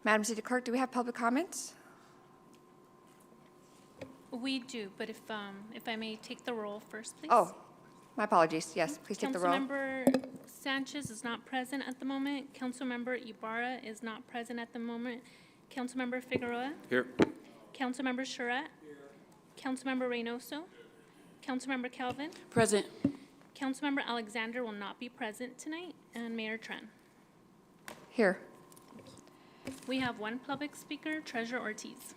Madam City Clerk, do we have public comments? We do, but if I may take the roll first, please. Oh, my apologies. Yes, please take the roll. Councilmember Sanchez is not present at the moment. Councilmember Ibarra is not present at the moment. Councilmember Figueroa? Here. Councilmember Charette? Here. Councilmember Reynoso? Councilmember Calvin? Present. Councilmember Alexander will not be present tonight, and Mayor Tran. Here. We have one public speaker, Treasurer Ortiz.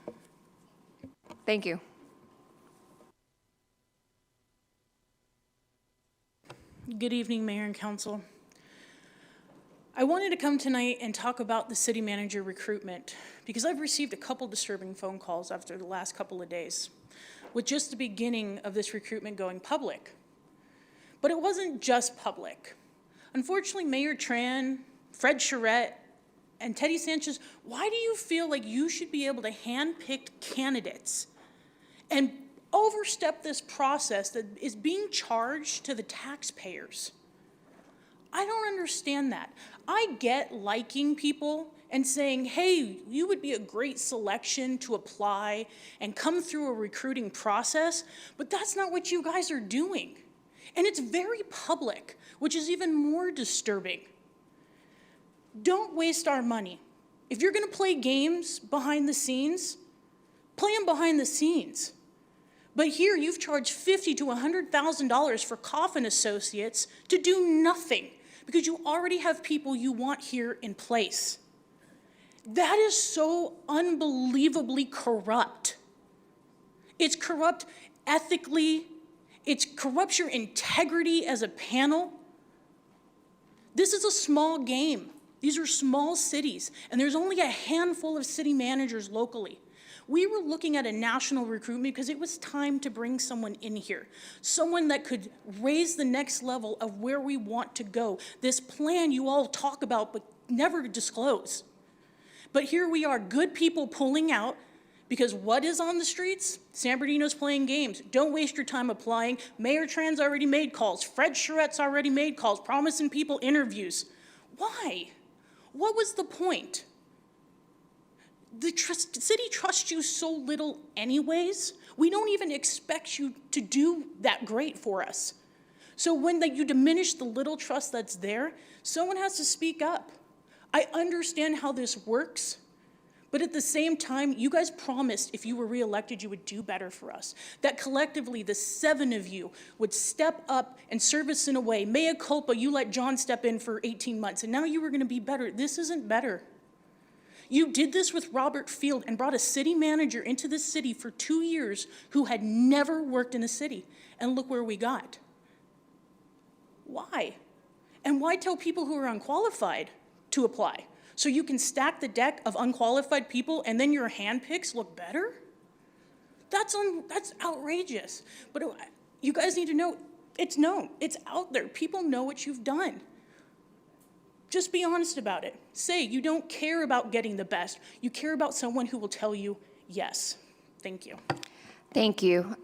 Thank you. Good evening, Mayor and Council. I wanted to come tonight and talk about the city manager recruitment because I've received a couple disturbing phone calls after the last couple of days with just the beginning of this recruitment going public. But it wasn't just public. Unfortunately, Mayor Tran, Fred Charette, and Teddy Sanchez, why do you feel like you should be able to handpick candidates and overstep this process that is being charged to the taxpayers? I don't understand that. I get liking people and saying, hey, you would be a great selection to apply and come through a recruiting process, but that's not what you guys are doing. And it's very public, which is even more disturbing. Don't waste our money. If you're gonna play games behind the scenes, play them behind the scenes. But here you've charged $50,000 to $100,000 for coffin associates to do nothing because you already have people you want here in place. That is so unbelievably corrupt. It's corrupt ethically. It corrupts your integrity as a panel. This is a small game. These are small cities, and there's only a handful of city managers locally. We were looking at a national recruitment because it was time to bring someone in here, someone that could raise the next level of where we want to go. This plan you all talk about but never disclose. But here we are, good people pulling out because what is on the streets? San Bernardino's playing games. Don't waste your time applying. Mayor Tran's already made calls. Fred Charette's already made calls, promising people interviews. Why? What was the point? The city trusts you so little anyways. We don't even expect you to do that great for us. So when you diminish the little trust that's there, someone has to speak up. I understand how this works, but at the same time, you guys promised if you were reelected, you would do better for us. That collectively, the 7 of you would step up and serve us in a way. Mea culpa, you let John step in for 18 months, and now you were gonna be better. This isn't better. You did this with Robert Field and brought a city manager into the city for 2 years who had never worked in the city. And look where we got. Why? And why tell people who are unqualified to apply? So you can stack the deck of unqualified people and then your handpicks look better? That's outrageous. But you guys need to know, it's known, it's out there. People know what you've done. Just be honest about it. Say you don't care about getting the best. You care about someone who will tell you yes. Thank you. Thank you.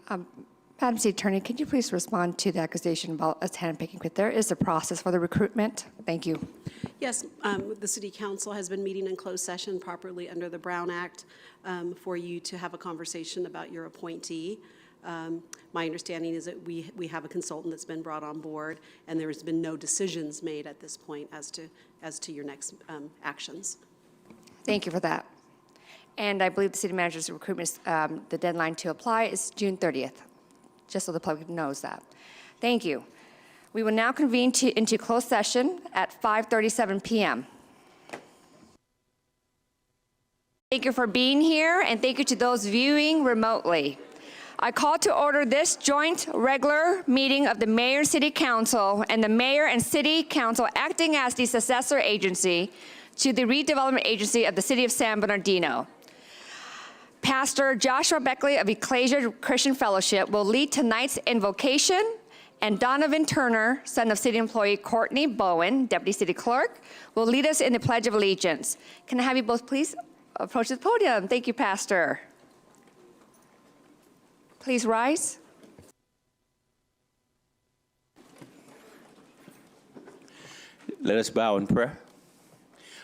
Madam City Attorney, could you please respond to the accusation about us handpicking? But there is a process for the recruitment. Thank you. Yes, the City Council has been meeting in closed session properly under the Brown Act for you to have a conversation about your appointee. My understanding is that we have a consultant that's been brought on board, and there has been no decisions made at this point as to your next actions. Thank you for that. And I believe the city manager's recruitment, the deadline to apply is June 30th, just so the public knows that. Thank you. We will now convene into closed session at 5:37 p.m. Thank you for being here, and thank you to those viewing remotely. I call to order this joint regular meeting of the Mayor and City Council and the Mayor and City Council acting as the successor agency to the redevelopment agency of the City of San Bernardino. Pastor Joshua Beckley of Ecclesia Christian Fellowship will lead tonight's invocation, and Donovan Turner, son of city employee Courtney Bowen, Deputy City Clerk, will lead us in the Pledge of Allegiance. Can I have you both please approach the podium? Thank you, Pastor. Please rise. Let us bow in prayer.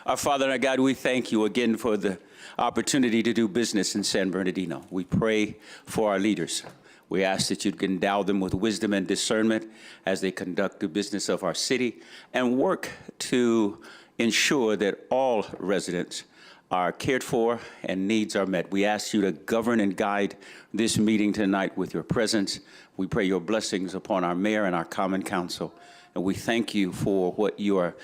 Our Father and our God, we thank you again for the opportunity to do business in San Bernardino. We pray for our leaders. We ask that you'd endow them with wisdom and discernment as they conduct the business of our city and work to ensure that all residents are cared for and needs are met. We ask you to govern and guide this meeting tonight with your presence. We pray your blessings upon our mayor and our common council. And we thank you for what you are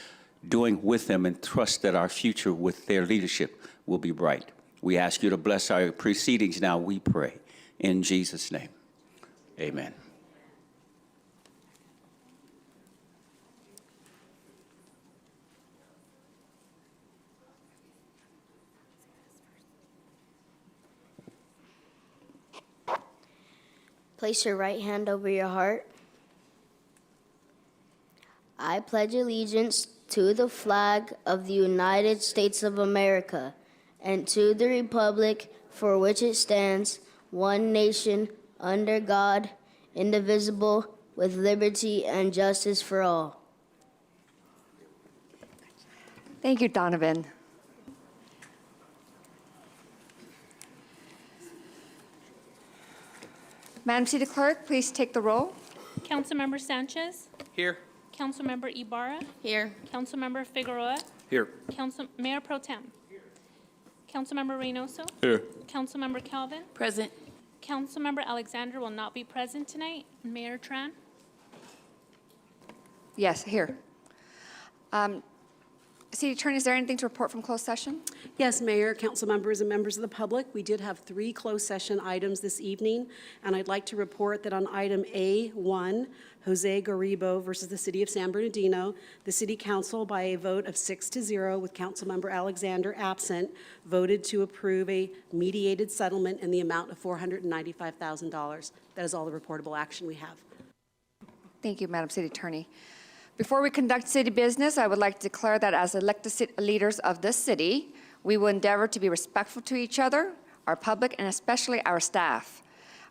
doing with them and trust that our future with their leadership will be bright. We ask you to bless our proceedings now, we pray. In Jesus' name, amen. Place your right hand over your heart. I pledge allegiance to the flag of the United States of America and to the republic for which it stands, one nation, under God, indivisible, with liberty and justice for all. Thank you, Donovan. Madam City Clerk, please take the roll. Councilmember Sanchez. Here. Councilmember Ibarra. Here. Councilmember Figueroa. Here. Mayor Pro Tem. Councilmember Reynoso. Here. Councilmember Calvin. Present. Councilmember Alexander will not be present tonight. Mayor Tran. Yes, here. City Attorney, is there anything to report from closed session? Yes, Mayor, council members, and members of the public, we did have 3 closed session items this evening, and I'd like to report that on item A1, Jose Garribo versus the City of San Bernardino, the City Council, by a vote of 6-0 with Councilmember Alexander absent, voted to approve a mediated settlement in the amount of $495,000. That is all the reportable action we have. Thank you, Madam City Attorney. Before we conduct city business, I would like to declare that as elected leaders of this city, we will endeavor to be respectful to each other, our public, and especially our staff.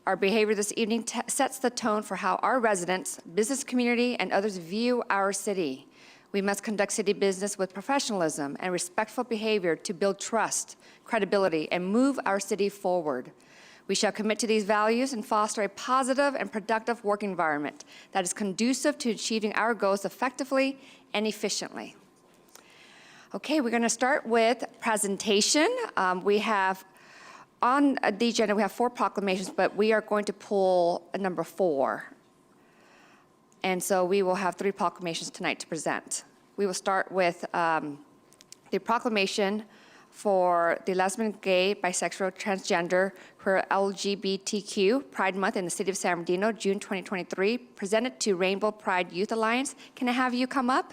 Our behavior this evening sets the tone for how our residents, business community, and others view our city. We must conduct city business with professionalism and respectful behavior to build trust, credibility, and move our city forward. We shall commit to these values and foster a positive and productive work environment that is conducive to achieving our goals effectively and efficiently. Okay, we're going to start with presentation. We have on the agenda, we have 4 proclamations, but we are going to pull number 4. And so we will have 3 proclamations tonight to present. We will start with the proclamation for the lesbian, gay, bisexual, transgender, queer, LGBTQ Pride Month in the City of San Bernardino, June 2023, presented to Rainbow Pride Youth Alliance. Can I have you come up?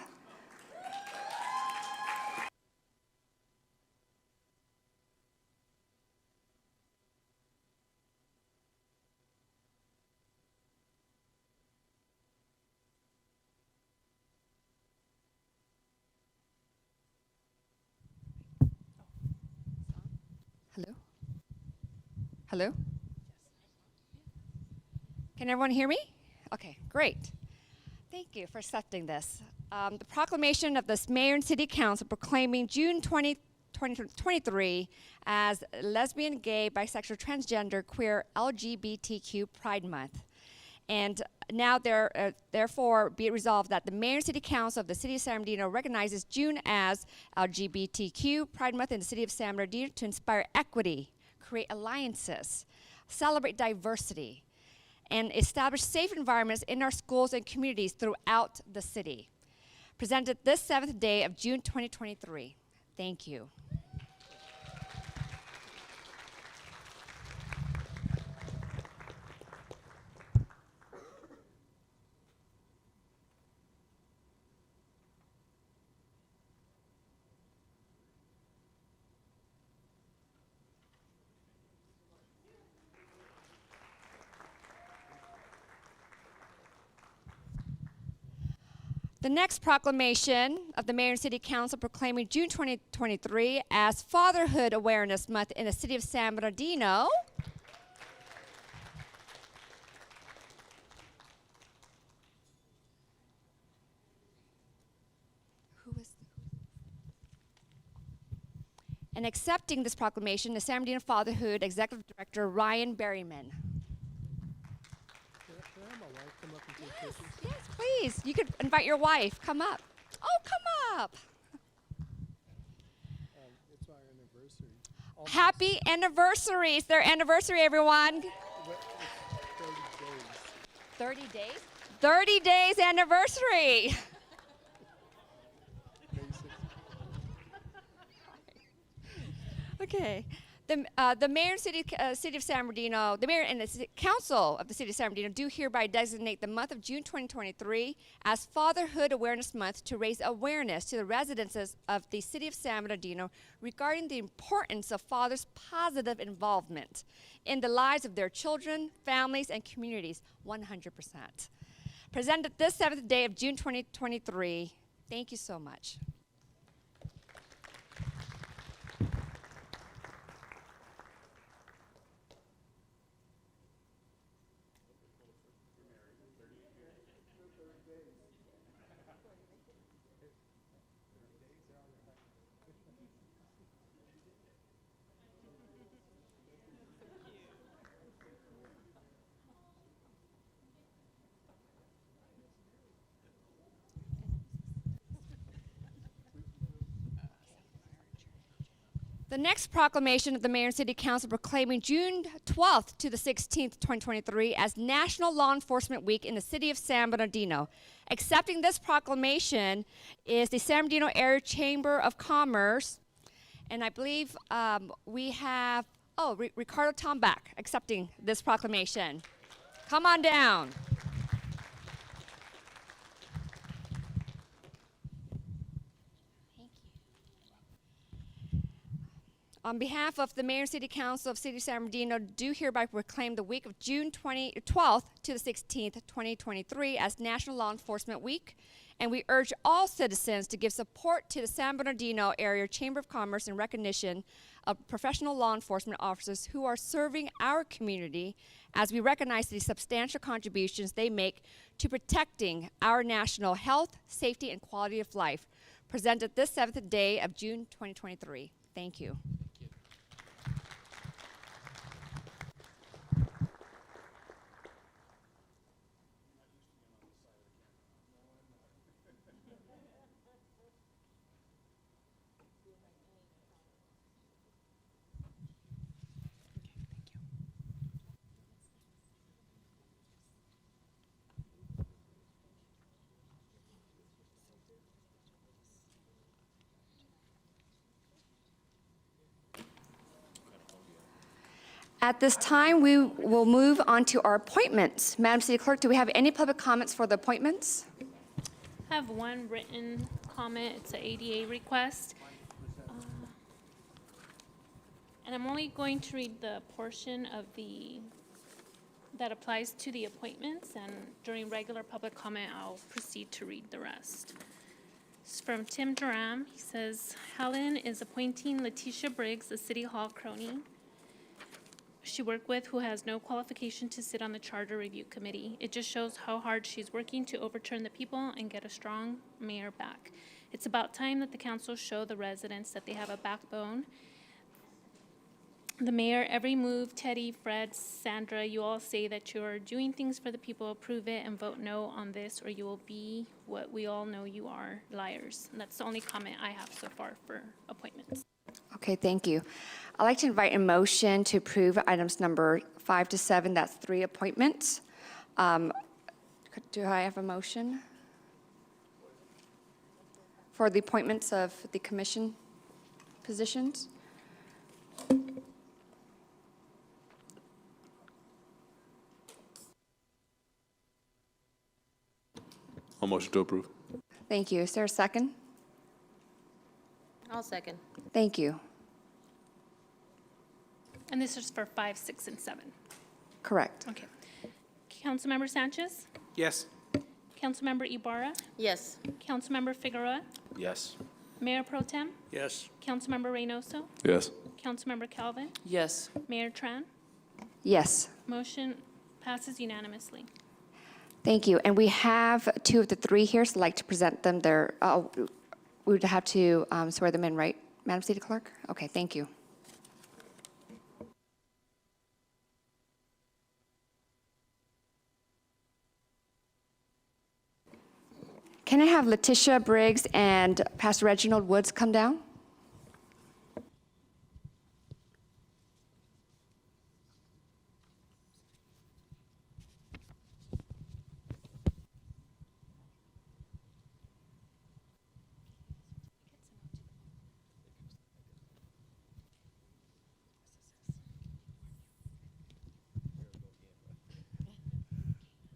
Hello? Hello? Can everyone hear me? Okay, great. Thank you for accepting this. The proclamation of this Mayor and City Council proclaiming June 2023 as lesbian, gay, bisexual, transgender, queer, LGBTQ Pride Month. And now therefore be it resolved that the Mayor and City Council of the City of San Bernardino recognizes June as LGBTQ Pride Month in the City of San Bernardino to inspire equity, create alliances, celebrate diversity, and establish safe environments in our schools and communities throughout the city. Presented this 7th day of June 2023. Thank you. The next proclamation of the Mayor and City Council proclaiming June 2023 as Fatherhood Awareness Month in the City of San Bernardino. Who is? And accepting this proclamation is San Bernardino Fatherhood Executive Director Ryan Berryman. Can I have my wife come up and take pictures? Yes, please. You could invite your wife. Come up. Oh, come up. It's our anniversary. Almost. Happy anniversary. It's their anniversary, everyone. Well, it's 30 days. 30 days? 30 days anniversary. May 6th. Okay. The mayor and city of San Bernardino, the mayor and the council of the city of San Bernardino do hereby designate the month of June 2023 as Fatherhood Awareness Month to raise awareness to the residents of the city of San Bernardino regarding the importance of fathers' positive involvement in the lives of their children, families, and communities 100%. Presented this 7th day of June 2023. Thank you so much. The next proclamation of the Mayor and City Council proclaiming June 12th to the 16th, 2023 as National Law Enforcement Week in the city of San Bernardino. Accepting this proclamation is the San Bernardino Area Chamber of Commerce, and I believe we have, Ricardo Tombach accepting this proclamation. Come on down. On behalf of the Mayor and City Council of City of San Bernardino, do hereby proclaim the week of June 12th to the 16th, 2023 as National Law Enforcement Week. And we urge all citizens to give support to the San Bernardino Area Chamber of Commerce in recognition of professional law enforcement officers who are serving our community as we recognize the substantial contributions they make to protecting our national health, safety, and quality of life. Presented this 7th day of June 2023. Thank you. At this time, we will move on to our appointments. Madam City Clerk, do we have any public comments for the appointments? I have one written comment. It's an ADA request. And I'm only going to read the portion of that applies to the appointments, and during regular public comment, I'll proceed to read the rest. It's from Tim Duram. He says, Helen is appointing Letitia Briggs, the City Hall crony she worked with, who has no qualification to sit on the Charter Review Committee. It just shows how hard she's working to overturn the people and get a strong mayor back. It's about time that the council show the residents that they have a backbone. The mayor, every move, Teddy, Fred, Sandra, you all say that you're doing things for the people. Approve it and vote no on this, or you will be what we all know you are, liars. And that's the only comment I have so far for appointments. Okay, thank you. I'd like to invite a motion to approve items number 5 to 7. That's 3 appointments. Do I have a motion for the appointments of the commission positions? I'll motion to approve. Thank you. Is there a second? I'll second. Thank you. And this is for 5, 6, and 7. Correct. Okay. Councilmember Sanchez? Yes. Councilmember Ibarra? Yes. Councilmember Figueroa? Yes. Mayor Pro Tem? Yes. Councilmember Reynoso? Yes. Councilmember Calvin? Yes. Mayor Tran? Yes. Motion passes unanimously. Thank you. And we have 2 of the 3 here, so I'd like to present them. We would have to swear them in, right, Madam City Clerk? Okay, thank you. Can I have Letitia Briggs and Pastor Reginald Woods come down?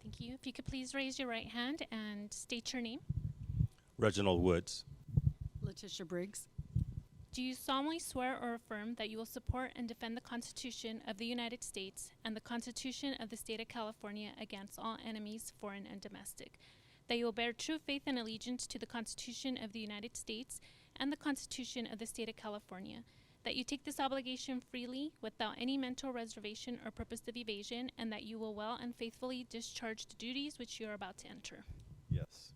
Thank you. If you could please raise your right hand and state your name. Reginald Woods. Letitia Briggs. Do you solemnly swear or affirm that you will support and defend the Constitution of the United States and the Constitution of the State of California against all enemies, foreign and domestic? That you will bear true faith and allegiance to the Constitution of the United States and the Constitution of the State of California? That you take this obligation freely without any mental reservation or purpose of evasion, and that you will well and faithfully discharge the duties which you are about to enter? Yes.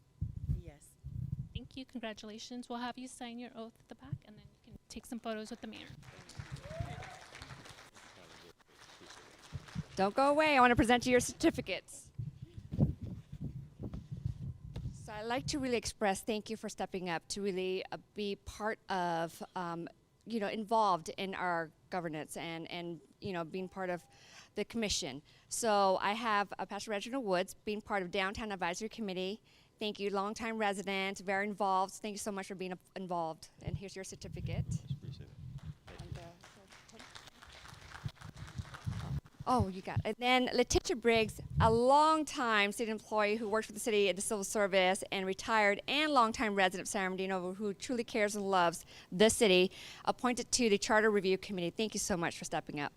Yes. Thank you. Congratulations. We'll have you sign your oath at the back, and then you can take some photos with the mayor. Don't go away. I want to present you your certificates. So I'd like to really express thank you for stepping up to really be part of, involved in our governance and being part of the commission. So I have Pastor Reginald Woods being part of Downtown Advisory Committee. Thank you, longtime resident, very involved. Thank you so much for being involved. And here's your certificate. Appreciate it. Oh, you got it. And then Letitia Briggs, a longtime city employee who worked for the city in the civil service and retired, and longtime resident of San Bernardino who truly cares and loves the city, appointed to the Charter Review Committee. Thank you so much for stepping up.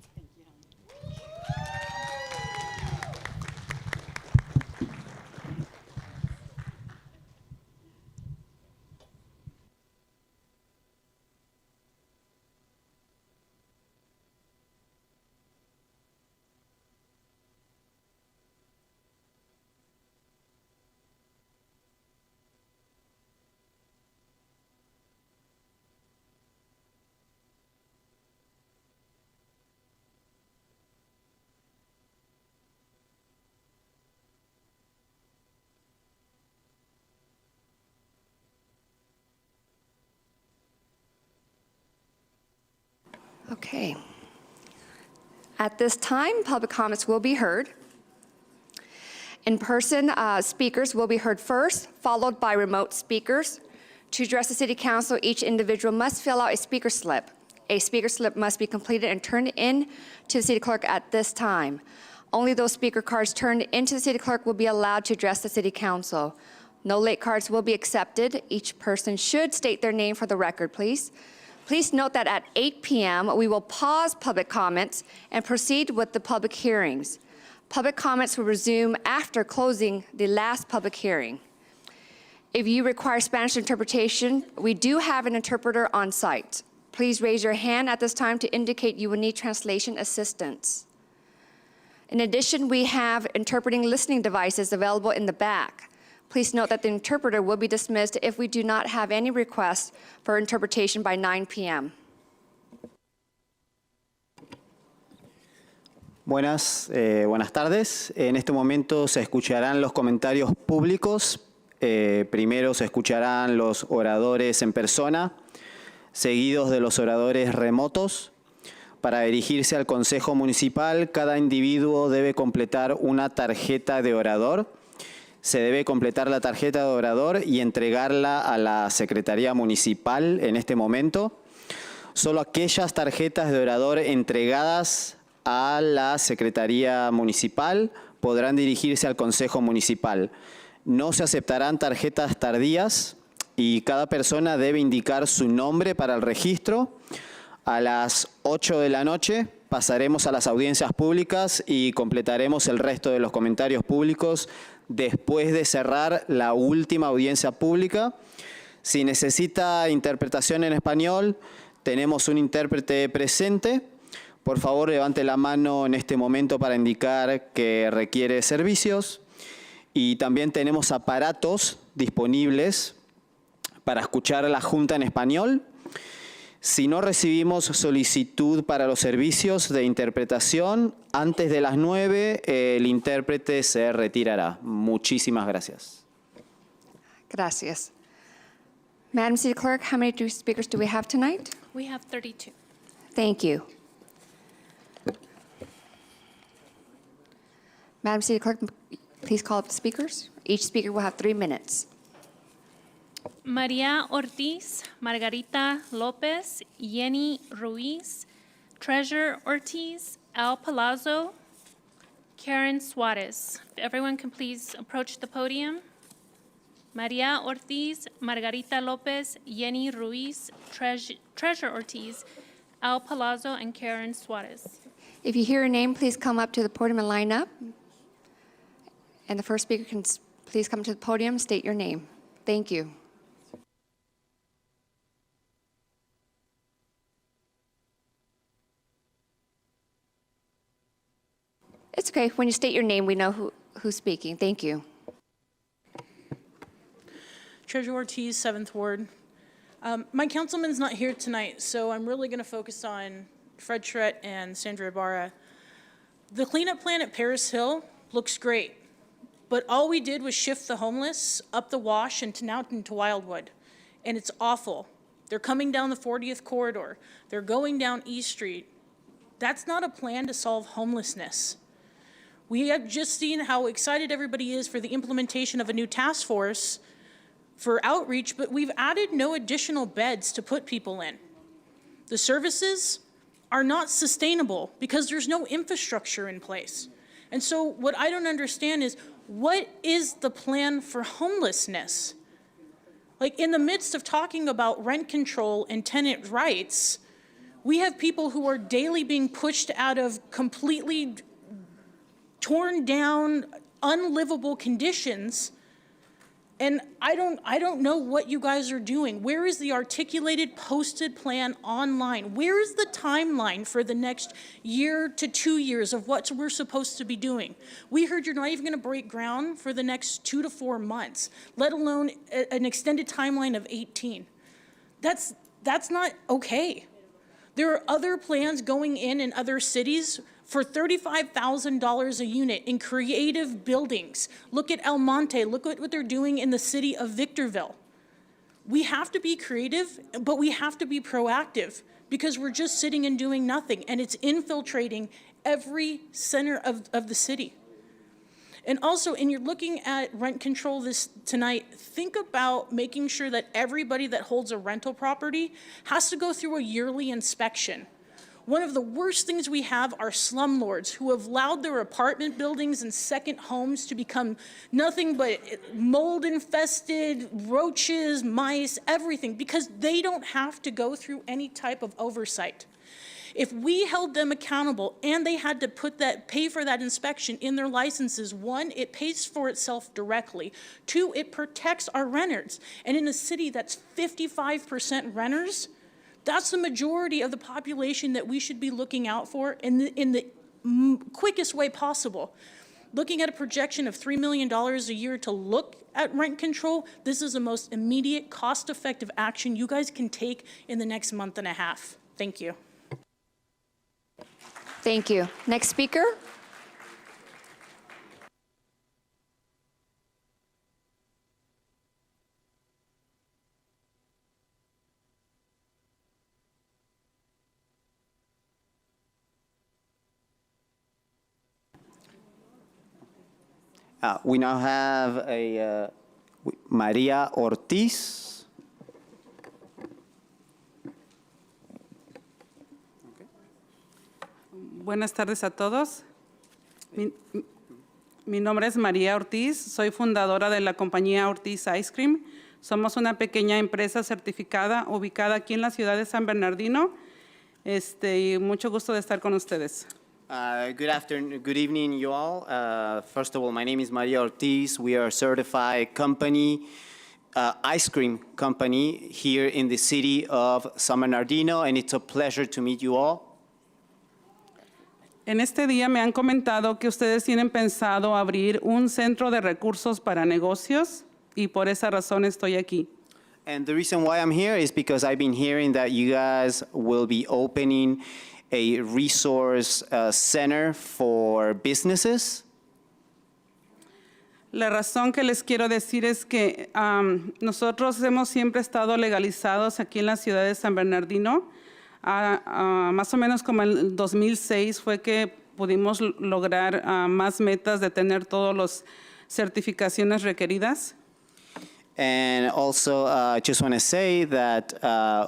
Okay. At this time, public comments will be heard. In-person speakers will be heard first, followed by remote speakers. To address the City Council, each individual must fill out a speaker slip. A speaker slip must be completed and turned in to the City Clerk at this time. Only those speaker cards turned into the City Clerk will be allowed to address the City Council. No late cards will be accepted. Each person should state their name for the record, please. Please note that at 8 p.m., we will pause public comments and proceed with the public hearings. Public comments will resume after closing the last public hearing. If you require Spanish interpretation, we do have an interpreter on site. Please raise your hand at this time to indicate you will need translation assistance. In addition, we have interpreting listening devices available in the back. Please note that the interpreter will be dismissed if we do not have any requests for interpretation by 9 p.m. Buenas tardes. En este momento se escucharán los comentarios públicos. Primero se escucharán los oradores en persona, seguidos de los oradores remotos. Para dirigirse al Consejo Municipal, cada individuo debe completar una tarjeta de orador. Se debe completar la tarjeta de orador y entregarla a la Secretaría Municipal en este momento. Solo aquellas tarjetas de orador entregadas a la Secretaría Municipal podrán dirigirse al Consejo Municipal. No se aceptarán tarjetas tardías y cada persona debe indicar su nombre para el registro. A las 8 de la noche pasaremos a las audiencias públicas y completaremos el resto de los comentarios públicos después de cerrar la última audiencia pública. Si necesita interpretación en español, tenemos un intérprete presente. Por favor, levante la mano en este momento para indicar que requiere servicios. Y también tenemos aparatos disponibles para escuchar a la Junta en español. Si no recibimos solicitud para los servicios de interpretación, antes de las 9 el intérprete se retirará. Muchísimas gracias. Gracias. Madam City Clerk, how many speakers do we have tonight? We have 32. Thank you. Madam City Clerk, please call up the speakers. Each speaker will have 3 minutes. Maria Ortiz, Margarita Lopez, Yenny Ruiz, Treasure Ortiz, Al Palazzo, Karen Suarez. If everyone can please approach the podium. Maria Ortiz, Margarita Lopez, Yenny Ruiz, Treasure Ortiz, Al Palazzo, and Karen Suarez. If you hear a name, please come up to the podium and line up. And the first speaker can please come to the podium, state your name. Thank you. It's okay. When you state your name, we know who's speaking. Thank you. Treasurer Ortiz, 7th Ward. My councilman's not here tonight, so I'm really going to focus on Fred Schredt and Sandra Ibarra. The cleanup plan at Paris Hill looks great, but all we did was shift the homeless up the wash and now into Wildwood, and it's awful. They're coming down the 40th corridor. They're going down East Street. That's not a plan to solve homelessness. We have just seen how excited everybody is for the implementation of a new task force for outreach, but we've added no additional beds to put people in. The services are not sustainable because there's no infrastructure in place. And so what I don't understand is, what is the plan for homelessness? Like, in the midst of talking about rent control and tenant rights, we have people who are daily being pushed out of completely torn down, unlivable conditions. And I don't know what you guys are doing. Where is the articulated, posted plan online? Where is the timeline for the next year to 2 years of what we're supposed to be doing? We heard you're not even going to break ground for the next 2 to 4 months, let alone an extended timeline of 18. That's not okay. There are other plans going in other cities for $35,000 a unit in creative buildings. Look at El Monte, look at what they're doing in the city of Victorville. We have to be creative, but we have to be proactive, because we're just sitting and doing nothing, and it's infiltrating every center of the city. And also, and you're looking at rent control tonight, think about making sure that everybody that holds a rental property has to go through a yearly inspection. One of the worst things we have are slumlords who have allowed their apartment buildings and second homes to become nothing but mold-infested, roaches, mice, everything, because they don't have to go through any type of oversight. If we held them accountable and they had to pay for that inspection in their licenses, 1, it pays for itself directly. 2, it protects our renters. And in a city that's 55% renters, that's the majority of the population that we should be looking out for in the quickest way possible. Looking at a projection of $3 million a year to look at rent control, this is the most immediate, cost-effective action you guys can take in the next month and a half. Thank you. Thank you. Next speaker. We now have Maria Ortiz. Buenas tardes a todos. Mi nombre es María Ortiz, soy fundadora de la compañía Ortiz Ice Cream. Somos una pequeña empresa certificada ubicada aquí en la ciudad de San Bernardino. Y mucho gusto de estar con ustedes. Good afternoon, good evening, you all. First of all, my name is Maria Ortiz. We are a certified company, ice cream company here in the city of San Bernardino, and it's a pleasure to meet you all. En este día me han comentado que ustedes tienen pensado abrir un centro de recursos para negocios y por esa razón estoy aquí. And the reason why I'm here is because I've been hearing that you guys will be opening a resource center for businesses. La razón que les quiero decir es que nosotros hemos siempre estado legalizados aquí en la ciudad de San Bernardino. Más o menos como en el 2006 fue que pudimos lograr más metas de tener todas las certificaciones requeridas. And also, I just want to say that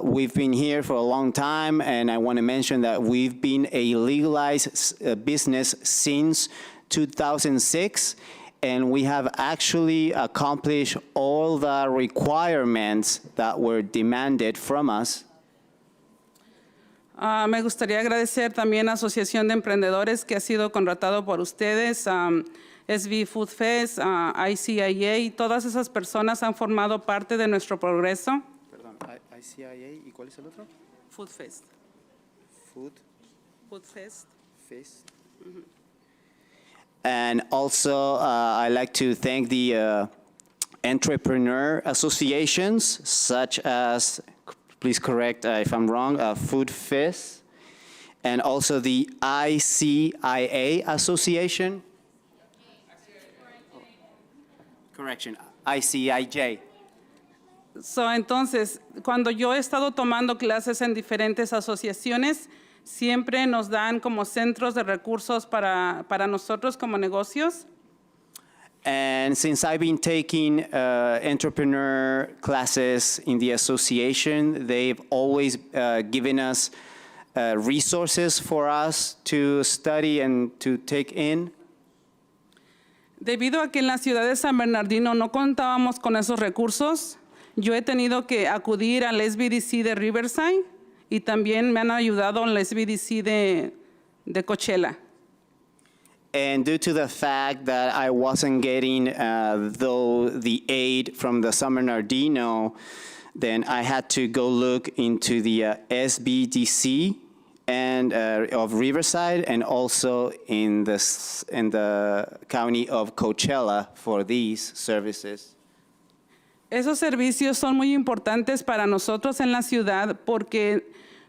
we've been here for a long time, and I want to mention that we've been a legalized business since 2006, and we have actually accomplished all the requirements that were demanded from us. Me gustaría agradecer también a la Asociación de Emprendedores que ha sido contratado por ustedes, SB Food Fest, ICIA, y todas esas personas han formado parte de nuestro progreso. Perdón, ICIA, ¿y cuál es el otro? Food Fest. Food Food Fest. Fest. And also, I'd like to thank the entrepreneur associations, such as, please correct if I'm wrong, Food Fest, and also the ICIA Association. Correction, ICIJ. Entonces, cuando yo he estado tomando clases en diferentes asociaciones, siempre nos dan como centros de recursos para nosotros como negocios. And since I've been taking entrepreneur classes in the association, they've always given us resources for us to study and to take in. Debido a que en la ciudad de San Bernardino no contábamos con esos recursos, yo he tenido que acudir al SBDC de Riverside y también me han ayudado en el SBDC de Coachella. And due to the fact that I wasn't getting the aid from the San Bernardino, then I had to go look into the SBDC and of Riverside, and also in the county of Coachella for these services. Esos servicios son muy importantes para nosotros en la ciudad porque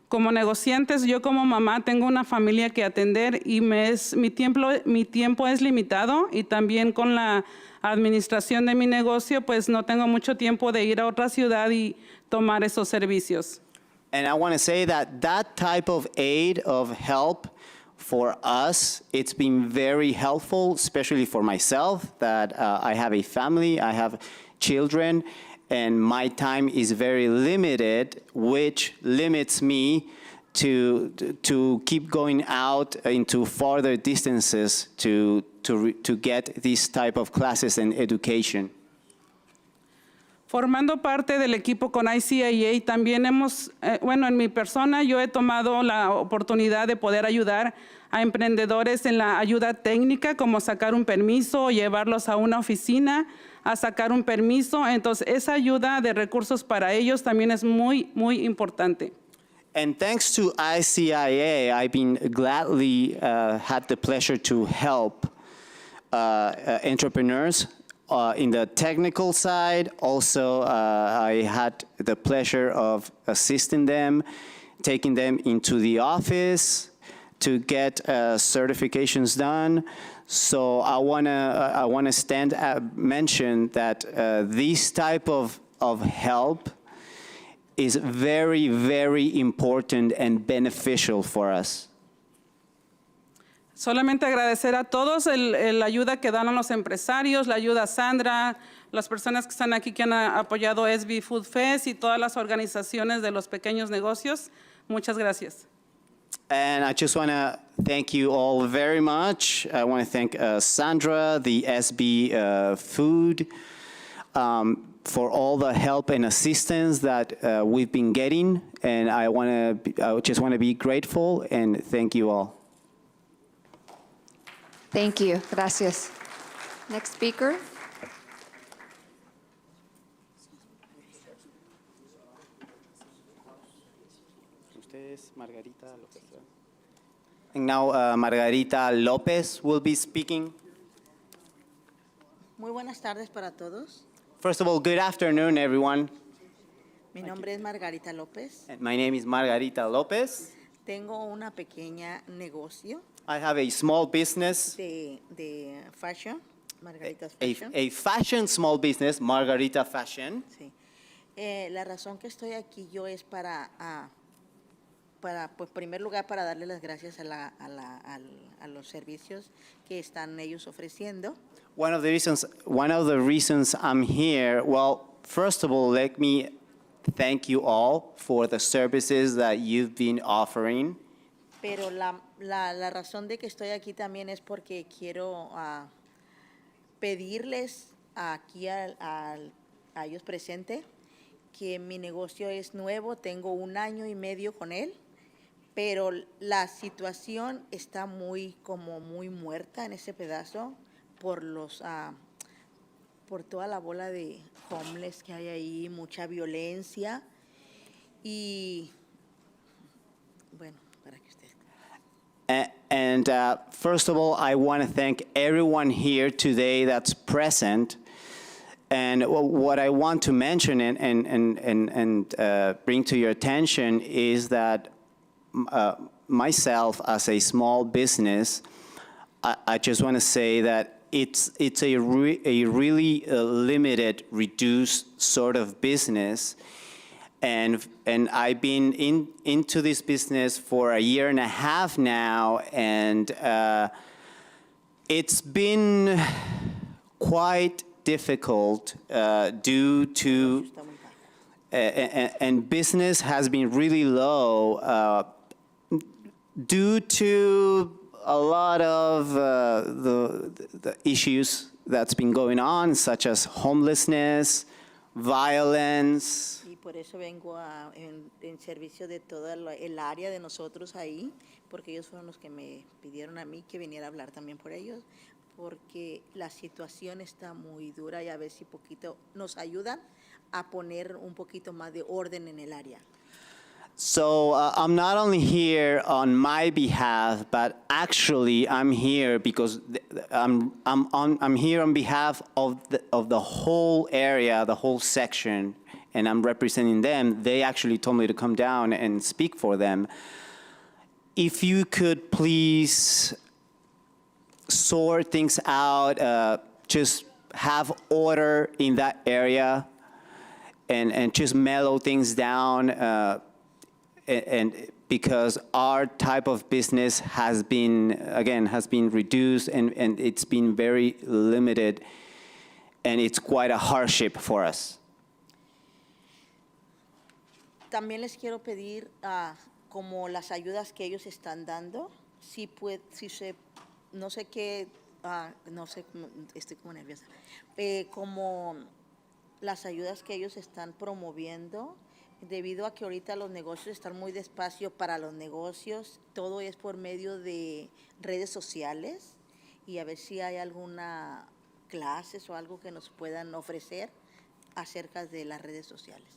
como negociantes, yo como mamá tengo una familia que atender y mi tiempo es limitado, y también con la administración de mi negocio, pues no tengo mucho tiempo de ir a otra ciudad y tomar esos servicios. And I want to say that type of aid, of help for us, it's been very helpful, especially for myself, that I have a family, I have children, and my time is very limited, which limits me to keep going out into farther distances to get these type of classes and education. Formando parte del equipo con ICIA, también en mi persona, yo he tomado la oportunidad de poder ayudar a emprendedores en la ayuda técnica, como sacar un permiso, llevarlos a una oficina, a sacar un permiso. Entonces, esa ayuda de recursos para ellos también es muy, muy importante. And thanks to ICIA, I've been gladly had the pleasure to help entrepreneurs in the technical side. Also, I had the pleasure of assisting them, taking them into the office to get certifications done. So I wanna mention that this type of help is very, very important and beneficial for us. Solamente agradecer a todos la ayuda que dan a los empresarios, la ayuda a Sandra, las personas que están aquí que han apoyado SB Food Fest y todas las organizaciones de los pequeños negocios. Muchas gracias. And I just want to thank you all very much. I want to thank Sandra, the SB Food, for all the help and assistance that we've been getting. And I just want to be grateful and thank you all. Thank you. Gracias. Next speaker. And now Margarita Lopez will be speaking. Muy buenas tardes para todos. First of all, good afternoon, everyone. Mi nombre es Margarita López. And my name is Margarita Lopez. Tengo una pequeña negocio I have a small business, de fashion, Margarita's a, Fashion. a fashion small business, Margarita Fashion. Sí. La razón que estoy aquí yo es para pues, en primer lugar, para darle las gracias a los servicios que están ellos ofreciendo. One of the reasons I'm here, well, first of all, let me thank you all for the services that you've been offering. Pero la razón de que estoy aquí también es porque quiero pedirles aquí a ellos presentes que mi negocio es nuevo, tengo 1 año y medio con él, pero la situación está muy muerta en ese pedazo por toda la bola de homeless que hay ahí, mucha violencia y bueno, para que ustedes. And first of all, I want to thank everyone here today that's present. And what I want to mention and bring to your attention is that myself, as a small business, I just want to say that it's a really limited, reduced sort of business. And I've been into this business for 1.5 years now, and it's been quite difficult due to, and business has been really low due to a lot of the issues that's been going on, such as homelessness, violence. Y por eso vengo en servicio de toda el área de nosotros ahí, porque ellos fueron los que me pidieron a mí que viniera a hablar también por ellos, porque la situación está muy dura y a ver si poquito nos ayudan a poner un poquito más de orden en el área. So I'm not only here on my behalf, but actually I'm here because I'm here on behalf of the whole area, the whole section, and I'm representing them. They actually told me to come down and speak for them. If you could please sort things out, just have order in that area, and just mellow things down. And because our type of business has been reduced and it's been very limited, and it's quite a hardship for us. También les quiero pedir como las ayudas que ellos están dando, no sé qué, no sé, estoy como nerviosa, como las ayudas que ellos están promoviendo, debido a que ahorita los negocios están muy despacio para los negocios, todo es por medio de redes sociales, y a ver si hay alguna clases o algo que nos puedan ofrecer acerca de las redes sociales.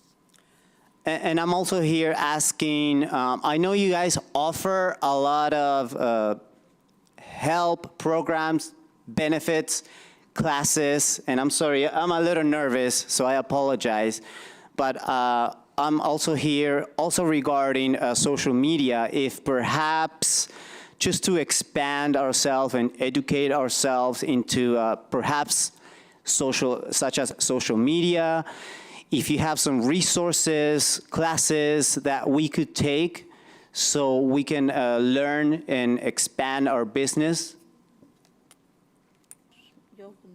And I'm also here asking, I know you guys offer a lot of help programs, benefits, classes, and I'm sorry, I'm a little nervous, so I apologize, but I'm also here also regarding social media, if perhaps just to expand ourselves and educate ourselves into perhaps such as social media, if you have some resources, classes that we could take so we can learn and expand our business.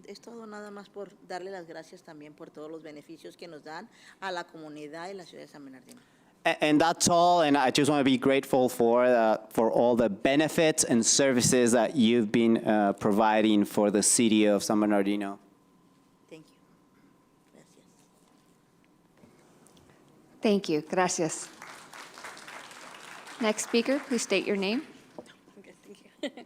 Es todo nada más por darle las gracias también por todos los beneficios que nos dan a la comunidad y la ciudad de San Bernardino. And that's all, and I just want to be grateful for all the benefits and services that you've been providing for the city of San Bernardino. Thank you. Gracias. Thank you. Gracias. Next speaker, please state your name. Okay, thank you.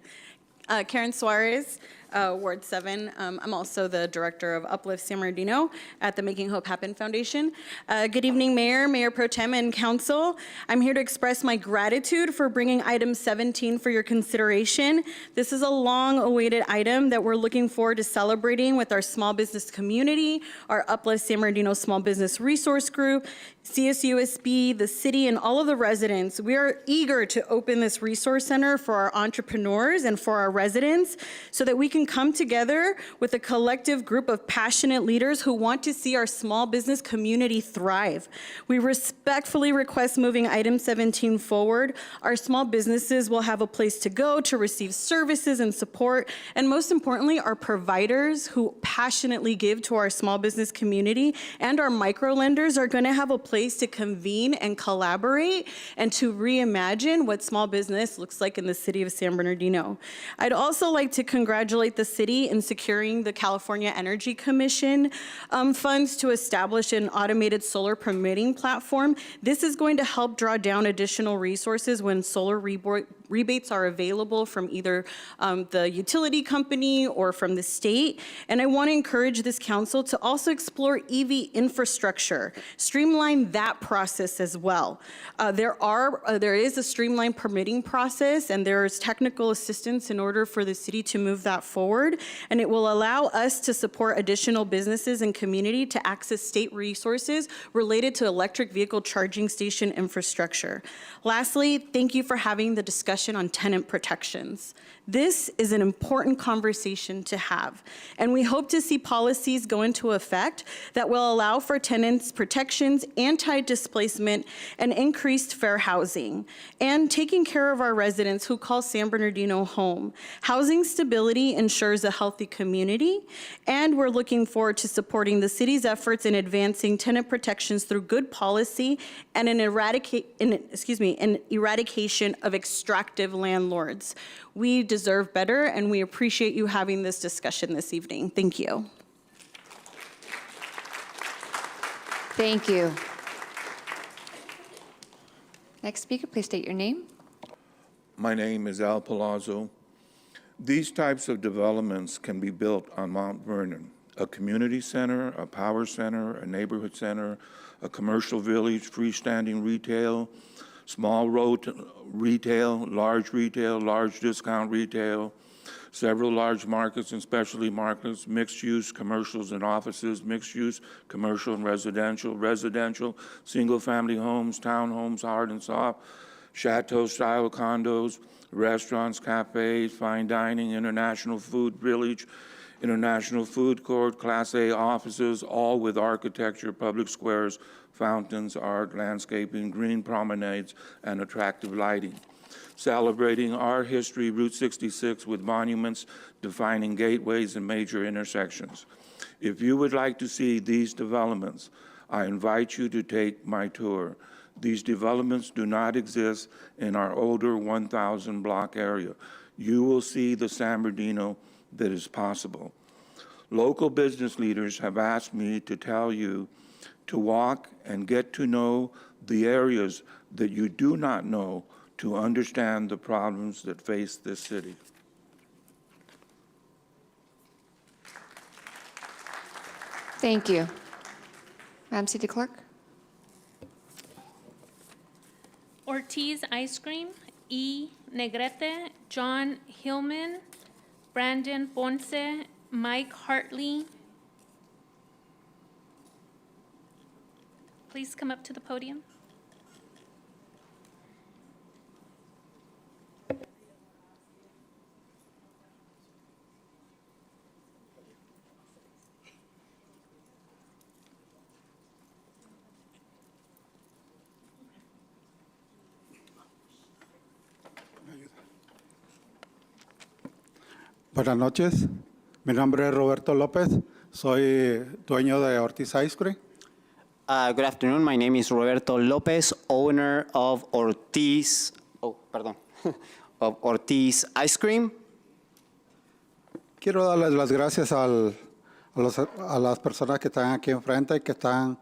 Karen Suarez, Ward 7. I'm also the director of Uplift San Bernardino at the Making Hope Happen Foundation. Good evening, Mayor, Mayor Pro Tem, and Council. I'm here to express my gratitude for bringing item 17 for your consideration. This is a long-awaited item that we're looking forward to celebrating with our small business community, our Uplift San Bernardino Small Business Resource Group, CSUSB, the city, and all of the residents. We are eager to open this resource center for our entrepreneurs and for our residents so that we can come together with a collective group of passionate leaders who want to see our small business community thrive. We respectfully request moving item 17 forward. Our small businesses will have a place to go to receive services and support, and most importantly, our providers who passionately give to our small business community and our micro lenders are going to have a place to convene and collaborate and to reimagine what small business looks like in the city of San Bernardino. I'd also like to congratulate the city in securing the California Energy Commission funds to establish an automated solar permitting platform. This is going to help draw down additional resources when solar rebates are available from either the utility company or from the state. And I want to encourage this council to also explore EV infrastructure, streamline that process as well. There is a streamlined permitting process, and there is technical assistance in order for the city to move that forward, and it will allow us to support additional businesses and community to access state resources related to electric vehicle charging station infrastructure. Lastly, thank you for having the discussion on tenant protections. This is an important conversation to have, and we hope to see policies go into effect that will allow for tenants protections, anti-displacement, and increased fair housing, and taking care of our residents who call San Bernardino home. Housing stability ensures a healthy community, and we're looking forward to supporting the city's efforts in advancing tenant protections through good policy and an eradication of extractive landlords. We deserve better, and we appreciate you having this discussion this evening. Thank you. Thank you. Next speaker, please state your name. My name is Al Palazzo. These types of developments can be built on Mount Vernon, a community center, a power center, a neighborhood center, a commercial village, freestanding retail, small road retail, large discount retail, several large markets and specialty markets, mixed-use commercials and offices, mixed-use commercial and residential, single-family homes, townhomes, hard and soft, chateau-style condos, restaurants, cafes, fine dining, international food village, international food court, Class A offices, all with architecture, public squares, fountains, art, landscaping, green promenades, and attractive lighting. Celebrating our history, Route 66, with monuments defining gateways and major intersections. If you would like to see these developments, I invite you to take my tour. These developments do not exist in our older 1,000 block area. You will see the San Bernardino that is possible. Local business leaders have asked me to tell you to walk and get to know the areas that you do not know to understand the problems that face this city. Thank you. Madam City Clerk? Ortiz Ice Cream, E. Negrete, John Hillman, Brandon Ponce, Mike Hartley. Please come up to the podium. Buenas noches, mi nombre es Roberto López, soy dueño de Ortiz Ice Cream. Good afternoon, my name is Roberto Lopez, owner of Ortiz Ice Cream. Quiero darles las gracias a las personas que están aquí enfrente y que están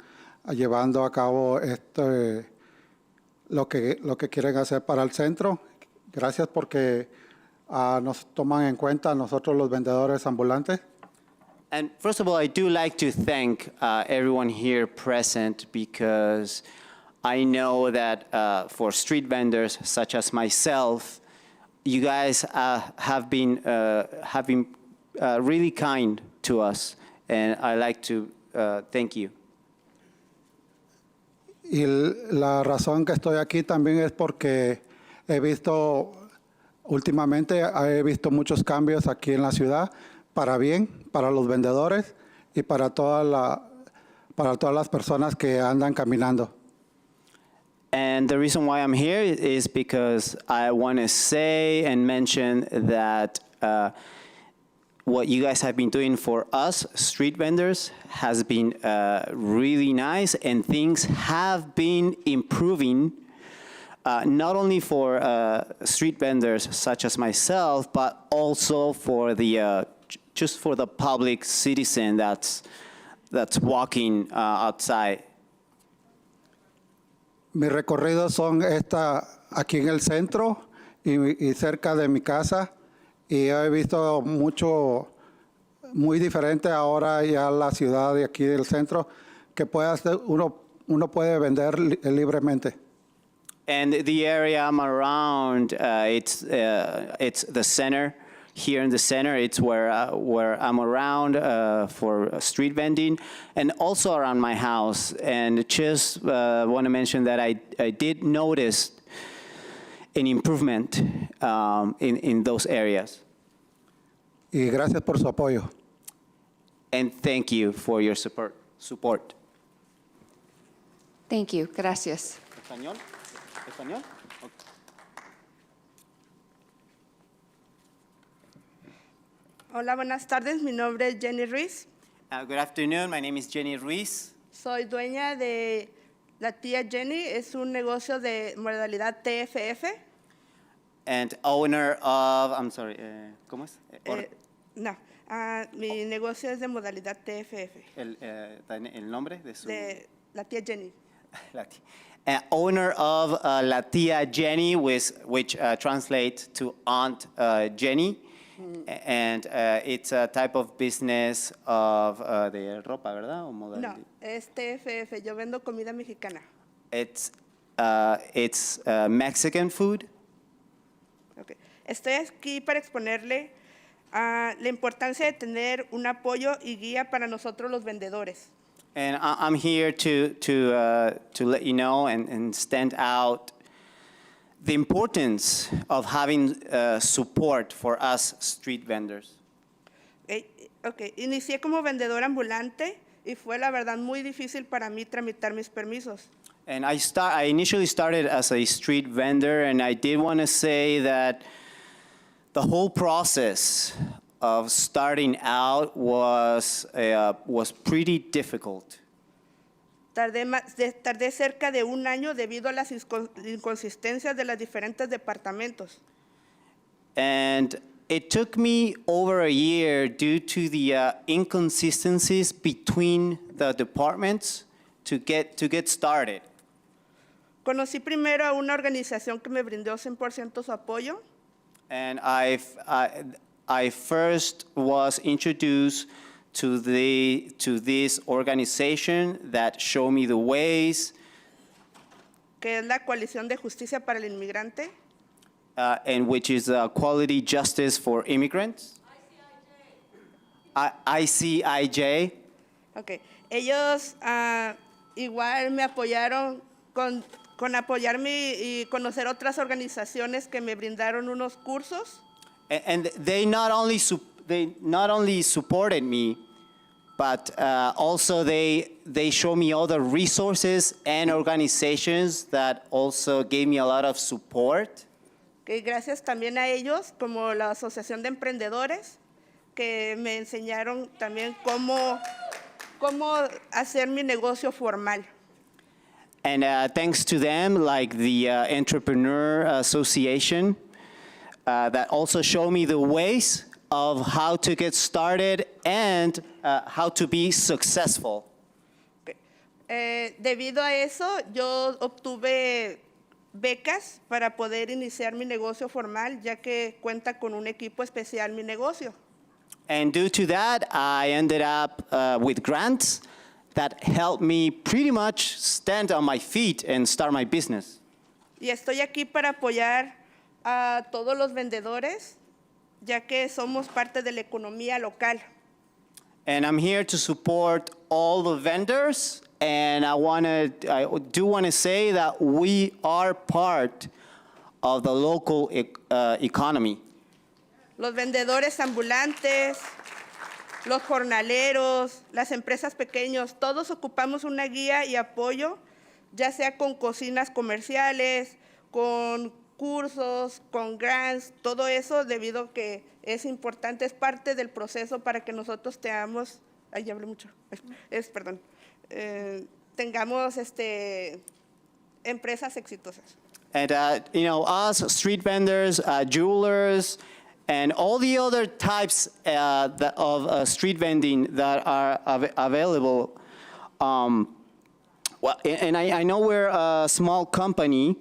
llevando a cabo lo que quieren hacer para el centro. Gracias porque nos toman en cuenta a nosotros los vendedores ambulantes. And first of all, I do like to thank everyone here present because I know that for street vendors such as myself, you guys have been really kind to us, and I like to thank you. Y la razón que estoy aquí también es porque últimamente he visto muchos cambios aquí en la ciudad, para bien, para los vendedores y para todas las personas que andan caminando. And the reason why I'm here is because I want to say and mention that what you guys have been doing for us, street vendors, has been really nice, and things have been improving, not only for street vendors such as myself, but also for the just for the public citizen that's walking outside. Mis recorridos son aquí en el centro y cerca de mi casa, y he visto muy diferente ahora ya la ciudad de aquí del centro, que uno puede vender libremente. And the area I'm around, it's the center. Here in the center, it's where I'm around for street vending, and also around my house. And just want to mention that I did notice an improvement in those areas. Y gracias por su apoyo. And thank you for your support. Thank you. Gracias. ¿Español? ¿Español? Hola, buenas tardes. Mi nombre es Jenny Ruiz. Good afternoon. My name is Jenny Ruiz. Soy dueña de La Tía Jenny. Es un negocio de modalidad TFF. And owner of, I'm sorry, ¿cómo es? No, mi negocio es de modalidad TFF. El nombre de su... De La Tía Jenny. Owner of La Tía Jenny, which translates to Aunt Jenny. And it's a type of business of de ropa, ¿verdad? ¿O No, es TFF. Yo vendo comida mexicana. It's Mexican food. Okay. Estoy aquí para exponerle la importancia de tener un apoyo y guía para nosotros los vendedores. And I'm here to let you know and stand out the importance of having support for us street vendors. Okay. Inicié como vendedor ambulante y fue la verdad muy difícil para mí tramitar mis permisos. And I initially started as a street vendor, and I did want to say that the whole process of starting out was pretty difficult. Tardé cerca de un año debido a las inconsistencias de los diferentes departamentos. And it took me over a year due to the inconsistencies between the departments to get started. Conocí primero a una organización que me brindó 100% su apoyo. And I first was introduced to this organization that showed me the ways. Que es la Coalición de Justicia para el Inmigrante. And which is Quality Justice for Immigrants. ICIJ. Okay. Ellos igual me apoyaron con apoyarme y conocer otras organizaciones que me brindaron unos cursos. And they not only supported me, but also they show me all the resources and organizations that also gave me a lot of support. Que gracias también a ellos, como la Asociación de Emprendedores, que me enseñaron también cómo hacer mi negocio formal. And thanks to them, like the Entrepreneur Association, that also show me the ways of how to get started and how to be successful. Debido a eso, yo obtuve becas para poder iniciar mi negocio formal, ya que cuenta con un equipo especial mi negocio. And due to that, I ended up with grants that helped me pretty much stand on my feet and start my business. Y estoy aquí para apoyar a todos los vendedores, ya que somos parte de la economía local. And I'm here to support all the vendors, and I do want to say that we are part of the local economy. Los vendedores ambulantes, los jornaleros, las empresas pequeñas, todos ocupamos una guía y apoyo, ya sea con cocinas comerciales, con cursos, con grants, todo eso debido a que es importante, es parte del proceso para que nosotros tengamos, ay, ya hablé mucho, tengamos empresas exitosas. And, us street vendors, jewelers, and all the other types of street vending that are available. And I know we're a small company,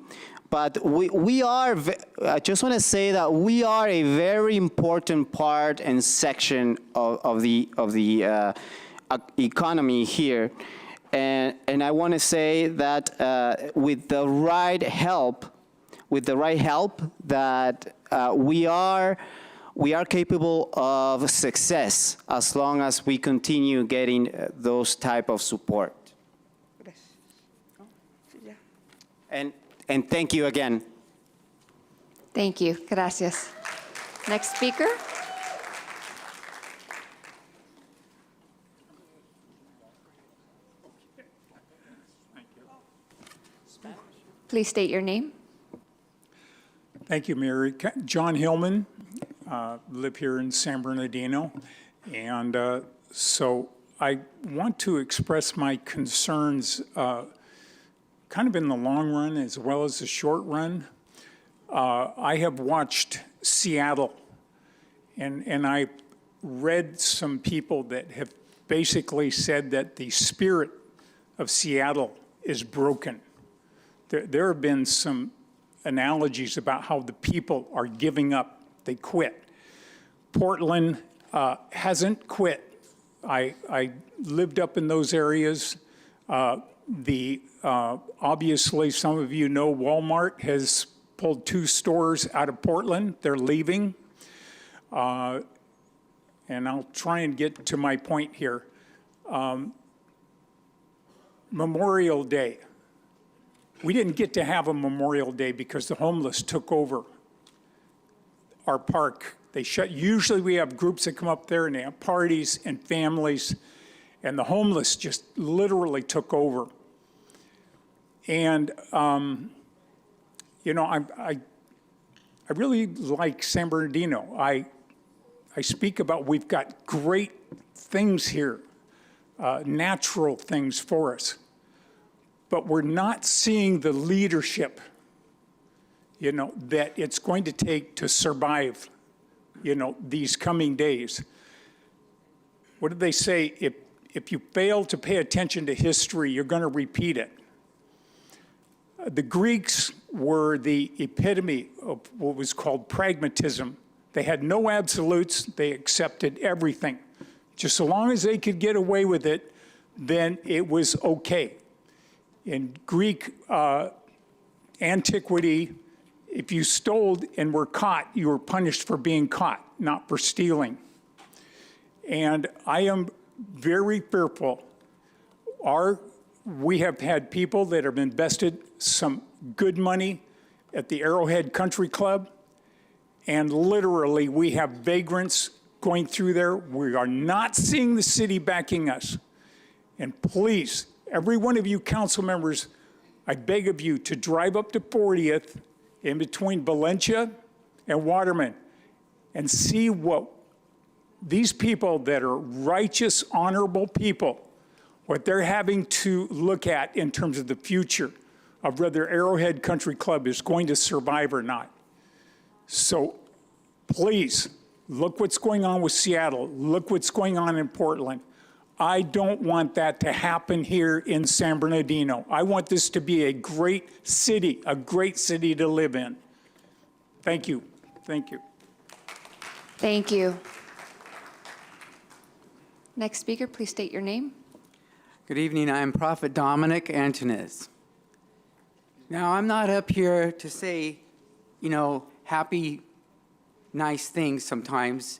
but we are, I just want to say that we are a very important part and section of the economy here. And I want to say that with the right help, that we are capable of success as long as we continue getting those type of support. And thank you again. Thank you. Gracias. Next speaker. Please state your name. Thank you, Mary. John Hillman, live here in San Bernardino. And so I want to express my concerns kind of in the long run as well as the short run. I have watched Seattle, and I read some people that have basically said that the spirit of Seattle is broken. There have been some analogies about how the people are giving up. They quit. Portland hasn't quit. I lived up in those areas. Obviously, some of you know Walmart has pulled 2 stores out of Portland. They're leaving. And I'll try and get to my point here. Memorial Day. We didn't get to have a Memorial Day because the homeless took over our park. They shut. Usually we have groups that come up there and they have parties and families, and the homeless just literally took over. And you know, I really like San Bernardino. I speak about we've got great things here, natural things for us. But we're not seeing the leadership, you know, that it's going to take to survive, you know, these coming days. What did they say? If you fail to pay attention to history, you're going to repeat it. The Greeks were the epitome of what was called pragmatism. They had no absolutes. They accepted everything. Just so long as they could get away with it, then it was okay. In Greek antiquity, if you stole and were caught, you were punished for being caught, not for stealing. And I am very fearful. We have had people that have invested some good money at the Arrowhead Country Club, and literally we have vagrants going through there. We are not seeing the city backing us. And please, every one of you council members, I beg of you to drive up to 40th in between Valencia and Waterman and see what these people that are righteous, honorable people, what they're having to look at in terms of the future of whether Arrowhead Country Club is going to survive or not. So please, look what's going on with Seattle. Look what's going on in Portland. I don't want that to happen here in San Bernardino. I want this to be a great city to live in. Thank you. Thank you. Thank you. Next speaker, please state your name. Good evening. I am Prophet Dominic Antonis. Now, I'm not up here to say, happy, nice things sometimes.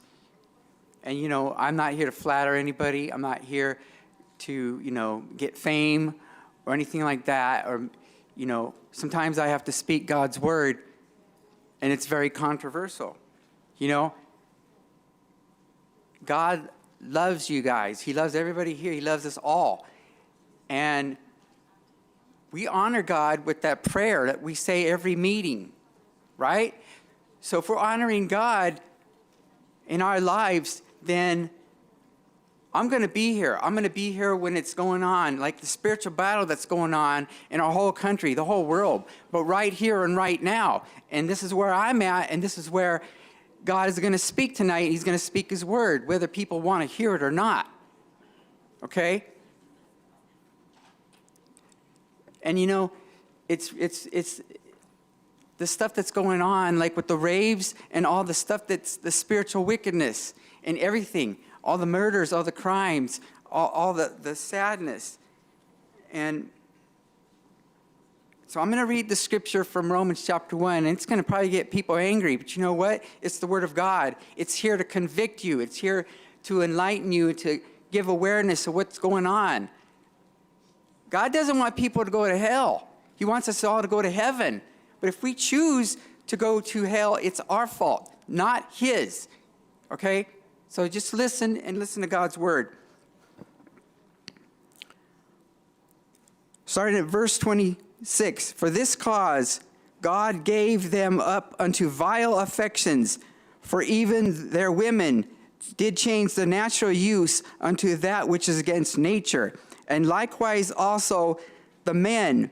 And, I'm not here to flatter anybody. I'm not here to, get fame or anything like that. Or, sometimes I have to speak God's word, and it's very controversial. God loves you guys. He loves everybody here. He loves us all. And we honor God with that prayer that we say every meeting, right? So if we're honoring God in our lives, then I'm going to be here. I'm going to be here when it's going on, like the spiritual battle that's going on in our whole country, the whole world, but right here and right now. And this is where I'm at, and this is where God is going to speak tonight. He's going to speak his word, whether people want to hear it or not. Okay? And it's the stuff that's going on, like with the raves and all the stuff that's the spiritual wickedness and everything, all the murders, all the crimes, all the sadness. And so I'm going to read the scripture from Romans chapter 1, and it's going to probably get people angry, but you know what? It's the word of God. It's here to convict you. It's here to enlighten you, to give awareness of what's going on. God doesn't want people to go to hell. He wants us all to go to heaven. But if we choose to go to hell, it's our fault, not his. Okay? So just listen and listen to God's word. Starting at verse 26. For this cause God gave them up unto vile affections, for even their women did change the natural use unto that which is against nature. And likewise also the men,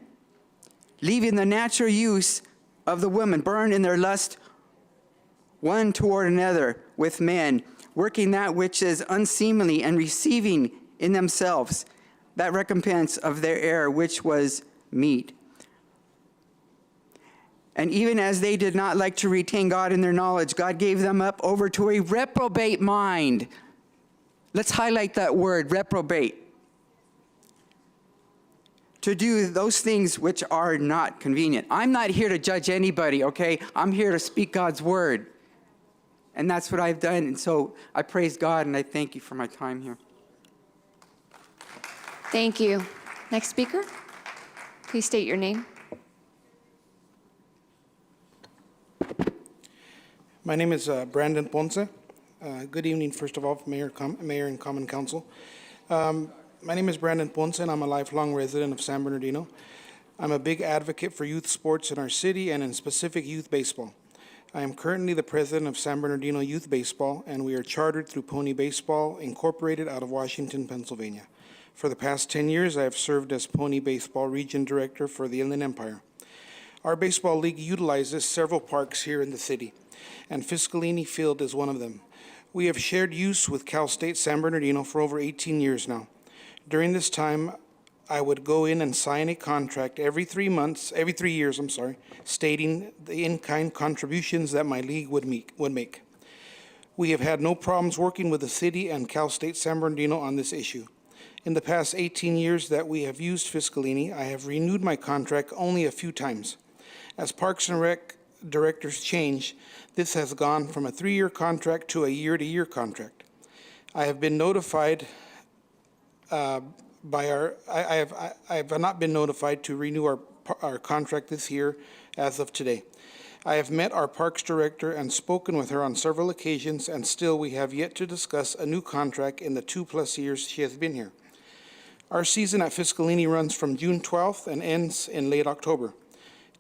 leaving the natural use of the women, burn in their lust one toward another with men, working that which is unseemly, and receiving in themselves that recompense of their error, which was meet. And even as they did not like to retain God in their knowledge, God gave them up over to a reprobate mind. Let's highlight that word, reprobate. To do those things which are not convenient. I'm not here to judge anybody, okay? I'm here to speak God's word. And that's what I've done. And so I praise God, and I thank you for my time here. Thank you. Next speaker, please state your name. My name is Brandon Ponce. Good evening, first of all, Mayor and Common Council. My name is Brandon Ponce, and I'm a lifelong resident of San Bernardino. I'm a big advocate for youth sports in our city, and in specific youth baseball. I am currently the president of San Bernardino Youth Baseball, and we are chartered through Pony Baseball, Incorporated out of Washington, Pennsylvania. For the past 10 years, I have served as Pony Baseball Region Director for the Inland Empire. Our baseball league utilizes several parks here in the city, and Fiscalini Field is one of them. We have shared use with Cal State San Bernardino for over 18 years now. During this time, I would go in and sign a contract every 3 years, stating the in-kind contributions that my league would make. We have had no problems working with the city and Cal State San Bernardino on this issue. In the past 18 years that we have used Fiscalini, I have renewed my contract only a few times. As Parks and Rec directors change, this has gone from a 3-year contract to a year-to-year contract. I have been notified I have not been notified to renew our contract this year as of today. I have met our Parks Director and spoken with her on several occasions, and still we have yet to discuss a new contract in the 2+ years she has been here. Our season at Fiscalini runs from June 12th and ends in late October.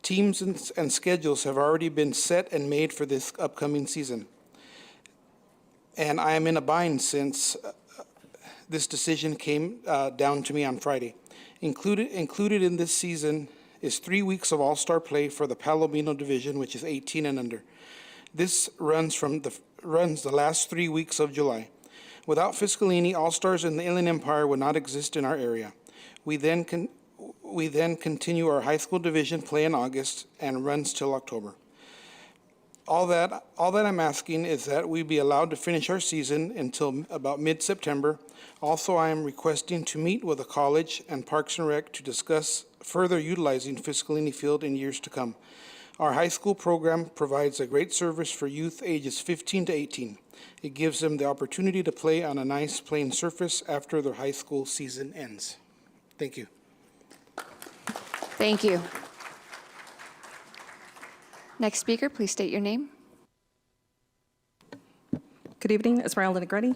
Teams and schedules have already been set and made for this upcoming season. And I am in a bind since this decision came down to me on Friday. Included in this season is 3 weeks of all-star play for the Palomino division, which is 18 and under. This runs the last 3 weeks of July. Without Fiscalini, All-Stars and the Inland Empire would not exist in our area. We then continue our high school division play in August and runs till October. All that I'm asking is that we be allowed to finish our season until about mid-September. Also, I am requesting to meet with the college and Parks and Rec to discuss further utilizing Fiscalini Field in years to come. Our high school program provides a great service for youth ages 15 to 18. It gives them the opportunity to play on a nice playing surface after their high school season ends. Thank you. Thank you. Next speaker, please state your name. Good evening, Esmeralda Negretti.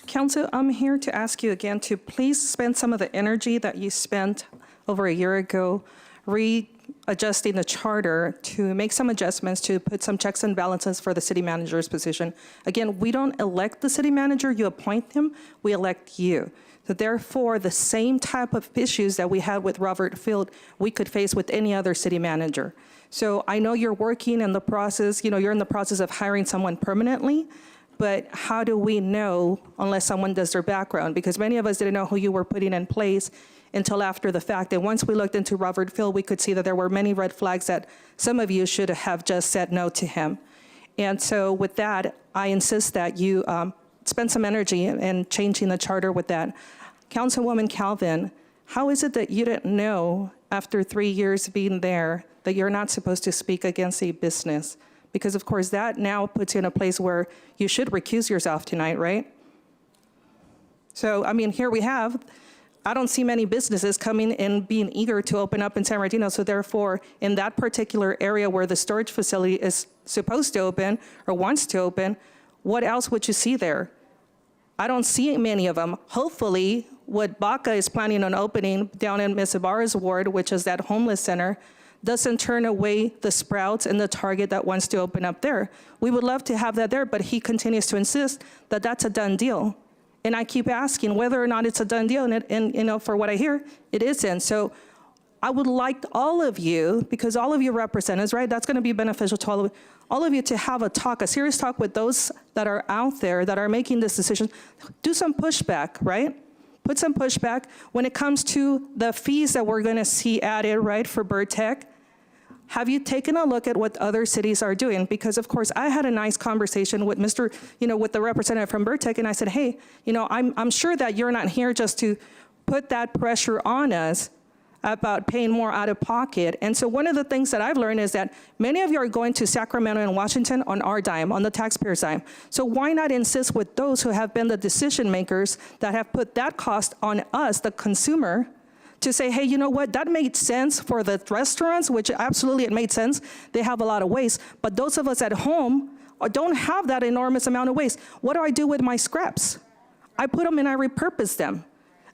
Council, I'm here to ask you again to please spend some of the energy that you spent over a year ago readjusting the charter to make some adjustments to put some checks and balances for the city manager's position. Again, we don't elect the city manager, you appoint him, we elect you. So therefore, the same type of issues that we had with Robert Field, we could face with any other city manager. So I know you're working in the process, you're in the process of hiring someone permanently, but how do we know unless someone does their background? Because many of us didn't know who you were putting in place until after the fact. And once we looked into Robert Field, we could see that there were many red flags that some of you should have just said no to him. And so with that, I insist that you spend some energy in changing the charter with that. Councilwoman Calvin, how is it that you didn't know after 3 years being there that you're not supposed to speak against a business? Because of course that now puts you in a place where you should recuse yourself tonight, right? So, I mean, here we have, I don't see many businesses coming and being eager to open up in San Bernardino. So therefore, in that particular area where the storage facility is supposed to open or wants to open, what else would you see there? I don't see many of them. Hopefully, what Baca is planning on opening down in Ms. Ibarra's ward, which is that homeless center, doesn't turn away the Sprouts and the Target that wants to open up there. We would love to have that there, but he continues to insist that that's a done deal. And I keep asking whether or not it's a done deal, and for what I hear, it isn't. So I would like all of you, because all of you represent us, right? That's gonna be beneficial to all of you to have a talk, a serious talk with those that are out there that are making this decision. Do some pushback, right? Put some pushback when it comes to the fees that we're gonna see added, right, for Bird Tech. Have you taken a look at what other cities are doing? Because of course, I had a nice conversation with with the representative from Bird Tech, and I said, hey, I'm sure that you're not here just to put that pressure on us about paying more out of pocket. And so one of the things that I've learned is that many of you are going to Sacramento and Washington on our dime, on the taxpayer's dime. So why not insist with those who have been the decision makers that have put that cost on us, the consumer, to say, hey, you know what, that made sense for the restaurants, which absolutely it made sense. They have a lot of waste. But those of us at home don't have that enormous amount of waste. What do I do with my scraps? I put them and I repurpose them.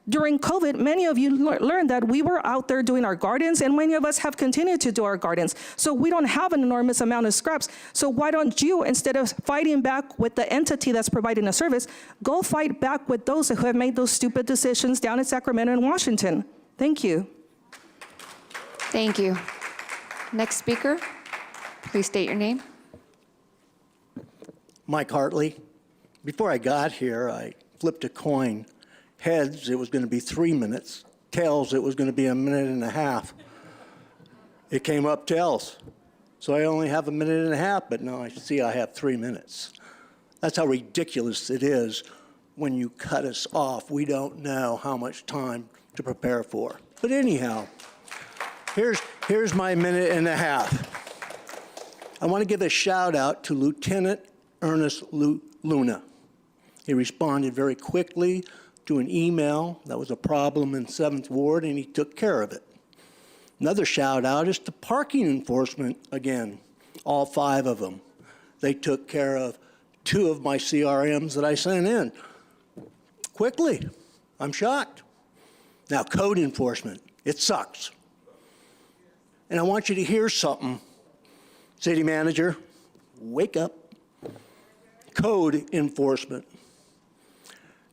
During COVID, many of you learned that we were out there doing our gardens, and many of us have continued to do our gardens. So we don't have an enormous amount of scraps. So why don't you, instead of fighting back with the entity that's providing a service, go fight back with those who have made those stupid decisions down in Sacramento and Washington? Thank you. Thank you. Next speaker, please state your name. Mike Hartley. Before I got here, I flipped a coin. Heads, it was going to be 3 minutes. Tails, it was going to be 1.5 minutes. It came up tails. So I only have 1.5 minutes, but now I see I have 3 minutes. That's how ridiculous it is when you cut us off. We don't know how much time to prepare for. But anyhow, here's my 1.5 minutes. I want to give a shout out to Lieutenant Ernest Luna. He responded very quickly to an email that was a problem in 7th Ward, and he took care of it. Another shout out is to parking enforcement again, all 5 of them. They took care of 2 of my CRMs that I sent in. Quickly, I'm shocked. Now, code enforcement, it sucks. And I want you to hear something. City manager, wake up. Code enforcement.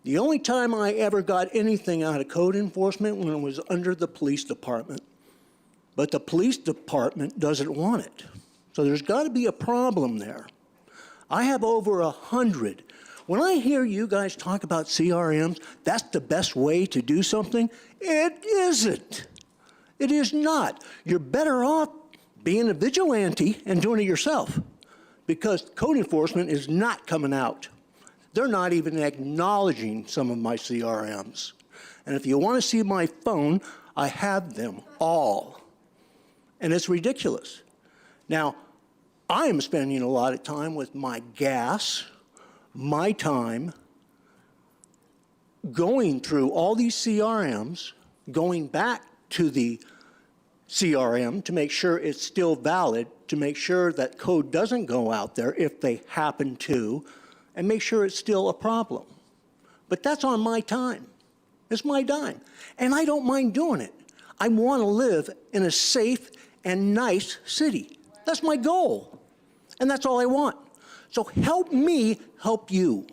The only time I ever got anything out of code enforcement when it was under the police department. But the police department doesn't want it. So there's got to be a problem there. I have over 100 When I hear you guys talk about CRMs, that's the best way to do something. It isn't. It is not. You're better off being a vigilante and doing it yourself, because code enforcement is not coming out. They're not even acknowledging some of my CRMs. And if you want to see my phone, I have them all. And it's ridiculous. Now, I am spending a lot of time with my gas, my time, going through all these CRMs, going back to the CRM to make sure it's still valid, to make sure that code doesn't go out there if they happen to, and make sure it's still a problem. But that's on my time. It's my dime. And I don't mind doing it. I want to live in a safe and nice city. That's my goal. And that's all I want. So help me help you.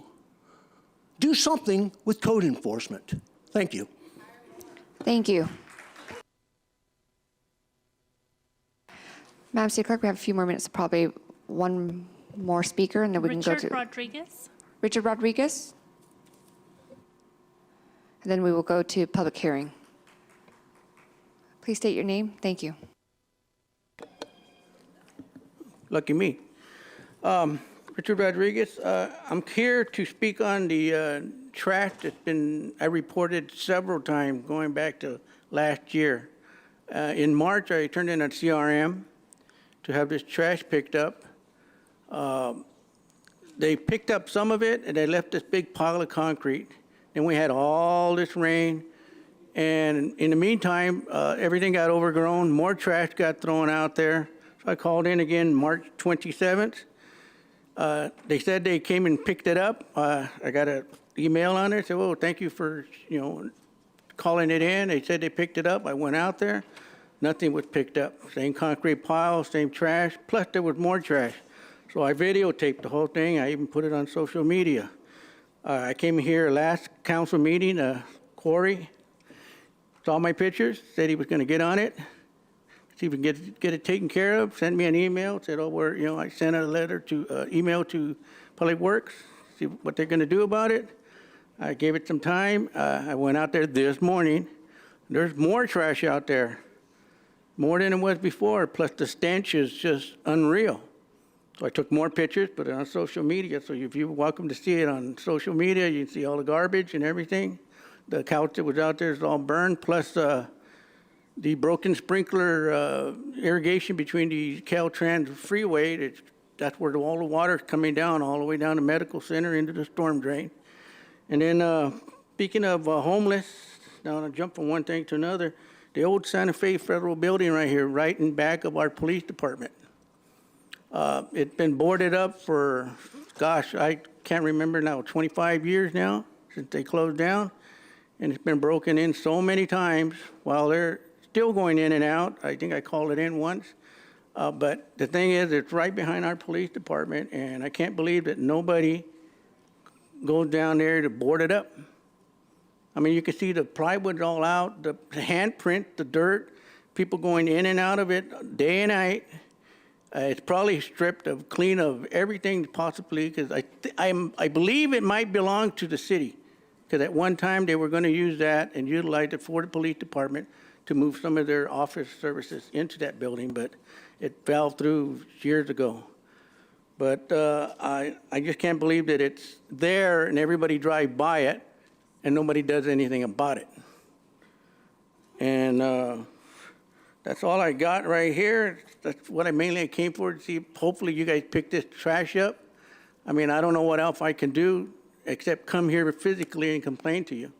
Do something with code enforcement. Thank you. Thank you. Madam City Clerk, we have a few more minutes, probably one more speaker, and then we can go to Richard Rodriguez. Richard Rodriguez. And then we will go to public hearing. Please state your name. Thank you. Lucky me. Richard Rodriguez. I'm here to speak on the trash that's been, I reported several times going back to last year. In March, I turned in a CRM to have this trash picked up. They picked up some of it and they left this big pile of concrete. Then we had all this rain. And in the meantime, everything got overgrown. More trash got thrown out there. So I called in again March 27th. They said they came and picked it up. I got an email on it. Said, "Oh, thank you for calling it in." They said they picked it up. I went out there. Nothing was picked up. Same concrete pile, same trash. Plus there was more trash. So I videotaped the whole thing. I even put it on social media. I came here last council meeting. Corey saw my pictures. Said he was going to get on it. See if we can get it taken care of. Sent me an email. Said, "Oh, I sent a letter to email to Public Works. See what they're going to do about it." I gave it some time. I went out there this morning. There's more trash out there, more than it was before. Plus the stench is just unreal. So I took more pictures, put it on social media. So if you're welcome to see it on social media, you can see all the garbage and everything. The couch that was out there is all burned. Plus the broken sprinkler irrigation between the Caltrans freeway, that's where all the water is coming down, all the way down to Medical Center into the storm drain. And then speaking of homeless, now I'll jump from one thing to another, the old Santa Fe Federal Building right here, right in back of our police department. It's been boarded up for, gosh, I can't remember now, 25 years now since they closed down. And it's been broken in so many times while they're still going in and out. I think I called it in once. But the thing is, it's right behind our police department, and I can't believe that nobody goes down there to board it up. I mean, you can see the plywood's all out, the handprint, the dirt, people going in and out of it day and night. It's probably stripped of clean of everything possibly, because I believe it might belong to the city, because at one time they were going to use that and utilize it for the police department to move some of their office services into that building, but it fell through years ago. But I just can't believe that it's there and everybody drives by it and nobody does anything about it. And that's all I got right here. That's what I mainly came for, to see. Hopefully you guys pick this trash up. I mean, I don't know what else I can do except come here physically and complain to you.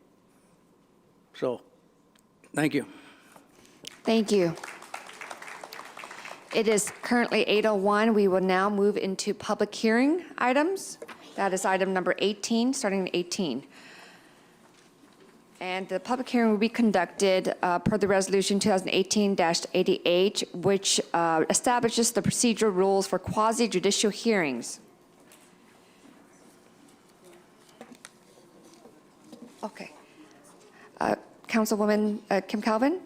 So, thank you. Thank you. It is currently 8:01. We will now move into public hearing items. That is item number 18, starting at 18. And the public hearing will be conducted per the resolution 2018-88, which establishes the procedural rules for quasi-judicial hearings. Okay. Councilwoman Kim Calvin?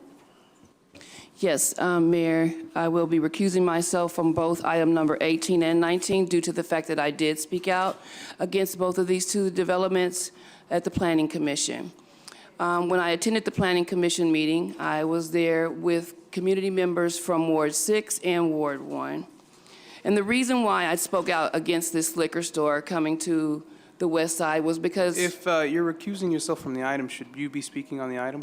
Yes, Mayor, I will be recusing myself from both item number 18 and 19 due to the fact that I did speak out against both of these two developments at the Planning Commission. When I attended the Planning Commission meeting, I was there with community members from Ward 6 and Ward 1. And the reason why I spoke out against this liquor store coming to the west side was because... If you're recusing yourself from the item, should you be speaking on the item?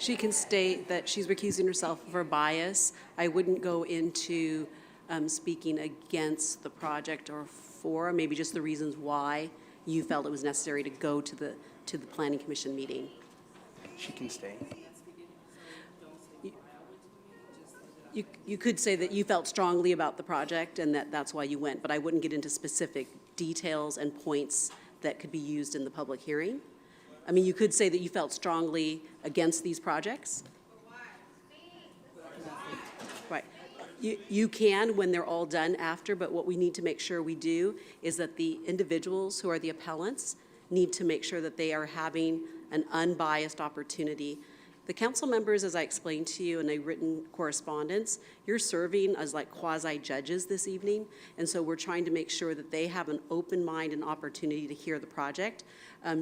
She can state that she's recusing herself of her bias. I wouldn't go into speaking against the project or for, maybe just the reasons why you felt it was necessary to go to the Planning Commission meeting. She can stay. You could say that you felt strongly about the project and that's why you went, but I wouldn't get into specific details and points that could be used in the public hearing. I mean, you could say that you felt strongly against these projects. Right. You can when they're all done after, but what we need to make sure we do is that the individuals who are the appellants need to make sure that they are having an unbiased opportunity. The council members, as I explained to you in a written correspondence, you're serving as like quasi-judges this evening, and so we're trying to make sure that they have an open mind and opportunity to hear the project.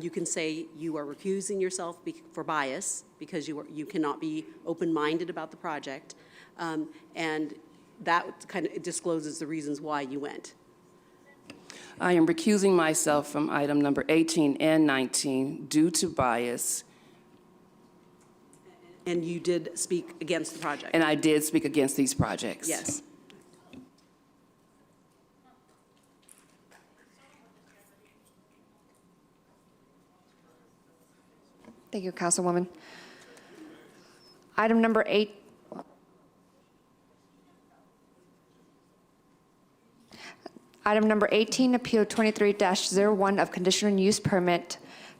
You can say you are recusing yourself for bias because you cannot be open-minded about the project, and that kind of discloses the reasons why you went. I am recusing myself from item number 18 and 19 due to bias. And you did speak against the project? And I did speak against these projects. Yes. Thank you, Councilwoman. Item number 8. Item number 18, Appeal 23-01 of Conditional Use Permit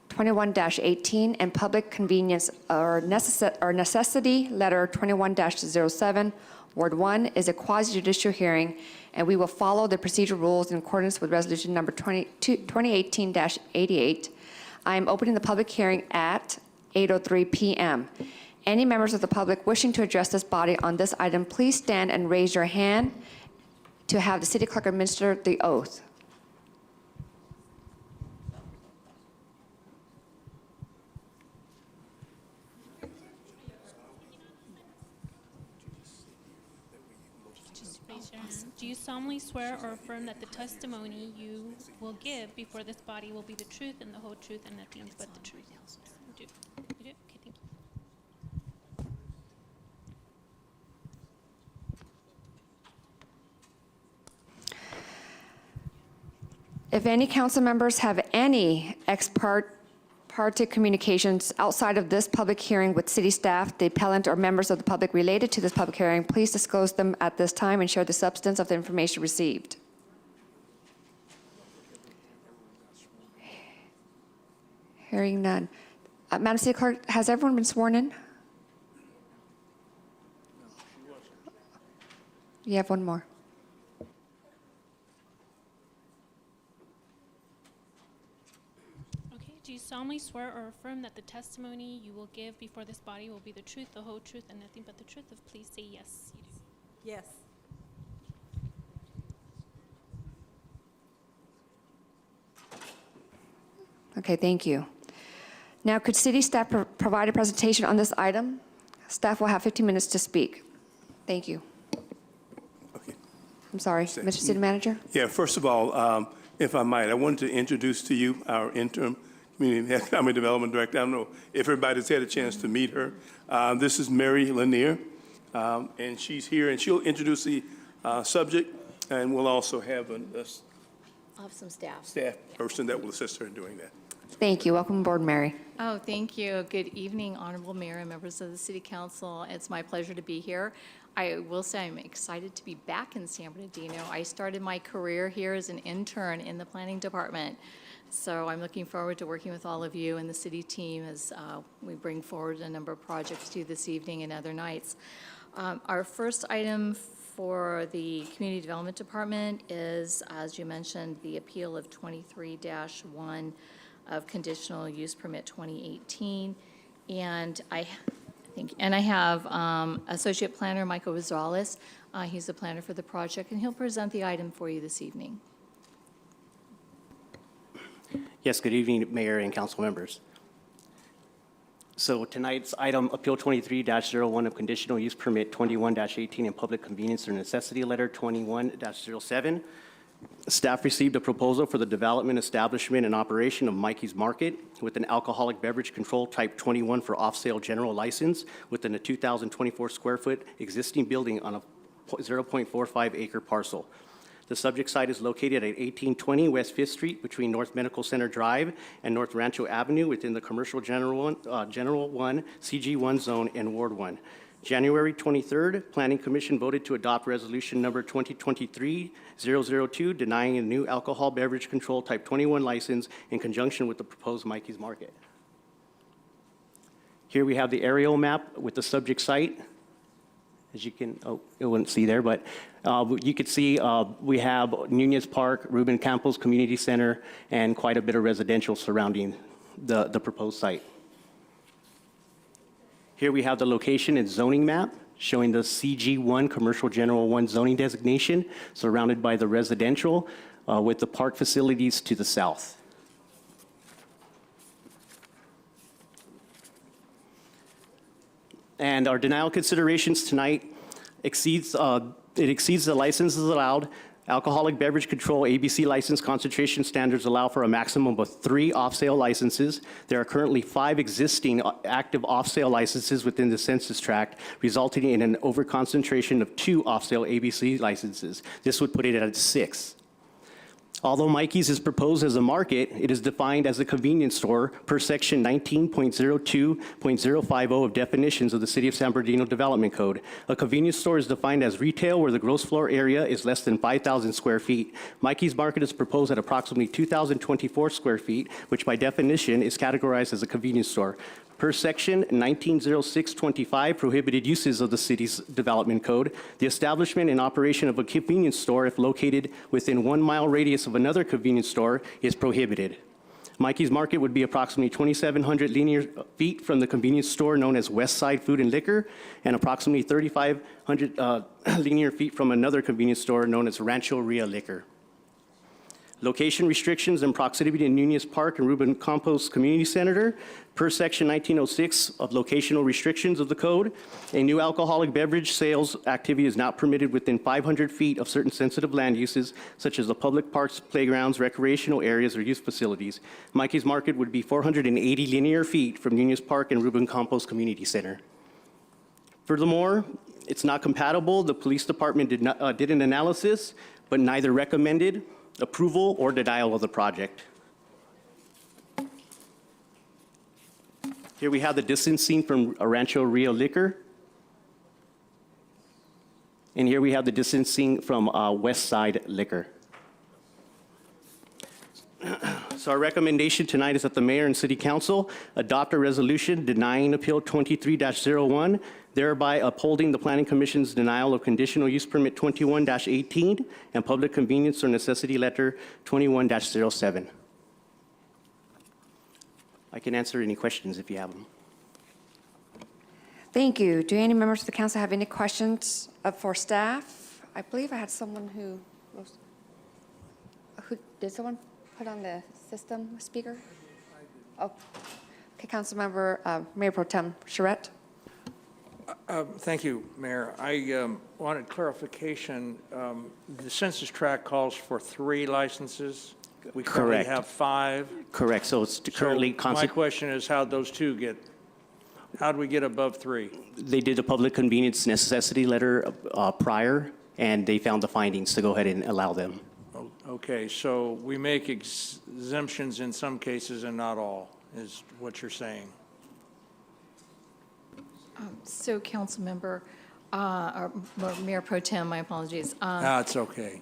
21-18 and Public Convenience or Necessity Letter 21-07, Ward 1 is a quasi-judicial hearing, and we will follow the procedural rules in accordance with Resolution Number 2018-88. I am opening the public hearing at 8:03 p.m. Any members of the public wishing to address this body on this item, please stand and raise your hand to have the city clerk administer the oath. Do you solemnly swear or affirm that the testimony you will give before this body will be the truth and the whole truth and nothing but the truth? You do. You do? Okay, thank you. If any council members have any ex parte communications outside of this public hearing with city staff, the appellant, or members of the public related to this public hearing, please disclose them at this time and share the substance of the information received. Hearing none. Madam City Clerk, has everyone been sworn in? You have one more. Do you solemnly swear or affirm that the testimony you will give before this body will be the truth, the whole truth, and nothing but the truth? If please say yes, you do. Yes. Okay, thank you. Now, could city staff provide a presentation on this item? Staff will have 15 minutes to speak. Thank you. Okay. I'm sorry, Mr. City Manager? Yeah, first of all, if I might, I wanted to introduce to you our interim Community and Economic Development Director. I don't know if everybody's had a chance to meet her. This is Mary Lanier, and she's here, and she'll introduce the subject, and we'll also have I'll have some staff. staff person that will assist her in doing that. Thank you. Welcome aboard, Mary. Oh, thank you. Good evening, Honorable Mayor and members of the City Council. It's my pleasure to be here. I will say I'm excited to be back in San Bernardino. I started my career here as an intern in the Planning Department. So I'm looking forward to working with all of you and the city team as we bring forward a number of projects to you this evening and other nights. Our first item for the Community Development Department is, as you mentioned, the appeal of 23-1 of Conditional Use Permit 2018. And Thank you. And I have Associate Planner Michael Rosales. He's the planner for the project, and he'll present the item for you this evening. Yes, good evening, Mayor and council members. So tonight's item, Appeal 23-01 of Conditional Use Permit 21-18 and Public Convenience or Necessity Letter 21-07. Staff received a proposal for the development, establishment, and operation of Mikey's Market with an alcoholic beverage control type 21 for off-sale general license within a 2,024 square foot existing building on a 0.45 acre parcel. The subject site is located at 1820 West 5th Street between North Medical Center Drive and North Rancho Avenue within the Commercial General 1, CG1 zone in Ward 1. January 23rd, Planning Commission voted to adopt resolution number 2023-002 denying a new alcohol beverage control type 21 license in conjunction with the proposed Mikey's Market. Here we have the aerial map with the subject site. As you can, it wouldn't see there, but you could see we have Nunez Park, Ruben Campos Community Center, and quite a bit of residential surrounding the proposed site. Here we have the location and zoning map showing the CG1 Commercial General 1 zoning designation surrounded by the residential with the park facilities to the south. And our denial considerations tonight exceeds the licenses allowed. Alcoholic beverage control ABC license concentration standards allow for a maximum of 3 off-sale licenses. There are currently 5 existing active off-sale licenses within the census tract, resulting in an overconcentration of 2 off-sale ABC licenses. This would put it at 6. Although Mikey's is proposed as a market, it is defined as a convenience store per section 19.02.050 of definitions of the City of San Bernardino Development Code. A convenience store is defined as retail where the gross floor area is less than 5,000 square feet. Mikey's Market is proposed at approximately 2,024 square feet, which by definition is categorized as a convenience store. Per section 190625, prohibited uses of the city's development code, the establishment and operation of a convenience store, if located within 1 mile radius of another convenience store, is prohibited. Mikey's Market would be approximately 2,700 linear feet from the convenience store known as West Side Food and Liquor, and approximately 3,500 linear feet from another convenience store known as Rancho Ria Liquor. Location restrictions and proximity to Nunez Park and Ruben Campos Community Center. Per section 1906 of locational restrictions of the code, a new alcoholic beverage sales activity is not permitted within 500 feet of certain sensitive land uses, such as the public parks, playgrounds, recreational areas, or youth facilities. Mikey's Market would be 480 linear feet from Nunez Park and Ruben Campos Community Center. Furthermore, it's not compatible. The police department did an analysis, but neither recommended approval or denial of the project. Here we have the distancing from Rancho Rio Liquor. And here we have the distancing from West Side Liquor. So our recommendation tonight is that the mayor and city council adopt a resolution denying Appeal 23-01, thereby upholding the Planning Commission's denial of Conditional Use Permit 21-18 and Public Convenience or Necessity Letter 21-07. I can answer any questions if you have them. Thank you. Do any members of the council have any questions for staff? I believe I had someone who did someone put on the system speaker? Oh, okay, Councilmember Mayor Pro Tem Charette. Thank you, Mayor. I wanted clarification. The census tract calls for 3 licenses. We currently Correct. have 5. Correct. So it's currently My question is how those 2 get, how do we get above 3? They did a public convenience necessity letter prior, and they found the findings to go ahead and allow them. Okay, so we make exemptions in some cases and not all, is what you're saying. So, Councilmember, or Mayor Pro Tem, my apologies. It's okay.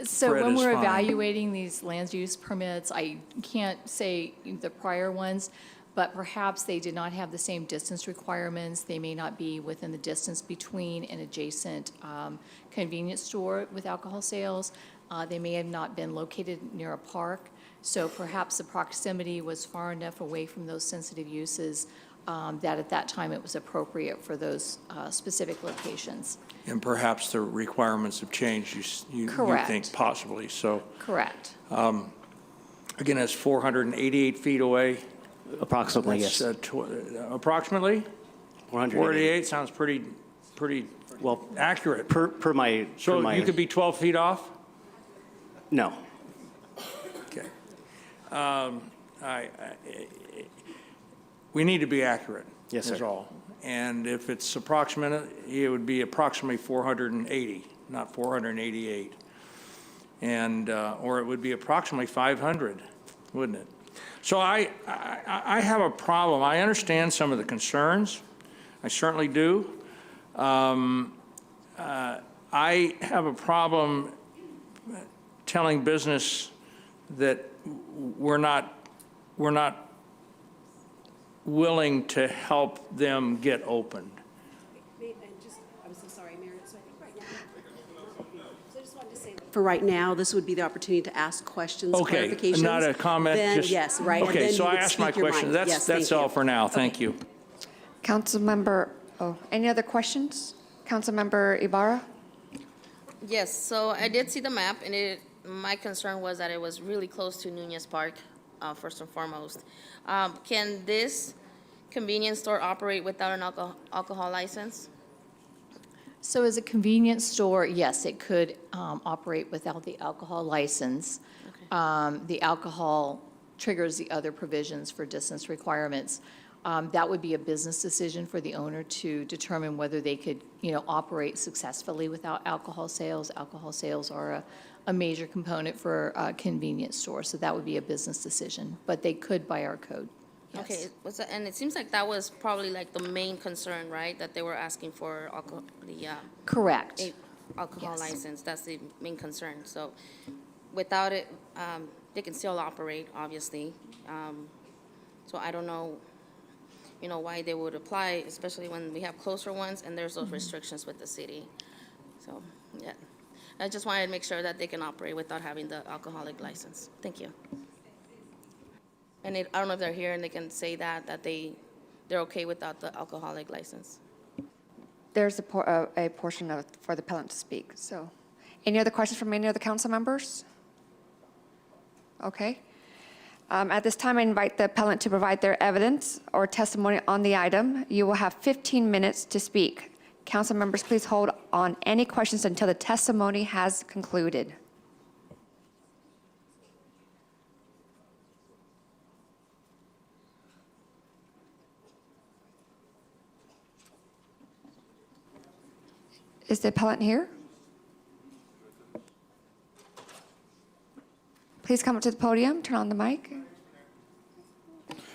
So Fred when is we're fine. evaluating these land use permits, I can't say the prior ones, but perhaps they did not have the same distance requirements. They may not be within the distance between an adjacent convenience store with alcohol sales. They may have not been located near a park. So perhaps the proximity was far enough away from those sensitive uses that at that time it was appropriate for those specific locations. And perhaps the requirements have changed, you Correct. think possibly, so. Correct. Again, that's 488 feet away. Approximately, That's, yes. Approximately? 488 sounds pretty Well, accurate. per my... So you could be 12 feet off? No. Okay. We need to be accurate. Yes, Is sir. all. And if it's approximate, it would be approximately 480, not 488. And, or it would be approximately 500, wouldn't it? So I have a problem. I understand some of the concerns. I certainly do. I have a problem telling business that we're not willing to help them get opened. I'm so sorry, Mayor. So I think right now, so I just wanted to say that for right now, this would be the opportunity to ask questions, Okay, clarifications. not a comment, Then, just. yes, right. and Okay, then so you I would asked my speak your question. mind. Yes, That's thank all you. for now. Thank you. Councilmember, any other questions? Councilmember Ibarra? Yes, so I did see the map, and my concern was that it was really close to Nunez Park, first and foremost. Can this convenience store operate without an alcohol license? So as a convenience store, yes, it could operate without the alcohol license. The alcohol triggers the other provisions for distance requirements. That would be a business decision for the owner to determine whether they could, operate successfully without alcohol sales. Alcohol sales are a major component for a convenience store, so that would be a business decision. But they could by our code. Yes. Okay, and it seems like that was probably like the main concern, right? That they were asking for Correct. Alcohol Yes. license. That's the main concern. So without it, they can still operate, obviously. So I don't know, why they would apply, especially when we have closer ones and there's those restrictions with the city. So, yeah. I just wanted to make sure that they can operate without having the alcoholic license. Thank you. And I don't know if they're here and they can say that they're okay without the alcoholic license. There's a portion for the appellant to speak, so. Any other questions from any other council members? Okay. At this time, I invite the appellant to provide their evidence or testimony on the item. You will have 15 minutes to speak. Council members, please hold on any questions until the testimony has concluded. Is the appellant here? Please come up to the podium, turn on the mic.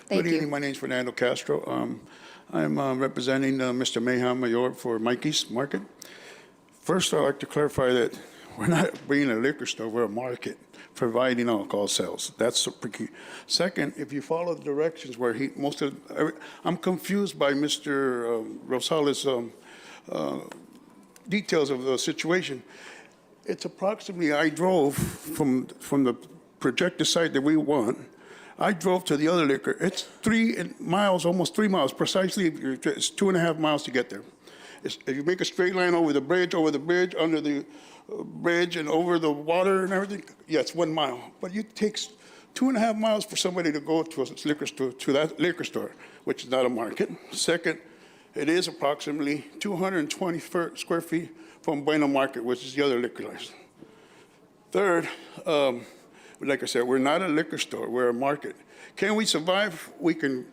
Thank Good evening. you. My name is Fernando Castro. I'm representing Mr. Mejan Mayor for Mikey's Market. First, I'd like to clarify that we're not being a liquor store, we're a market providing alcohol sales. That's super key. Second, if you follow the directions where I'm confused by Mr. Rosales' details of the situation. It's approximately, I drove from the projected site that we want. I drove to the other liquor. It's 3 miles, almost 3 miles, precisely. It's 2.5 miles to get there. If you make a straight line over the bridge, under the bridge, and over the water and everything, yeah, it's 1 mile. But it takes 2.5 miles for somebody to go to a liquor store, to that liquor store, which is not a market. Second, it is approximately 220 square feet from Bueno Market, which is the other liquor license. Third, like I said, we're not a liquor store, we're a market. Can we survive? We can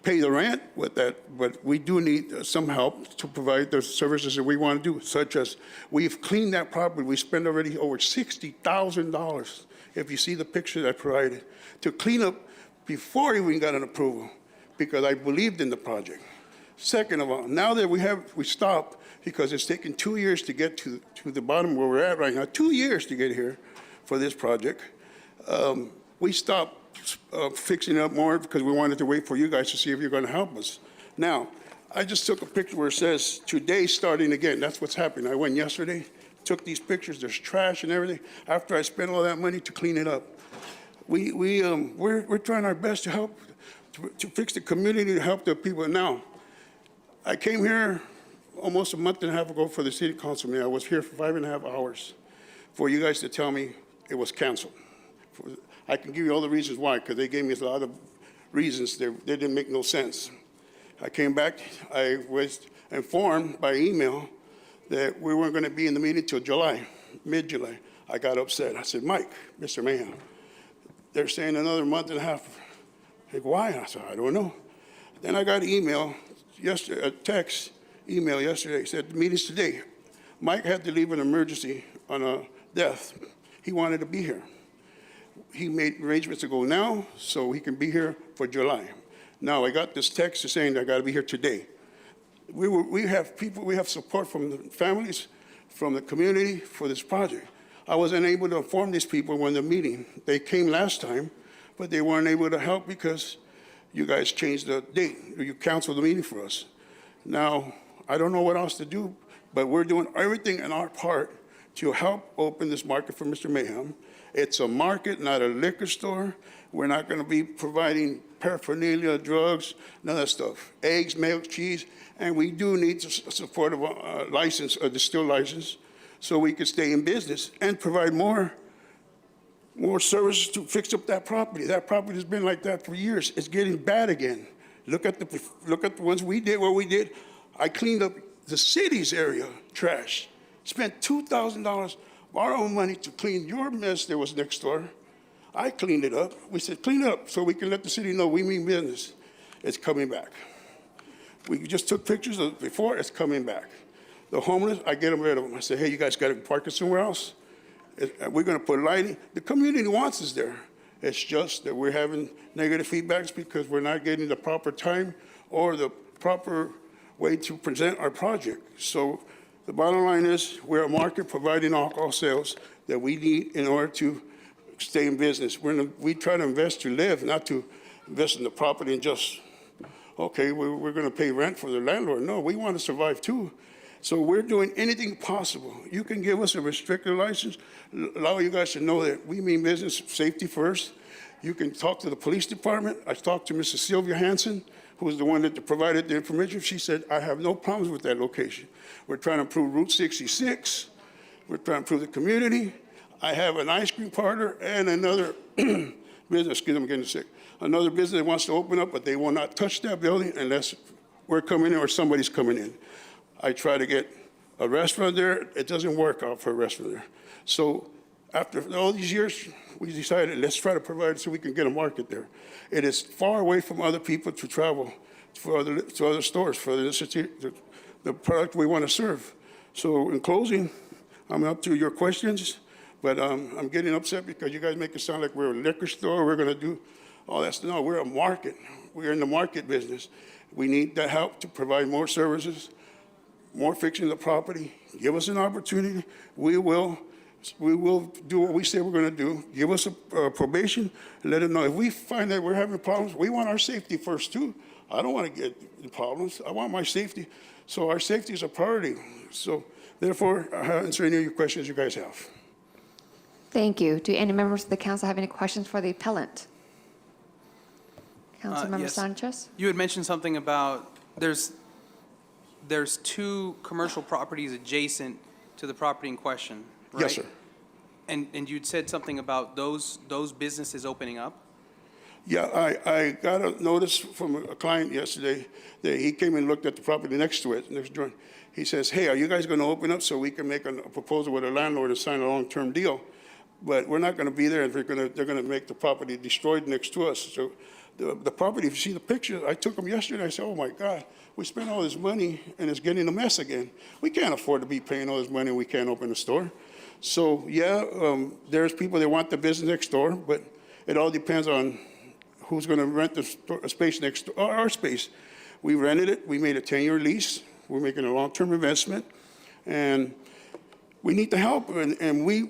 pay the rent with that, but we do need some help to provide the services that we want to do, such as we've cleaned that property. We spent already over $60,000, if you see the picture that I provided, to clean up before we even got an approval, because I believed in the project. Second of all, now that we stopped, because it's taken 2 years to get to the bottom where we're at right now, 2 years to get here for this project. We stopped fixing it up more because we wanted to wait for you guys to see if you're going to help us. Now, I just took a picture where it says, today starting again. That's what's happening. I went yesterday, took these pictures. There's trash and everything. After I spent all that money to clean it up. We're trying our best to help to to fix the community, to help the people. Now, I came here almost a month and a half ago for the city council meeting. I was here for 5.5 hours for you guys to tell me it was canceled. I can give you all the reasons why, because they gave me a lot of reasons. They didn't make no sense. I came back, I was informed by email that we weren't going to be in the meeting till July, mid-July. I got upset. I said, Mike, Mr. Mayhem, they're saying another month and a half. Like, why? I said, I don't know. Then I got an email, yesterday, a text email yesterday, said the meeting's today. Mike had to leave an emergency on a death. He wanted to be here. He made arrangements to go now so he can be here for July. Now I got this text saying I got to be here today. We have people, we have support from the families, from the community for this project. I wasn't able to inform these people when the meeting. They came last time, but they weren't able to help because you guys changed the date. You canceled the meeting for us. Now, I don't know what else to do, but we're doing everything in our part to help open this market for Mr. Mayhem. It's a market, not a liquor store. We're not going to be providing paraphernalia, drugs, none of that stuff. Eggs, milk, cheese, and we do need support of a license, a distill license, so we can stay in business and provide more services to fix up that property. That property has been like that for years. It's getting bad again. Look at the ones we did, what we did. I cleaned up the city's area trash. Spent $2,000 of our own money to clean your mess that was next door. I cleaned it up. We said, clean it up so we can let the city know we mean business. It's coming back. We just took pictures of it before, it's coming back. The homeless, I get them rid of them. I say, hey, you guys got to park it somewhere else. We're going to put lighting. The community wants us there. It's just that we're having negative feedbacks because we're not getting the proper time or the proper way to present our project. So the bottom line is we're a market providing alcohol sales that we need in order to stay in business. We try to invest to live, not to invest in the property and just, okay, we're going to pay rent for the landlord. No, we want to survive too. So we're doing anything possible. You can give us a restricted license, allow you guys to know that we mean business, safety first. You can talk to the police department. I talked to Mrs. Sylvia Hansen, who was the one that provided the information. She said, I have no problems with that location. We're trying to improve Route 66. We're trying to improve the community. I have an ice cream parlor and another business, excuse me, I'm getting sick. Another business that wants to open up, but they will not touch that building unless we're coming in or somebody's coming in. I try to get a restaurant there. It doesn't work out for a restaurant there. So after all these years, we decided, let's try to provide so we can get a market there. It is far away from other people to travel to other stores for the product we want to serve. So in closing, I'm up to your questions, but I'm getting upset because you guys make it sound like we're a liquor store, we're going to do all that stuff. No, we're a market. We're in the market business. We need the help to provide more services, more fixing the property. Give us an opportunity. We will do what we say we're going to do. Give us a probation. Let them know. If we find that we're having problems, we want our safety first, too. I don't want to get the problems. I want my safety. So our safety is a priority. So therefore, I'll answer any of your questions you guys have. Thank you. Do any members of the council have any questions for the appellant? Councilmember Yes. Sanchez? You had mentioned something about there's two commercial properties adjacent to the property in question, right? Yes, sir. And you'd said something about those businesses opening up? Yeah, I got a notice from a client yesterday that he came and looked at the property next to it, next door. He says, hey, are you guys going to open up so we can make a proposal with a landlord and sign a long-term deal? But we're not going to be there if they're going to make the property destroyed next to us. So the property, if you see the picture, I took them yesterday. I said, oh, my God, we spent all this money, and it's getting a mess again. We can't afford to be paying all this money and we can't open a store. So, yeah, there's people that want the business next door, but it all depends on who's going to rent the space next door, our space. We rented it. We made a 10-year lease. We're making a long-term investment, and we need the help. And we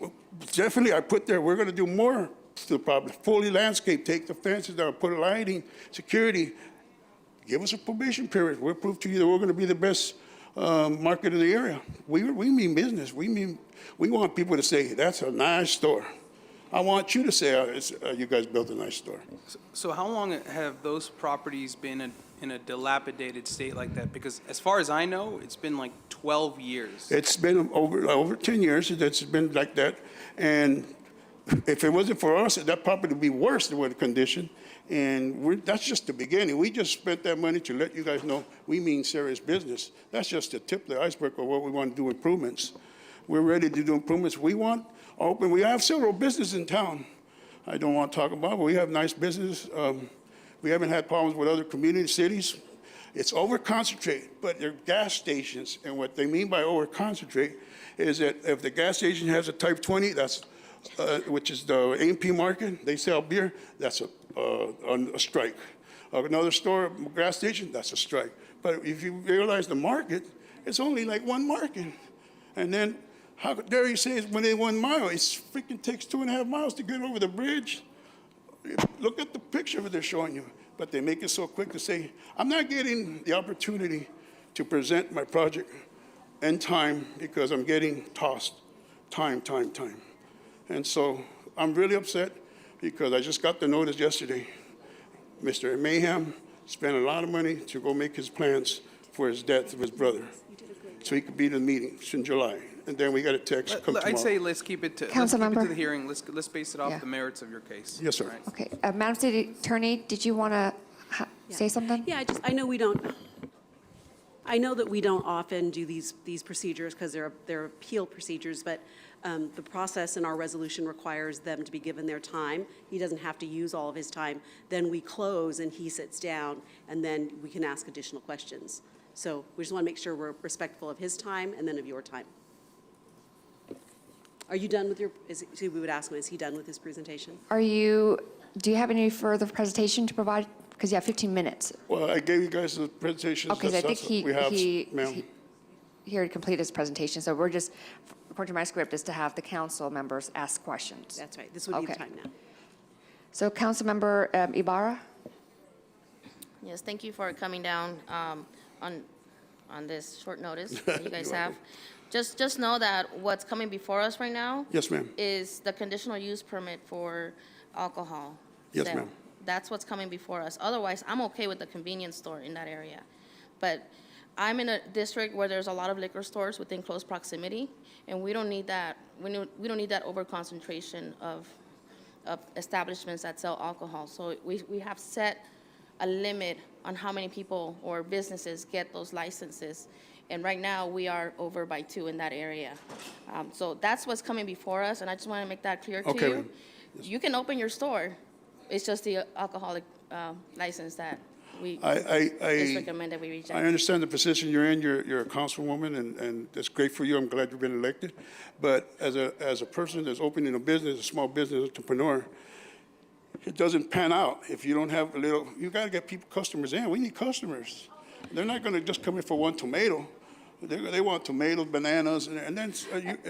definitely, I put there, we're going to do more to the property. Fully landscape, take the fences down, put lighting, security. Give us a probation period. We'll prove to you that we're going to be the best market in the area. We mean business. We want people to say, that's a nice store. I want you to say, you guys built a nice store. So how long have those properties been in a dilapidated state like that? Because as far as I know, it's been like 12 years. It's been over 10 years that's been like that. And if it wasn't for us, that property would be worse than what the condition. And that's just the beginning. We just spent that money to let you guys know we mean serious business. That's just the tip of the iceberg of what we want to do improvements. We're ready to do improvements. We want open. We have several businesses in town. I don't want to talk about, but we have nice business. We haven't had problems with other community cities. It's over-concentrated, but they're gas stations. And what they mean by over-concentrate is that if the gas station has a Type 20, that's which is the A&P market, they sell beer, that's a strike. Another store, gas station, that's a strike. But if you realize the market, it's only like one market. And then how dare you say it's when they 1 mile? It freaking takes 2.5 miles to get over the bridge. Look at the picture that they're showing you. But they make it so quick to say, I'm not getting the opportunity to present my project in time because I'm getting tossed time. And so I'm really upset because I just got the notice yesterday. Mr. Mayhem spent a lot of money to go make his plans for his death of his brother so he could be at the meeting in July. And then we got a text come tomorrow. I'd say let's keep it to the hearing. Let's base it off the merits of your case. Yes, sir. Right. Okay, Madam City Attorney, did you want to say something? Yeah, I know we don't. I know that we don't often do these procedures because they're appeal procedures, but the process in our resolution requires them to be given their time. He doesn't have to use all of his time. Then we close and he sits down, and then we can ask additional questions. So we just want to make sure we're respectful of his time and then of your time. Are you done with your? We would ask him, is he done with his presentation? Do you have any further presentation to provide? Because you have 15 minutes. Well, I gave you guys the presentation. Okay, so I think he ma'am. already completed his presentation, so we're just, according to my script, is to have the council members ask questions. That's right. This would be the time now. So Councilmember Ibarra? Yes, thank you for coming down on this short notice that you guys have. Just know that what's coming before us right now Yes, ma'am. is the conditional use permit for alcohol Yes, sale. ma'am. That's what's coming before us. Otherwise, I'm okay with the convenience store in that area. But I'm in a district where there's a lot of liquor stores within close proximity, and we don't need that. We don't need that over-concentration of establishments that sell alcohol. So we have set a limit on how many people or businesses get those licenses. And right now, we are over by 2 in that area. So that's what's coming before us, and I just want to make that clear to you. You can open your store. It's just the alcoholic license that it's recommended we reject. I understand the position you're in. You're a councilwoman, and that's great for you. I'm glad you've been elected. But as a person that's opening a business, a small business entrepreneur, it doesn't pan out if you don't have you got to get customers in. We need customers. They're not going to just come in for one tomato. They want tomatoes, bananas, and then.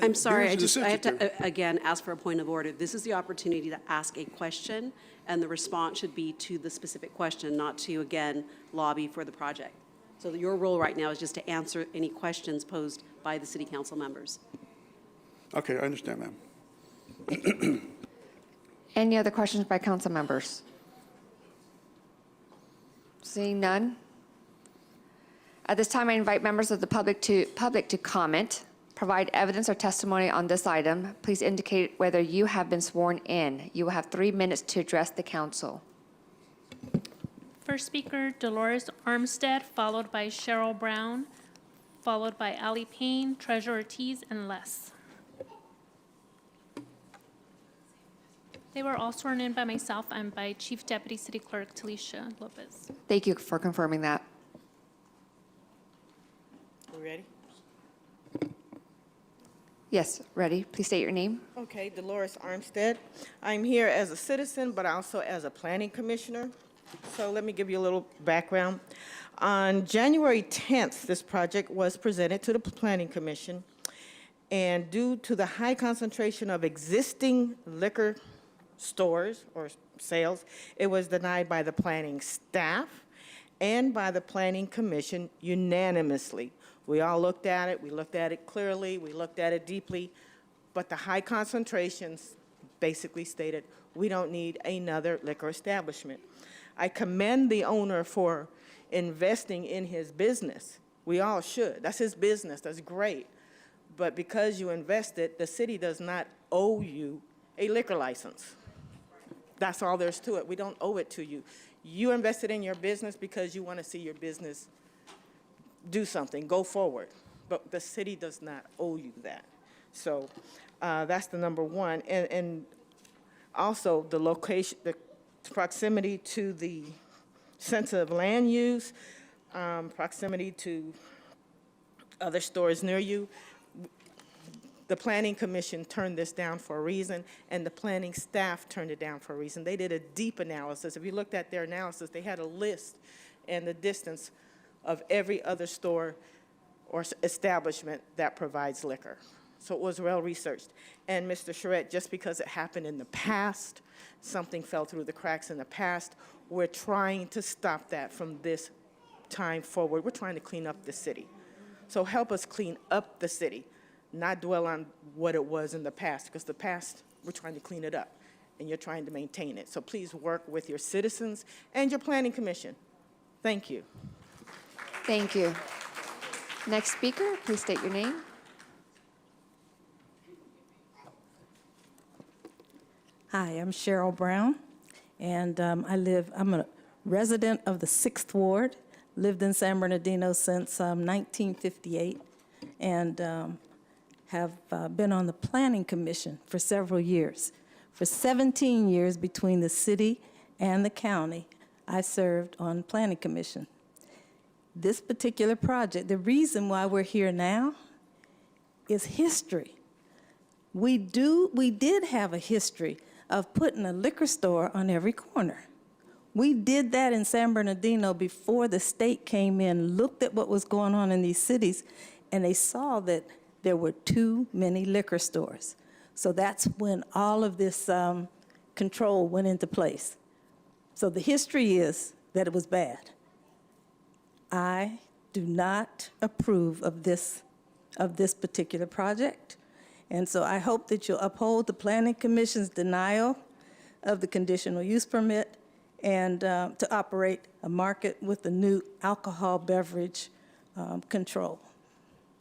I'm sorry, I have to, again, ask for a point of order. This is the opportunity to ask a question, and the response should be to the specific question, not to, again, lobby for the project. So your role right now is just to answer any questions posed by the city council members. Okay, I understand, ma'am. Any other questions by council members? Seeing none? At this time, I invite members of the public to comment, provide evidence or testimony on this item. Please indicate whether you have been sworn in. You will have 3 minutes to address the council. First speaker, Dolores Armstead, followed by Cheryl Brown, followed by Ali Payne, Treasurer Ortiz, and Les. They were all sworn in by myself and by Chief Deputy City Clerk Talisha Lopez. Thank you for confirming that. We ready? Yes, ready. Please state your name. Okay, Dolores Armstead. I'm here as a citizen, but also as a planning commissioner. So let me give you a little background. On January 10th, this project was presented to the Planning Commission, and due to the high concentration of existing liquor stores or sales, it was denied by the planning staff and by the Planning Commission unanimously. We all looked at it, we looked at it clearly, we looked at it deeply, but the high concentrations basically stated, we don't need another liquor establishment. I commend the owner for investing in his business. We all should. That's his business. That's great. But because you invested, the city does not owe you a liquor license. That's all there's to it. We don't owe it to you. You invested in your business because you want to see your business do something, go forward. But the city does not owe you that. So that's the number one. And also the location, the proximity to the center of land use, proximity to other stores near you. The Planning Commission turned this down for a reason, and the planning staff turned it down for a reason. They did a deep analysis. If you looked at their analysis, they had a list and the distance of every other store or establishment that provides liquor. So it was well researched. And Mr. Charette, just because it happened in the past, something fell through the cracks in the past, we're trying to stop that from this time forward. We're trying to clean up the city. So help us clean up the city, not dwell on what it was in the past, because the past, we're trying to clean it up, and you're trying to maintain it. So please work with your citizens and your Planning Commission. Thank you. Thank you. Next speaker, please state your name. Hi, I'm Cheryl Brown, and I'm a resident of the 6th Ward, lived in San Bernardino since 1958, and have been on the Planning Commission for several years. For 17 years between the city and the county, I served on the Planning Commission. This particular project, the reason why we're here now is history. We did have a history of putting a liquor store on every corner. We did that in San Bernardino before the state came in, looked at what was going on in these cities, and they saw that there were too many liquor stores. So that's when all of this control went into place. So the history is that it was bad. I do not approve of this particular project. And so I hope that you'll uphold the Planning Commission's denial of the conditional use permit and to operate a market with the new alcohol beverage control.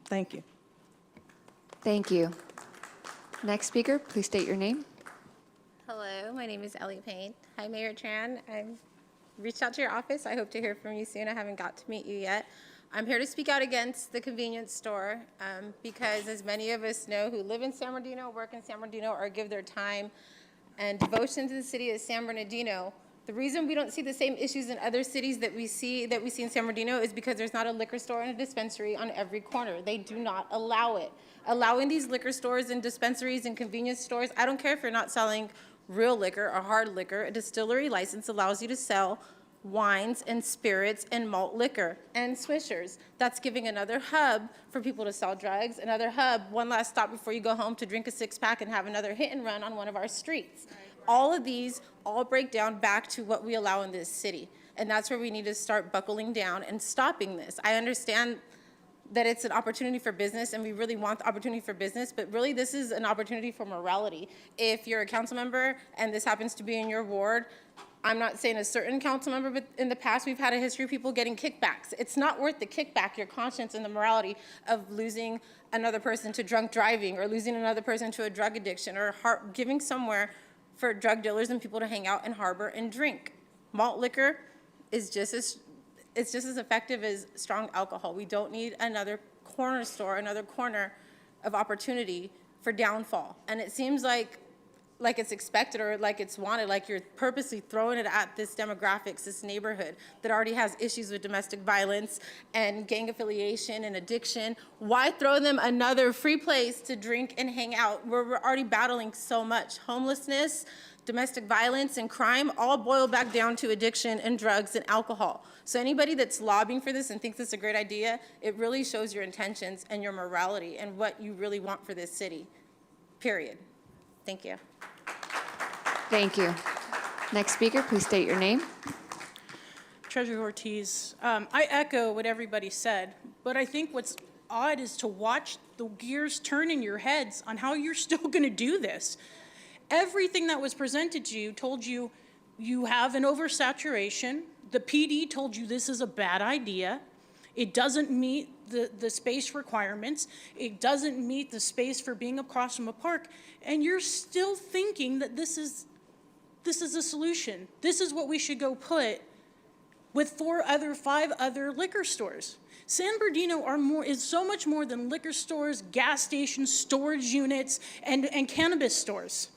Thank you. Thank you. Next speaker, please state your name. Hello, my name is Ellie Payne. Hi, Mayor Tran. I reached out to your office. I hope to hear from you soon. I haven't got to meet you yet. I'm here to speak out against the convenience store because, as many of us know who live in San Bernardino, work in San Bernardino, or give their time and devotion to the city of San Bernardino, the reason we don't see the same issues in other cities that we see in San Bernardino is because there's not a liquor store and a dispensary on every corner. They do not allow it. Allowing these liquor stores and dispensaries and convenience stores, I don't care if you're not selling real liquor or hard liquor, a distillery license allows you to sell wines and spirits and malt liquor and swishers. That's giving another hub for people to sell drugs, another hub, one last stop before you go home to drink a six-pack and have another hit and run on one of our streets. All of these all break down back to what we allow in this city. And that's where we need to start buckling down and stopping this. I understand that it's an opportunity for business and we really want the opportunity for business, but really this is an opportunity for morality. If you're a council member and this happens to be in your ward, I'm not saying a certain council member, but in the past we've had a history of people getting kickbacks. It's not worth the kickback, your conscience and the morality of losing another person to drunk driving or losing another person to a drug addiction or giving somewhere for drug dealers and people to hang out and harbor and drink. Malt liquor is just as effective as strong alcohol. We don't need another corner store, another corner of opportunity for downfall. And it seems like it's expected or like it's wanted, like you're purposely throwing it at this demographics, this neighborhood that already has issues with domestic violence and gang affiliation and addiction. Why throw them another free place to drink and hang out where we're already battling so much? Homelessness, domestic violence, and crime all boil back down to addiction and drugs and alcohol. So anybody that's lobbying for this and thinks it's a great idea, it really shows your intentions and your morality and what you really want for this city, period. Thank you. Thank you. Next speaker, please state your name. Treasurer Ortiz. I echo what everybody said, but I think what's odd is to watch the gears turn in your heads on how you're still going to do this. Everything that was presented to you told you you have an oversaturation. The PD told you this is a bad idea. It doesn't meet the space requirements. It doesn't meet the space for being across from a park. And you're still thinking that this is a solution. This is what we should go put with 5 other liquor stores. San Bernardino is so much more than liquor stores, gas stations, storage units, and cannabis stores.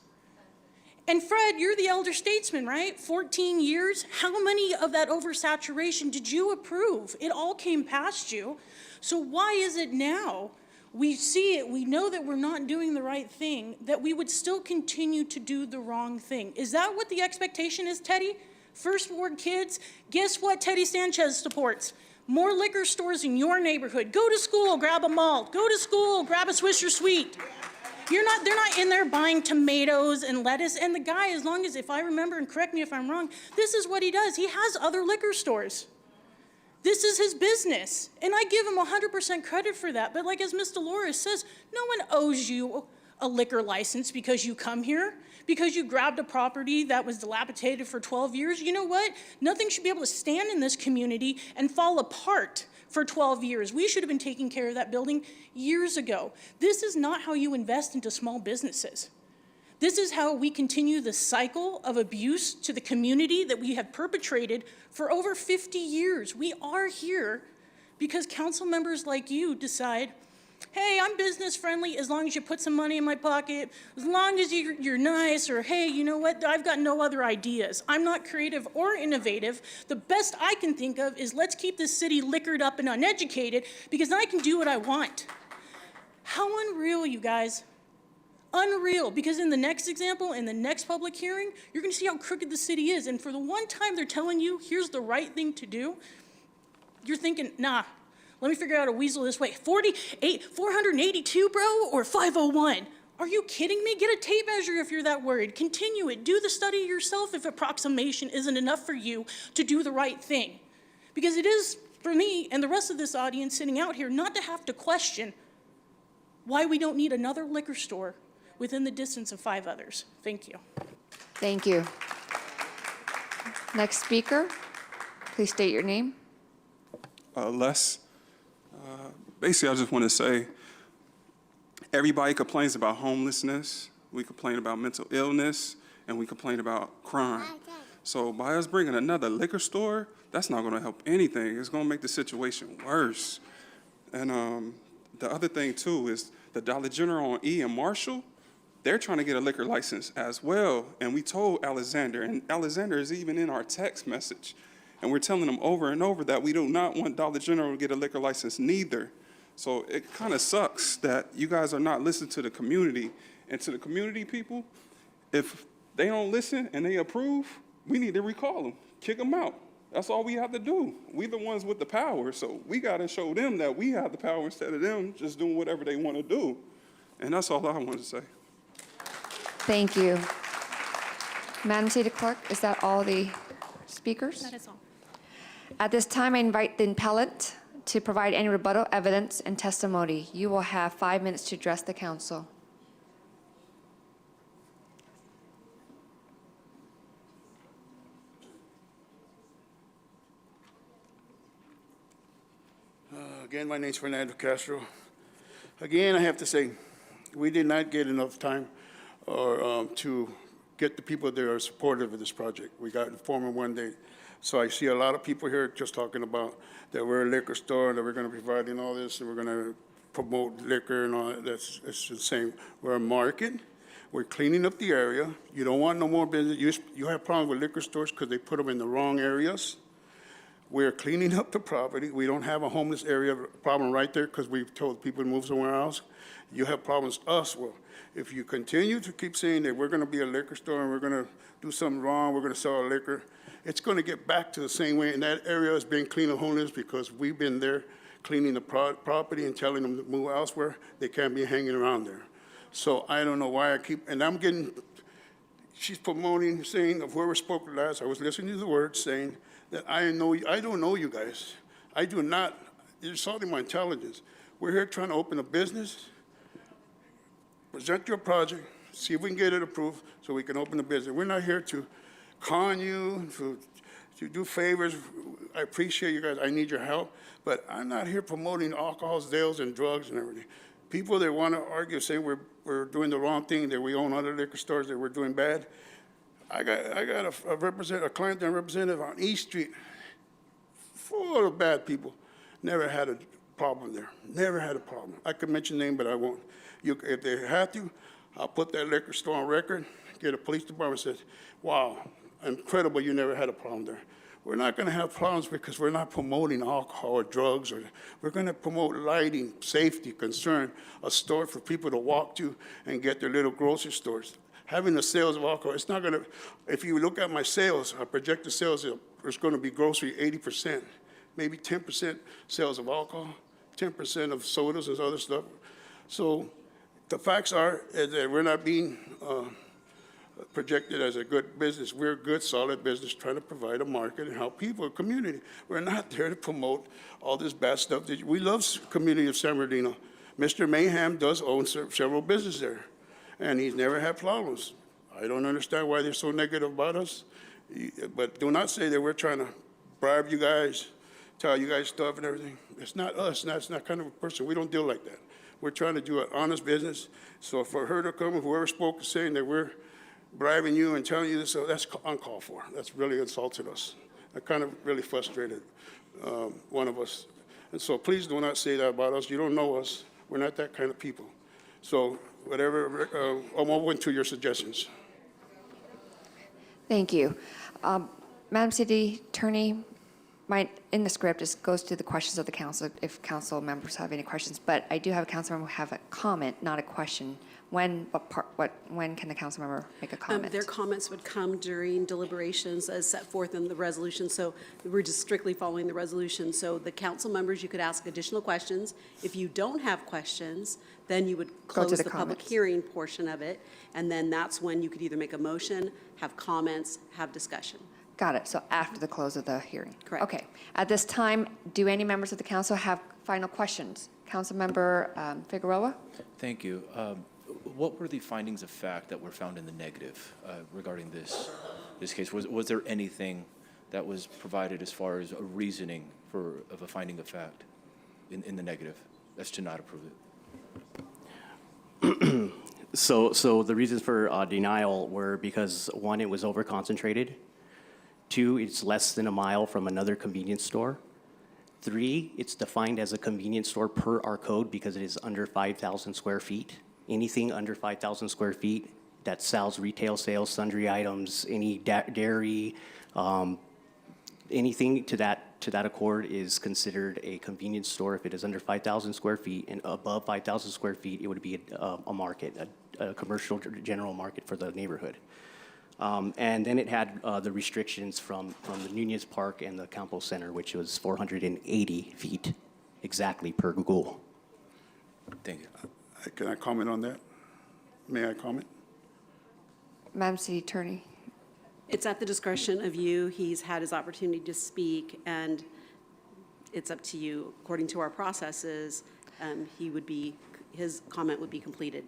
And Fred, you're the elder statesman, right? 14 years. How many of that oversaturation did you approve? It all came past you. So why is it now we see it, we know that we're not doing the right thing, that we would still continue to do the wrong thing? Is that what the expectation is, Teddy? First ward kids, guess what Teddy Sanchez supports? More liquor stores in your neighborhood. Go to school, grab a malt. Go to school, grab a Swisher Sweet. They're not in there buying tomatoes and lettuce. And the guy, as long as, if I remember, and correct me if I'm wrong, this is what he does. He has other liquor stores. This is his business. And I give him 100% credit for that. But like as Ms. Dolores says, no one owes you a liquor license because you come here, because you grabbed a property that was dilapidated for 12 years. You know what? Nothing should be able to stand in this community and fall apart for 12 years. We should have been taking care of that building years ago. This is not how you invest into small businesses. This is how we continue the cycle of abuse to the community that we have perpetrated for over 50 years. We are here because council members like you decide, hey, I'm business friendly as long as you put some money in my pocket, as long as you're nice, or hey, you know what, I've got no other ideas. I'm not creative or innovative. The best I can think of is let's keep this city liquored up and uneducated because I can do what I want. How unreal, you guys. Unreal, because in the next example, in the next public hearing, you're gonna see how crooked the city is. And for the one time they're telling you, here's the right thing to do, you're thinking, nah, let me figure out a weasel this way. 482, bro, or 501? Are you kidding me? Get a tape measure if you're that worried. Continue it. Do the study yourself if a proclamation isn't enough for you to do the right thing. Because it is, for me and the rest of this audience sitting out here, not to have to question why we don't need another liquor store within the distance of 5 others. Thank you. Thank you. Next speaker, please state your name. Les. Basically, I just want to say, everybody complains about homelessness, we complain about mental illness, and we complain about crime. So by us bringing another liquor store, that's not going to help anything. It's going to make the situation worse. And the other thing, too, is the Dollar General on E and Marshall, they're trying to get a liquor license as well. And we told Alexander, and Alexander is even in our text message, and we're telling them over and over that we do not want Dollar General to get a liquor license neither. So it kind of sucks that you guys are not listening to the community. And to the community people, if they don't listen and they approve, we need to recall them, kick them out. That's all we have to do. We the ones with the power, so we got to show them that we have the power instead of them just doing whatever they want to do. And that's all I want to say. Thank you. Madam City Clerk, is that all the speakers? That is all. At this time, I invite the appellant to provide any rebuttal evidence and testimony. You will have 5 minutes to address the council. Again, my name's Fernando Castro. Again, I have to say, we did not get enough time to get the people that are supportive of this project. We got informed in one day. So I see a lot of people here just talking about that we're a liquor store, that we're going to be providing all this, and we're going to promote liquor and all that. It's insane. We're a market. We're cleaning up the area. You don't want no more business. You have problems with liquor stores because they put them in the wrong areas. We're cleaning up the property. We don't have a homeless area problem right there because we've told people to move somewhere else. You have problems us. Well, if you continue to keep saying that we're going to be a liquor store and we're going to do something wrong, we're going to sell our liquor, it's going to get back to the same way. And that area is being cleaned of homeless because we've been there cleaning the property and telling them to move elsewhere. They can't be hanging around there. So I don't know why I keep, and I'm getting, she's promoting, saying of whoever spoke last, I was listening to the words saying that I don't know you guys. I do not, you're insulting my intelligence. We're here trying to open a business, present your project, see if we can get it approved so we can open the business. We're not here to con you, to do favors. I appreciate you guys. I need your help. But I'm not here promoting alcohol, sales, and drugs and everything. People that want to argue, say we're doing the wrong thing, that we own other liquor stores, that we're doing bad. I got a client that I represented on East Street, full of bad people. Never had a problem there. Never had a problem. I could mention name, but I won't. If they have to, I'll put that liquor store on record, get a police department and say, wow, incredible, you never had a problem there. We're not going to have problems because we're not promoting alcohol or drugs. We're going to promote lighting, safety, concern, a store for people to walk to and get their little grocery stores. Having the sales of alcohol, it's not going to, if you look at my sales, our projected sales, there's going to be grocery 80%, maybe 10% sales of alcohol, 10% of sodas and other stuff. So the facts are that we're not being projected as a good business. We're a good, solid business trying to provide a market and help people, a community. We're not there to promote all this bad stuff. We love the community of San Bernardino. Mr. Mayhem does own several businesses there, and he's never had problems. I don't understand why they're so negative about us, but do not say that we're trying to bribe you guys, tell you guys stuff and everything. It's not us. That's not kind of a person. We don't deal like that. We're trying to do an honest business. So for her to come, whoever spoke, saying that we're bribing you and telling you this, so that's uncalled for. That's really insulted us. That kind of really frustrated one of us. And so please do not say that about us. You don't know us. We're not that kind of people. So whatever, I'm open to your suggestions. Thank you. Madam City Attorney, in the script, it goes to the questions of the council, if council members have any questions. But I do have a council member who have a comment, not a question. When can the council member make a comment? Their comments would come during deliberations as set forth in the resolution. So we're just strictly following the resolution. So the council members, you could ask additional questions. If you don't have questions, then you would close the public hearing portion of it. And then that's when you could either make a motion, have comments, have discussion. Got it. So after the close of the hearing. Correct. Okay. At this time, do any members of the council have final questions? Councilmember Figueroa? Thank you. What were the findings of fact that were found in the negative regarding this case? Was there anything that was provided as far as a reasoning of a finding of fact in the negative as to not approve it? So the reasons for denial were because, one, it was over-concentrated. 2, it's less than a mile from another convenience store. 3, it's defined as a convenience store per our code because it is under 5,000 square feet. Anything under 5,000 square feet that sells retail sales, sundry items, any dairy, anything to that accord is considered a convenience store. If it is under 5,000 square feet and above 5,000 square feet, it would be a market, a commercial general market for the neighborhood. And then it had the restrictions from the Nunez Park and the Campo Center, which was 480 feet exactly per Google. Thank you. Can I comment on that? May I comment? Madam City Attorney. It's at the discretion of you. He's had his opportunity to speak, and it's up to you. According to our processes, his comment would be completed.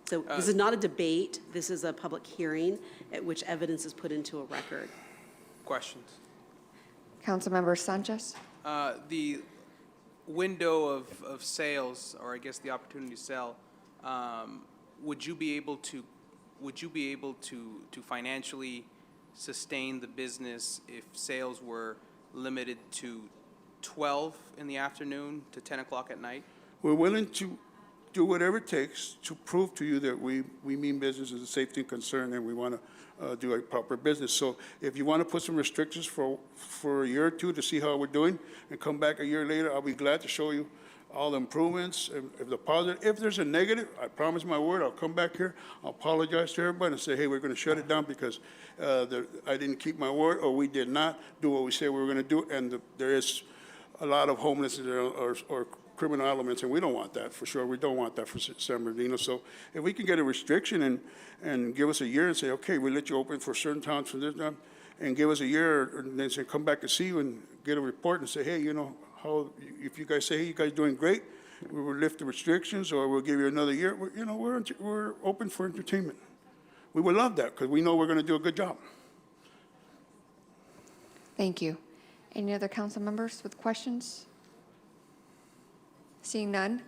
So this is not a debate. This is a public hearing at which evidence is put into a record. Questions? Councilmember Sanchez? The window of sales, or I guess the opportunity to sell, would you be able to financially sustain the business if sales were limited to 12 in the afternoon to 10 o'clock at night? We're willing to do whatever it takes to prove to you that we mean business as a safety concern and we want to do a proper business. So if you want to put some restrictions for a year or two to see how we're doing and come back a year later, I'll be glad to show you all the improvements. If the positive, if there's a negative, I promise my word, I'll come back here, I'll apologize to everybody and say, hey, we're going to shut it down because I didn't keep my word or we did not do what we said we were going to do. And there is a lot of homelessness or criminal elements, and we don't want that for sure. We don't want that for San Bernardino. So if we can get a restriction and give us a year and say, okay, we'll let you open for certain towns from this time, and give us a year, and then say, come back and see you and get a report and say, hey, you know, how, if you guys say, hey, you guys doing great, we will lift the restrictions, or we'll give you another year. We're open for entertainment. We would love that, because we know we're going to do a good job. Thank you. Any other council members with questions? Seeing none,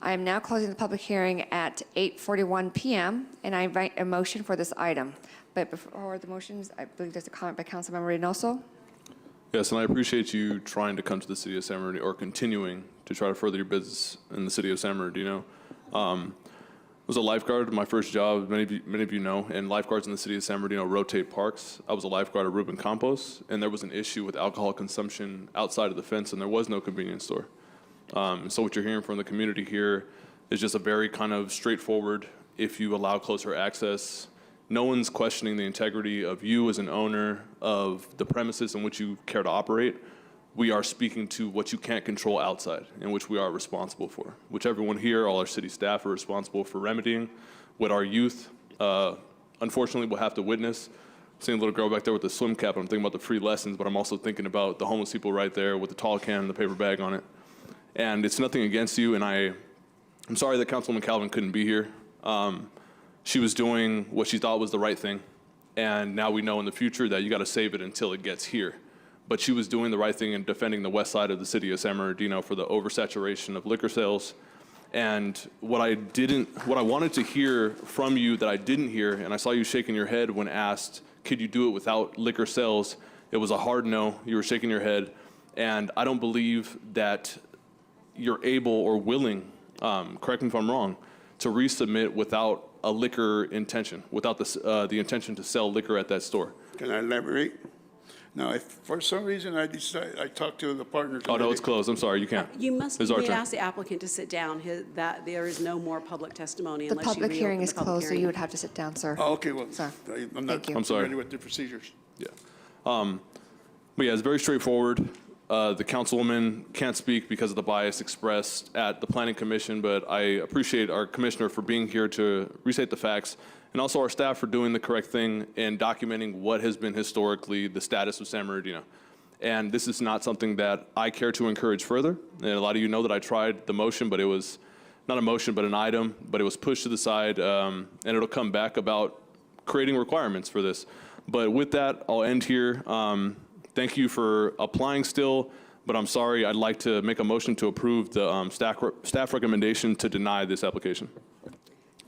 I am now closing the public hearing at 8:41 p.m., and I invite a motion for this item. But before the motions, I believe there's a comment by Councilmember Reynoso. Yes, and I appreciate you trying to come to the city of San Bernardino, or continuing to try to further your business in the city of San Bernardino. I was a lifeguard, my first job, many of you know, and lifeguards in the city of San Bernardino rotate parks. I was a lifeguard at Rubin Campos, and there was an issue with alcohol consumption outside of the fence, and there was no convenience store. So what you're hearing from the community here is just a very kind of straightforward, if you allow closer access. No one's questioning the integrity of you as an owner of the premises in which you care to operate. We are speaking to what you can't control outside, and which we are responsible for, which everyone here, all our city staff, are responsible for remedying. What our youth, unfortunately, will have to witness. Seeing a little girl back there with the swim cap, I'm thinking about the free lessons, but I'm also thinking about the homeless people right there with the tall can and the paper bag on it. And it's nothing against you, and I'm sorry that Councilwoman Calvin couldn't be here. She was doing what she thought was the right thing, and now we know in the future that you got to save it until it gets here. But she was doing the right thing in defending the west side of the city of San Bernardino for the oversaturation of liquor sales. And what I wanted to hear from you that I didn't hear, and I saw you shaking your head when asked, could you do it without liquor sales? It was a hard no. You were shaking your head, and I don't believe that you're able or willing, correct me if I'm wrong, to resubmit without a liquor intention, without the intention to sell liquor at that store. Can I elaborate? Now, if for some reason I talked to the partners. Oh, no, it's closed. I'm sorry, you can't. You must It's our turn. ask the applicant to sit down, that there is no more public testimony The unless you public hearing reopen is the public closed, so hearing. you would have to sit down, sir. Oh, okay, well, Sir. I'm Thank you. not I'm sorry. familiar with the procedures. Yeah. But yeah, it's very straightforward. The councilwoman can't speak because of the bias expressed at the planning commission, but I appreciate our commissioner for being here to restate the facts, and also our staff for doing the correct thing and documenting what has been historically the status of San Bernardino. And this is not something that I care to encourage further. And a lot of you know that I tried the motion, but it was not a motion, but an item, but it was pushed to the side, and it'll come back about creating requirements for this. But with that, I'll end here. Thank you for applying still, but I'm sorry, I'd like to make a motion to approve the staff recommendation to deny this application.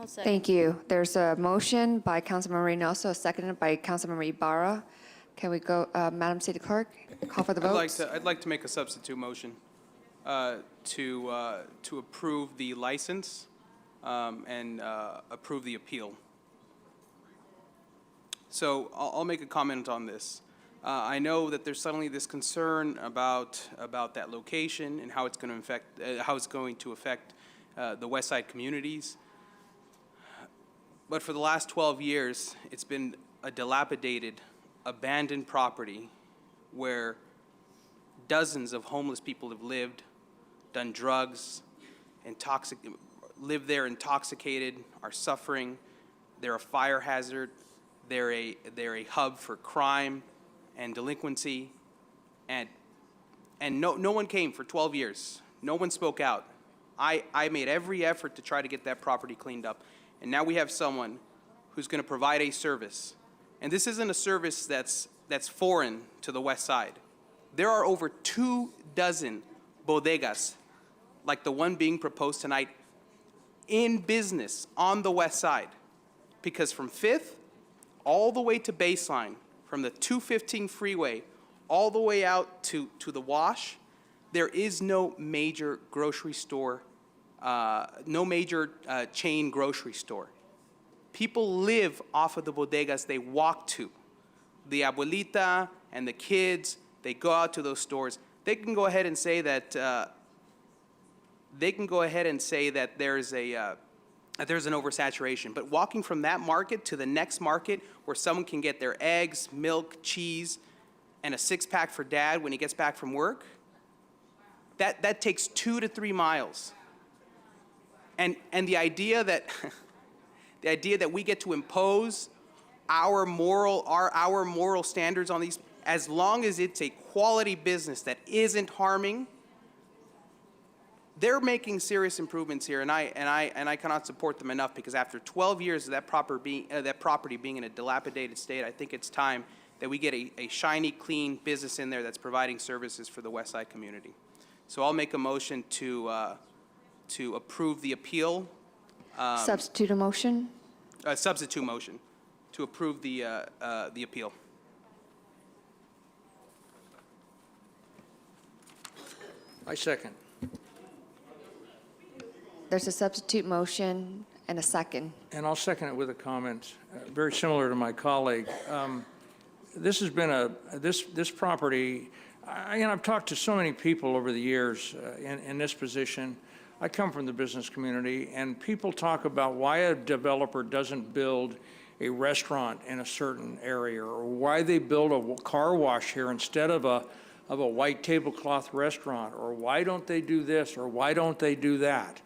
Thank you. There's a motion by Councilmember Reynoso, seconded by Councilmember Ibarra. Can we go, Madam City Clerk, call for the vote? I'd like to make a substitute motion to approve the license and approve the appeal. So I'll make a comment on this. I know that there's suddenly this concern about that location and how it's going to affect the West Side communities. But for the last 12 years, it's been a dilapidated, abandoned property where dozens of homeless people have lived, done drugs, live there intoxicated, are suffering. They're a fire hazard. They're a hub for crime and delinquency, and no one came for 12 years. No one spoke out. I made every effort to try to get that property cleaned up, and now we have someone who's going to provide a service. And this isn't a service that's foreign to the West Side. There are over 24 bodegas, like the one being proposed tonight, in business on the West Side. Because from 5th all the way to Baseline, from the 215 freeway all the way out to the Wash, there is no major grocery store, no major chain grocery store. People live off of the bodegas they walk to. The abuelita and the kids, they go out to those stores. They can go ahead and say that there's an oversaturation. But walking from that market to the next market where someone can get their eggs, milk, cheese, and a 6-pack for dad when he gets back from work, that takes 2 to 3 miles. And the idea that we get to impose our moral standards on these, as long as it's a quality business that isn't harming, they're making serious improvements here, and I cannot support them enough, because after 12 years of that property being in a dilapidated state, I think it's time that we get a shiny, clean business in there that's providing services for the West Side community. So I'll make a motion to approve the appeal. Substitute a motion? Substitute motion to approve the appeal. I second. There's a substitute motion and a second. And I'll second it with a comment, very similar to my colleague. This has been this property, I've talked to so many people over the years in this position. I come from the business community, and people talk about why a developer doesn't build a restaurant in a certain area, or why they build a car wash here instead of a white tablecloth restaurant, or why don't they do this, or why don't they do that?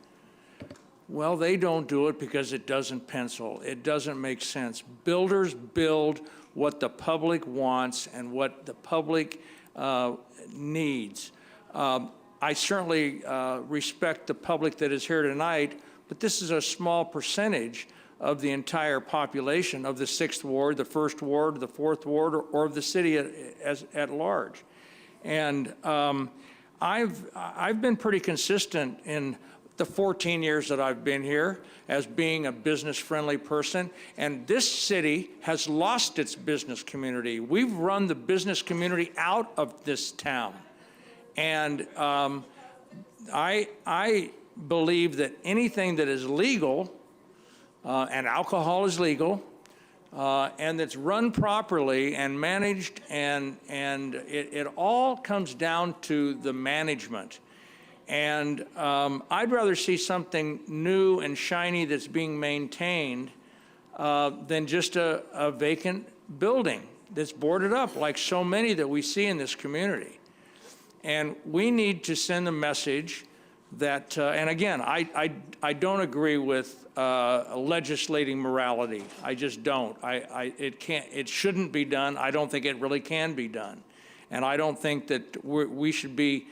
Well, they don't do it because it doesn't pencil. It doesn't make sense. Builders build what the public wants and what the public needs. I certainly respect the public that is here tonight, but this is a small percentage of the entire population of the 6th Ward, the 1st Ward, the 4th Ward, or of the city at large. And I've been pretty consistent in the 14 years that I've been here as being a business-friendly person, and this city has lost its business community. We've run the business community out of this town. And I believe that anything that is legal, and alcohol is legal, and that's run properly and managed, and it all comes down to the management. And I'd rather see something new and shiny that's being maintained than just a vacant building that's boarded up, like so many that we see in this community. And we need to send a message that, and again, I don't agree with legislating morality. I just don't. It shouldn't be done. I don't think it really can be done. And I don't think that we should be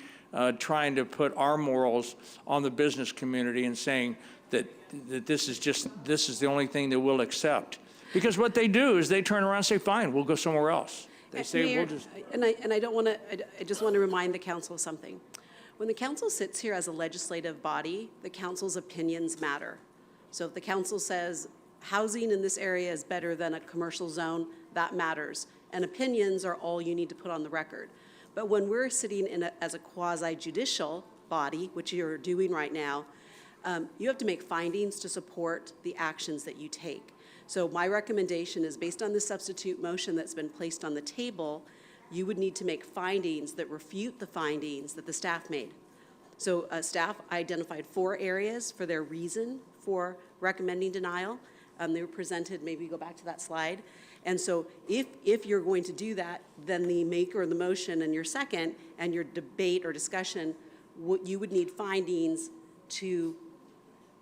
trying to put our morals on the business community and saying that this is the only thing that we'll accept. Because what they do is they turn around and say, fine, we'll go somewhere else. They say, Mayor, we'll just. I just want to remind the council of something. When the council sits here as a legislative body, the council's opinions matter. So if the council says housing in this area is better than a commercial zone, that matters. And opinions are all you need to put on the record. But when we're sitting as a quasi-judicial body, which you're doing right now, you have to make findings to support the actions that you take. So my recommendation is, based on the substitute motion that's been placed on the table, you would need to make findings that refute the findings that the staff made. So staff identified 4 areas for their reason for recommending denial. They were presented, maybe go back to that slide. And so if you're going to do that, then the maker of the motion and your second and your debate or discussion, you would need findings to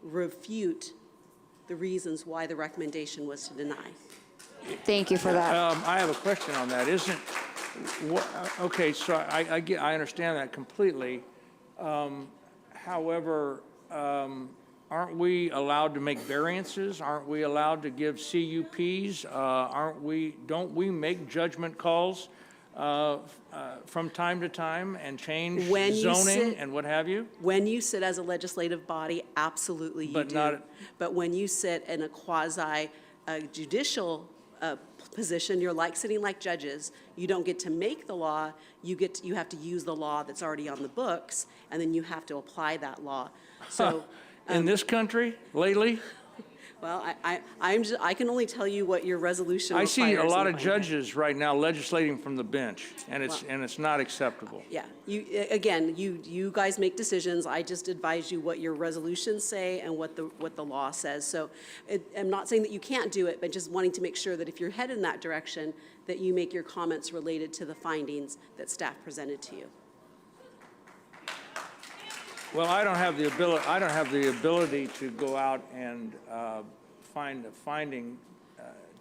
refute the reasons why the recommendation was to deny. Thank you for that. I have a question on that. Okay, so I understand that completely. However, aren't we allowed to make variances? Aren't we allowed to give CUPs? Don't we make judgment calls from time to time and change zoning and what have you? When you sit as a legislative body, absolutely you do. But when you sit in a quasi-judicial position, you're sitting like judges. You don't get to make the law. You have to use the law that's already on the books, and then you have to apply that law. So. In this country, lately? Well, I can only tell you what your resolution requires. I see a lot of judges right now legislating from the bench, and it's not acceptable. Yeah, you guys make decisions. I just advise you what your resolutions say and what the law says. So I'm not saying that you can't do it, but just wanting to make sure that if you're headed in that direction, that you make your comments related to the findings that staff presented to you. Well, I don't have the ability to go out and find a finding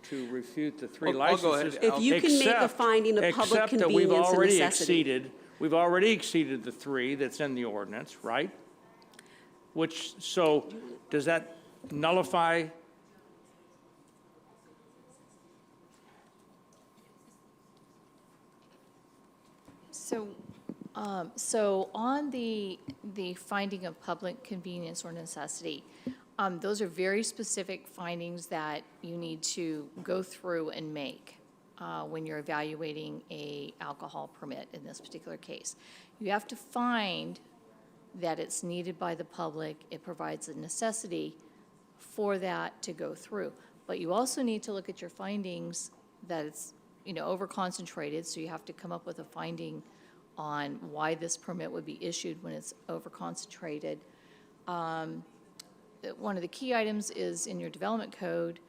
to refute the 3 licenses. I'll go ahead. If you can make a finding of public convenience and necessity. We've already exceeded the 3 that's in the ordinance, right? So does that nullify? So on the finding of public convenience or necessity, those are very specific findings that you need to go through and make when you're evaluating a alcohol permit in this particular case. You have to find that it's needed by the public, it provides a necessity for that to go through. But you also need to look at your findings that it's, over-concentrated, so you have to come up with a finding on why this permit would be issued when it's over-concentrated. One of the key items is in your development code,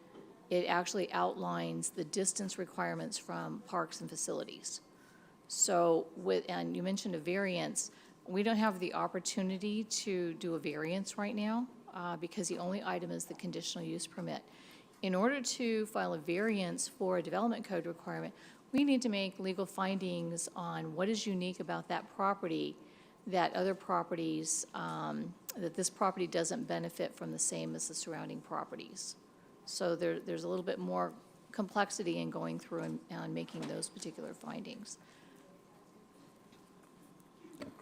it actually outlines the distance requirements from parks and facilities. So and you mentioned a variance, we don't have the opportunity to do a variance right now because the only item is the conditional use permit. In order to file a variance for a development code requirement, we need to make legal findings on what is unique about that property that other properties, that this property doesn't benefit from the same as the surrounding properties. So there's a little bit more complexity in going through and making those particular findings.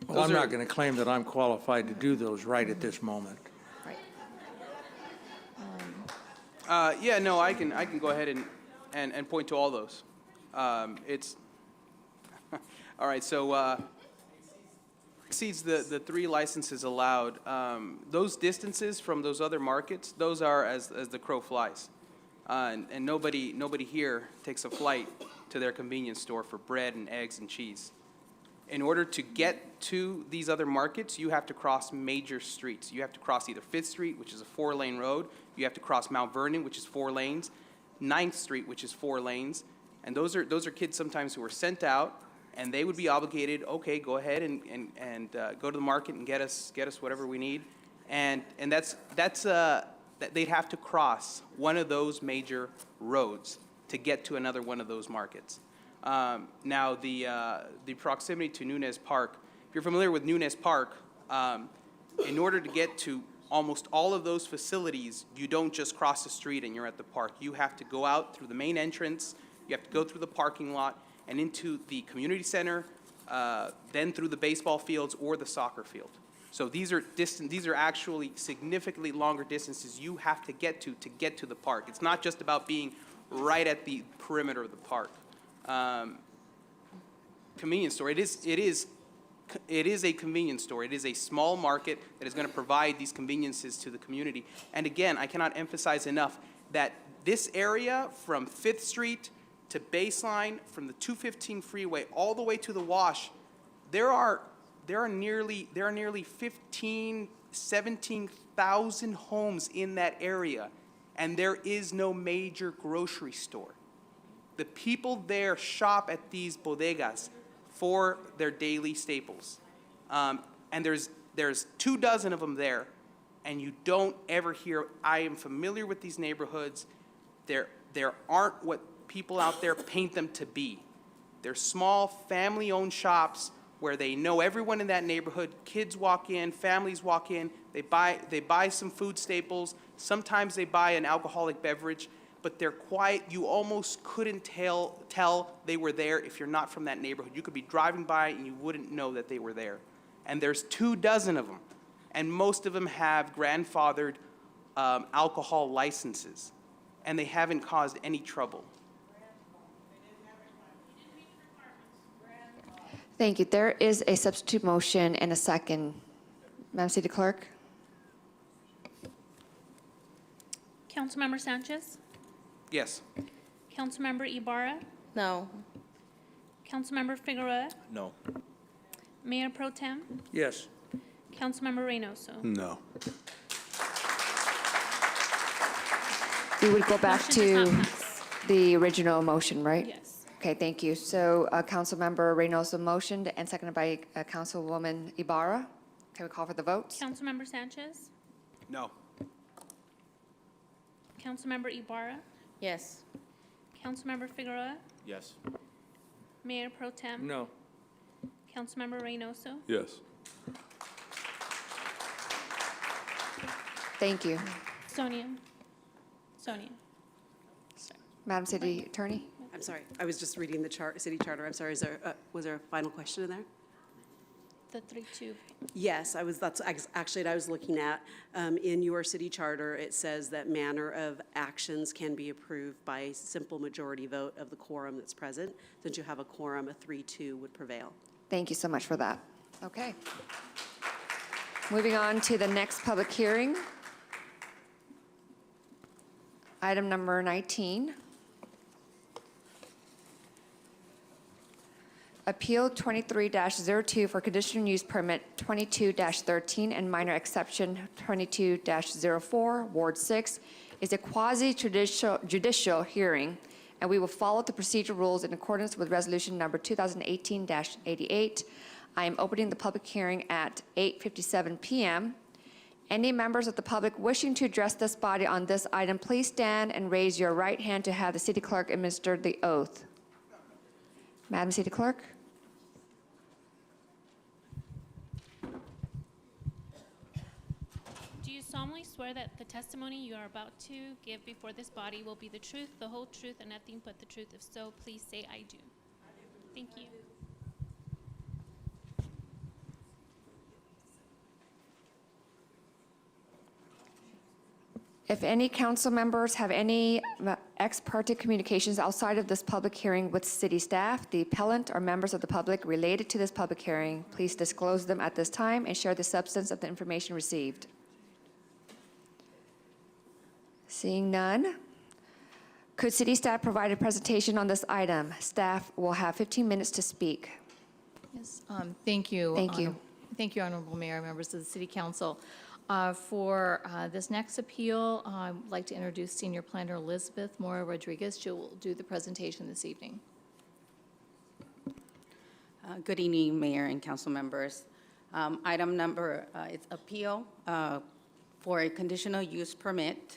Well, I'm not going to claim that I'm qualified to do those right at this moment. Yeah, no, I can go ahead and point to all those. It's, all right, so exceeds the 3 licenses allowed. Those distances from those other markets, those are as the crow flies. And nobody here takes a flight to their convenience store for bread and eggs and cheese. In order to get to these other markets, you have to cross major streets. You have to cross either 5th Street, which is a 4-lane road. You have to cross Mount Vernon, which is 4 lanes. 9th Street, which is 4 lanes. And those are kids sometimes who are sent out, and they would be obligated, okay, go ahead and go to the market and get us whatever we need. And they'd have to cross one of those major roads to get to another one of those markets. Now, the proximity to Nunes Park, if you're familiar with Nunes Park, in order to get to almost all of those facilities, you don't just cross the street and you're at the park. You have to go out through the main entrance, you have to go through the parking lot and into the community center, then through the baseball fields or the soccer field. So these are actually significantly longer distances you have to get to the park. It's not just about being right at the perimeter of the park. Convenience store, it is a convenience store. It is a small market that is going to provide these conveniences to the community. And again, I cannot emphasize enough that this area from 5th Street to Baseline, from the 215 freeway all the way to the Wash, there are nearly 17,000 homes in that area, and there is no major grocery store. The people there shop at these bodegas for their daily staples. And there's 24 of them there, and you don't ever hear, I am familiar with these neighborhoods. There aren't what people out there paint them to be. They're small, family-owned shops where they know everyone in that neighborhood. Kids walk in, families walk in, they buy some food staples. Sometimes they buy an alcoholic beverage, but they're quiet. You almost couldn't tell they were there if you're not from that neighborhood. You could be driving by and you wouldn't know that they were there. And there's 24 of them, and most of them have grandfathered alcohol licenses, and they haven't caused any trouble. Thank you. There is a substitute motion and a second. Madam City Clerk? Councilmember Sanchez? Yes. Councilmember Ibarra? No. Councilmember Figueroa? No. Mayor Pro Tem? Yes. Councilmember Reynoso? No. We would go back Motion does to not pass. the original motion, right? Yes. Okay, thank you. So Councilmember Reynoso motioned and seconded by Councilwoman Ibarra. Can we call for the votes? Councilmember Sanchez? No. Councilmember Ibarra? Yes. Councilmember Figueroa? Yes. Mayor Pro Tem? No. Councilmember Reynoso? Yes. Thank you. Sonia. Madam City Attorney? I'm sorry, I was just reading the city charter. I'm sorry, was there a final question in there? The 3-2. Yes, that's actually what I was looking at. In your city charter, it says that manner of actions can be approved by simple majority vote of the quorum that's present. Since you have a quorum, a 3-2 would prevail. Thank you so much for that. Okay. Moving on to the next public hearing. Item number 19. Appeal 23-02 for conditional use permit 22-13 and minor exception 22-04, Ward 6, is a quasi-judicial hearing, and we will follow the procedural rules in accordance with resolution number 2018-88. I am opening the public hearing at 8:57 p.m. Any members of the public wishing to address this body on this item, please stand and raise your right hand to have the city clerk administer the oath. Madam City Clerk? Do you solemnly swear that the testimony you are about to give before this body will be the truth, the whole truth, and nothing but the truth? If so, please say, I do. Thank you. If any council members have any ex parte communications outside of this public hearing with city staff, the appellant, or members of the public related to this public hearing, please disclose them at this time and share the substance of the information received. Seeing none, could city staff provide a presentation on this item? Staff will have 15 minutes to speak. Yes, thank you. Thank you. Thank you, Honorable Mayor, members of the City Council. For this next appeal, I'd like to introduce Senior Planner Elizabeth Mora Rodriguez. She will do the presentation this evening. Good evening, Mayor and council members. Item number, it's appeal for a conditional use permit,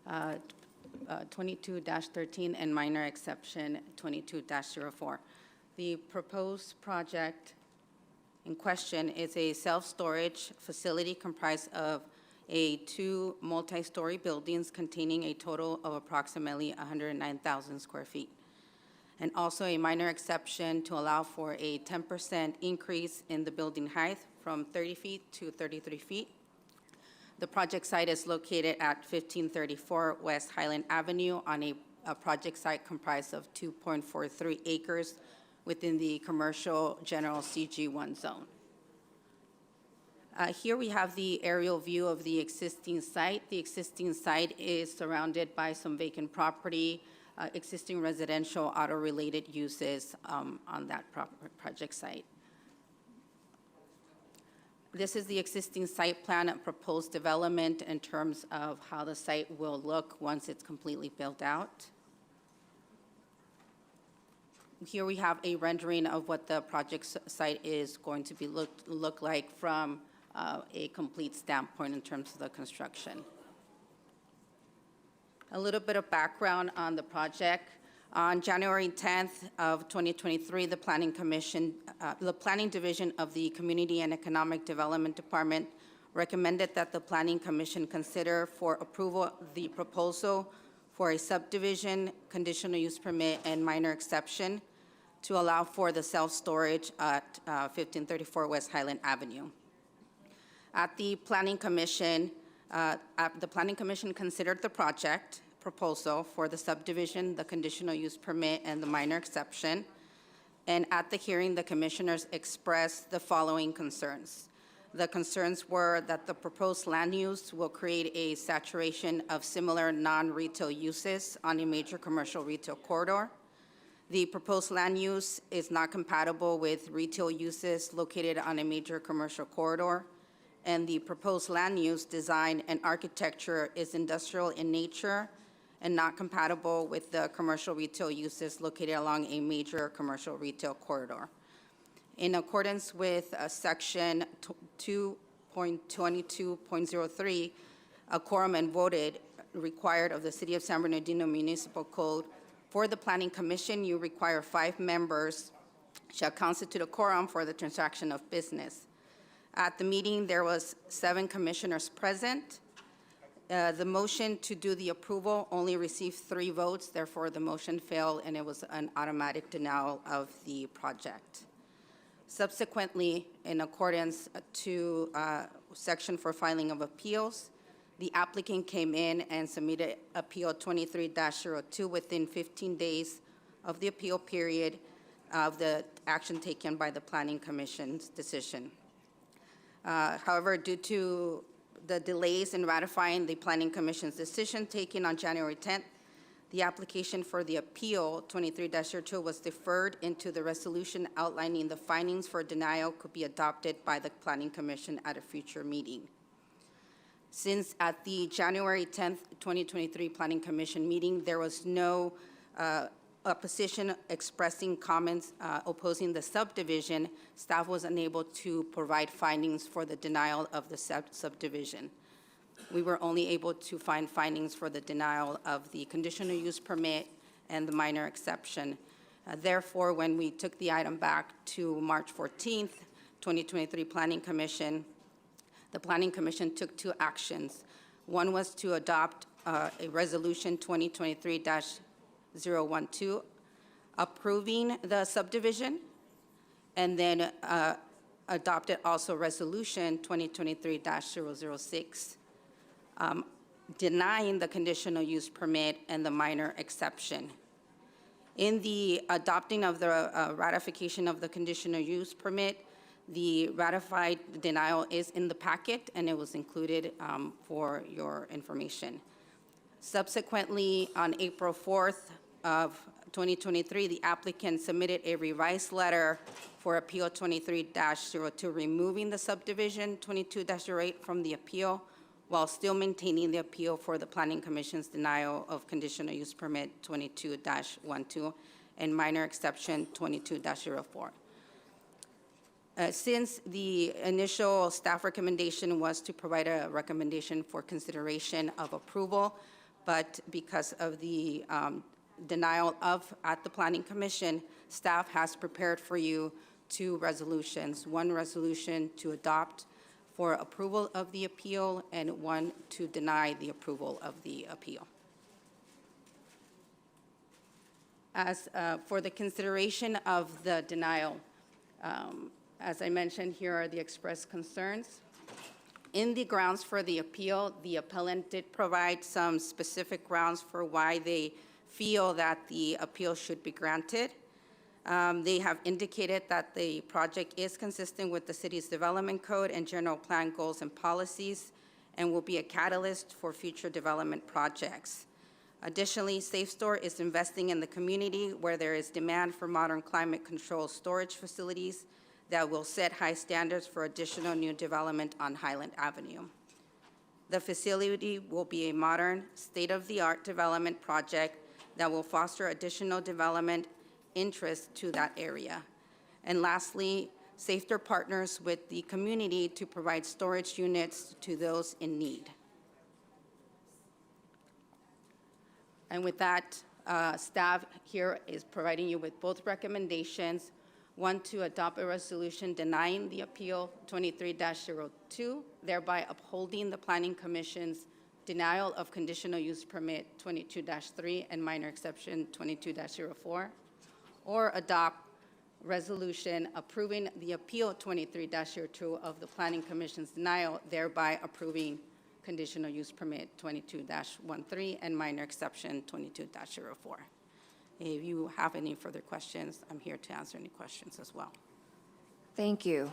22-13 and minor exception 22-04. The proposed project in question is a self-storage facility comprised of two multi-story buildings containing a total of approximately 109,000 square feet, and also a minor exception to allow for a 10% increase in the building height from 30 feet to 33 feet. The project site is located at 1534 West Highland Avenue on a project site comprised of 2.43 acres within the commercial general CG1 zone. Here we have the aerial view of the existing site. The existing site is surrounded by some vacant property, existing residential auto-related uses on that project site. This is the existing site plan and proposed development in terms of how the site will look once it's completely built out. Here we have a rendering of what the project site is going to be look like from a complete standpoint in terms of the construction. A little bit of background on the project. On January 10th of 2023, the Planning Commission, the Planning Division of the Community and Economic Development Department recommended that the Planning Commission consider for approval the proposal for a subdivision, conditional use permit, and minor exception to allow for the self-storage at 1534 West Highland Avenue. At the Planning Commission, considered the project proposal for the subdivision, the conditional use permit, and the minor exception. And at the hearing, the commissioners expressed the following concerns. The concerns were that the proposed land use will create a saturation of similar non-retail uses on a major commercial retail corridor. The proposed land use is not compatible with retail uses located on a major commercial corridor, and the proposed land use design and architecture is industrial in nature and not compatible with the commercial retail uses located along a major commercial retail corridor. In accordance with section 2.22.03, a quorum and voted required of the City of San Bernardino Municipal Code. For the Planning Commission, you require 5 members shall constitute a quorum for the transaction of business. At the meeting, there was 7 commissioners present. The motion to do the approval only received 3 votes, therefore the motion failed, and it was an automatic denial of the project. Subsequently, in accordance to section for filing of appeals, the applicant came in and submitted Appeal 23-02 within 15 days of the appeal period of the action taken by the Planning Commission's decision. However, due to the delays in ratifying the Planning Commission's decision taken on January 10th, the application for the Appeal 23-02 was deferred into the resolution outlining the findings for denial could be adopted by the Planning Commission at a future meeting. Since at the January 10th, 2023 Planning Commission meeting, there was no opposition expressing comments opposing the subdivision, staff was unable to provide findings for the denial of the subdivision. We were only able to find findings for the denial of the conditional use permit and the minor exception. Therefore, when we took the item back to March 14th, 2023 Planning Commission, the Planning Commission took 2 actions. One was to adopt a resolution 2023-012 approving the subdivision, and then adopted also resolution 2023-006 denying the conditional use permit and the minor exception. In the adopting of the ratification of the conditional use permit, the ratified denial is in the packet, and it was included for your information. Subsequently, on April 4th of 2023, the applicant submitted a revised letter for Appeal 23-02, removing the subdivision 22-08 from the appeal, while still maintaining the appeal for the Planning Commission's denial of conditional use permit 22-12 and minor exception 22-04. Since the initial staff recommendation was to provide a recommendation for consideration of approval, but because of the denial at the Planning Commission, staff has prepared for you 2 resolutions. 1 resolution to adopt for approval of the appeal, and 1 to deny the approval of the appeal. As for the consideration of the denial, as I mentioned, here are the expressed concerns. In the grounds for the appeal, the appellant did provide some specific grounds for why they feel that the appeal should be granted. They have indicated that the project is consistent with the city's development code and general plan goals and policies, and will be a catalyst for future development projects. Additionally, SafeStore is investing in the community where there is demand for modern climate control storage facilities that will set high standards for additional new development on Highland Avenue. The facility will be a modern, state-of-the-art development project that will foster additional development interest to that area. And lastly, SafeStore partners with the community to provide storage units to those in need. And with that, staff here is providing you with both recommendations. 1, to adopt a resolution denying the appeal 23-02, thereby upholding the Planning Commission's denial of conditional use permit 22-3 and minor exception 22-04, or adopt resolution approving the appeal 23-02 of the Planning Commission's denial, thereby approving conditional use permit 22-13 and minor exception 22-04. If you have any further questions, I'm here to answer any questions as well. Thank you.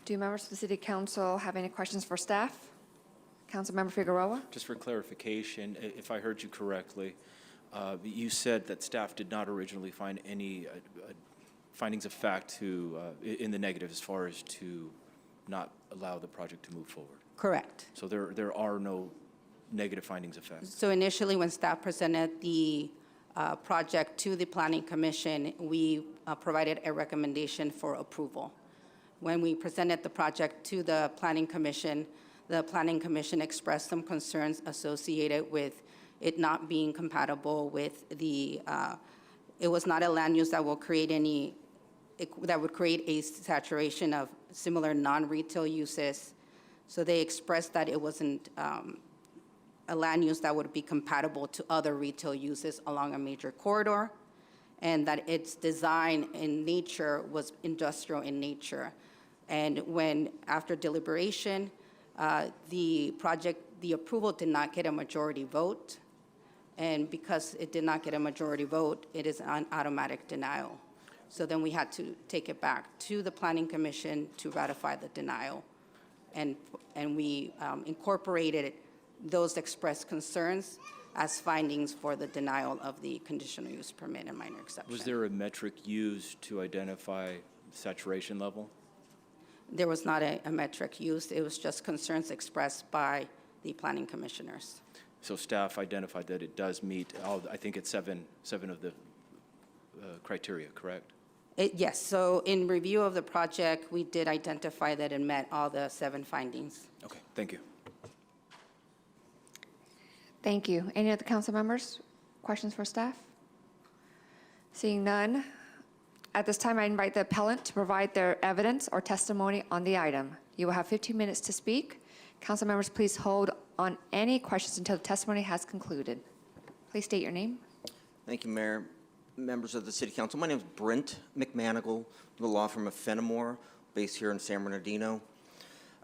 Do members of the City Council have any questions for staff? Councilmember Figueroa? Just for clarification, if I heard you correctly, you said that staff did not originally find any findings of fact in the negative as far as to not allow the project to move forward. Correct. So there are no negative findings of fact. So initially, when staff presented the project to the Planning Commission, we provided a recommendation for approval. When we presented the project to the Planning Commission expressed some concerns associated with it not being compatible with the, it was not a land use that will create that would create a saturation of similar non-retail uses. So they expressed that it wasn't a land use that would be compatible to other retail uses along a major corridor, and that its design in nature was industrial in nature. And when, after deliberation, the approval did not get a majority vote, and because it did not get a majority vote, it is an automatic denial. So then we had to take it back to the Planning Commission to ratify the denial. And we incorporated those expressed concerns as findings for the denial of the conditional use permit and minor exception. Was there a metric used to identify saturation level? There was not a metric used. It was just concerns expressed by the planning commissioners. So staff identified that it does meet, I think it's seven of the criteria, correct? Yes, so in review of the project, we did identify that it met all the 7 findings. Okay, thank you. Thank you. Any other council members? Questions for staff? Seeing none, at this time I invite the appellant to provide their evidence or testimony on the item. You will have 15 minutes to speak. Council members, please hold on any questions until the testimony has concluded. Please state your name. Thank you, Mayor. Members of the City Council, my name is Brent McManigal, the law firm of Fenimore, based here in San Bernardino.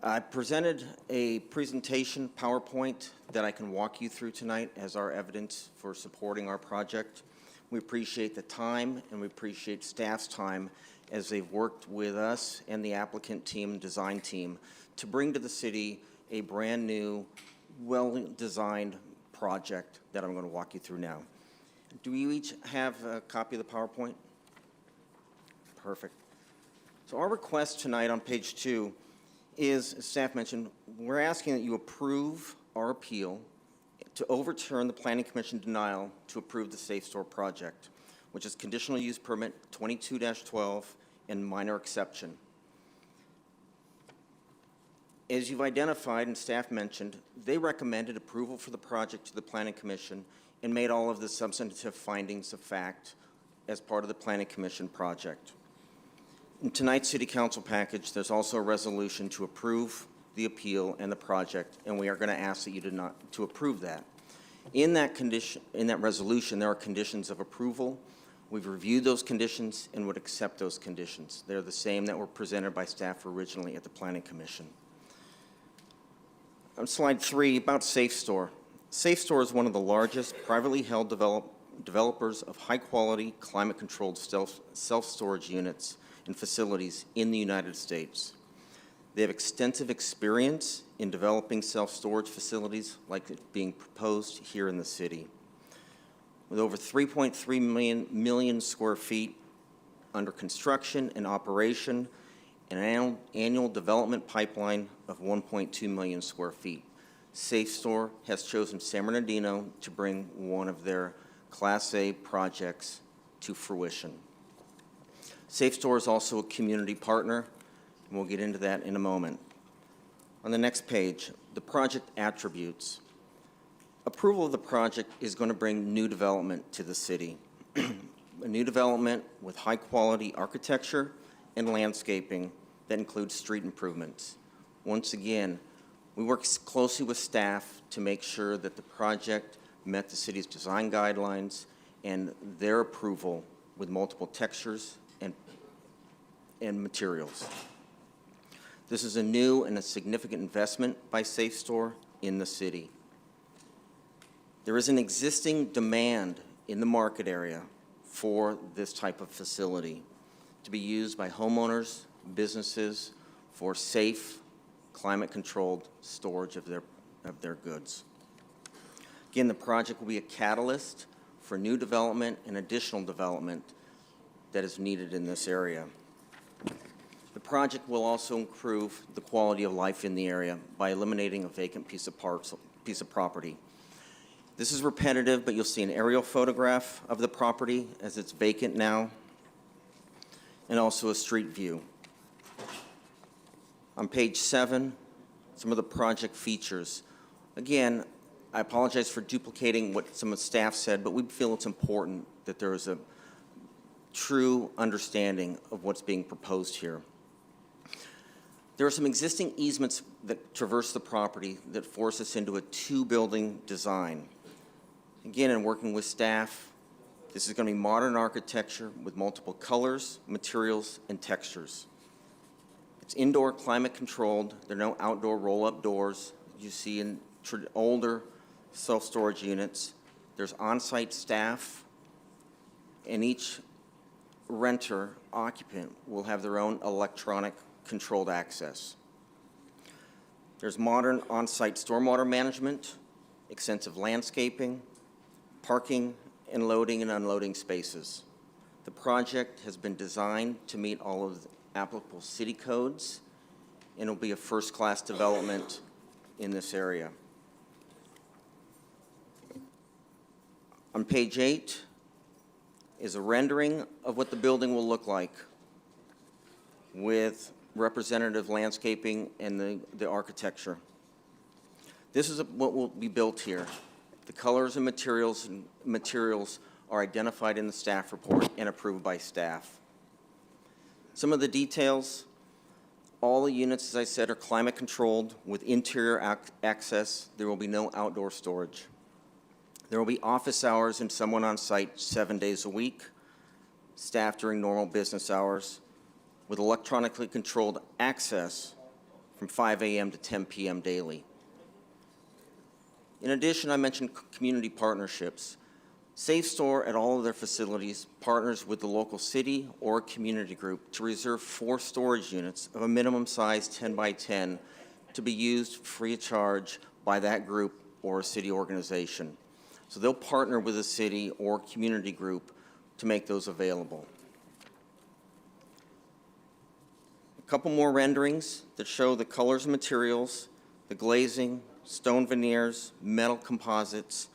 I presented a presentation PowerPoint that I can walk you through tonight as our evidence for supporting our project. We appreciate the time and we appreciate staff's time as they've worked with us and the applicant team and design team to bring to the city a brand new, well-designed project that I'm going to walk you through now. Do you each have a copy of the PowerPoint? Perfect. So our request tonight on page 2 is, as staff mentioned, we're asking that you approve our appeal to overturn the Planning Commission denial to approve the Safe Store project, which is conditional use permit 22-12 and minor exception. As you've identified and staff mentioned, they recommended approval for the project to the Planning Commission and made all of the substantive findings of fact as part of the Planning Commission project. In tonight's City Council package, there's also a resolution to approve the appeal and the project, and we are going to ask that you to approve that. In that resolution, there are conditions of approval. We've reviewed those conditions and would accept those conditions. They're the same that were presented by staff originally at the Planning Commission. On slide 3, about Safe Store. Safe Store is one of the largest privately held developers of high-quality, climate-controlled self-storage units and facilities in the United States. They have extensive experience in developing self-storage facilities like it being proposed here in the city. With over 3.3 million square feet under construction and operation, and an annual development pipeline of 1.2 million square feet. Safe Store has chosen San Bernardino to bring one of their Class A projects to fruition. Safe Store is also a community partner, and we'll get into that in a moment. On the next page, the project attributes. Approval of the project is going to bring new development to the city. A new development with high-quality architecture and landscaping that includes street improvements. Once again, we work closely with staff to make sure that the project met the city's design guidelines and their approval with multiple textures and materials. This is a new and a significant investment by Safe Store in the city. There is an existing demand in the market area for this type of facility to be used by homeowners, businesses for safe, climate-controlled storage of their goods. Again, the project will be a catalyst for new development and additional development that is needed in this area. The project will also improve the quality of life in the area by eliminating a vacant piece of property. This is repetitive, but you'll see an aerial photograph of the property as it's vacant now, and also a street view. On page 7, some of the project features. Again, I apologize for duplicating what some of the staff said, but we feel it's important that there is a true understanding of what's being proposed here. There are some existing easements that traverse the property that force us into a two-building design. Again, in working with staff, this is going to be modern architecture with multiple colors, materials, and textures. It's indoor climate controlled. There are no outdoor roll-up doors you see in older self-storage units. There's on-site staff, and each renter, occupant, will have their own electronic controlled access. There's modern on-site stormwater management, extensive landscaping, parking, and loading and unloading spaces. The project has been designed to meet all of the applicable city codes, and it'll be a first-class development in this area. On page 8 is a rendering of what the building will look like with representative landscaping and the architecture. This is what will be built here. The colors and materials are identified in the staff report and approved by staff. Some of the details: all the units, as I said, are climate controlled with interior access. There will be no outdoor storage. There will be office hours and someone on site 7 days a week, staff during normal business hours, with electronically controlled access from 5 a.m. to 10 p.m. daily. In addition, I mentioned community partnerships. Safe Store at all of their facilities partners with the local city or community group to reserve 4 storage units of a minimum size 10 by 10 to be used free of charge by that group or a city organization. So they'll partner with a city or community group to make those available. A couple more renderings that show the colors and materials, the glazing, stone veneers, metal composites,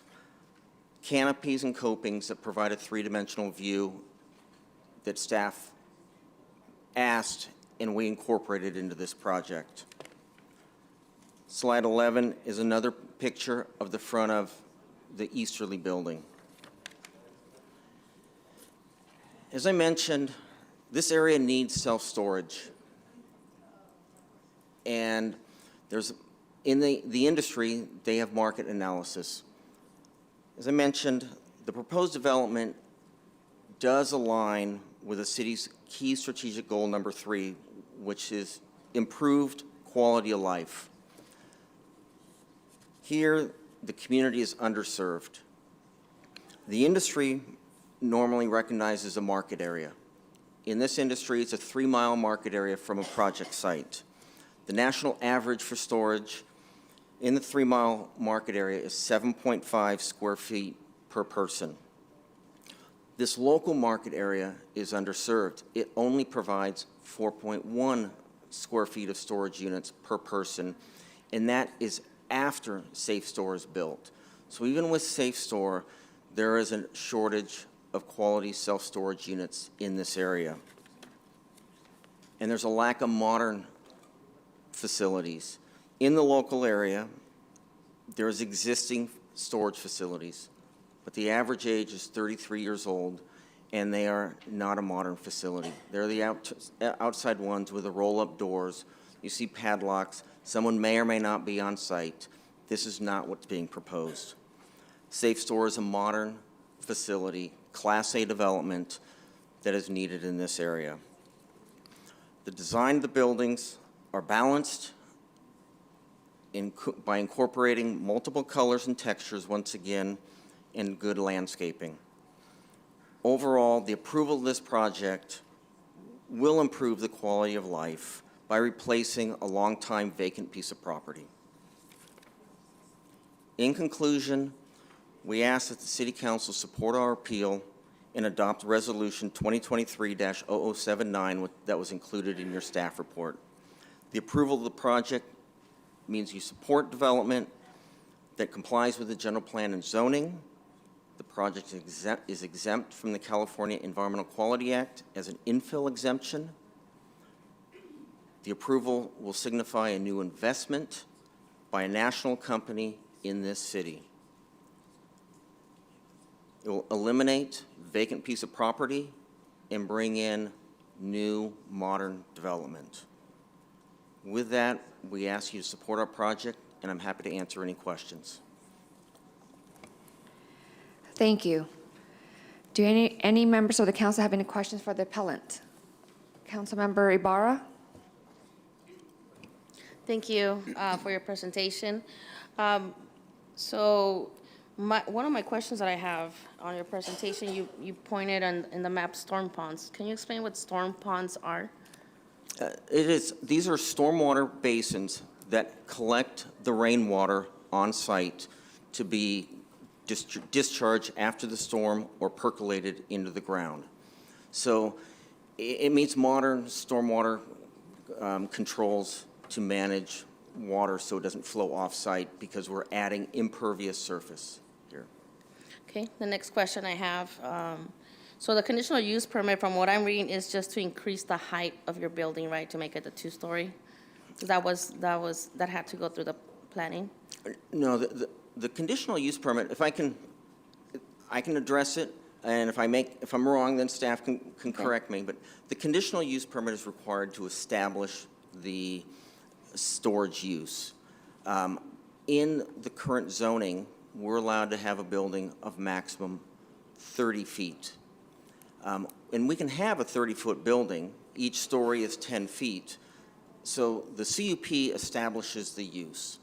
canopies and copings that provide a three-dimensional view that staff asked and we incorporated into this project. Slide 11 is another picture of the front of the easterly building. As I mentioned, this area needs self-storage. And there's, in the industry, they have market analysis. As I mentioned, the proposed development does align with the city's key strategic goal number 3, which is improved quality of life. Here, the community is underserved. The industry normally recognizes a market area. In this industry, it's a 3-mile market area from a project site. The national average for storage in the 3-mile market area is 7.5 square feet per person. This local market area is underserved. It only provides 4.1 square feet of storage units per person, and that is after Safe Store is built. So even with Safe Store, there is a shortage of quality self-storage units in this area. And there's a lack of modern facilities. In the local area, there's existing storage facilities, but the average age is 33 years old, and they are not a modern facility. They're the outside ones with the roll-up doors. You see padlocks. Someone may or may not be on site. This is not what's being proposed. Safe Store is a modern facility, Class A development that is needed in this area. The design of the buildings are balanced by incorporating multiple colors and textures, once again, and good landscaping. Overall, the approval of this project will improve the quality of life by replacing a long-time vacant piece of property. In conclusion, we ask that the City Council support our appeal and adopt Resolution 2023-0079 that was included in your staff report. The approval of the project means you support development that complies with the general plan and zoning. The project is exempt from the California Environmental Quality Act as an infill exemption. The approval will signify a new investment by a national company in this city. It will eliminate vacant piece of property and bring in new modern development. With that, we ask you to support our project, and I'm happy to answer any questions. Thank you. Do any members of the council have any questions for the appellant? Councilmember Ibarra? Thank you for your presentation. So one of my questions that I have on your presentation, you pointed in the map storm ponds. Can you explain what storm ponds are? These are stormwater basins that collect the rainwater on site to be discharged after the storm or percolated into the ground. So it meets modern stormwater controls to manage water so it doesn't flow off-site because we're adding impervious surface here. Okay, the next question I have, so the conditional use permit, from what I'm reading, is just to increase the height of your building, right, to make it a two-story? That had to go through the planning? No, the conditional use permit, if I can address it, and if I'm wrong, then staff can correct me, but the conditional use permit is required to establish the storage use. In the current zoning, we're allowed to have a building of maximum 30 feet. And we can have a 30-foot building. Each story is 10 feet. So the CUP establishes the use.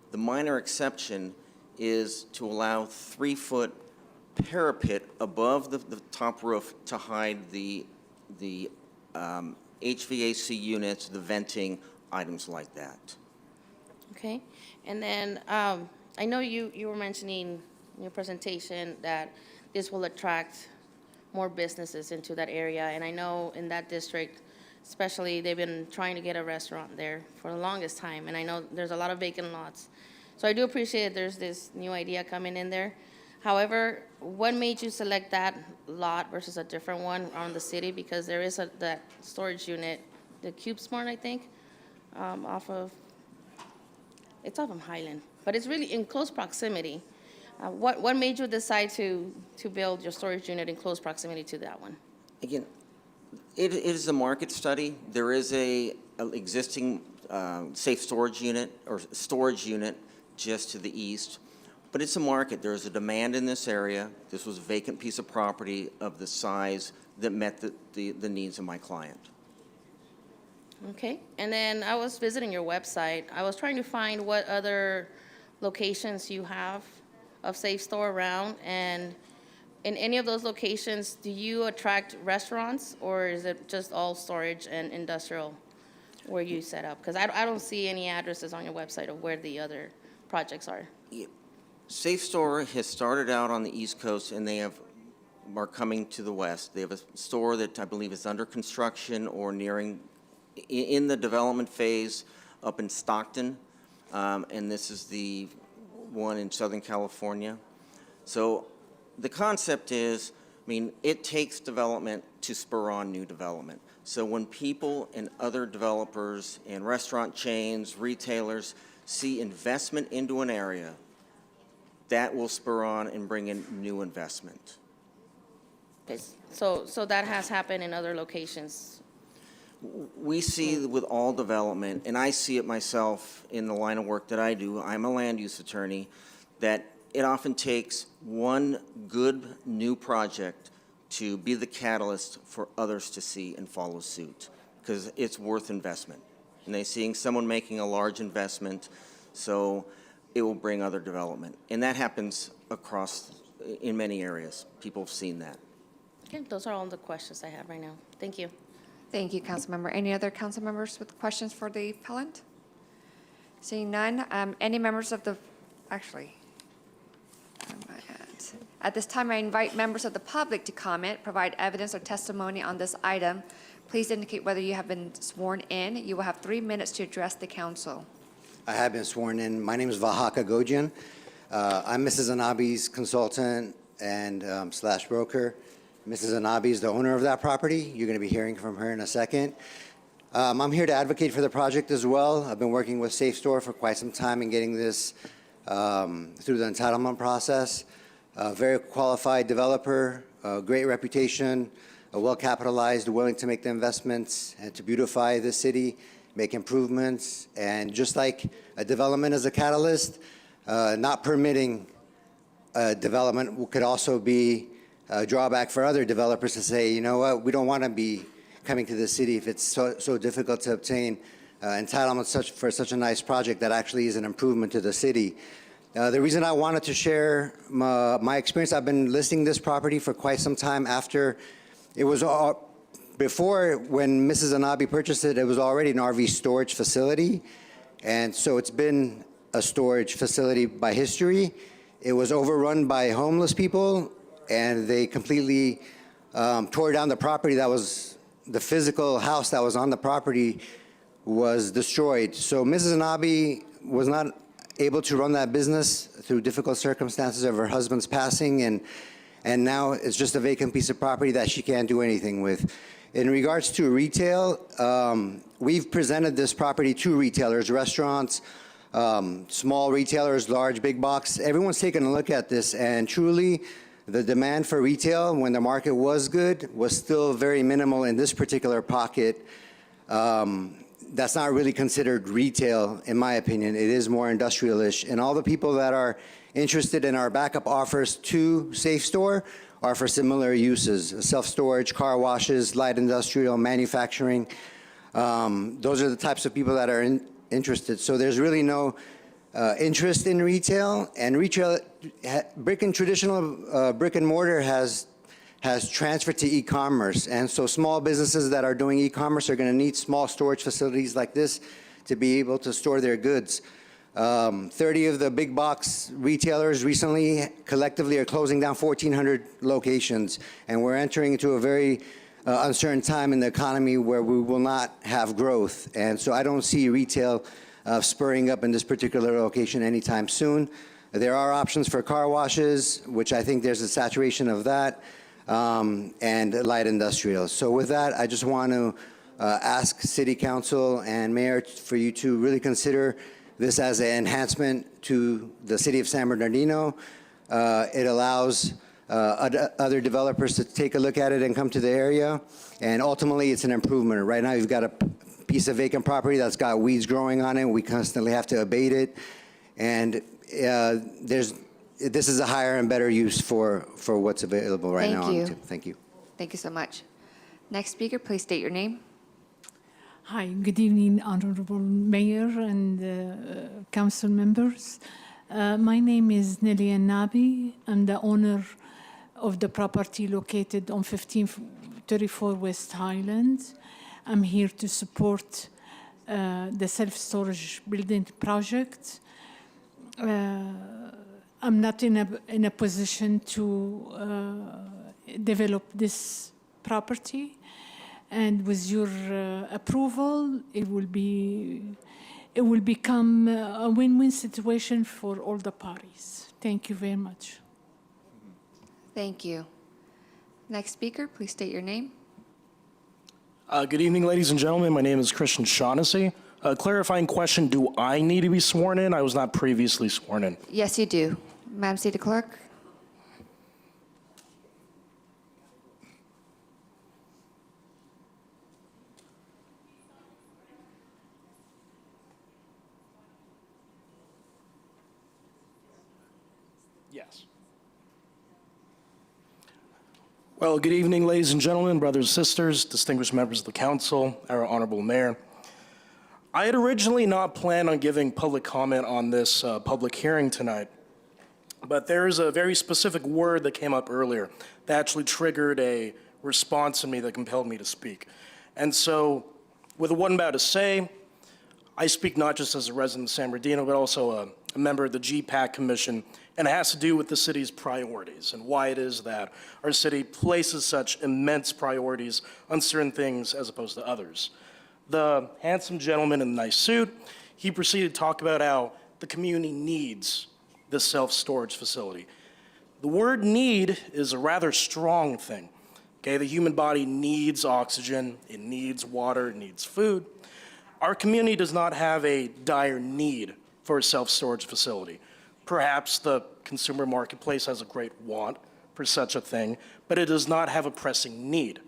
The minor exception is to allow 3-foot parapet above the top roof to hide the HVAC units, the venting, items like that. Okay, and then I know you were mentioning in your presentation that this will attract more businesses into that area, and I know in that district, especially, they've been trying to get a restaurant there for the longest time, and I know there's a lot of vacant lots. So I do appreciate there's this new idea coming in there. However, what made you select that lot versus a different one around the city? Because there is that storage unit, the CubeSmart, I think, off of Highland, but it's really in close proximity. What made you decide to build your storage unit in close proximity to that one? Again, it is a market study. There is an existing safe storage unit or storage unit just to the east, but it's a market. There is a demand in this area. This was a vacant piece of property of the size that met the needs of my client. Okay, and then I was visiting your website. I was trying to find what other locations you have of Safe Store around, and in any of those locations, do you attract restaurants, or is it just all storage and industrial where you set up? Because I don't see any addresses on your website of where the other projects are. Yeah. Safe Store has started out on the East Coast, and they are coming to the west. They have a store that I believe is under construction or nearing in the development phase up in Stockton, and this is the one in Southern California. So the concept is, it takes development to spur on new development. So when people and other developers and restaurant chains, retailers see investment into an area, that will spur on and bring in new investment. Okay, so that has happened in other locations. We see with all development, and I see it myself in the line of work that I do, I'm a land use attorney, that it often takes one good new project to be the catalyst for others to see and follow suit, because it's worth investment. And they're seeing someone making a large investment, so it will bring other development. And that happens across, in many areas. People have seen that. Okay, those are all the questions I have right now. Thank you. Thank you, Councilmember. Any other council members with questions for the appellant? Seeing none, any members of the, actually, at this time, I invite members of the public to comment, provide evidence or testimony on this item. Please indicate whether you have been sworn in. You will have 3 minutes to address the council. I have been sworn in. My name is Vahaka Gojian. I'm Mrs. Anabi's consultant and slash broker. Mrs. Anabi is the owner of that property. You're going to be hearing from her in a second. I'm here to advocate for the project as well. I've been working with Safe Store for quite some time in getting this through the entitlement process. A very qualified developer, a great reputation, a well-capitalized, willing to make the investments and to beautify the city, make improvements, and just like a development is a catalyst, not permitting development could also be a drawback for other developers to say, you know what, we don't want to be coming to the city if it's so difficult to obtain entitlement for such a nice project that actually is an improvement to the city. The reason I wanted to share my experience, I've been listing this property for quite some time after it was before when Mrs. Anabi purchased it, it was already an RV storage facility. And so it's been a storage facility by history. It was overrun by homeless people, and they completely tore down the property. That was the physical house that was on the property was destroyed. So Mrs. Anabi was not able to run that business through difficult circumstances of her husband's passing, and now it's just a vacant piece of property that she can't do anything with. In regards to retail, we've presented this property to retailers, restaurants, small retailers, large, big box. Everyone's taken a look at this, and truly, the demand for retail when the market was good was still very minimal in this particular pocket. That's not really considered retail, in my opinion. It is more industrial-ish. And all the people that are interested in our backup offers to Safe Store are for similar uses: self-storage, car washes, light industrial, manufacturing. Those are the types of people that are interested. So there's really no interest in retail, and retail, traditional brick and mortar has transferred to e-commerce, and so small businesses that are doing e-commerce are going to need small storage facilities like this to be able to store their goods. 30 of the big box retailers recently collectively are closing down 1,400 locations, and we're entering into a very uncertain time in the economy where we will not have growth. And so I don't see retail spurring up in this particular location anytime soon. There are options for car washes, which I think there's a saturation of that, and light industrial. So with that, I just want to ask City Council and Mayor for you to really consider this as an enhancement to the City of San Bernardino. It allows other developers to take a look at it and come to the area, and ultimately it's an improvement. Right now you've got a piece of vacant property that's got weeds growing on it. We constantly have to abate it, and this is a higher and better use for what's available right now. Thank you. Thank you. Thank you so much. Next speaker, please state your name. Hi, good evening, Honorable Mayor and council members. My name is Nelly Nabi. I'm the owner of the property located on 1534 West Highland. I'm here to support the self-storage building project. I'm not in a position to develop this property, and with your approval, it will become a win-win situation for all the parties. Thank you very much. Thank you. Next speaker, please state your name. Good evening, ladies and gentlemen. My name is Christian Shaughnessy. Clarifying question, do I need to be sworn in? I was not previously sworn in. Yes, you do. Madam City Clerk. Yes. Well, good evening, ladies and gentlemen, brothers and sisters, distinguished members of the council, our honorable mayor. I had originally not planned on giving public comment on this public hearing tonight, but there is a very specific word that came up earlier that actually triggered a response in me that compelled me to speak. And so, with what I'm about to say, I speak not just as a resident of San Bernardino, but also a member of the GPAC Commission, and it has to do with the city's priorities and why it is that our city places such immense priorities on certain things as opposed to others. The handsome gentleman in the nice suit, he proceeded to talk about how the community needs this self-storage facility. The word need is a rather strong thing. Okay, the human body needs oxygen, it needs water, it needs food. Our community does not have a dire need for a self-storage facility. Perhaps the consumer marketplace has a great want for such a thing, but it does not have a pressing need.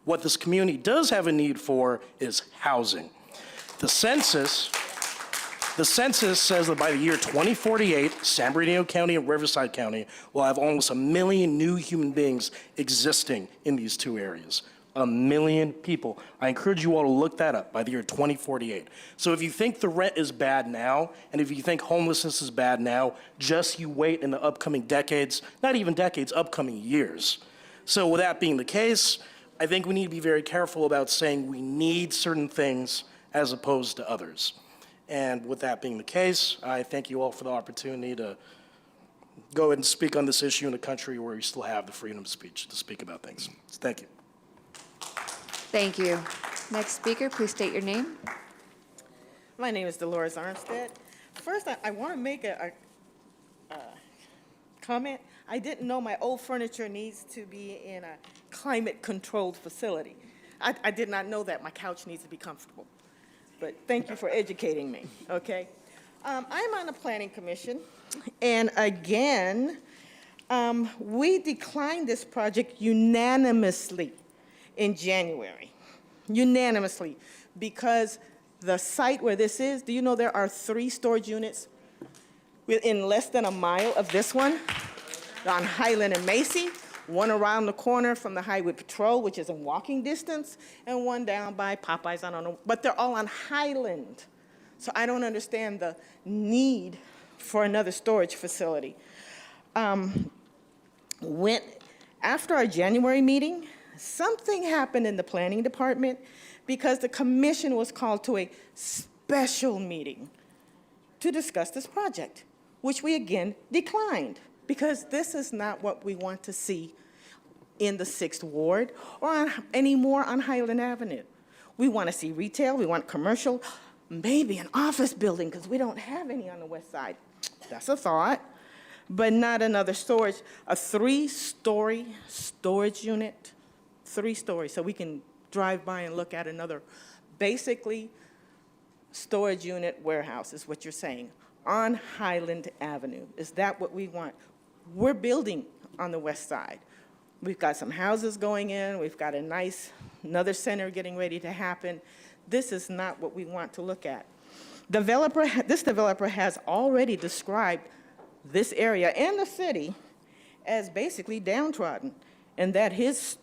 What this community does have a need for is housing. The census says that by the year 2048, San Bernardino County and Riverside County will have almost 1 million new human beings existing in these two areas. 1 million people. I encourage you all to look that up by the year 2048. So if you think the rent is bad now, and if you think homelessness is bad now, just you wait in the upcoming decades, not even decades, upcoming years. So with that being the case, I think we need to be very careful about saying we need certain things as opposed to others. And with that being the case, I thank you all for the opportunity to go ahead and speak on this issue in a country where we still have the freedom of speech to speak about things. So thank you. Thank you. Next speaker, please state your name. My name is Dolores Armstead. First, I want to make a comment. I didn't know my old furniture needs to be in a climate-controlled facility. I did not know that. My couch needs to be comfortable. But thank you for educating me, okay? I'm on the Planning Commission, and again, we declined this project unanimously in January, unanimously, because the site where this is, do you know there are 3 storage units within less than a mile of this one on Highland and Macy, one around the corner from the Highway Patrol, which is in walking distance, and one down by Popeyes, I don't know, but they're all on Highland. So I don't understand the need for another storage facility. After our January meeting, something happened in the planning department because the commission was called to a special meeting to discuss this project, which we again declined because this is not what we want to see in the 6th Ward or anymore on Highland Avenue. We want to see retail, we want commercial, maybe an office building because we don't have any on the west side. That's a thought, but not another storage, a 3-story storage unit. 3 stories, so we can drive by and look at another, basically, storage unit warehouse is what you're saying, on Highland Avenue. Is that what we want? We're building on the west side. We've got some houses going in, we've got another center getting ready to happen. This is not what we want to look at. This developer has already described this area and the city as basically downtrodden, and that his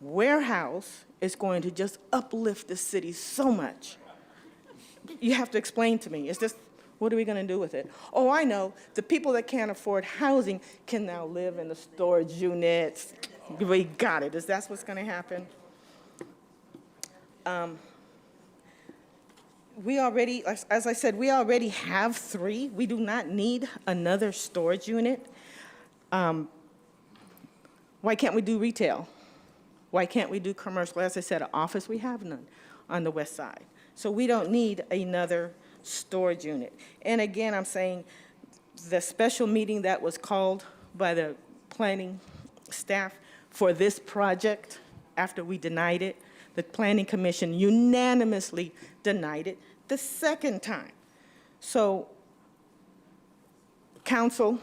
warehouse is going to just uplift the city so much. You have to explain to me, what are we going to do with it? Oh, I know, the people that can't afford housing can now live in the storage units. We got it. Is that what's going to happen? We already, as I said, we already have 3. We do not need another storage unit. Why can't we do retail? Why can't we do commercial? As I said, an office, we have none on the west side. So we don't need another storage unit. And again, I'm saying the special meeting that was called by the planning staff for this project, after we denied it, the Planning Commission unanimously denied it the 2nd time. So, Council,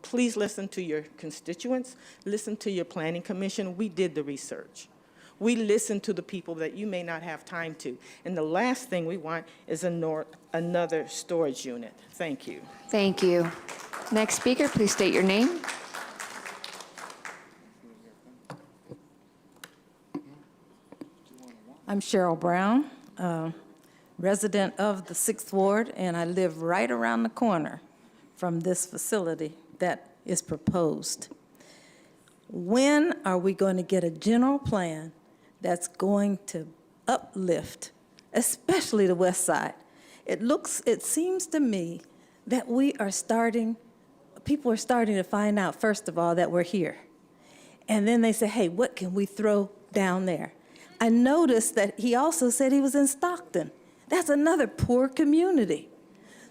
please listen to your constituents, listen to your Planning Commission. We did the research. We listened to the people that you may not have time to. And the last thing we want is another storage unit. Thank you. Thank you. Next speaker, please state your name. I'm Cheryl Brown, resident of the 6th Ward, and I live right around the corner from this facility that is proposed. When are we going to get a general plan that's going to uplift, especially the west side? It seems to me that people are starting to find out, first of all, that we're here. And then they say, hey, what can we throw down there? I noticed that he also said he was in Stockton. That's another poor community.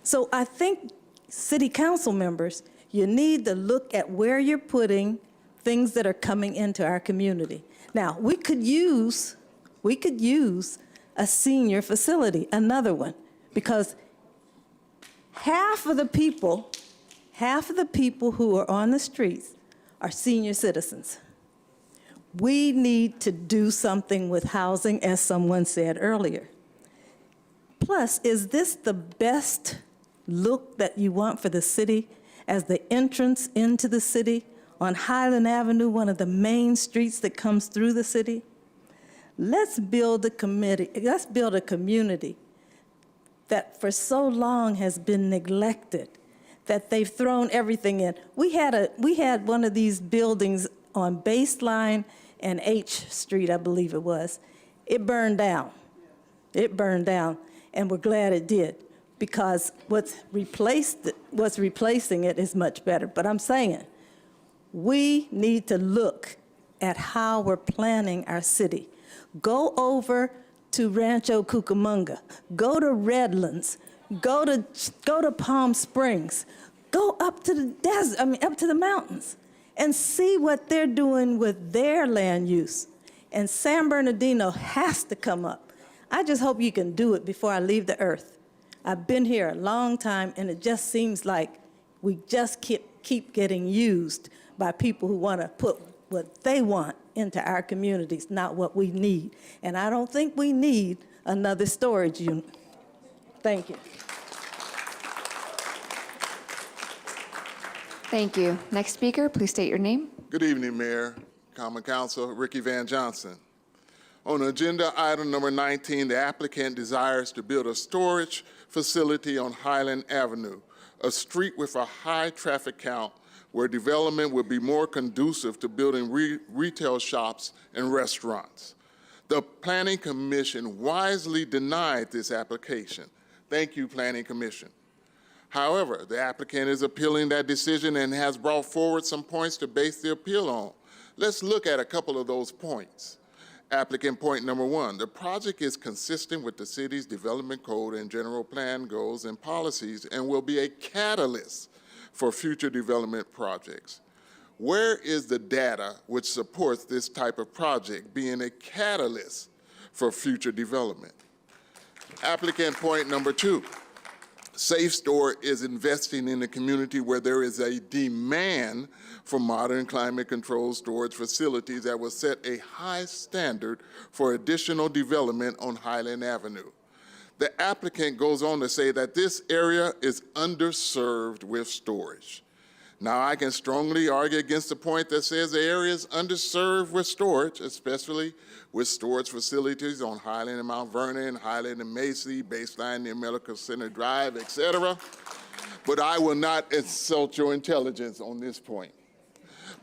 So I think, city council members, you need to look at where you're putting things that are coming into our community. Now, we could use a senior facility, another one, because half of the people who are on the streets are senior citizens. We need to do something with housing, as someone said earlier. Plus, is this the best look that you want for the city as the entrance into the city on Highland Avenue, one of the main streets that comes through the city? Let's build a community that for so long has been neglected, that they've thrown everything in. We had one of these buildings on Baseline and H Street, I believe it was. It burned down. It burned down, and we're glad it did, because what's replacing it is much better. But I'm saying, we need to look at how we're planning our city. Go over to Rancho Cucamonga, go to Redlands, go to Palm Springs, go up to the desert, up to the mountains, and see what they're doing with their land use. And San Bernardino has to come up. I just hope you can do it before I leave the earth. I've been here a long time, and it just seems like we just keep getting used by people who want to put what they want into our communities, not what we need. And I don't think we need another storage unit. Thank you. Thank you. Next speaker, please state your name. Good evening, Mayor, Common Council, Ricky Van Johnson. On agenda item number 19, the applicant desires to build a storage facility on Highland Avenue, a street with a high traffic count where development would be more conducive to building retail shops and restaurants. The Planning Commission wisely denied this application. Thank you, Planning Commission. However, the applicant is appealing that decision and has brought forward some points to base the appeal on. Let's look at a couple of those points. Applicant point number 1, the project is consistent with the city's development code and general plan goals and policies and will be a catalyst for future development projects. Where is the data which supports this type of project being a catalyst for future development? Applicant point number 2, Safe Store is investing in a community where there is a demand for modern climate-controlled storage facilities that will set a high standard for additional development on Highland Avenue. The applicant goes on to say that this area is underserved with storage. Now, I can strongly argue against the point that says the area is underserved with storage, especially with storage facilities on Highland and Mount Vernon, Highland and Macy, Baseline near Medical Center Drive, etc. But I will not insult your intelligence on this point.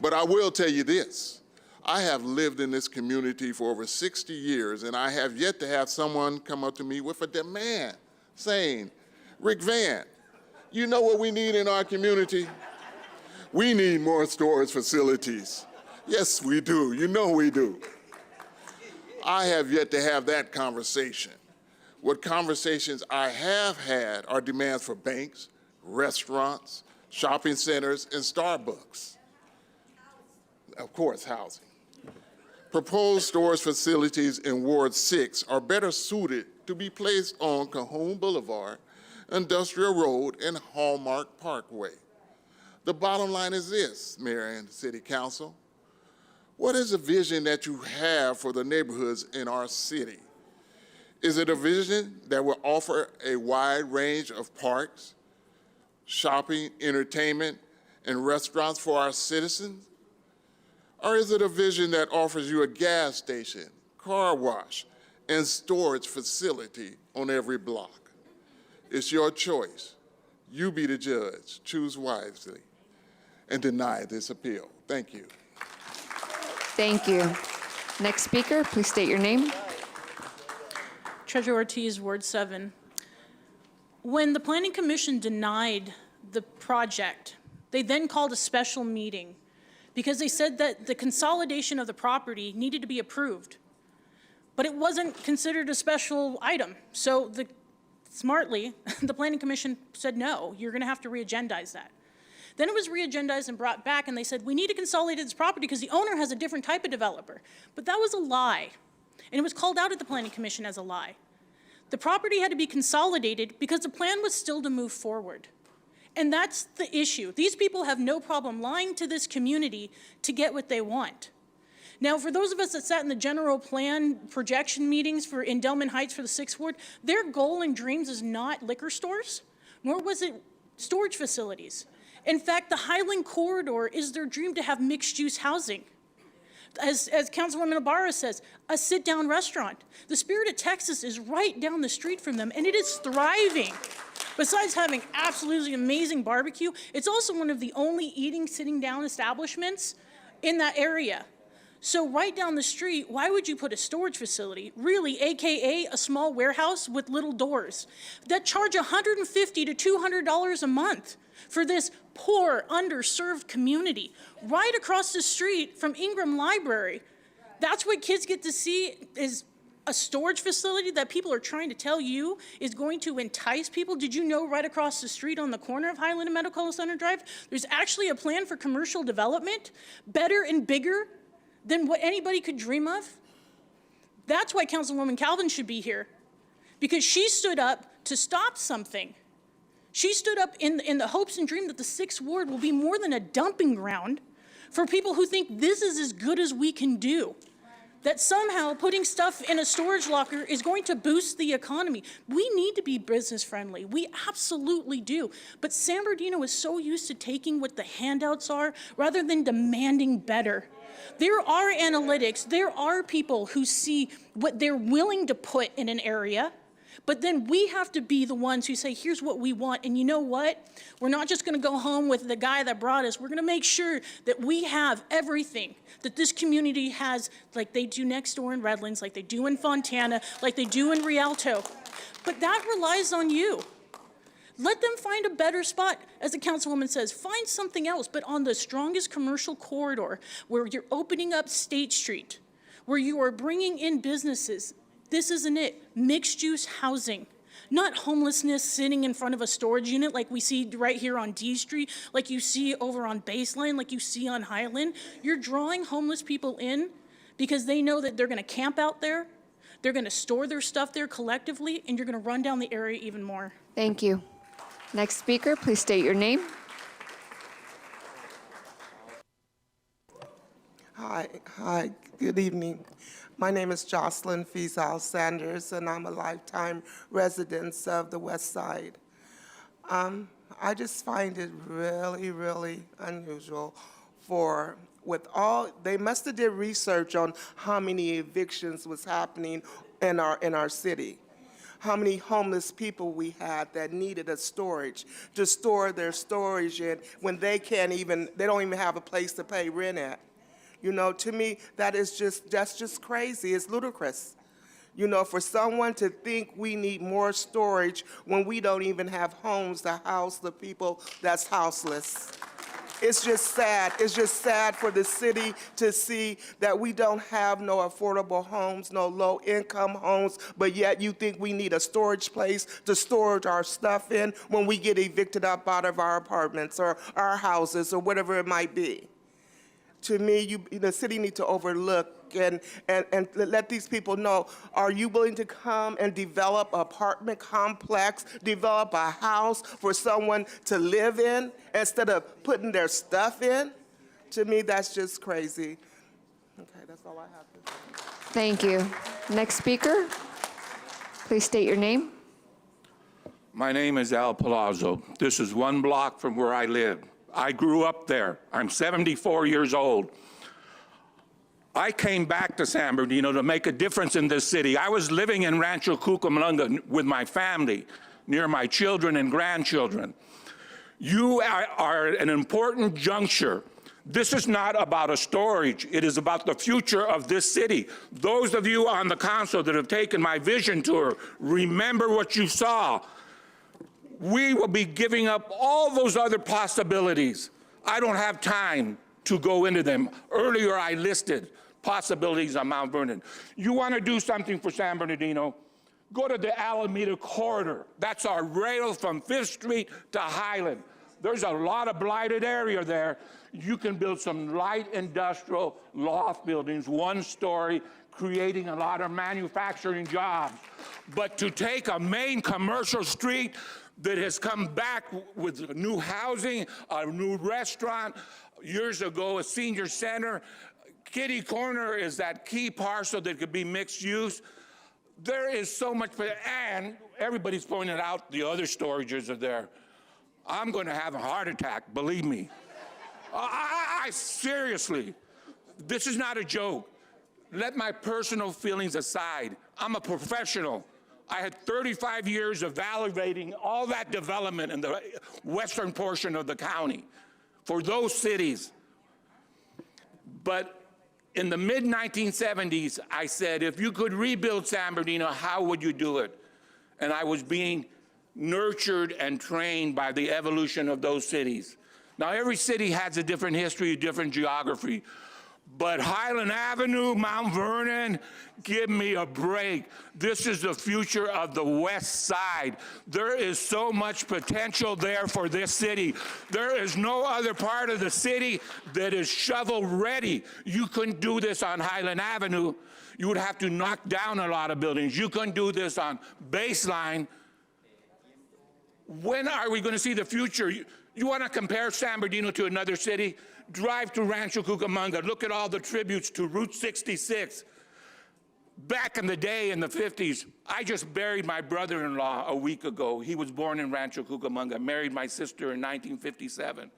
But I will tell you this. I have lived in this community for over 60 years, and I have yet to have someone come up to me with a demand saying, Rick Van, you know what we need in our community? We need more storage facilities. Yes, we do. You know we do. I have yet to have that conversation. What conversations I have had are demands for banks, restaurants, shopping centers, and Starbucks. Of course, housing. Proposed storage facilities in Ward 6 are better suited to be placed on Cajon Boulevard, Industrial Road, and Hallmark Parkway. The bottom line is this, Mayor and City Council. What is the vision that you have for the neighborhoods in our city? Is it a vision that will offer a wide range of parks, shopping, entertainment, and restaurants for our citizens? Or is it a vision that offers you a gas station, car wash, and storage facility on every block? It's your choice. You be the judge. Choose wisely and deny this appeal. Thank you. Thank you. Next speaker, please state your name. Treasurer Ortiz, Ward 7. When the Planning Commission denied the project, they then called a special meeting because they said that the consolidation of the property needed to be approved. But it wasn't considered a special item. So smartly, the Planning Commission said, no, you're gonna have to re-agendize that. Then it was re-agendized and brought back, and they said, we need to consolidate this property because the owner has a different type of developer. But that was a lie, and it was called out at the Planning Commission as a lie. The property had to be consolidated because the plan was still to move forward. And that's the issue. These people have no problem lying to this community to get what they want. Now, for those of us that sat in the general plan projection meetings in Delman Heights for the 6th Ward, their goal and dreams is not liquor stores, nor was it storage facilities. In fact, the Highland Corridor is their dream to have mixed-use housing. As Councilwoman Ibarra says, a sit-down restaurant. The Spirit of Texas is right down the street from them, and it is thriving. Besides having absolutely amazing barbecue, it's also one of the only eating, sitting down establishments in that area. So right down the street, why would you put a storage facility, really, AKA a small warehouse with little doors, that charge $150 to $200 a month for this poor, underserved community, right across the street from Ingram Library? That's what kids get to see, is a storage facility that people are trying to tell you is going to entice people. Did you know right across the street on the corner of Highland and Medical Center Drive, there's actually a plan for commercial development, better and bigger than what anybody could dream of? That's why Councilwoman Calvin should be here, because she stood up to stop something. She stood up in the hopes and dream that the 6th Ward will be more than a dumping ground for people who think this is as good as we can do. That somehow putting stuff in a storage locker is going to boost the economy. We need to be business friendly. We absolutely do. But San Bernardino is so used to taking what the handouts are rather than demanding better. There are analytics. There are people who see what they're willing to put in an area. But then we have to be the ones who say, here's what we want. And you know what? We're not just going to go home with the guy that brought us. We're going to make sure that we have everything that this community has, like they do next door in Redlands, like they do in Fontana, like they do in Rialto. But that relies on you. Let them find a better spot. As the councilwoman says, find something else, but on the strongest commercial corridor where you're opening up State Street, where you are bringing in businesses. This isn't it. Mixed-use housing, not homelessness sitting in front of a storage unit like we see right here on D Street, like you see over on Baseline, like you see on Highland. You're drawing homeless people in because they know that they're going to camp out there, they're going to store their stuff there collectively, and you're going to run down the area even more. Thank you. Next speaker, please state your name. Hi, good evening. My name is Jocelyn Fiesal Sanders, and I'm a lifetime resident of the West Side. I just find it really, really unusual they must have did research on how many evictions was happening in our city. How many homeless people we had that needed a storage to store their storage in when they don't even have a place to pay rent at. You know, to me, that's just crazy. It's ludicrous. You know, for someone to think we need more storage when we don't even have homes to house the people that's houseless. It's just sad. It's just sad for the city to see that we don't have no affordable homes, no low-income homes, but yet you think we need a storage place to store our stuff in when we get evicted up out of our apartments or our houses or whatever it might be. To me, the city needs to overlook and let these people know, are you willing to come and develop an apartment complex, develop a house for someone to live in instead of putting their stuff in? To me, that's just crazy. Okay, that's all I have to say. Thank you. Next speaker, please state your name. My name is Al Palazzo. This is 1 block from where I live. I grew up there. I'm 74 years old. I came back to San Bernardino to make a difference in this city. I was living in Rancho Cucamonga with my family, near my children and grandchildren. You are an important juncture. This is not about a storage. It is about the future of this city. Those of you on the council that have taken my vision tour, remember what you saw. We will be giving up all those other possibilities. I don't have time to go into them. Earlier, I listed possibilities on Mount Vernon. You want to do something for San Bernardino? Go to the Alameda Corridor. That's our rail from 5th Street to Highland. There's a lot of blighted area there. You can build some light industrial loft buildings, 1-story, creating a lot of manufacturing jobs. But to take a main commercial street that has come back with new housing, a new restaurant, years ago a senior center, Kitty Corner is that key parcel that could be mixed use. There is so much, and everybody's pointed out the other storages are there. I'm going to have a heart attack, believe me. I seriously, this is not a joke. Let my personal feelings aside. I'm a professional. I had 35 years of validating all that development in the western portion of the county for those cities. But in the mid-1970s, I said, if you could rebuild San Bernardino, how would you do it? And I was being nurtured and trained by the evolution of those cities. Now, every city has a different history, a different geography. But Highland Avenue, Mount Vernon, give me a break. This is the future of the West Side. There is so much potential there for this city. There is no other part of the city that is shovel ready. You couldn't do this on Highland Avenue. You would have to knock down a lot of buildings. You couldn't do this on Baseline. When are we going to see the future? You want to compare San Bernardino to another city? Drive to Rancho Cucamonga. Look at all the tributes to Route 66. Back in the day, in the 50s, I just buried my brother-in-law a week ago. He was born in Rancho Cucamonga, married my sister in 1957.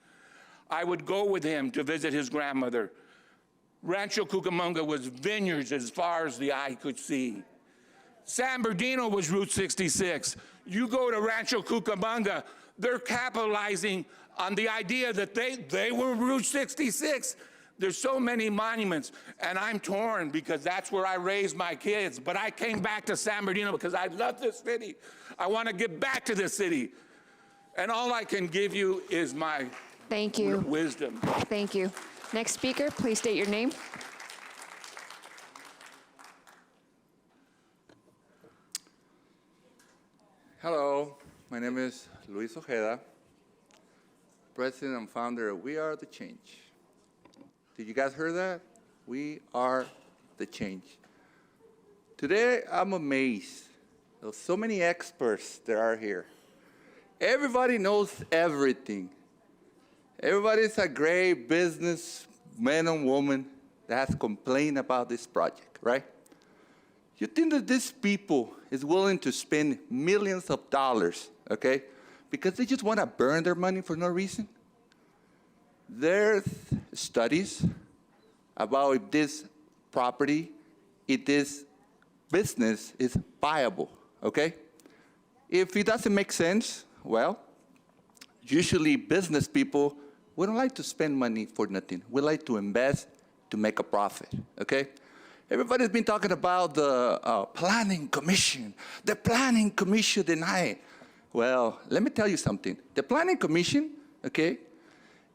I would go with him to visit his grandmother. Rancho Cucamonga was vineyards as far as the eye could see. San Bernardino was Route 66. You go to Rancho Cucamonga, they're capitalizing on the idea that they were Route 66. There's so many monuments, and I'm torn because that's where I raised my kids. But I came back to San Bernardino because I love this city. I want to get back to this city. And all I can give you is my wisdom. Thank you. Next speaker, please state your name. Hello, my name is Luis Ojeda, president and founder of We Are the Change. Did you guys hear that? We are the change. Today, I'm amazed. There's so many experts that are here. Everybody knows everything. Everybody's a great businessman and woman that has complained about this project, right? You think that these people is willing to spend millions of dollars, okay, because they just want to burn their money for no reason? There's studies about if this property, if this business is viable, okay? If it doesn't make sense, well, usually business people, we don't like to spend money for nothing. We like to invest to make a profit, okay? Everybody's been talking about the planning commission. The planning commission denied. Well, let me tell you something. The planning commission, okay,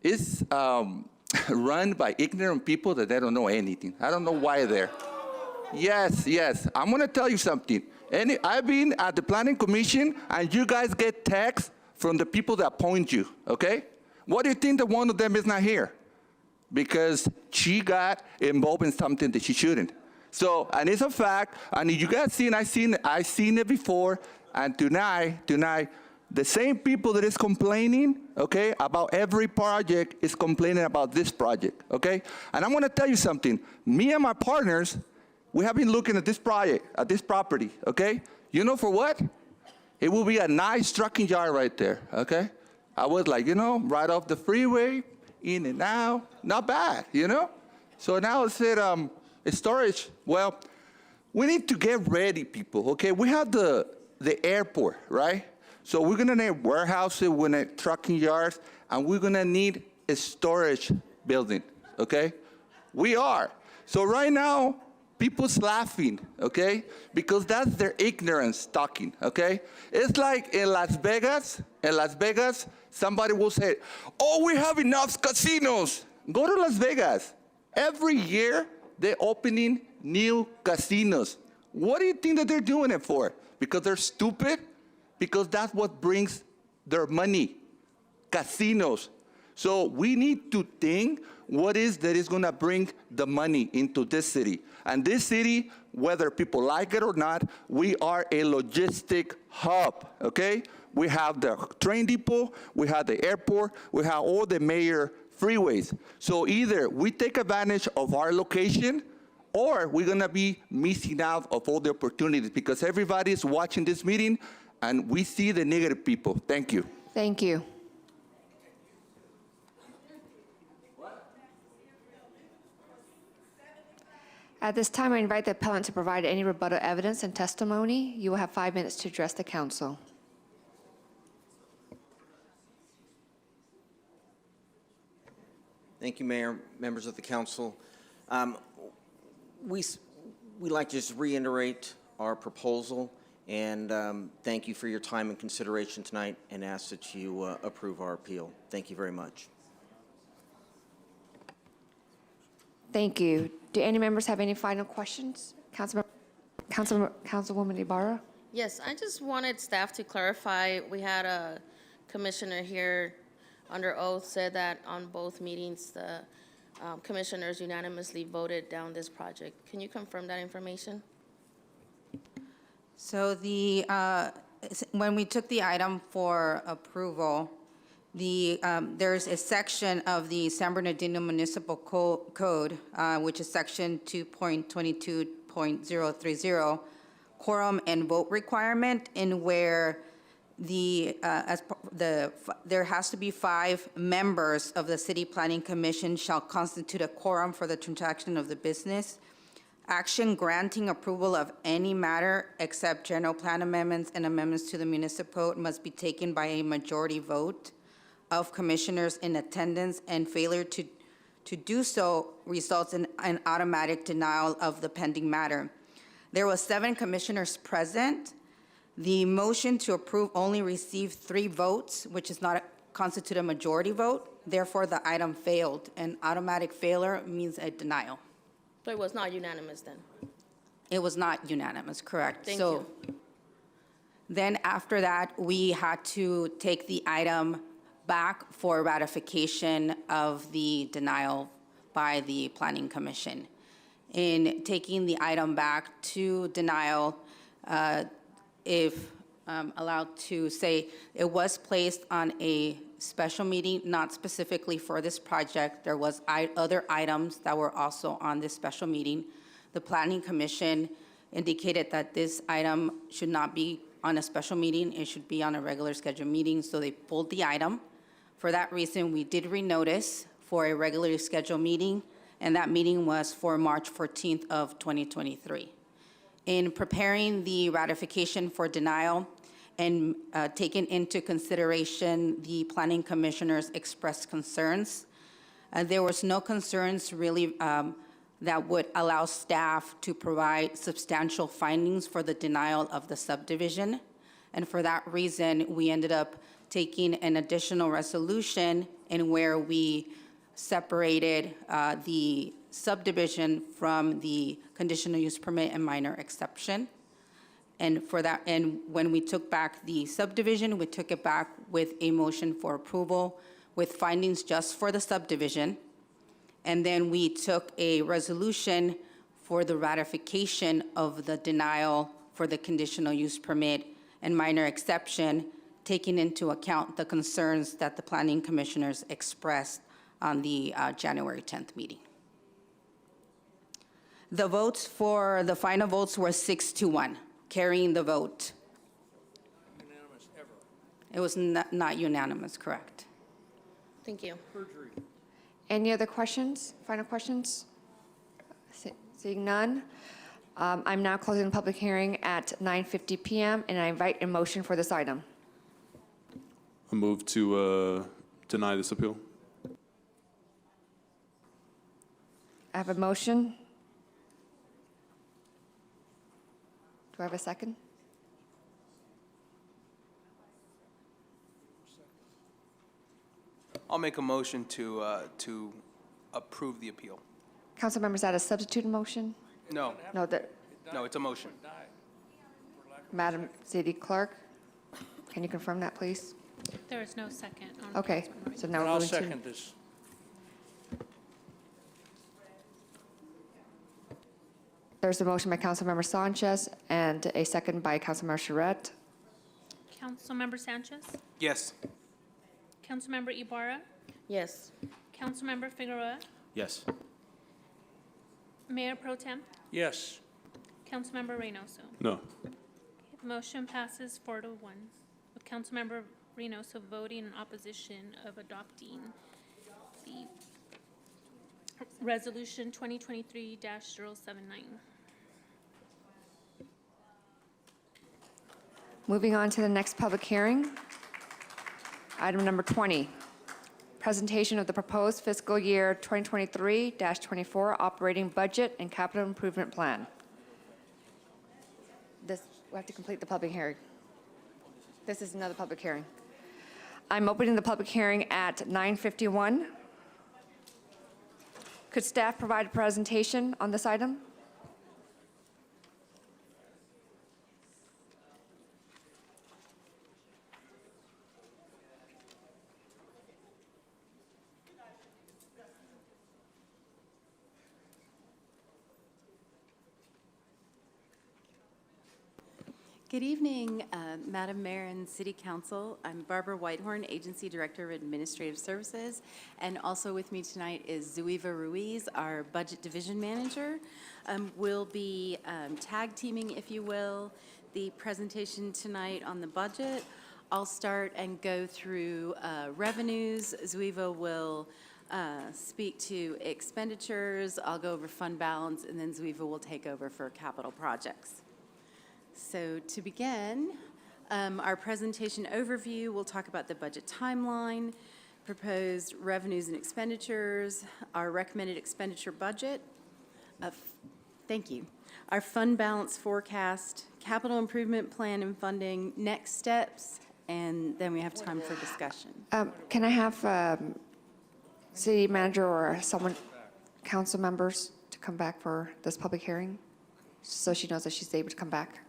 is run by ignorant people that they don't know anything. I don't know why they're. Yes. I'm going to tell you something. I've been at the planning commission, and you guys get texts from the people that appoint you, okay? What do you think that one of them is not here? Because she got involved in something that she shouldn't. So, and it's a fact, and you guys seen, I seen it before, and tonight, the same people that is complaining, okay, about every project is complaining about this project, okay? And I'm gonna tell you something. Me and my partners, we have been looking at this project, at this property, okay? You know for what? It will be a nice trucking yard right there, okay? I was like, right off the freeway, in and out, not bad, So now I said, storage, well, we need to get ready, people, okay? We have the airport, right? So we're gonna need warehouses, we're gonna need trucking yards, and we're gonna need a storage building, okay? We are. So right now, people's laughing, okay? Because that's their ignorance talking, okay? It's like in Las Vegas, somebody will say, oh, we have enough casinos. Go to Las Vegas. Every year, they're opening new casinos. What do you think that they're doing it for? Because they're stupid? Because that's what brings their money, casinos. So we need to think what is that is gonna bring the money into this city. And this city, whether people like it or not, we are a logistic hub, okay? We have the train depot, we have the airport, we have all the major freeways. So either we take advantage of our location, or we're gonna be missing out of all the opportunities, because everybody is watching this meeting and we see the negative people. Thank you. Thank you. At this time, I invite the appellant to provide any rebuttal evidence and testimony. You will have 5 minutes to address the council. Thank you, Mayor, members of the council. We'd like to just reiterate our proposal and thank you for your time and consideration tonight, and ask that you approve our appeal. Thank you very much. Thank you. Do any members have any final questions? Councilwoman Ibarra? Yes, I just wanted staff to clarify. We had a commissioner here under oath said that on both meetings, the commissioners unanimously voted down this project. Can you confirm that information? So when we took the item for approval, there's a section of the San Bernardino Municipal Code, which is section 2.22.030, quorum and vote requirement, in where there has to be 5 members of the City Planning Commission shall constitute a quorum for the transaction of the business. Action granting approval of any matter except general plan amendments and amendments to the municipal code must be taken by a majority vote of commissioners in attendance, and failure to do so results in an automatic denial of the pending matter. There were 7 commissioners present. The motion to approve only received 3 votes, which does not constitute a majority vote. Therefore, the item failed. An automatic failure means a denial. So it was not unanimous then? It was not unanimous, correct. Thank you. Then after that, we had to take the item back for ratification of the denial by the Planning Commission. In taking the item back to denial, if allowed to say, it was placed on a special meeting, not specifically for this project. There was other items that were also on this special meeting. The Planning Commission indicated that this item should not be on a special meeting. It should be on a regular scheduled meeting, so they pulled the item. For that reason, we did renotice for a regularly scheduled meeting, and that meeting was for March 14th of 2023. In preparing the ratification for denial and taking into consideration the Planning Commissioner's expressed concerns, there was no concerns really that would allow staff to provide substantial findings for the denial of the subdivision. And for that reason, we ended up taking an additional resolution in where we separated the subdivision from the conditional use permit and minor exception. And for that, and when we took back the subdivision, we took it back with a motion for approval with findings just for the subdivision. And then we took a resolution for the ratification of the denial for the conditional use permit and minor exception, taking into account the concerns that the Planning Commissioners expressed on the January 10th meeting. The votes for the final votes were 6-1, carrying the vote. Unanimous ever. It was not unanimous, correct. Thank you. Perjury. Any other questions, final questions? Seeing none, I'm now closing the public hearing at 9:50 p.m. and I invite a motion for this item. I move to deny this appeal. I have a motion. Do I have a second? I'll make a motion to approve the appeal. Council members, is that a substitute motion? No, No, no, it's a motion. Madam City Clerk, can you confirm that, please? There is no second on Okay, Councilmember. so now And we're I'll moving to... second this. There's a motion by Councilmember Sanchez and a second by Councilmember Charette. Councilmember Sanchez? Yes. Councilmember Ibarra? Yes. Councilmember Figueroa, Yes. Mayor Pro Tem, Yes. Councilmember Reynoso. No. The motion passes 4-1, with Councilmember Reynoso voting in opposition of adopting the Resolution 2023-079. Moving on to the next public hearing. Item number 20, presentation of the proposed fiscal year 2023-24 operating budget and capital improvement plan. We have to complete the public hearing. This is another public hearing. I'm opening the public hearing at 9:51. Could staff provide a presentation on this item? Good evening, Madam Mayor and City Council. I'm Barbara Whitehorn, Agency Director of Administrative Services, and also with me tonight is Zuiva Ruiz, our Budget Division Manager. We'll be tag teaming, if you will, the presentation tonight on the budget. I'll start and go through revenues. Zuiva will speak to expenditures. I'll go over fund balance, and then Zuiva will take over for capital projects. So to begin, our presentation overview, we'll talk about the budget timeline, proposed revenues and expenditures, our recommended expenditure budget, thank you, our fund balance forecast, capital improvement plan and funding, next steps, and then we have time for discussion. Can I have city manager or someone, council members, to come back for this public hearing, so she knows that she's able to come back?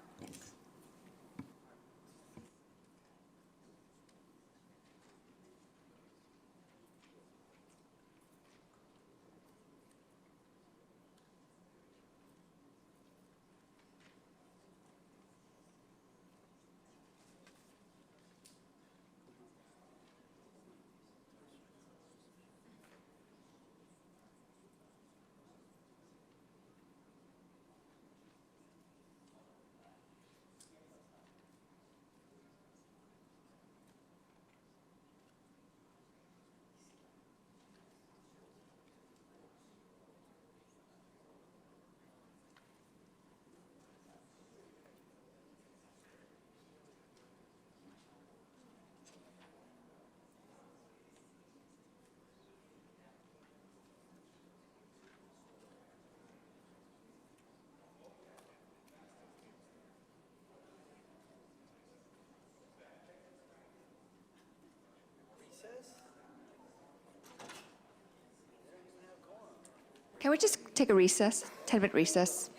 Can we just take a recess, 10-minute recess?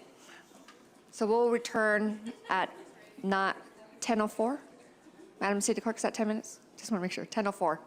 So we'll return at not 10:04. Madam City Clerk, is that 10 minutes? Just want to make sure, 10:04.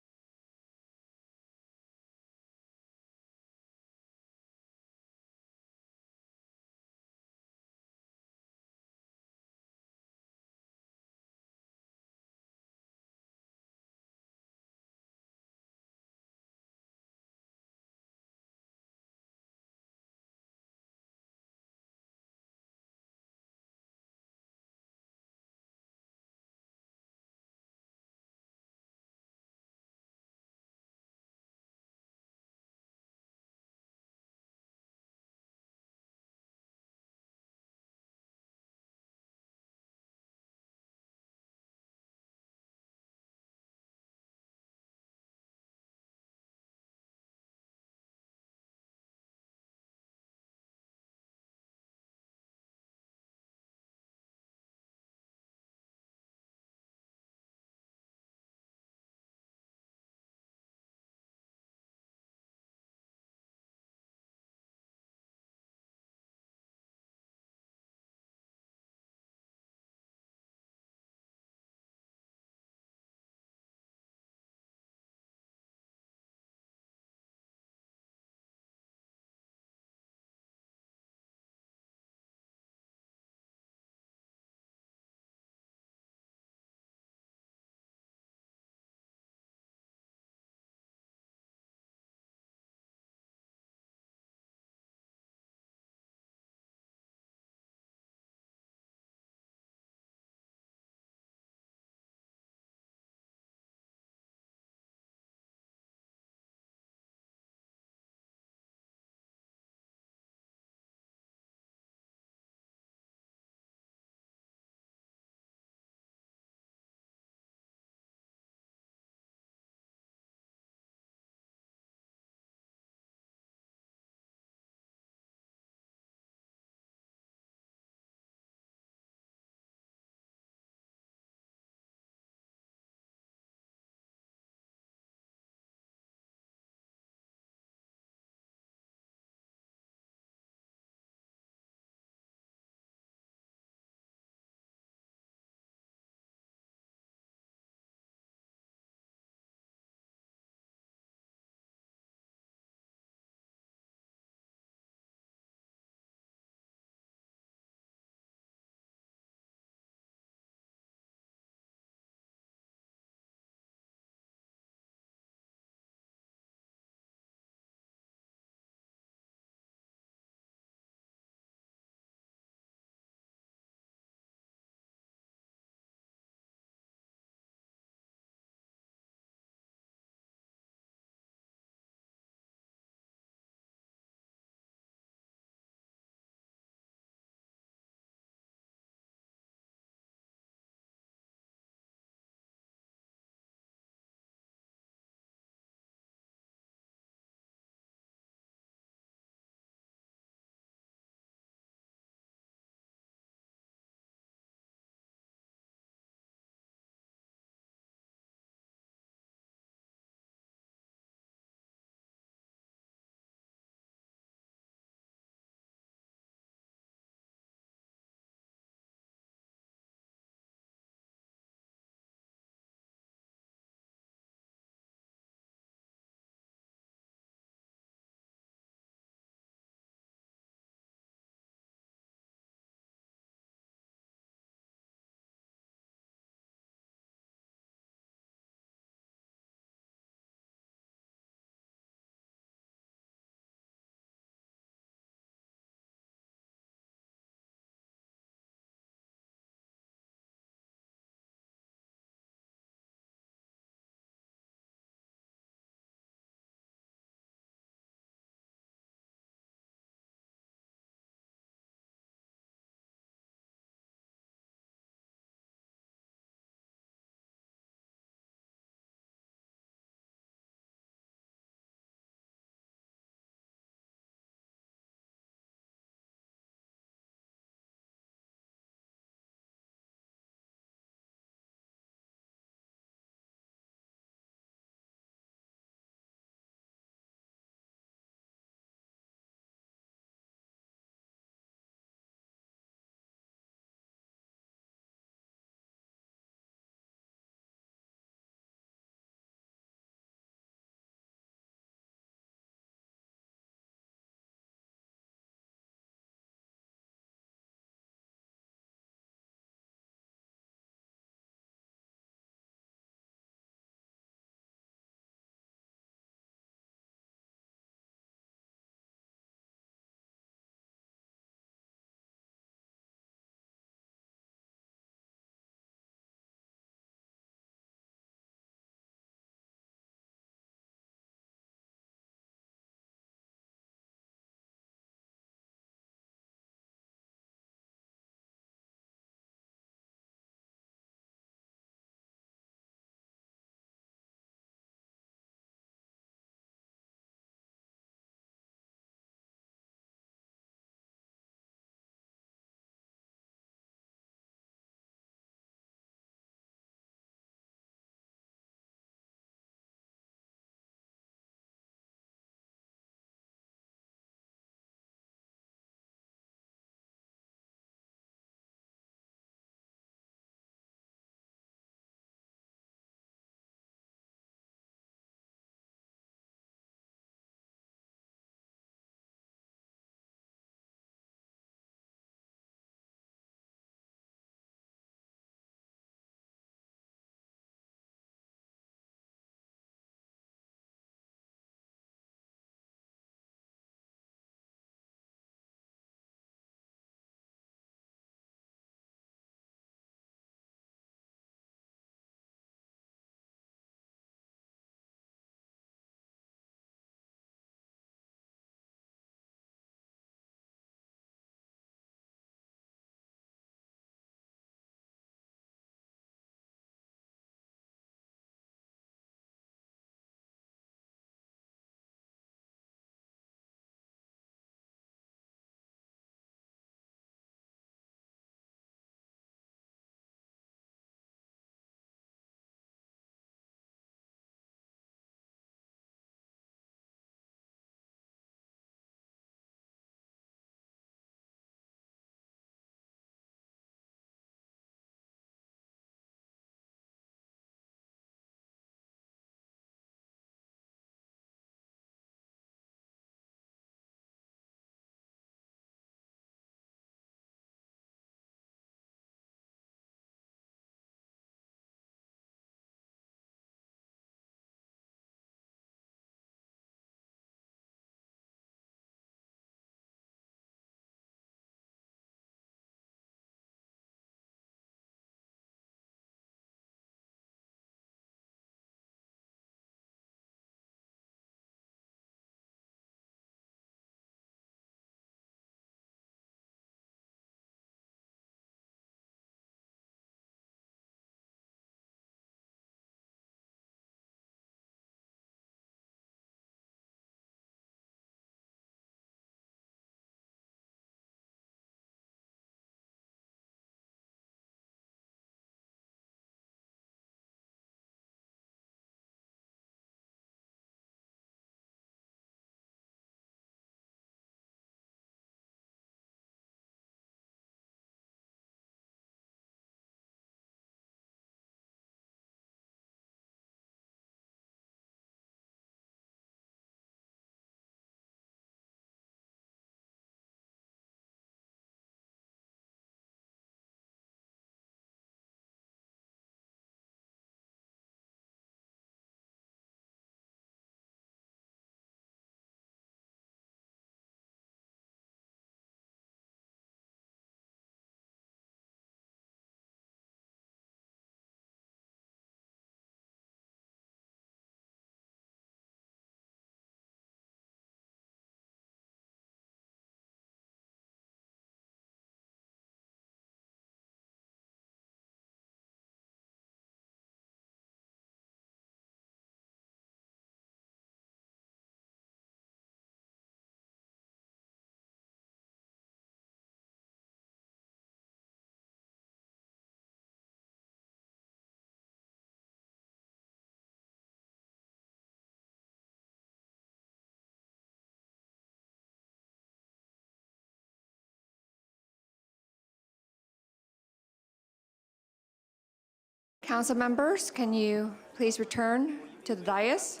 Council members, can you please return to the dais?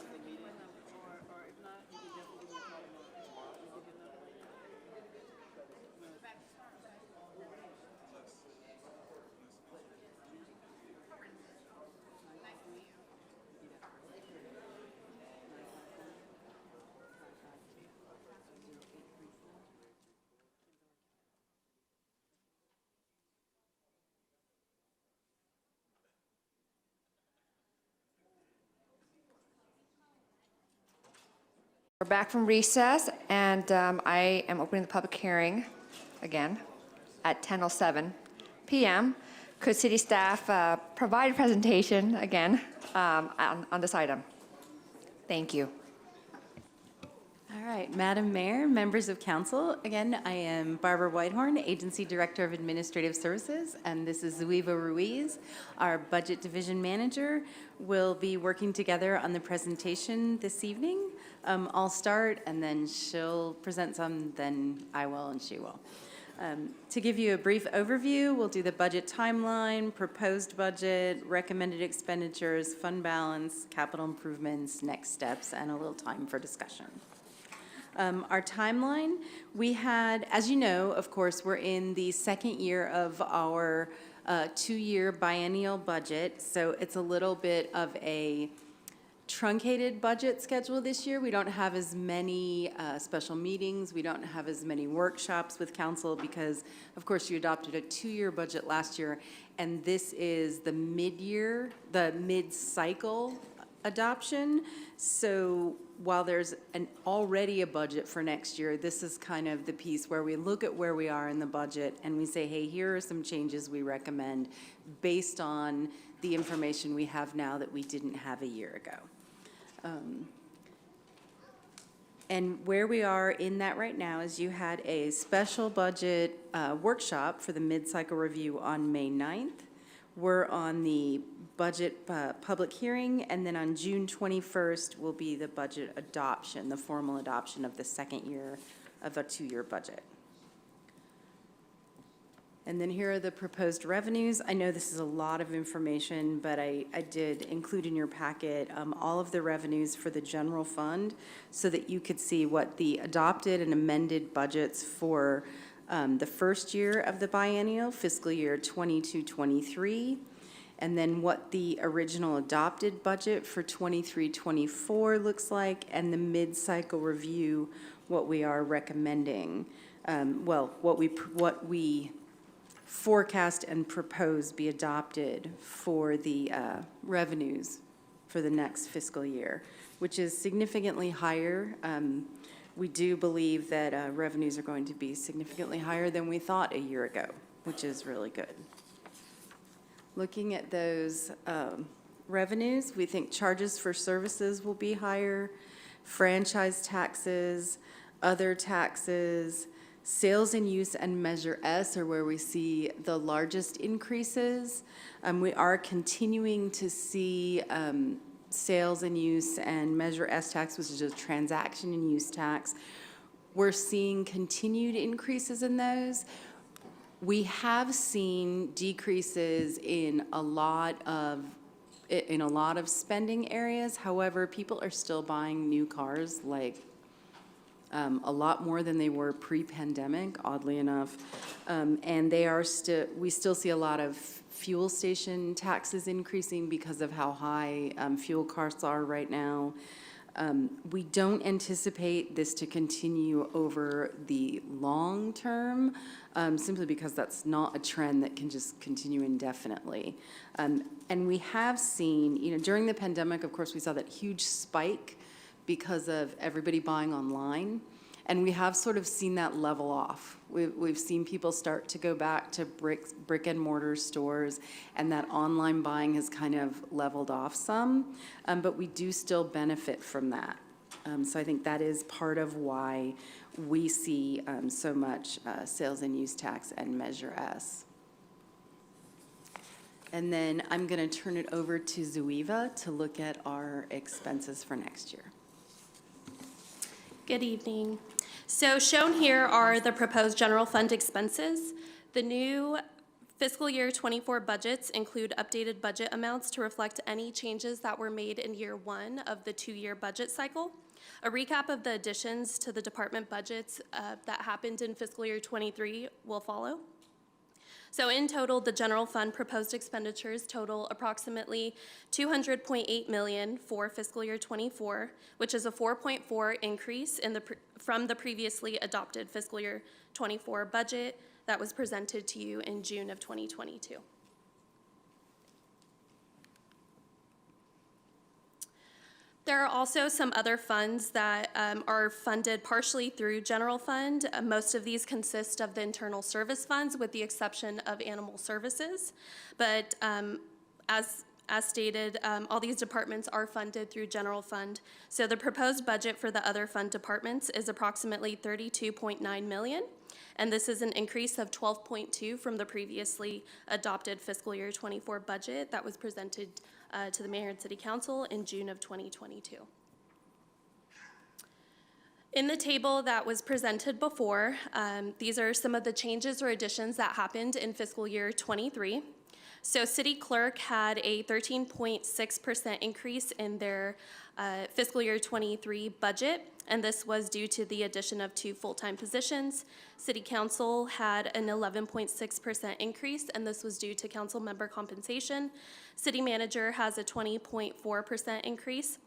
We're back from recess, and I am opening the public hearing again at 10:07 p.m. Could city staff provide a presentation again on this item? Thank you. All right, Madam Mayor, members of council, again, I am Barbara Whitehorn, Agency Director of Administrative Services, and this is Zuiva Ruiz, our Budget Division Manager. We'll be working together on the presentation this evening. I'll start, and then she'll present some, then I will, and she will. To give you a brief overview, we'll do the budget timeline, proposed budget, recommended expenditures, fund balance, capital improvements, next steps, and a little time for discussion. Our timeline, we had, as you know, of course, we're in the second year of our two-year biennial budget, so it's a little bit of a truncated budget schedule this year. We don't have as many special meetings. We don't have as many workshops with council because, of course, you adopted a two-year budget last year, and this is the mid-year, the mid-cycle adoption. So while there's already a budget for next year, this is kind of the piece where we look at where we are in the budget and we say, hey, here are some changes we recommend based on the information we have now that we didn't have a year ago. And where we are in that right now is you had a special budget workshop for the mid-cycle review on May 9th. We're on the budget public hearing, and then on June 21st will be the budget adoption, the formal adoption of the second year of a two-year budget. And then here are the proposed revenues. I know this is a lot of information, but I did include in your packet all of the revenues for the general fund so that you could see what the adopted and amended budgets for the first year of the biennial, fiscal year 22-23, and then what the original adopted budget for 23-24 looks like, and the mid-cycle review, what we are recommending. What we forecast and propose be adopted for the revenues for the next fiscal year, which is significantly higher. We do believe that revenues are going to be significantly higher than we thought a year ago, which is really good. Looking at those revenues, we think charges for services will be higher, franchise taxes, other taxes, sales and use and Measure S are where we see the largest increases. We are continuing to see sales and use and Measure S tax, which is a transaction and use tax. We're seeing continued increases in those. We have seen decreases in a lot of spending areas. However, people are still buying new cars, like a lot more than they were pre-pandemic, oddly enough. And we still see a lot of fuel station taxes increasing because of how high fuel costs are right now. We don't anticipate this to continue over the long term, simply because that's not a trend that can just continue indefinitely. And we have seen, during the pandemic, of course, we saw that huge spike because of everybody buying online. And we have sort of seen that level off. We've seen people start to go back to brick and mortar stores, and that online buying has kind of leveled off some, but we do still benefit from that. So I think that is part of why we see so much sales and use tax and Measure S. And then I'm going to turn it over to Zuiva to look at our expenses for next year. Good evening. So shown here are the proposed general fund expenses. The new Fiscal year 24 budgets include updated budget amounts to reflect any changes that were made in year 1 of the 2-year budget cycle. A recap of the additions to the department budgets that happened in fiscal year 23 will follow. So in total, the general fund proposed expenditures total approximately $200.8 million for fiscal year 24, which is a 4.4 increase from the previously adopted fiscal year 24 budget that was presented to you in June of 2022. There are also some other funds that are funded partially through general fund. Most of these consist of the internal service funds with the exception of animal services. But as stated, all these departments are funded through general fund. So the proposed budget for the other fund departments is approximately $32.9 million. And this is an increase of 12.2 from the previously adopted fiscal year 24 budget that was presented to the Mayor and City Council in June of 2022. In the table that was presented before, these are some of the changes or additions that happened in fiscal year 23. So City Clerk had a 13.6% increase in their fiscal year 23 budget, and this was due to the addition of 2 full-time positions. City Council had an 11.6% increase, and this was due to council member compensation. City Manager has a 20.4% increase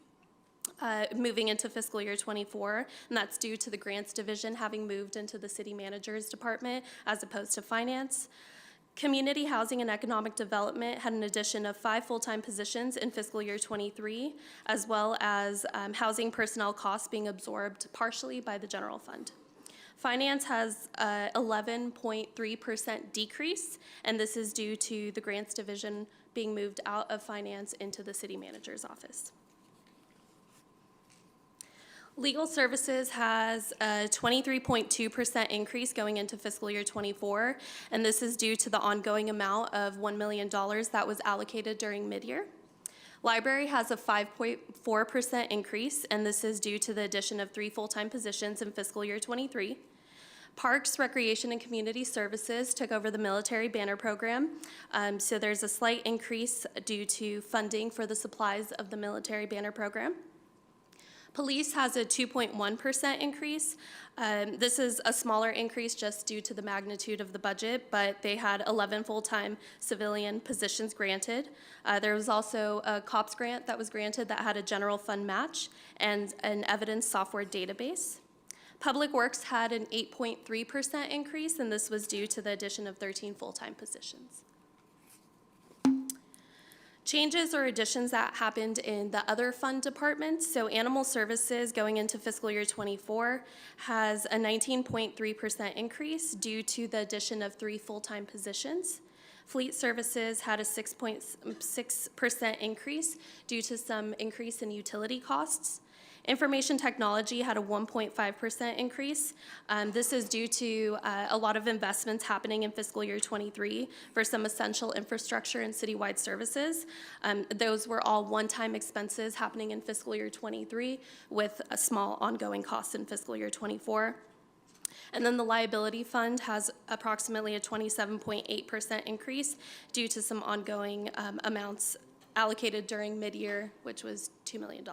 moving into fiscal year 24, and that's due to the Grants Division having moved into the City Manager's department as opposed to Finance. Community Housing and Economic Development had an addition of 5 full-time positions in fiscal year 23, as well as housing personnel costs being absorbed partially by the general fund. Finance has a 11.3% decrease, and this is due to the Grants Division being moved out of Finance into the City Manager's office. Legal Services has a 23.2% increase going into fiscal year 24, and this is due to the ongoing amount of $1 million that was allocated during mid-year. Library has a 5.4% increase, and this is due to the addition of 3 full-time positions in fiscal year 23. Parks, Recreation, and Community Services took over the Military Banner Program, so there's a slight increase due to funding for the supplies of the Military Banner Program. Police has a 2.1% increase. This is a smaller increase just due to the magnitude of the budget, but they had 11 full-time civilian positions granted. There was also a COPS grant that was granted that had a general fund match and an evidence software database. Public Works had an 8.3% increase, and this was due to the addition of 13 full-time positions. Changes or additions that happened in the other fund departments. So Animal Services going into fiscal year 24 has a 19.3% increase due to the addition of 3 full-time positions. Fleet Services had a 6.6% increase due to some increase in utility costs. Information Technology had a 1.5% increase. This is due to a lot of investments happening in fiscal year 23 for some essential infrastructure and citywide services. Those were all one-time expenses happening in fiscal year 23 with a small ongoing cost in fiscal year 24. And then the liability fund has approximately a 27.8% increase due to some ongoing amounts allocated during mid-year, which was $2 million.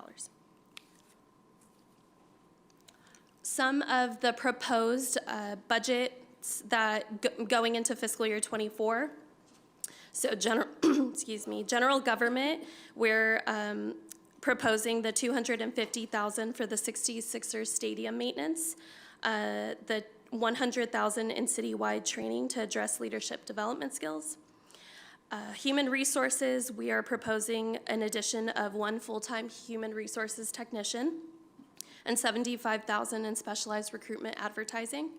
Some of the proposed budgets that going into fiscal year 24. So general government, we're proposing the $250,000 for the 66ers stadium maintenance, the $100,000 in citywide training to address leadership development skills. Human resources, we are proposing an addition of 1 full-time human resources technician and $75,000 in specialized recruitment advertising.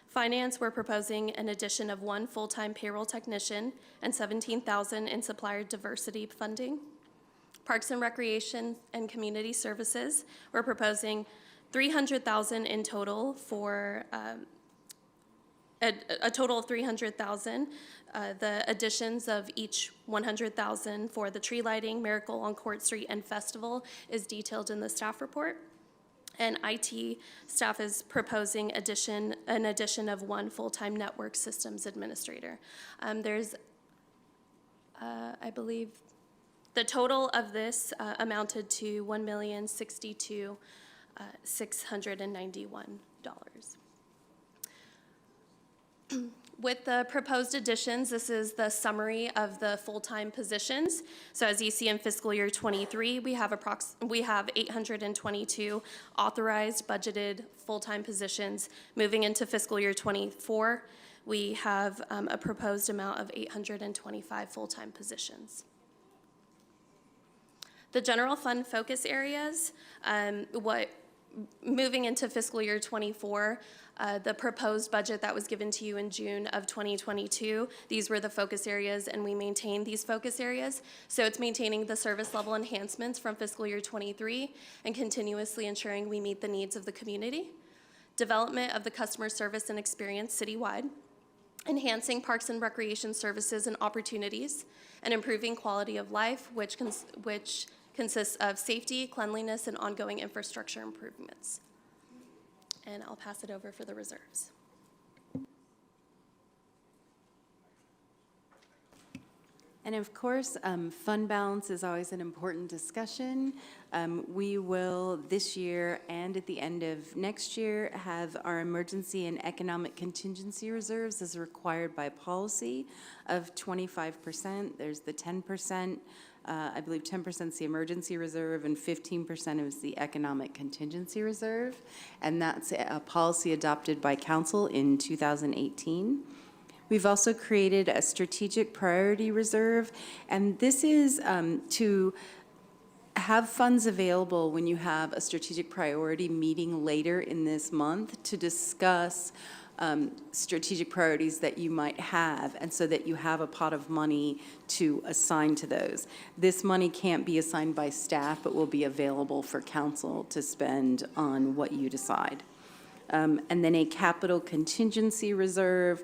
Finance, we're proposing an addition of 1 full-time payroll technician and $17,000 in supplier diversity funding. Parks and Recreation and Community Services, we're proposing $300,000 in total for a total of $300,000. The additions of each $100,000 for the tree lighting, Miracle on Court Street, and Festival is detailed in the staff report. And IT staff is proposing an addition of 1 full-time network systems administrator. There's, I believe, the total of this amounted to $1,062,691. With the proposed additions, this is the summary of the full-time positions. So as you see in fiscal year 23, we have 822 authorized budgeted full-time positions. Moving into fiscal year 24, we have a proposed amount of 825 full-time positions. The general fund focus areas, moving into fiscal year 24, the proposed budget that was given to you in June of 2022, these were the focus areas, and we maintain these focus areas. So it's maintaining the service level enhancements from fiscal year 23 and continuously ensuring we meet the needs of the community. Development of the customer service and experience citywide. Enhancing parks and recreation services and opportunities, and improving quality of life, which consists of safety, cleanliness, and ongoing infrastructure improvements. And I'll pass it over for the reserves. And of course, fund balance is always an important discussion. We will this year and at the end of next year have our emergency and economic contingency reserves as required by policy of 25%. There's the 10%. I believe 10% is the emergency reserve and 15% is the economic contingency reserve. And that's a policy adopted by council in 2018. We've also created a strategic priority reserve, and this is to have funds available when you have a strategic priority meeting later in this month to discuss strategic priorities that you might have, and so that you have a pot of money to assign to those. This money can't be assigned by staff, but will be available for council to spend on what you decide. And then a capital contingency reserve,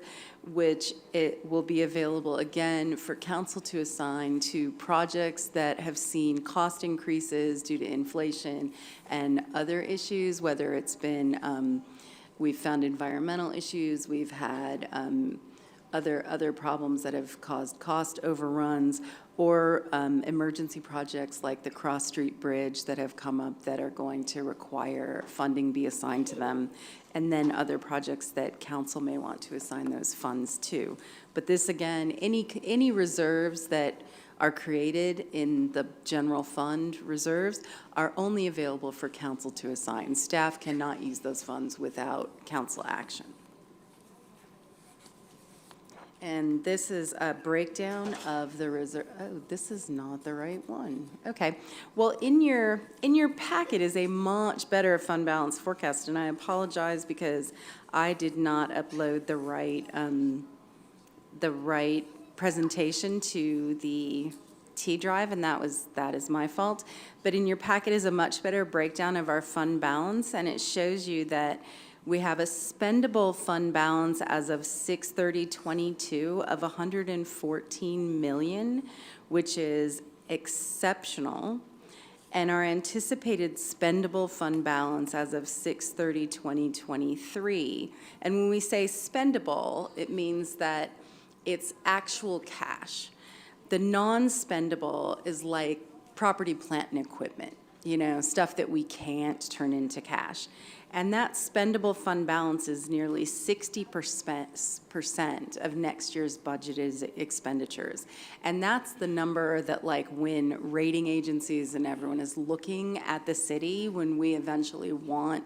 which it will be available again for council to assign to projects that have seen cost increases due to inflation and other issues, whether it's been we've found environmental issues, we've had other problems that have caused cost overruns, or emergency projects like the Cross Street Bridge that have come up that are going to require funding be assigned to them, and then other projects that council may want to assign those funds to. But this, again, any reserves that are created in the general fund reserves are only available for council to assign. Staff cannot use those funds without council action. And this is a breakdown of the reserve. Oh, this is not the right one. Okay. Well, in your packet is a much better fund balance forecast, and I apologize because I did not upload the right presentation to the T drive, and that is my fault. But in your packet is a much better breakdown of our fund balance, and it shows you that we have a spendable fund balance as of 6/30/22 of $114 million, which is exceptional. And our anticipated spendable fund balance as of 6/30/2023. And when we say spendable, it means that it's actual cash. The non-spendable is like property, plant, and equipment, stuff that we can't turn into cash. And that spendable fund balance is nearly 60% of next year's budgeted expenditures. And that's the number that, like, when rating agencies and everyone is looking at the city, when we eventually want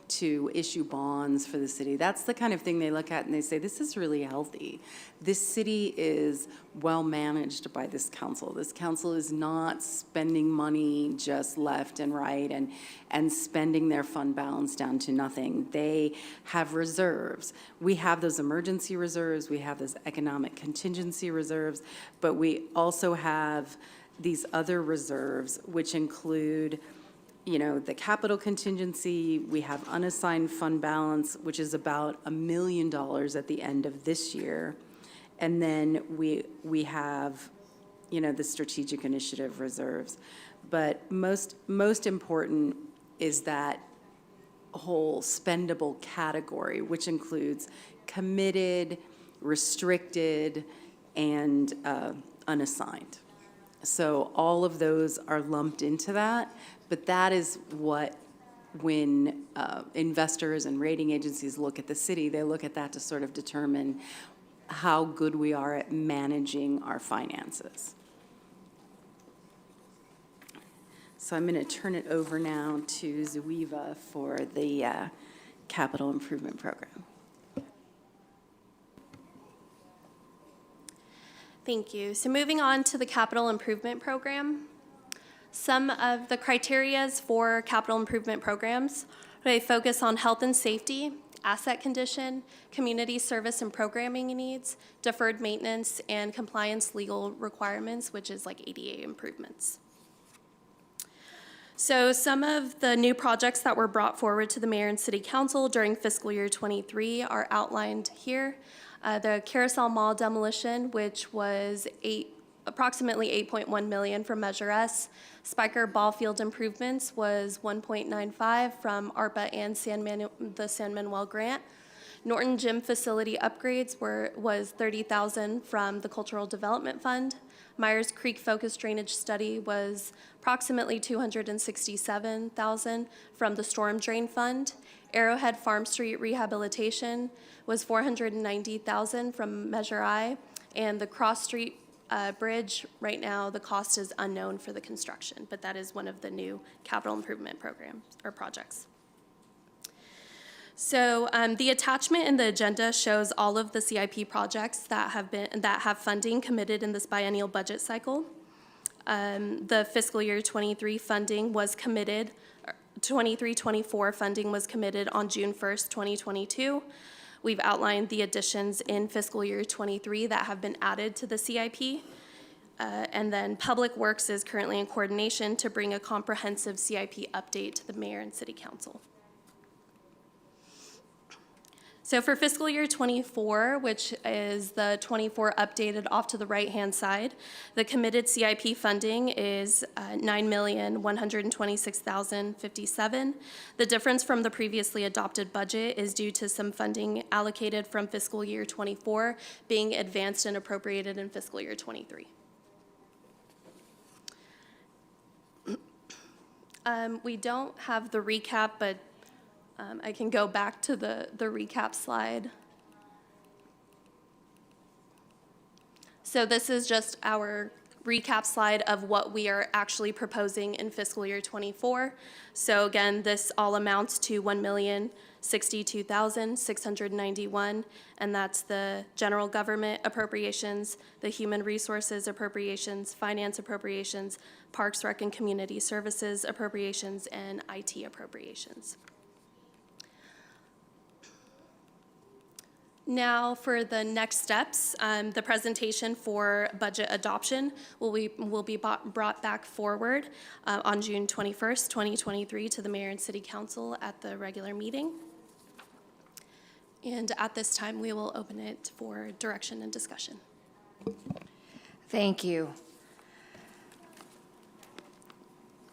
to issue bonds for the city, that's the kind of thing they look at and they say, this is really healthy. This city is well managed by this council. This council is not spending money just left and right and spending their fund balance down to nothing. They have reserves. We have those emergency reserves, we have those economic contingency reserves, but we also have these other reserves, which include the capital contingency. We have unassigned fund balance, which is about $1 million at the end of this year. And then we have, the strategic initiative reserves. But most important is that whole spendable category, which includes committed, restricted, and unassigned. So all of those are lumped into that, but that is what, when investors and rating agencies look at the city, they look at that to sort of determine how good we are at managing our finances. So I'm going to turn it over now to Zuiva for the capital improvement program. Thank you. So moving on to the capital improvement program. Some of the criterias for capital improvement programs, they focus on health and safety, asset condition, community service and programming needs, deferred maintenance, and compliance legal requirements, which is like ADA improvements. So some of the new projects that were brought forward to the mayor and city council during fiscal year 23 are outlined here. The Carousel Mall demolition, which was approximately $8.1 million from Measure S. Spiker Ball Field improvements was $1.95 from ARPA and the San Manuel grant. Norton Gym facility upgrades was $30,000 from the Cultural Development Fund. Myers Creek Focus Drainage Study was approximately $267,000 from the Storm Drain Fund. Arrowhead Farm Street rehabilitation was $490,000 from Measure I, and the Cross Street Bridge, right now the cost is unknown for the construction, but that is one of the new capital improvement programs or projects. So the attachment in the agenda shows all of the CIP projects that have funding committed in this biennial budget cycle. The fiscal year 23 funding was committed, 23-24 funding was committed on June 1st, 2022. We've outlined the additions in fiscal year 23 that have been added to the CIP. And then Public Works is currently in coordination to bring a comprehensive CIP update to the mayor and city council. So for fiscal year 24, which is the 24 updated off to the right-hand side, the committed CIP funding is $9,126,057. The difference from the previously adopted budget is due to some funding allocated from fiscal year 24 being advanced and appropriated in fiscal year 23. We don't have the recap, but I can go back to the recap slide. So this is just our recap slide of what we are actually proposing in fiscal year 24. So again, this all amounts to $1,062,691, and that's the general government appropriations, the human resources appropriations, finance appropriations, Parks, Rec, and Community Services appropriations, and IT appropriations. Now for the next steps, the presentation for budget adoption will be brought back forward on June 21st, 2023 to the mayor and city council at the regular meeting. And at this time, we will open it for direction and discussion. Thank you.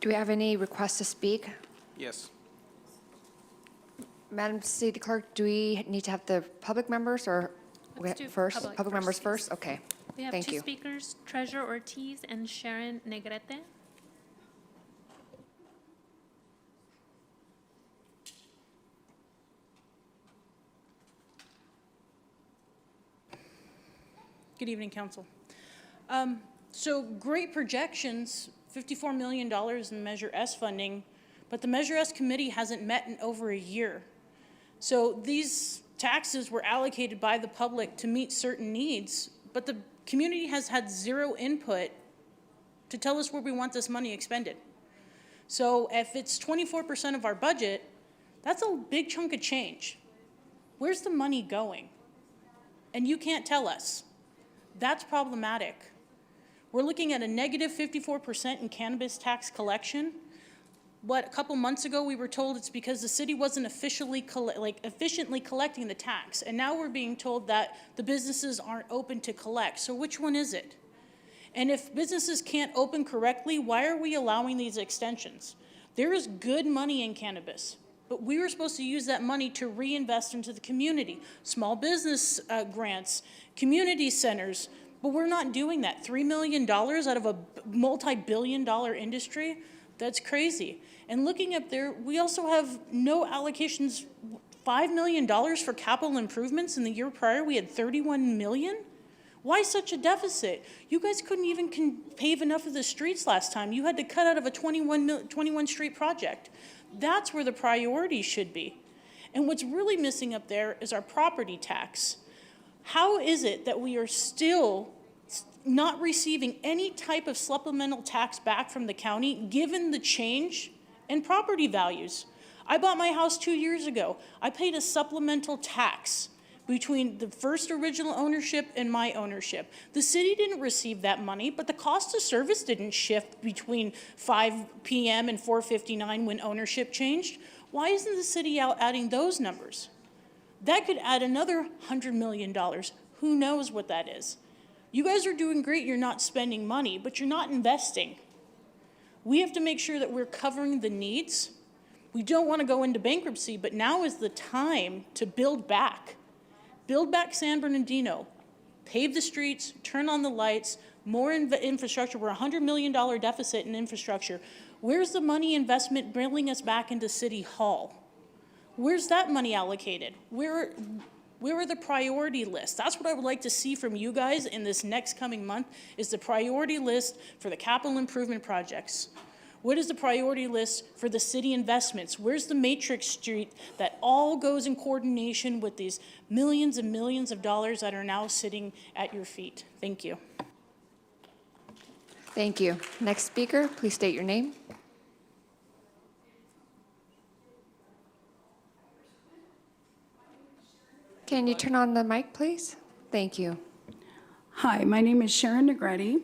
Do we have any requests to speak? Yes. Madam City Clerk, do we need to have the public members or Let's do first? Public members first? Okay. We have Thank two you. speakers, Treasurer Ortiz and Sharon Negrete. Good evening, Council. So great projections, $54 million in Measure S funding, but the Measure S committee hasn't met in over a year. So these taxes were allocated by the public to meet certain needs, but the community has had zero input to tell us where we want this money expended. So if it's 24% of our budget, that's a big chunk of change. Where's the money going? And you can't tell us. That's problematic. We're looking at a negative 54% in cannabis tax collection. A couple months ago, we were told it's because the city wasn't efficiently collecting the tax. And now we're being told that the businesses aren't open to collect. So which one is it? And if businesses can't open correctly, why are we allowing these extensions? There is good money in cannabis. But we were supposed to use that money to reinvest into the community, small business grants, community centers, but we're not doing that. $3 million out of a multi-billion-dollar industry, that's crazy. And looking up there, we also have no allocations, $5 million for capital improvements. In the year prior, we had 31 million. Why such a deficit? You guys couldn't even pave enough of the streets last time. You had to cut out of a 21 street project. That's where the priority should be. And what's really missing up there is our property tax. How is it that we are still not receiving any type of supplemental tax back from the county, given the change in property values? I bought my house 2 years ago. I paid a supplemental tax between the first original ownership and my ownership. The city didn't receive that money, but the cost of service didn't shift between 5 p.m. and 4:59 when ownership changed. Why isn't the city out adding those numbers? That could add another $100 million. Who knows what that is? You guys are doing great, you're not spending money, but you're not investing. We have to make sure that we're covering the needs. We don't want to go into bankruptcy, but now is the time to build back. Build back San Bernardino, pave the streets, turn on the lights, more infrastructure. We're a $100 million deficit in infrastructure. Where's the money investment bringing us back into City Hall? Where's that money allocated? Where are the priority lists? That's what I would like to see from you guys in this next coming month, is the priority list for the capital improvement projects. What is the priority list for the city investments? Where's the matrix street that all goes in coordination with these millions and millions of dollars that are now sitting at your feet? Thank you. Thank you. Next speaker, please state your name. Can you turn on the mic, please? Thank you. Hi, my name is Sharon Negretti.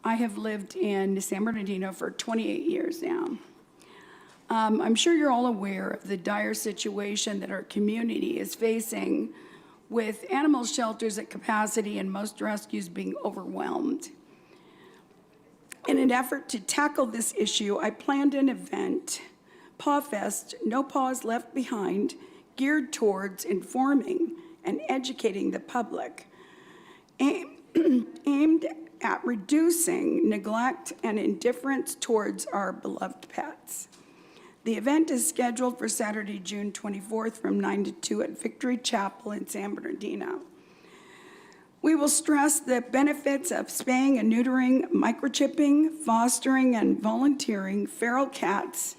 I have lived in San Bernardino for 28 years now. I'm sure you're all aware of the dire situation that our community is facing with animal shelters at capacity and most rescues being overwhelmed. In an effort to tackle this issue, I planned an event, Paw Fest, No Paws Left Behind, geared towards informing and educating the public, aimed at reducing neglect and indifference towards our beloved pets. The event is scheduled for Saturday, June 24th from 9 to 2 at Victory Chapel in San Bernardino. We will stress the benefits of spaying and neutering, microchipping, fostering, and volunteering feral cats.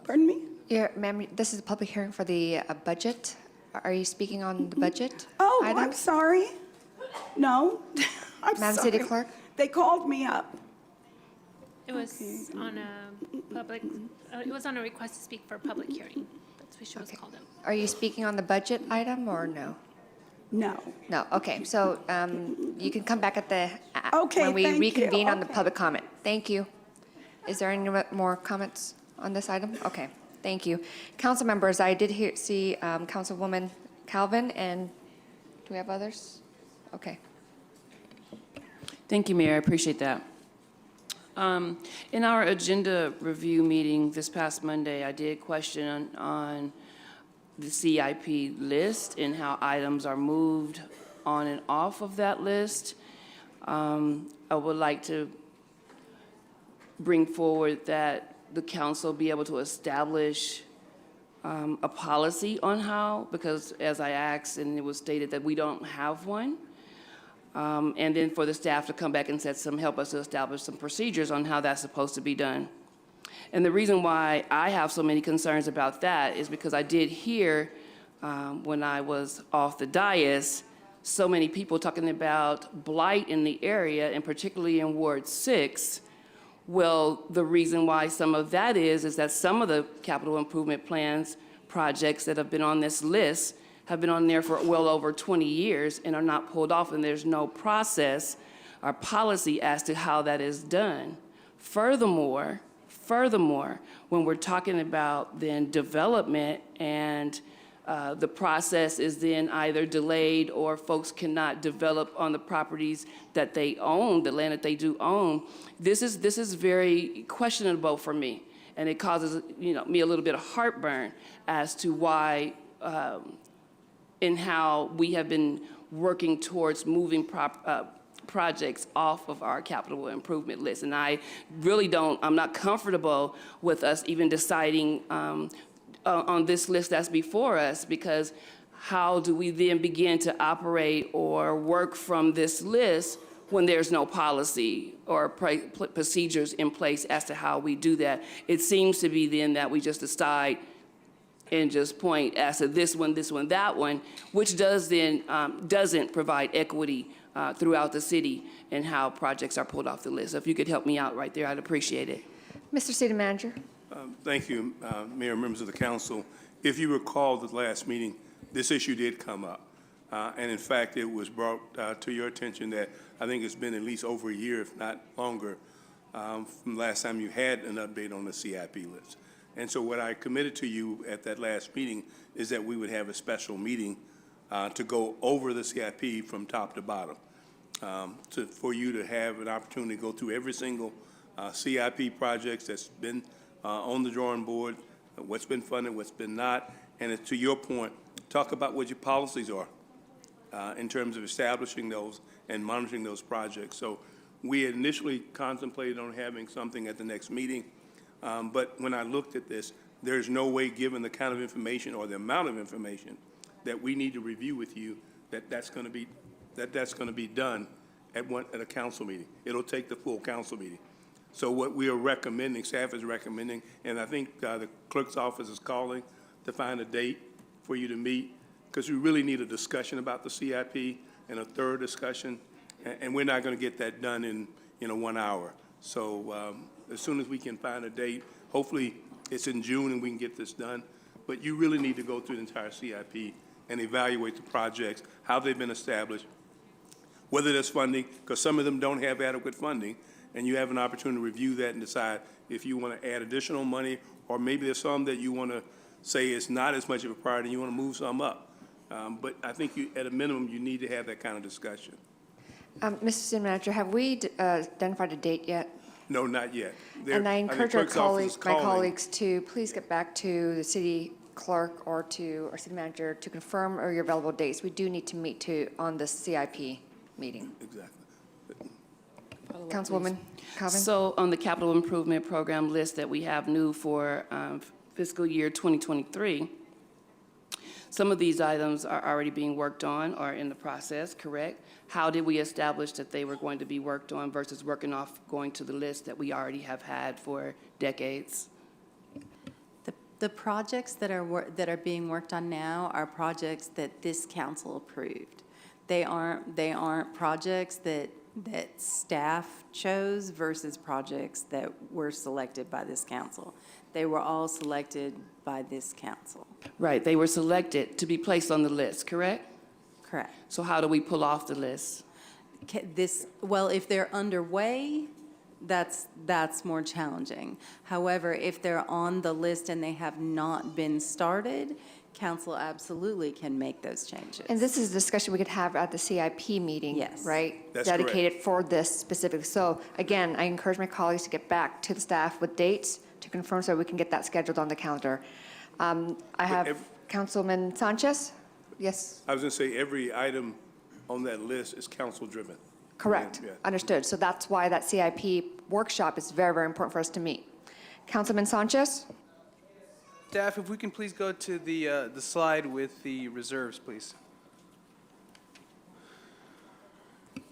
Pardon me? Yeah, ma'am, this is a public hearing for the budget. Are you speaking on the budget? Oh, item? I'm sorry. No, I'm Madam sorry. City Clerk? They called me up. It was on a public, it was on a request to speak for a public hearing. That's what she was called up. Are you speaking on the budget item or no? No. No, okay, so you can come back at the, Okay, when we thank you. reconvene on the Okay. public comment. Thank you. Is there any more comments on this item? Okay, thank you. Council members, I did see Councilwoman Calvin, and do we have others? Okay. Thank you, Mayor. I appreciate that. In our agenda review meeting this past Monday, I did question on the CIP list and how items are moved on and off of that list. I would like to bring forward that the council be able to establish a policy on how, because as I asked and it was stated that we don't have one. And then for the staff to come back and help us to establish some procedures on how that's supposed to be done. And the reason why I have so many concerns about that is because I did hear when I was off the dais, so many people talking about blight in the area, and particularly in Ward 6. Well, the reason why some of that is that some of the capital improvement plans, projects that have been on this list have been on there for well over 20 years and are not pulled off, and there's no process or policy as to how that is done. Furthermore, when we're talking about then development and the process is then either delayed or folks cannot develop on the properties that they own, the land that they do own, this is very questionable for me. And it causes, me a little bit of heartburn as to why and how we have been working towards moving projects off of our capital improvement list. And I really I'm not comfortable with us even deciding on this list that's before us, because how do we then begin to operate or work from this list when there's no policy or procedures in place as to how we do that? It seems to be then that we just decide and just point as to this one, that one, which doesn't provide equity throughout the city and how projects are pulled off the list. So if you could help me out right there, I'd appreciate it. Mr. City Manager. Thank you, Mayor, members of the council. If you recall the last meeting, this issue did come up. And in fact, it was brought to your attention that I think it's been at least over a year, if not longer, from the last time you had an update on the CIP list. And so what I committed to you at that last meeting is that we would have a special meeting to go over the CIP from top to bottom, for you to have an opportunity to go through every single CIP projects that's been on the drawing board, what's been funded, what's been not, and to your point, talk about what your policies are in terms of establishing those and monitoring those projects. So we had initially contemplated on having something at the next meeting, but when I looked at this, there's no way, given the kind of information or the amount of information that we need to review with you, that's going to be done at a council meeting. It'll take the full council meeting. So what we are recommending, staff is recommending, and I think the clerk's office is calling to find a date for you to meet, because we really need a discussion about the CIP and a thorough discussion, and we're not going to get that done in 1 hour. So as soon as we can find a date, hopefully it's in June and we can get this done, but you really need to go through the entire CIP and evaluate the projects, how they've been established, whether there's funding, because some of them don't have adequate funding, and you have an opportunity to review that and decide if you want to add additional money, or maybe there's some that you want to say is not as much of a priority and you want to move some up. But I think at a minimum, you need to have that kind of discussion. Mr. City Manager, have we identified a date yet? No, not yet. And I encourage clerk's office is my calling. colleagues to please get back to the city clerk or to our city manager to confirm your available dates. We do need to meet on the CIP meeting. Exactly. Councilwoman Calvin? So on the capital improvement program list that we have new for fiscal year 2023, some of these items are already being worked on or in the process, correct? How did we establish that they were going to be worked on versus going to the list that we already have had for decades? The projects that are being worked on now are projects that this council approved. They aren't projects that staff chose versus projects that were selected by this council. They were all selected by this council. Right, they were selected to be placed on the list, correct? Correct. So how do we pull off the list? Well, if they're underway, that's more challenging. However, if they're on the list and they have not been started, council absolutely can make those changes. And this is a discussion we could have at the CIP meeting, yes, right? That's dedicated correct. for this specific. So again, I encourage my colleagues to get back to the staff with dates to confirm so we can get that scheduled on the calendar. I have Councilman Sanchez. Yes. I was going to say every item on that list is council-driven. Correct. Yeah. Understood. So that's why that CIP workshop is very, very important for us to meet. Councilman Sanchez? Staff, if we can please go to the slide with the reserves, please.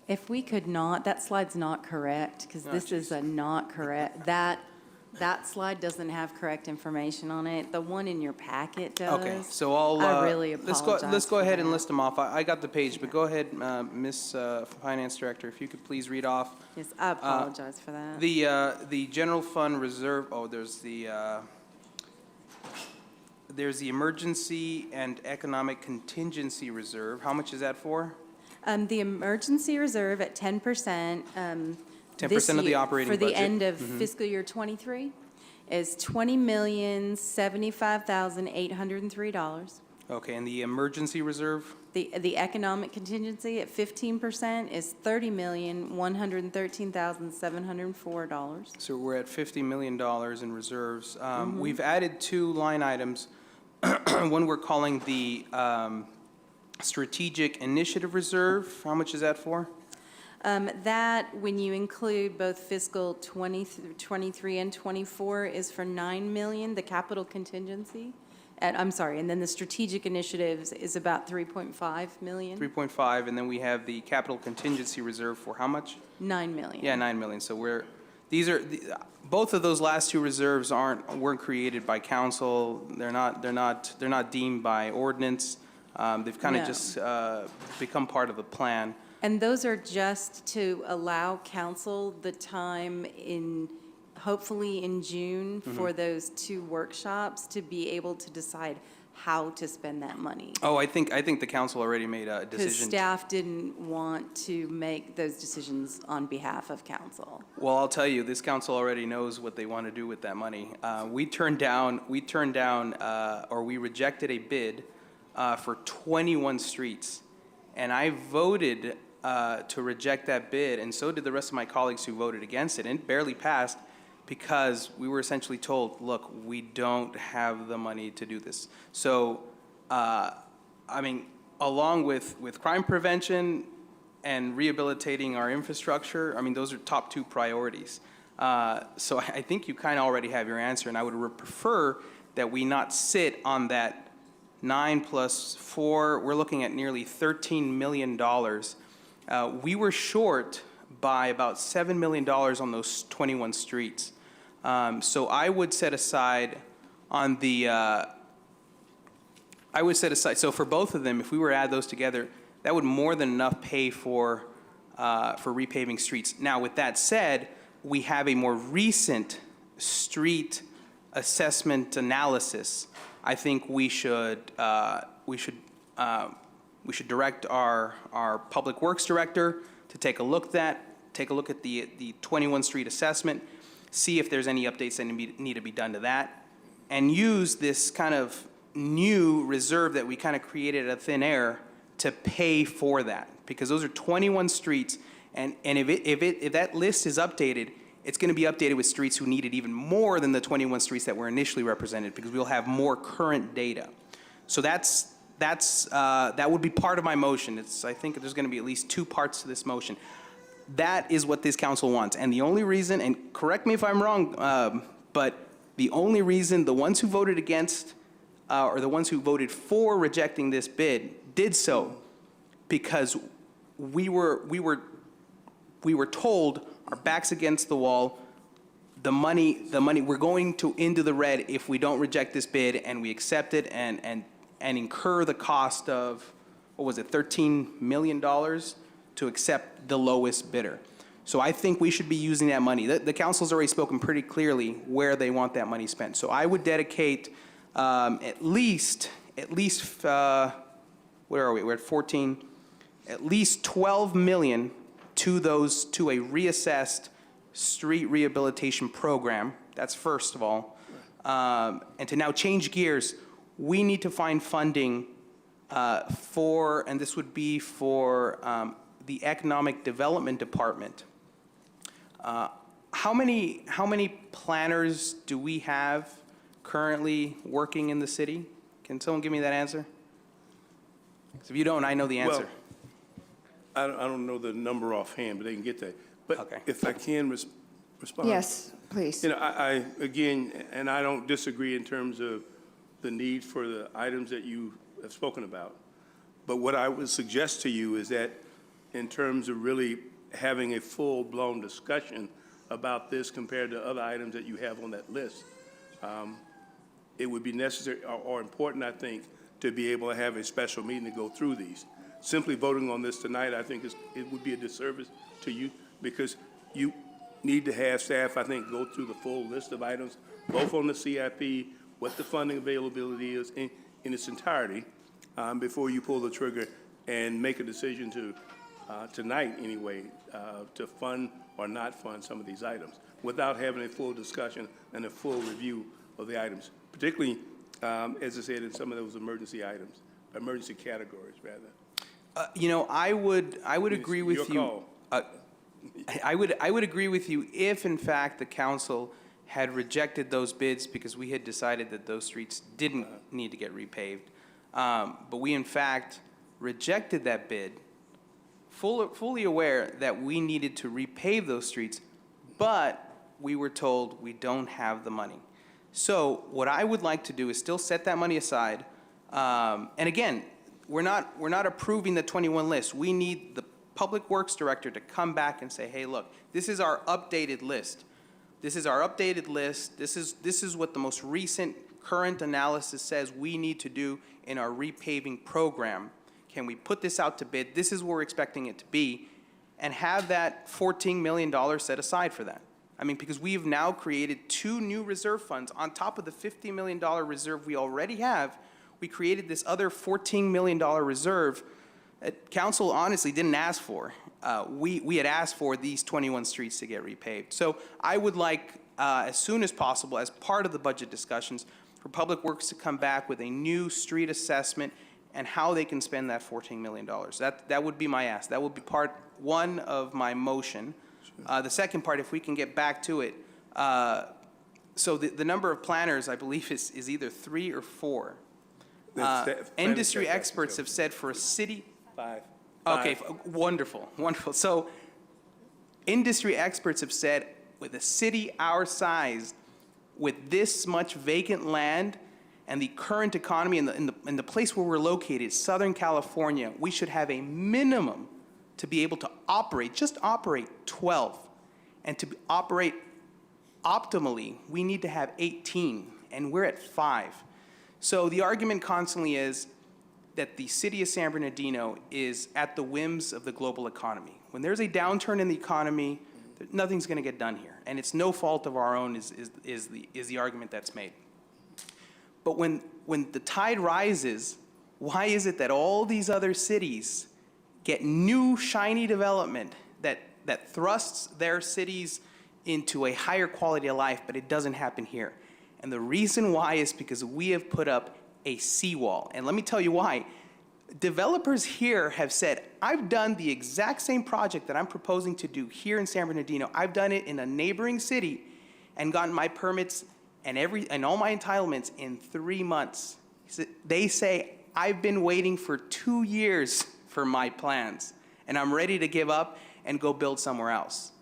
If we could not, that slide's not correct, because this is a not correct. That slide doesn't have correct information on it. The one in your packet does. Okay, so I'll. I really apologize. Let's go ahead and that. list them off. I got the page, but go ahead, Ms. Finance Director, if you could please read off. Yes, I apologize for that. The general fund reserve, there's the emergency and economic contingency reserve. How much is that for? The emergency reserve at 10%. 10% of the operating budget. For the end of fiscal year '23 is $20,075,803. Okay, and the emergency reserve? The economic contingency at 15% is $30,113,704. So we're at $50 million in reserves. We've added 2 line items. One we're calling the Strategic Initiative Reserve. How much is that for? That, when you include both fiscal 23 and 24, is for $9 million. The capital contingency, I'm sorry, and then the strategic initiatives is about $3.5 million. 3.5, and then we have the Capital Contingency Reserve for how much? $9 million. Yeah, 9 million. So both of those last 2 reserves weren't created by council. They're not deemed by ordinance. They've kind of No. just become part of the plan. And those are just to allow council the time hopefully in June, for those 2 workshops to be able to decide how to spend that money. Oh, I think the council already made a decision. Because staff didn't want to make those decisions on behalf of council. Well, I'll tell you, this council already knows what they want to do with that money. We rejected a bid for 21 streets, and I voted to reject that bid, and so did the rest of my colleagues who voted against it, and it barely passed because we were essentially told, look, we don't have the money to do this. So, along with crime prevention and rehabilitating our infrastructure, those are top 2 priorities. So I think you kind of already have your answer, and I would prefer that we not sit on that 9 plus 4. We're looking at nearly $13 million. We were short by about $7 million on those 21 streets. So I would set aside on the, so for both of them, if we were to add those together, that would more than enough pay for repaving streets. Now, with that said, we have a more recent street assessment analysis. I think we should direct our Public Works Director to take a look at the 21 street assessment, see if there's any updates that need to be done to that, and use this kind of new reserve that we kind of created out of thin air to pay for that, because those are 21 streets, and if that list is updated, it's going to be updated with streets who need it even more than the 21 streets that were initially represented, because we'll have more current data. So that would be part of my motion. I think there's going to be at least 2 parts to this motion. That is what this council wants. And the only reason, and correct me if I'm wrong, but the only reason the ones who voted against or the ones who voted for rejecting this bid did so because we were told, our backs against the wall, the money, we're going into the red if we don't reject this bid, and we accept it and incur the cost of, what was it, $13 million to accept the lowest bidder. So I think we should be using that money. The council's already spoken pretty clearly where they want that money spent. So I would dedicate at least, where are we? We're at 14. At least 12 million to a reassessed street rehabilitation program. That's first of all. And to now change gears, we need to find funding and this would be for the Economic Development Department. How many planners do we have currently working in the city? Can someone give me that answer? 'Cause if you don't, I know the answer. Well, I don't know the number offhand, but they can get that. But Okay. if I can respond. Yes, please. I again, and I don't disagree in terms of the need for the items that you have spoken about. But what I would suggest to you is that in terms of really having a full-blown discussion about this compared to other items that you have on that list, it would be necessary or important, I think, to be able to have a special meeting to go through these. Simply voting on this tonight, I think it would be a disservice to you, because you need to have staff, I think, go through the full list of items, both on the CIP, what the funding availability is in its entirety, before you pull the trigger and make a decision to, tonight anyway, to fund or not fund some of these items, without having a full discussion and a full review of the items, particularly, as I said, in some of those emergency items, emergency categories, rather. You know, I would agree with Your you. call. I would agree with you if, in fact, the council had rejected those bids because we had decided that those streets didn't need to get repaved. But we, in fact, rejected that bid, fully aware that we needed to repave those streets, but we were told we don't have the money. So what I would like to do is still set that money aside. And again, we're not approving the 21 list. We need the Public Works Director to come back and say, hey, look, this is our updated list. This is our updated list. This is what the most recent current analysis says we need to do in our repaving program. Can we put this out to bid? This is what we're expecting it to be, and have that $14 million set aside for that. I mean, because we've now created 2 new reserve funds on top of the $50 million reserve we already have. We created this other $14 million reserve that council honestly didn't ask for. We had asked for these 21 streets to get repaved. So I would like, as soon as possible, as part of the budget discussions, for Public Works to come back with a new street assessment and how they can spend that $14 million. That would be my ask. That would be part 1 of my motion. The second part, if we can get back to it, so the number of planners, I believe, is either 3 or 4. Industry experts have said for a city. 5. Okay, wonderful, wonderful. So industry experts have said with a city our size, with this much vacant land and the current economy in the place where we're located, Southern California, we should have a minimum to be able to operate, just operate 12. And to operate optimally, we need to have 18, and we're at 5. So the argument constantly is that the city of San Bernardino is at the whims of the global economy. When there's a downturn in the economy, nothing's going to get done here. And it's no fault of our own is the argument that's made. But when the tide rises, why is it that all these other cities get new shiny development that thrusts their cities into a higher quality of life, but it doesn't happen here? And the reason why is because we have put up a seawall. And let me tell you why. Developers here have said, I've done the exact same project that I'm proposing to do here in San Bernardino. I've done it in a neighboring city and gotten my permits and all my entitlements in 3 months. They say, I've been waiting for 2 years for my plans, and I'm ready to give up and go build somewhere else.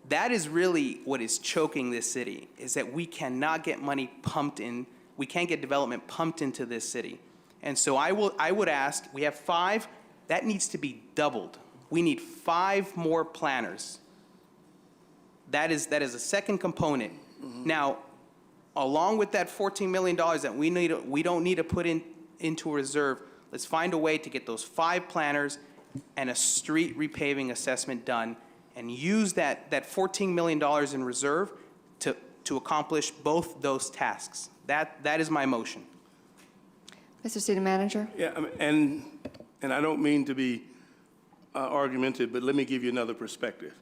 That is really what is choking this city, is that we cannot get money pumped in. We can't get development pumped into this city. And so I would ask, we have 5, that needs to be doubled. We need 5 more planners. That is a second component. Mm-hmm. Now, along with that $14 million that we don't need to put into a reserve, let's find a way to get those 5 planners and a street repaving assessment done, and use that $14 million in reserve to accomplish both those tasks. That is my motion. Mr. City Manager? Yeah, and I don't mean to be argumentative, but let me give you another perspective.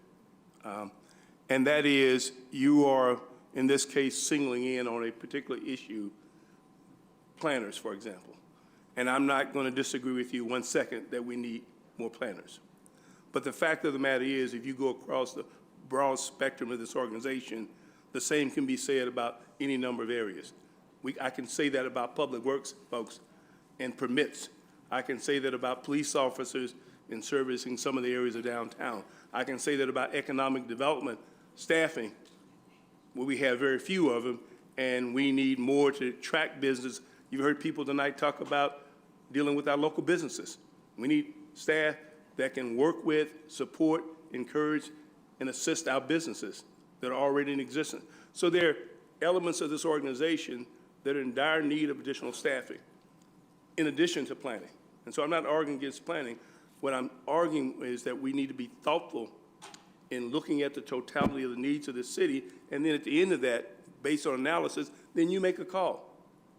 And that is, you are, in this case, singling in on a particular issue, planners, for example. And I'm not going to disagree with you 1 second that we need more planners. But the fact of the matter is, if you go across the broad spectrum of this organization, the same can be said about any number of areas. I can say that about public works folks and permits. I can say that about police officers in servicing some of the areas of downtown. I can say that about economic development staffing, where we have very few of them, and we need more to attract business. You've heard people tonight talk about dealing with our local businesses. We need staff that can work with, support, encourage, and assist our businesses that are already in existence. So there are elements of this organization that are in dire need of additional staffing, in addition to planning. And so I'm not arguing against planning. What I'm arguing is that we need to be thoughtful in looking at the totality of the needs of the city, and then at the end of that, based on analysis, then you make a call.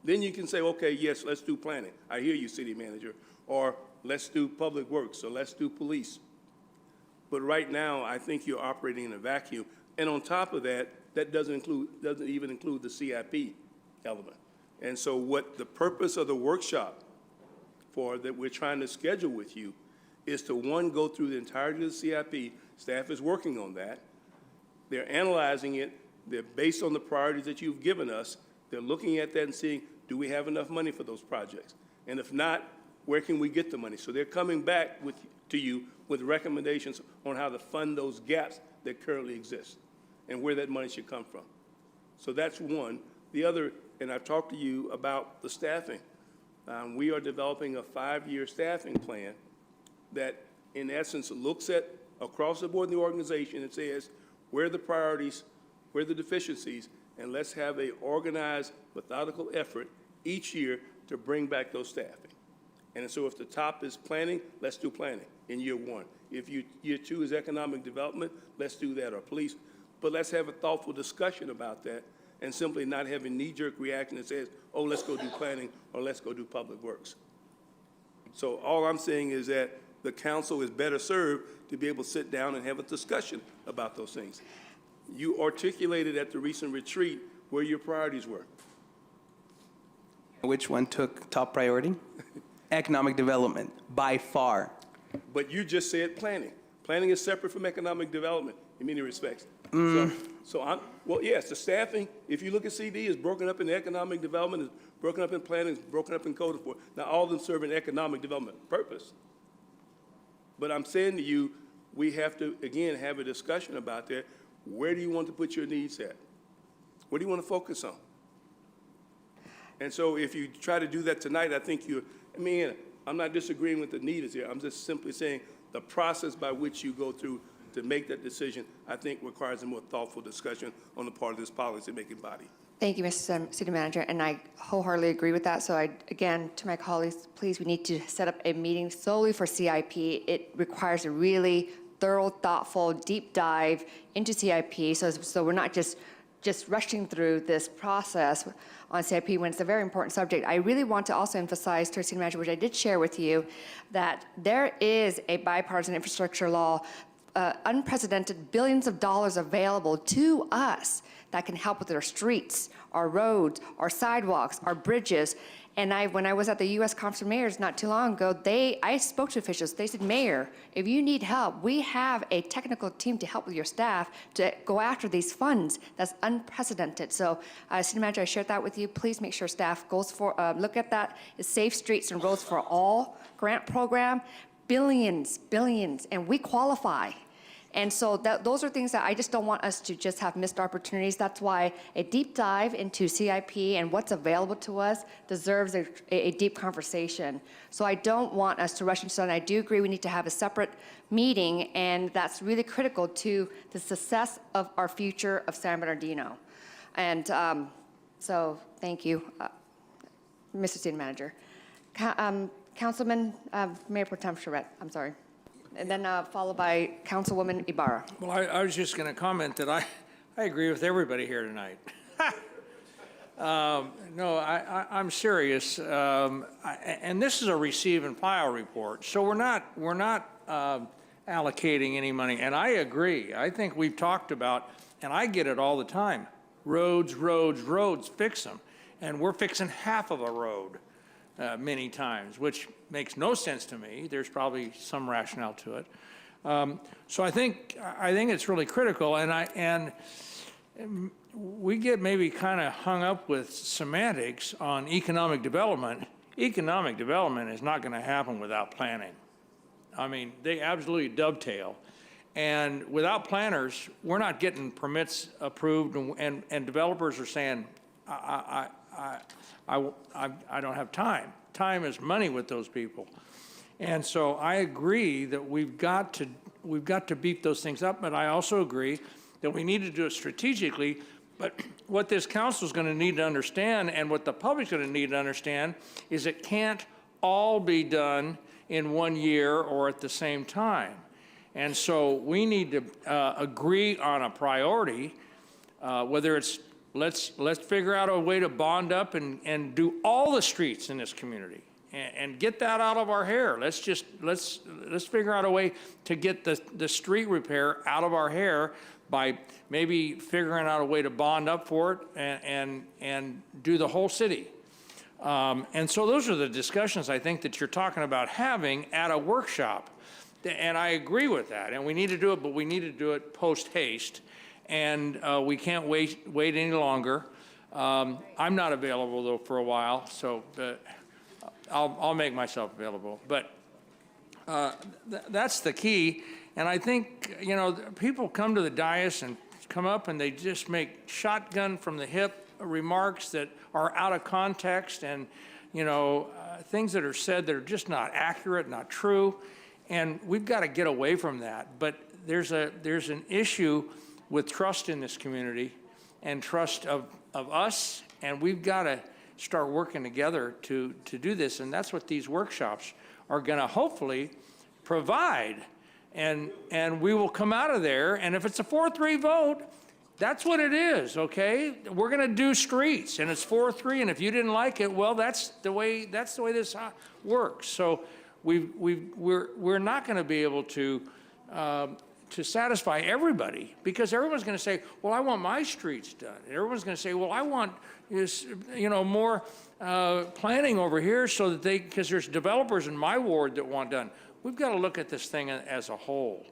Then you can say, okay, yes, let's do planning. I hear you, city manager. Or let's do public works, or let's do police. But right now, I think you're operating in a vacuum. And on top of that, that doesn't even include the CIP element. And so what the purpose of the workshop for that we're trying to schedule with you is to, one, go through the entirety of the CIP. Staff is working on that. They're analyzing it. They're based on the priorities that you've given us. They're looking at that and seeing, do we have enough money for those projects? And if not, where can we get the money? So they're coming back to you with recommendations on how to fund those gaps that currently exist and where that money should come from. So that's one. The other, and I've talked to you about the staffing. We are developing a 5-year staffing plan that, in essence, looks at across the board in the organization and says, where are the priorities, where are the deficiencies, and let's have an organized, methodical effort each year to bring back those staffing. And so if the top is planning, let's do planning in year 1. If year 2 is economic development, let's do that, or police. But let's have a thoughtful discussion about that and simply not have a knee-jerk reaction that says, oh, let's go do planning or let's go do public works. So all I'm saying is that the council is better served to be able to sit down and have a discussion about those things. You articulated at the recent retreat where your priorities were. Which one took top priority? Economic development, by far. But you just said planning. Planning is separate from economic development in many respects. Well, yes, the staffing, if you look at CD, is broken up in economic development, is broken up in planning, is broken up in code enforcement. Now, all of them serve an economic development purpose. But I'm saying to you, we have to, again, have a discussion about that. Where do you want to put your needs at? What do you want to focus on? And so if you try to do that tonight, I think I'm not disagreeing with the need is here. I'm just simply saying the process by which you go through to make that decision, I think requires a more thoughtful discussion on the part of this policy-making body. Thank you, Mr. City Manager, and I wholeheartedly agree with that. So again, to my colleagues, please, we need to set up a meeting solely for CIP. It requires a really thorough, thoughtful, deep dive into CIP, so we're not just rushing through this process on CIP when it's a very important subject. I really want to also emphasize to our City Manager, which I did share with you, that there is a bipartisan infrastructure law, unprecedented billions of dollars available to us that can help with our streets, our roads, our sidewalks, our bridges. And when I was at the U.S. Conference of Mayors not too long ago, I spoke to officials. They said, Mayor, if you need help, we have a technical team to help with your staff to go after these funds. That's unprecedented. So, City Manager, I shared that with you. Please make sure staff goes look at that. It's Safe Streets and Roads for All grant program. Billions, and we qualify. And so those are things that I just don't want us to just have missed opportunities. That's why a deep dive into CIP and what's available to us deserves a deep conversation. So I don't want us to rush into that. And I do agree we need to have a separate meeting, and that's really critical to the success of our future of San Bernardino. And so thank you, Mr. City Manager. Councilman, Mayor Pro Tem Charette, I'm sorry. And then followed by Councilwoman Ibarra. Well, I was just going to comment that I agree with everybody here tonight. No, I'm serious. And this is a receive and file report, so we're not allocating any money. And I agree. I think we've talked about, and I get it all the time, roads, fix them. And we're fixing half of a road many times, which makes no sense to me. There's probably some rationale to it. So I think it's really critical, and we get maybe kind of hung up with semantics on economic development. Economic development is not going to happen without planning. I mean, they absolutely dovetail. And without planners, we're not getting permits approved, and developers are saying, I don't have time. Time is money with those people. And so I agree that we've got to beef those things up, but I also agree that we need to do it strategically. But what this council is going to need to understand, and what the public's going to need to understand, is it can't all be done in 1 year or at the same time. And so we need to agree on a priority, whether it's let's figure out a way to bond up and do all the streets in this community and get that out of our hair. Let's figure out a way to get the street repair out of our hair by maybe figuring out a way to bond up for it and do the whole city. And so those are the discussions I think that you're talking about having at a workshop. And I agree with that, and we need to do it, but we need to do it post-haste, and we can't wait any longer. I'm not available, though, for a while, so I'll make myself available. But that's the key, and I think, you know, people come to the dais and come up and they just make shotgun from the hip remarks that are out of context, and, you know, things that are said that are just not accurate, not true. And we've got to get away from that. But there's an issue with trust in this community and trust of us, and we've got to start working together to do this. And that's what these workshops are going to hopefully provide. And we will come out of there, and if it's a 4-3 vote, that's what it is, okay? We're going to do streets, and it's 4-3, and if you didn't like it, well, that's the way this works. So we're not going to be able to satisfy everybody, because everyone's going to say, well, I want my streets done. Everyone's going to say, well, I want this, you know, more planning over here so that because there's developers in my ward that want done. We've got to look at this thing as a whole.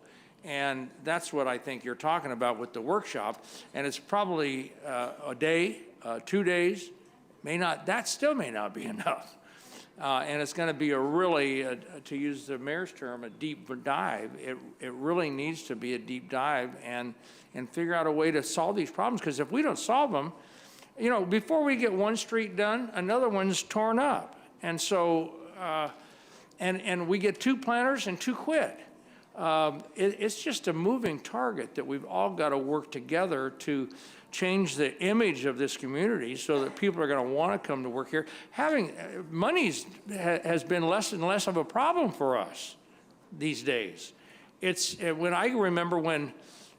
And that's what I think you're talking about with the workshop. And it's probably a day, 2 days, that still may not be enough. And it's going to be a really, to use the mayor's term, a deep dive. It really needs to be a deep dive and figure out a way to solve these problems. Because if we don't solve them, you know, before we get one street done, another one's torn up. And so, and we get 2 planners and 2 quit. It's just a moving target that we've all got to work together to change the image of this community so that people are going to want to come to work here. Having money has been less and less of a problem for us these days. It's when I remember when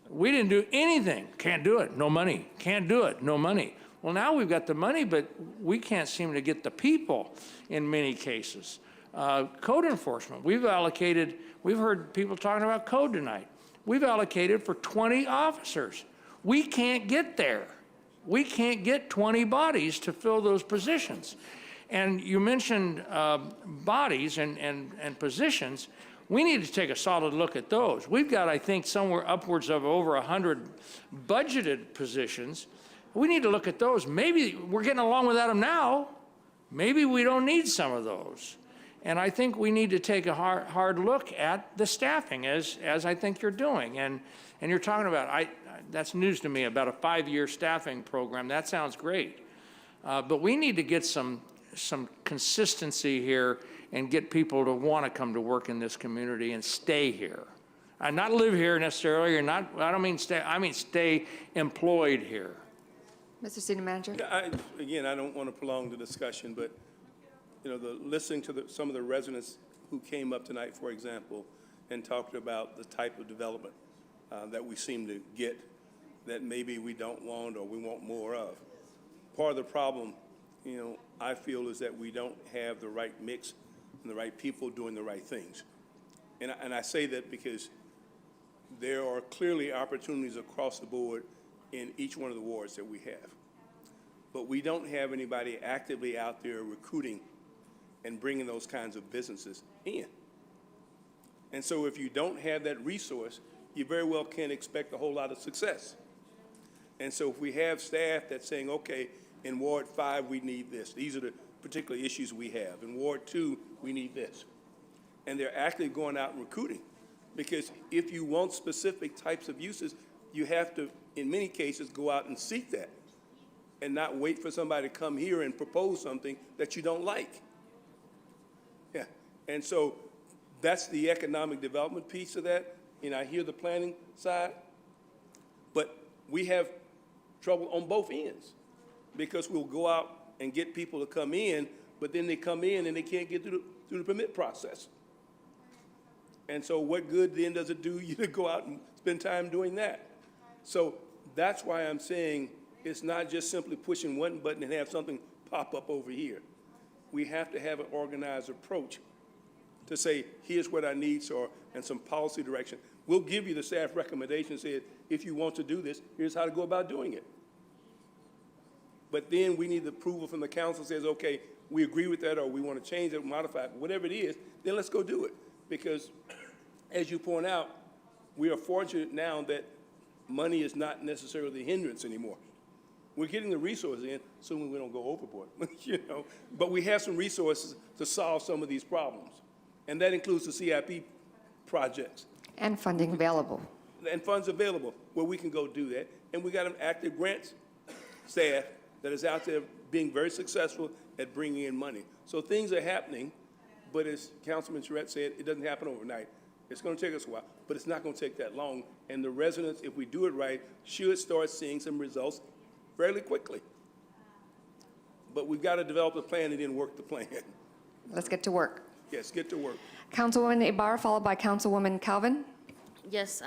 we didn't do anything. Can't do it, no money. Can't do it, no money. Well, now we've got the money, but we can't seem to get the people in many cases. Code enforcement, we've heard people talking about code tonight. We've allocated for 20 officers. We can't get there. We can't get 20 bodies to fill those positions. And you mentioned bodies and positions. We need to take a solid look at those. We've got, I think, somewhere upwards of over 100 budgeted positions. We need to look at those. Maybe we're getting along without them now. Maybe we don't need some of those. And I think we need to take a hard look at the staffing, as I think you're doing. And you're talking about, that's news to me, about a 5-year staffing program. That sounds great. But we need to get some consistency here and get people to want to come to work in this community and stay here. Not live here necessarily, or not, I don't mean stay, I mean stay employed here. Mr. City Manager? Again, I don't want to prolong the discussion, but you know, listening to some of the residents who came up tonight, for example, and talked about the type of development that we seem to get that maybe we don't want or we want more of. Part of the problem, you know, I feel is that we don't have the right mix and the right people doing the right things. And I say that because there are clearly opportunities across the board in each one of the wards that we have. But we don't have anybody actively out there recruiting and bringing those kinds of businesses in. And so if you don't have that resource, you very well can't expect a whole lot of success. And so if we have staff that's saying, okay, in Ward 5, we need this. These are the particular issues we have. In Ward 2, we need this. And they're actually going out and recruiting. Because if you want specific types of uses, you have to, in many cases, go out and seek that and not wait for somebody to come here and propose something that you don't like. Yeah, and so that's the economic development piece of that. And I hear the planning side, but we have trouble on both ends because we'll go out and get people to come in, but then they come in and they can't get through the permit process. And so what good then does it do you to go out and spend time doing that? So that's why I'm saying it's not just simply pushing one button and have something pop up over here. We have to have an organized approach to say, here's what our needs are and some policy direction. We'll give you the staff recommendations, say, if you want to do this, here's how to go about doing it. But then we need the approval from the council says, okay, we agree with that or we want to change it, modify it, whatever it is, then let's go do it. Because as you point out, we are fortunate now that money is not necessarily a hindrance anymore. We're getting the resources in, assuming we don't go overboard, But we have some resources to solve some of these problems. And that includes the CIP projects. And funding available. And funds available where we can go do that. And we got an active grants staff that is out there being very successful at bringing in money. So things are happening, but as Councilman Charette said, it doesn't happen overnight. It's going to take us a while, but it's not going to take that long. And the residents, if we do it right, should start seeing some results fairly quickly. But we've got to develop a plan and then work the plan. Let's get to work. Yes, get to work. Councilwoman Ibarra, followed by Councilwoman Calvin. Yes,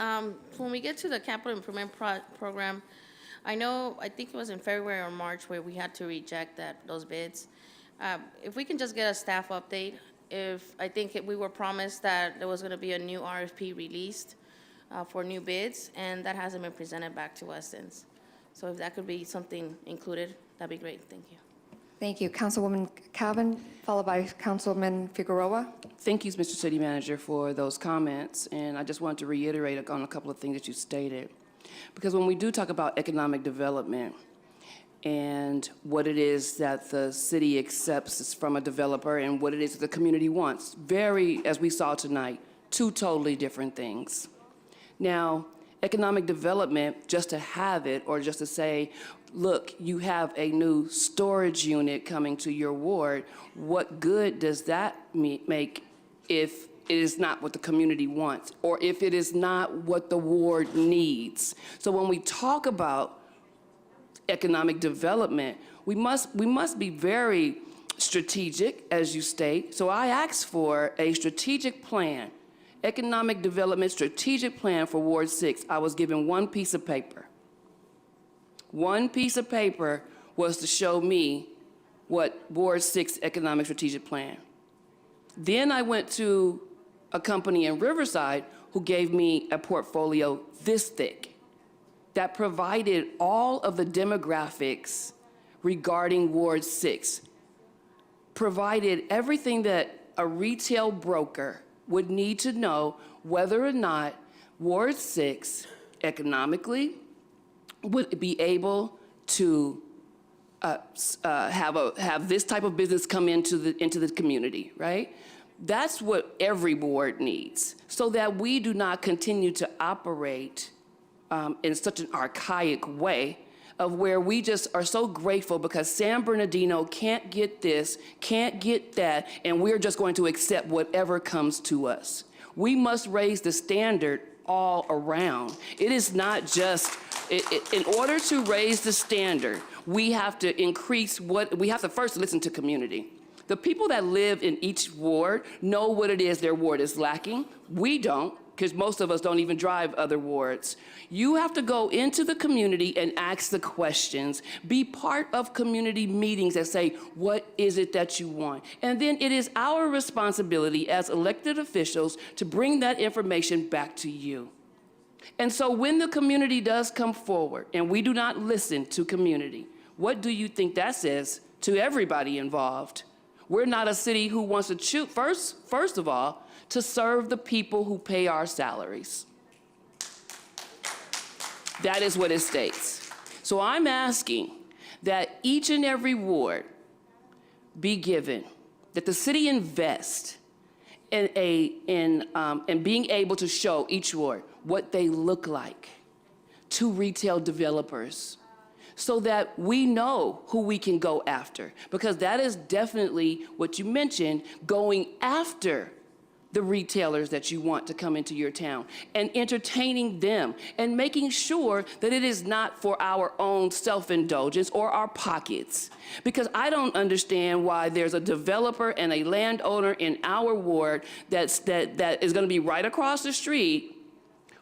when we get to the capital improvement program, I think it was in February or March where we had to reject those bids. If we can just get a staff update, we were promised that there was going to be a new RFP released for new bids, and that hasn't been presented back to us since. So if that could be something included, that'd be great. Thank you. Thank you. Councilwoman Calvin, followed by Councilman Figueroa. Thank you, Mr. City Manager, for those comments. And I just wanted to reiterate on a couple of things that you stated. Because when we do talk about economic development and what it is that the city accepts from a developer and what it is that the community wants, as we saw tonight, two totally different things. Now, economic development, just to have it or just to say, look, you have a new storage unit coming to your ward, what good does that make if it is not what the community wants or if it is not what the ward needs? So when we talk about economic development, we must be very strategic, as you state. So I asked for a strategic plan, economic development strategic plan for Ward 6. I was given one piece of paper. One piece of paper was to show me what Ward 6 economic strategic plan. Then I went to a company in Riverside who gave me a portfolio this thick that provided all of the demographics regarding Ward 6, provided everything that a retail broker would need to know whether or not Ward 6 economically would be able to have this type of business come into the community, right? That's what every ward needs, so that we do not continue to operate in such an archaic way of where we just are so grateful because San Bernardino can't get this, can't get that, and we're just going to accept whatever comes to us. We must raise the standard all around. It is not just, in order to raise the standard, we have to we have to first listen to community. The people that live in each ward know what it is their ward is lacking. We don't, because most of us don't even drive other wards. You have to go into the community and ask the questions. Be part of community meetings that say, what is it that you want? And then it is our responsibility as elected officials to bring that information back to you. And so when the community does come forward and we do not listen to community, what do you think that says to everybody involved? We're not a city who wants to choose, first of all, to serve the people who pay our salaries. That is what it states. So I'm asking that each and every ward be given, that the city invest in being able to show each ward what they look like to retail developers, so that we know who we can go after. Because that is definitely what you mentioned, going after the retailers that you want to come into your town and entertaining them and making sure that it is not for our own self-indulgence or our pockets. Because I don't understand why there's a developer and a landowner in our ward that is going to be right across the street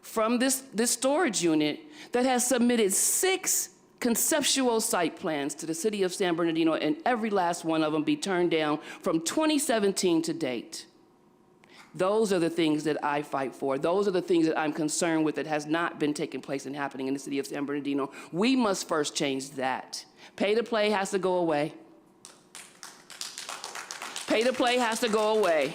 from this storage unit that has submitted 6 conceptual site plans to the city of San Bernardino, and every last one of them be turned down from 2017 to date. Those are the things that I fight for. Those are the things that I'm concerned with that has not been taking place and happening in the city of San Bernardino. We must first change that. Pay to play has to go away. Pay to play has to go away.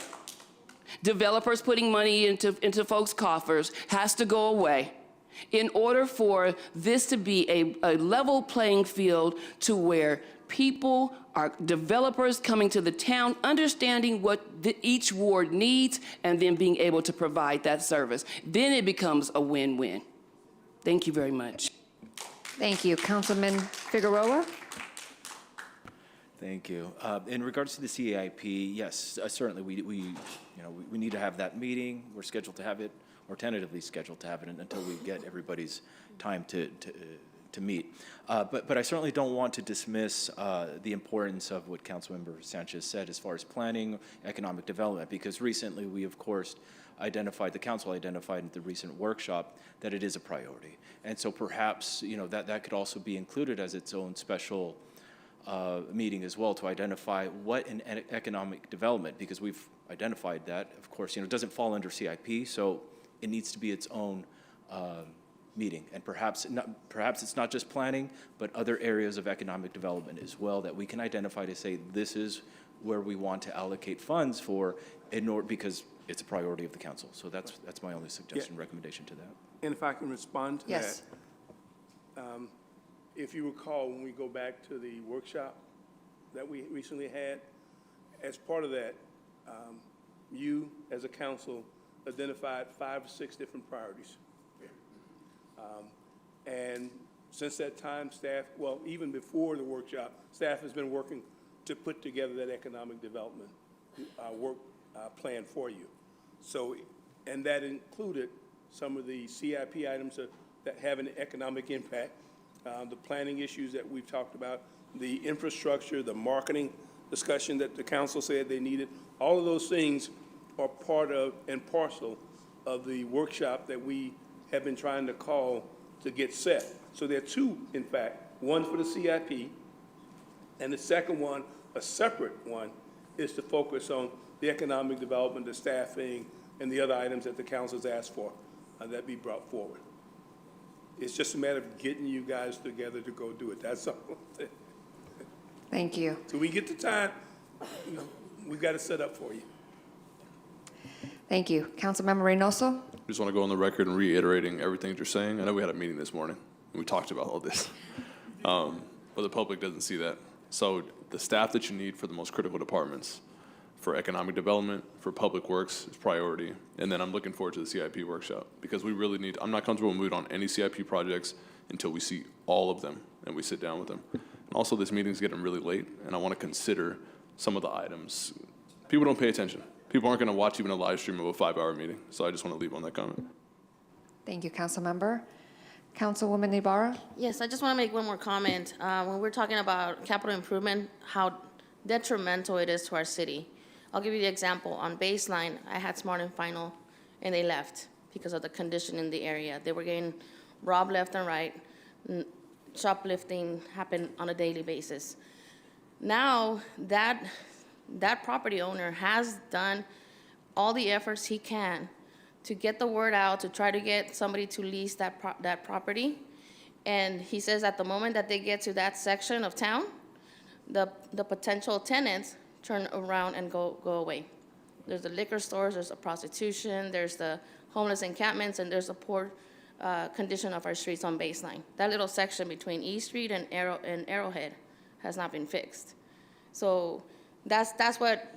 developers putting money into folks' coffers has to go away in order for this to be a level playing field to where people are, developers coming to the town, understanding what each ward needs, and then being able to provide that service. Then it becomes a win-win. Thank you very much. Thank you. Councilman Figueroa? Thank you. In regards to the CIP, yes, certainly we need to have that meeting. We're scheduled to have it, or tentatively scheduled to have it, until we get everybody's time to meet. But I certainly don't want to dismiss the importance of what Councilmember Sanchez said as far as planning economic development, because recently we, of course, the council identified in the recent workshop that it is a priority. And so perhaps, that could also be included as its own special meeting as well, to identify what in economic development, because we've identified that, of course, it doesn't fall under CIP, so it needs to be its own meeting. And perhaps it's not just planning, but other areas of economic development as well that we can identify to say this is where we want to allocate funds for, because it's a priority of the council. So that's my only suggestion, recommendation to that. And if I can respond to Yes. that. If you recall, when we go back to the workshop that we recently had, as part of that, you, as a council, identified 5 or 6 different priorities. And since that time, staff, well, even before the workshop, staff has been working to put together that economic development work plan for you. So, and that included some of the CIP items that have an economic impact, the planning issues that we've talked about, the infrastructure, the marketing discussion that the council said they needed. All of those things are part of and parcel of the workshop that we have been trying to call to get set. So there are 2, in fact, one for the CIP, and the second one, a separate one, is to focus on the economic development, the staffing, and the other items that the council's asked for that be brought forward. It's just a matter of getting you guys together to go do it. That's all. Thank you. So we get the time, we've got it set up for you. Thank you. Councilmember Reynoso? I just want to go on the record and reiterating everything that you're saying. I know we had a meeting this morning, and we talked about all this. But the public doesn't see that. So the staff that you need for the most critical departments, for economic development, for public works, is priority. And then I'm looking forward to the CIP workshop, because we really need, I'm not comfortable moving on any CIP projects until we see all of them and we sit down with them. And also, this meeting's getting really late, and I want to consider some of the items. People don't pay attention. People aren't going to watch even a live stream of a 5-hour meeting. So I just want to leave on that comment. Thank you, Councilmember. Councilwoman Ibarra? Yes, I just want to make one more comment. When we're talking about capital improvement, how detrimental it is to our city. I'll give you the example. On Baseline, I had Smart and Final, and they left because of the condition in the area. They were getting robbed left and right. Shoplifting happened on a daily basis. Now, that property owner has done all the efforts he can to get the word out, to try to get somebody to lease that property. And he says at the moment that they get to that section of town, the potential tenants turn around and go away. There's the liquor stores, there's the prostitution, there's the homeless encampments, and there's the poor condition of our streets on Baseline. That little section between E Street and Arrowhead has not been fixed. So that's what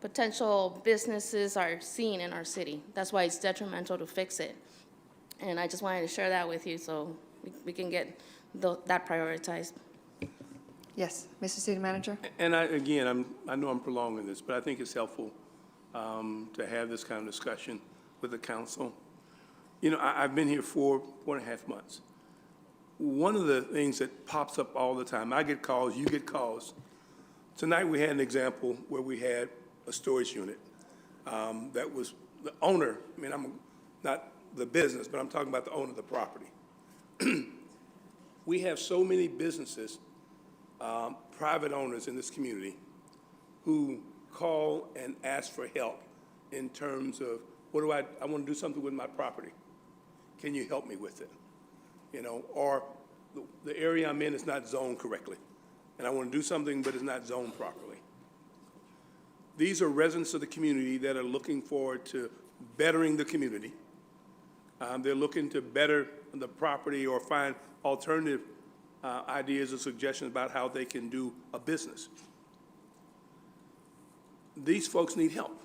potential businesses are seeing in our city. That's why it's detrimental to fix it. And I just wanted to share that with you so we can get that prioritized. Yes, Mr. City Manager? And I know I'm prolonging this, but I think it's helpful to have this kind of discussion with the council. I've been here 4.5 months. One of the things that pops up all the time, I get calls, you get calls. Tonight we had an example where we had a storage unit that was the owner. I mean, I'm not the business, but I'm talking about the owner of the property. We have so many businesses, private owners in this community who call and ask for help in terms of, I want to do something with my property. Can you help me with it? Or the area I'm in is not zoned correctly, and I want to do something, but it's not zoned properly. These are residents of the community that are looking forward to bettering the community. They're looking to better the property or find alternative ideas or suggestions about how they can do a business. These folks need help.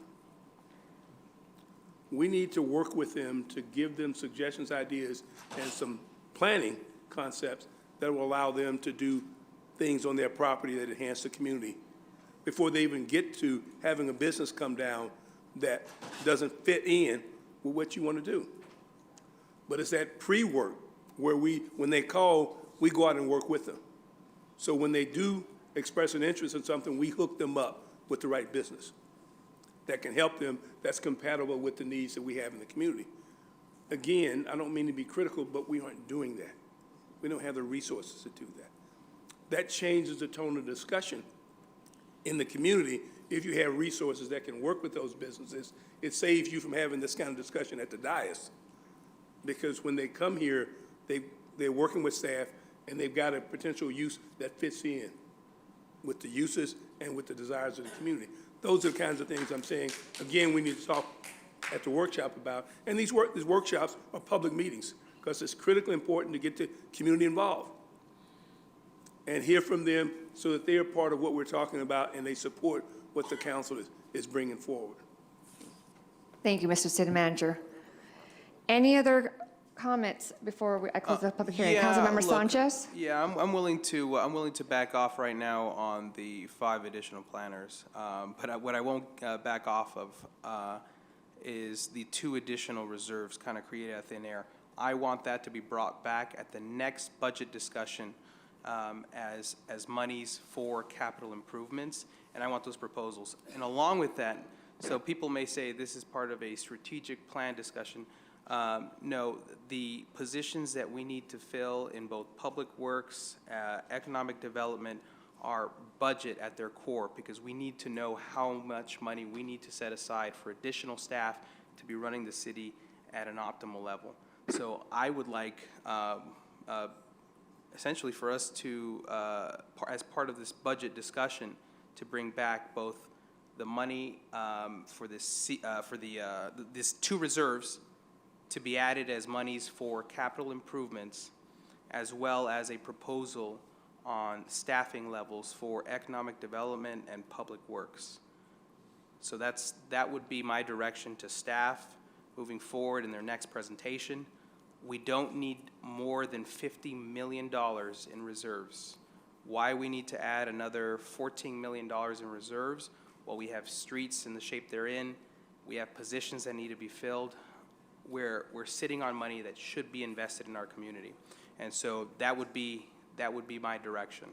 We need to work with them to give them suggestions, ideas, and some planning concepts that will allow them to do things on their property that enhance the community before they even get to having a business come down that doesn't fit in with what you want to do. But it's that pre-work where when they call, we go out and work with them. So when they do express an interest in something, we hook them up with the right business that can help them, that's compatible with the needs that we have in the community. Again, I don't mean to be critical, but we aren't doing that. We don't have the resources to do that. That changes the tone of discussion in the community. If you have resources that can work with those businesses, it saves you from having this kind of discussion at the dais. Because when they come here, they're working with staff, and they've got a potential use that fits in with the uses and with the desires of the community. Those are the kinds of things I'm saying, again, we need to talk at the workshop about. And these workshops are public meetings, because it's critically important to get the community involved and hear from them so that they're part of what we're talking about and they support what the council is bringing forward. Thank you, Mr. City Manager. Any other comments before I close the public hearing? Councilmember look, Sanchez? Yeah, I'm willing to back off right now on the 5 additional planners. But what I won't back off of is the 2 additional reserves kind of created out of thin air. I want that to be brought back at the next budget discussion as monies for capital improvements, and I want those proposals. And along with that, so people may say this is part of a strategic plan discussion. No, the positions that we need to fill in both public works, economic development are budget at their core, because we need to know how much money we need to set aside for additional staff to be running the city at an optimal level. So I would like essentially for us to, as part of this budget discussion, to bring back both the money for this this 2 reserves to be added as monies for capital improvements, as well as a proposal on staffing levels for economic development and public works. So that would be my direction to staff moving forward in their next presentation. We don't need more than $50 million in reserves. Why we need to add another $14 million in reserves? Well, we have streets in the shape they're in. We have positions that need to be filled. We're sitting on money that should be invested in our community. And so that would be my direction.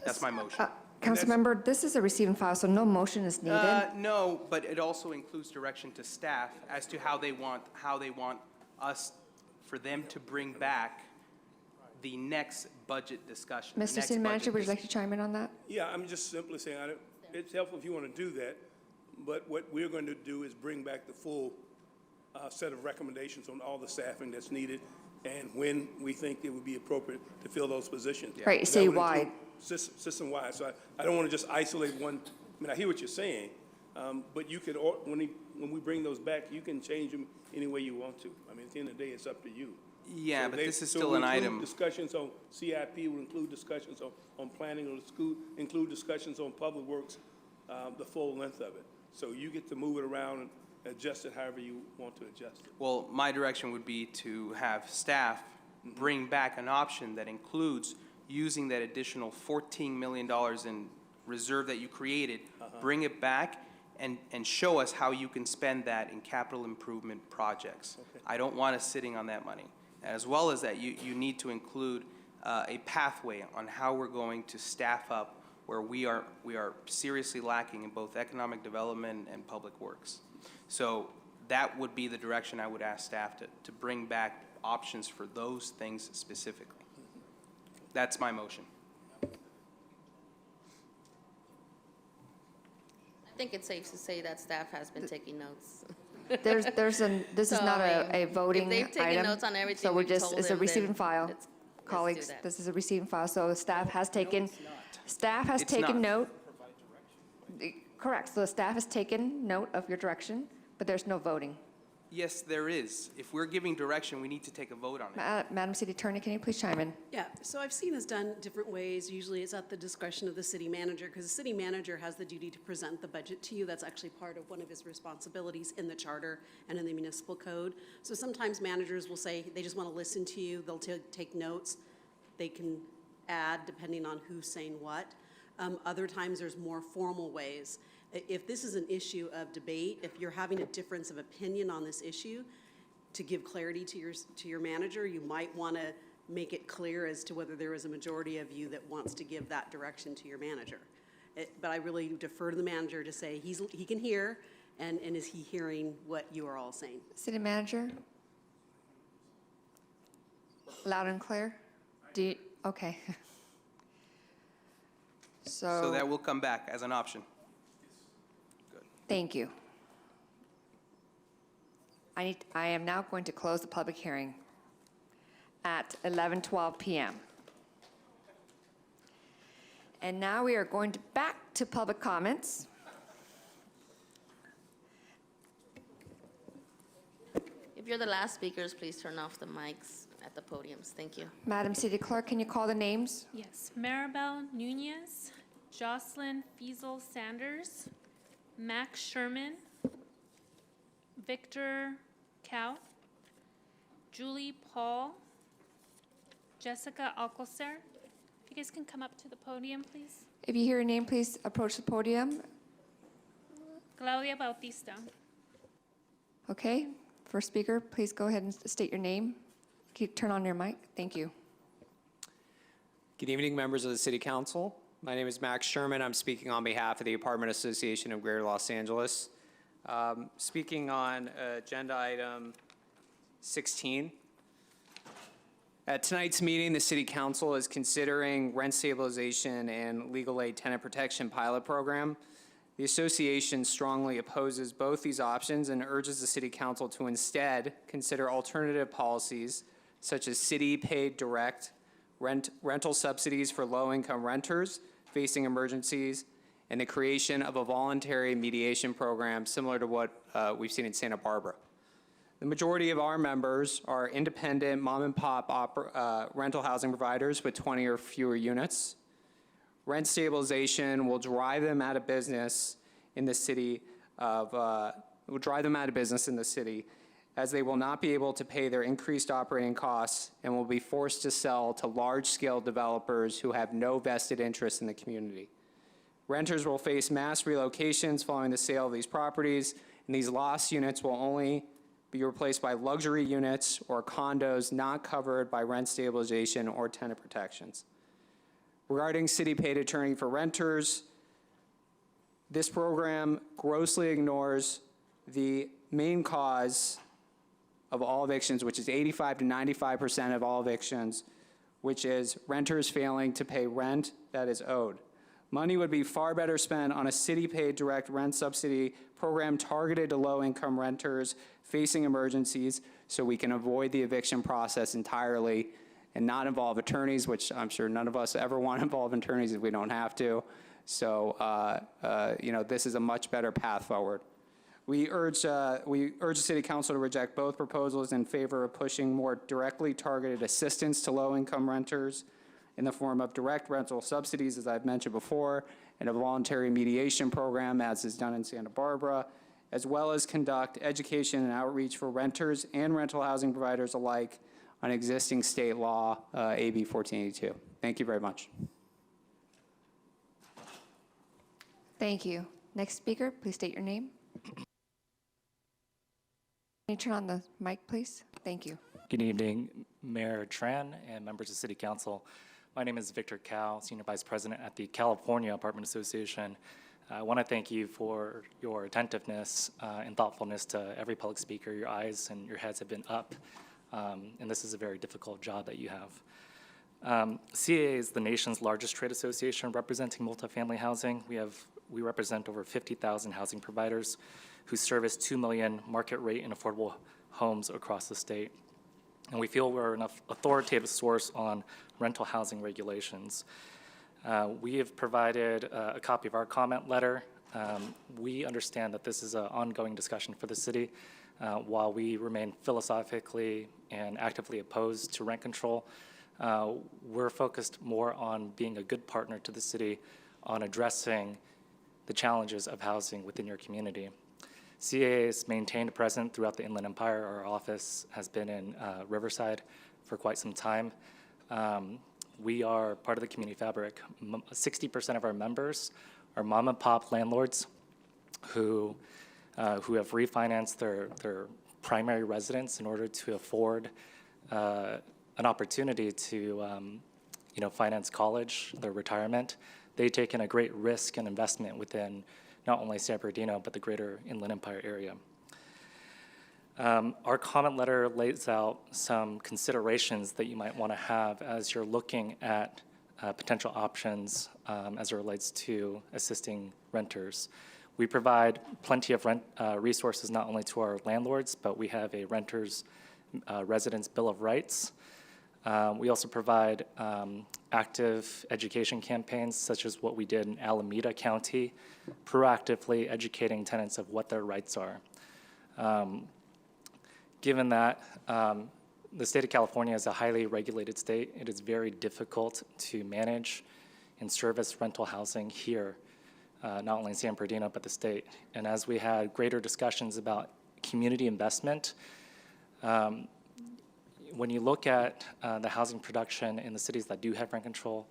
That's my motion. Councilmember, this is a receiving file, so no motion is needed. No, but it also includes direction to staff as to how they want us, for them to bring back the next budget discussion. Mr. City Manager, would you like to chime in on that? Yeah, I'm just simply saying, it's helpful if you want to do that, but what we're going to do is bring back the full set of recommendations on all the staffing that's needed and when we think it would be appropriate to fill those positions. Right, citywide. System-wide. So I don't want to just isolate one. I mean, I hear what you're saying, but you could, when we bring those back, you can change them any way you want to. I mean, at the end of the day, it's up to you. Yeah, So but they- this is so still we'll an include item. Discussions on CIP will include discussions on planning, will include discussions on public works, the full length of it. So you get to move it around and adjust it however you want to adjust it. Well, my direction would be to have staff bring back an option that includes using that additional $14 million in reserve that you created, bring it back, and show us how you can spend that in capital improvement projects. Okay. I don't want us sitting on that money. As well as that, you need to include a pathway on how we're going to staff up where we are seriously lacking in both economic development and public works. So that would be the direction I would ask staff to bring back options for those things specifically. That's my motion. I think it's safe to say that staff has been taking notes. This is not a voting item. If they've taken notes on everything So we're we've just, told it's a them, receiving then file. let's do Colleagues, that. this is a receiving file, so staff has taken, It's note. Correct. So the staff has taken note of your direction, but there's no voting. Yes, there is. If we're giving direction, we need to take a vote on it. Madam City Attorney, can you please chime in? Yeah, so I've seen this done different ways. Usually it's at the discretion of the city manager, because the city manager has the duty to present the budget to you. That's actually part of one of his responsibilities in the charter and in the municipal code. So sometimes managers will say they just want to listen to you. They'll take notes. They can add depending on who's saying what. Other times there's more formal ways. If this is an issue of debate, if you're having a difference of opinion on this issue, to give clarity to your manager, you might want to make it clear as to whether there is a majority of you that wants to give that direction to your manager. But I really defer to the manager to say he can hear, and is he hearing what you are all saying? City Manager? Loud and clear? Okay. So that will come back as an option. Thank you. I am now going to close the public hearing at 11:12 p.m. And now we are going back to public comments. If you're the last speakers, please turn off the mics at the podiums. Thank you. Madam City Clerk, can you call the names? Yes, Maribel Nunez, Jocelyn Fiesel Sanders, Max Sherman, Victor Cow, Julie Paul, Jessica Alcocer. If you guys can come up to the podium, please. If you hear your name, please approach the podium. Claudia Bautista. Okay, first speaker, please go ahead and state your name. Turn on your mic. Thank you. Good evening, members of the City Council. My name is Max Sherman. I'm speaking on behalf of the Apartment Association of Greater Los Angeles. Speaking on agenda item 16. At tonight's meeting, the City Council is considering rent stabilization and legal aid tenant protection pilot program. The association strongly opposes both these options and urges the City Council to instead consider alternative policies such as city-paid direct rental subsidies for low-income renters facing emergencies, and the creation of a voluntary mediation program similar to what we've seen in Santa Barbara. The majority of our members are independent mom-and-pop rental housing providers with 20 or fewer units. Rent stabilization will drive them out of business in the city as they will not be able to pay their increased operating costs and will be forced to sell to large-scale developers who have no vested interest in the community. Renters will face mass relocations following the sale of these properties, and these lost units will only be replaced by luxury units or condos not covered by rent stabilization or tenant protections. Regarding city-paid attorney for renters, this program grossly ignores the main cause of all evictions, which is 85 to 95% of all evictions, which is renters failing to pay rent that is owed. Money would be far better spent on a city-paid direct rent subsidy program targeted to low-income renters facing emergencies so we can avoid the eviction process entirely and not involve attorneys, which I'm sure none of us ever want to involve attorneys if we don't have to. So, this is a much better path forward. We urge the City Council to reject both proposals in favor of pushing more directly targeted assistance to low-income renters in the form of direct rental subsidies, as I've mentioned before, and a voluntary mediation program, as is done in Santa Barbara, as well as conduct education and outreach for renters and rental housing providers alike on existing state law, AB 1482. Thank you very much. Thank you. Next speaker, please state your name. Can you turn on the mic, please? Thank you. Good evening, Mayor Tran and members of City Council. My name is Victor Cow, Senior Vice President at the California Apartment Association. I want to thank you for your attentiveness and thoughtfulness to every public speaker. Your eyes and your heads have been up, and this is a very difficult job that you have. CAA is the nation's largest trade association representing multifamily housing. We represent over 50,000 housing providers who service 2 million market rate and affordable homes across the state. And we feel we're an authoritative source on rental housing regulations. We have provided a copy of our comment letter We understand that this is an ongoing discussion for the city. While we remain philosophically and actively opposed to rent control, we're focused more on being a good partner to the city on addressing the challenges of housing within your community. CAA is maintained present throughout the Inland Empire. Our office has been in Riverside for quite some time. We are part of the community fabric. 60% of our members are mom and pop landlords who have refinanced their primary residence in order to afford an opportunity to finance college, their retirement. They take in a great risk and investment within not only San Bernardino, but the greater Inland Empire area. Our comment letter lays out some considerations that you might want to have as you're looking at potential options as it relates to assisting renters. We provide plenty of rent resources not only to our landlords, but we have a renter's residence bill of rights. We also provide active education campaigns, such as what we did in Alameda County, proactively educating tenants of what their rights are. Given that the state of California is a highly regulated state, it is very difficult to manage and service rental housing here, not only in San Bernardino, but the state. And as we had greater discussions about community investment, when you look at the housing production in the cities that do have rent control,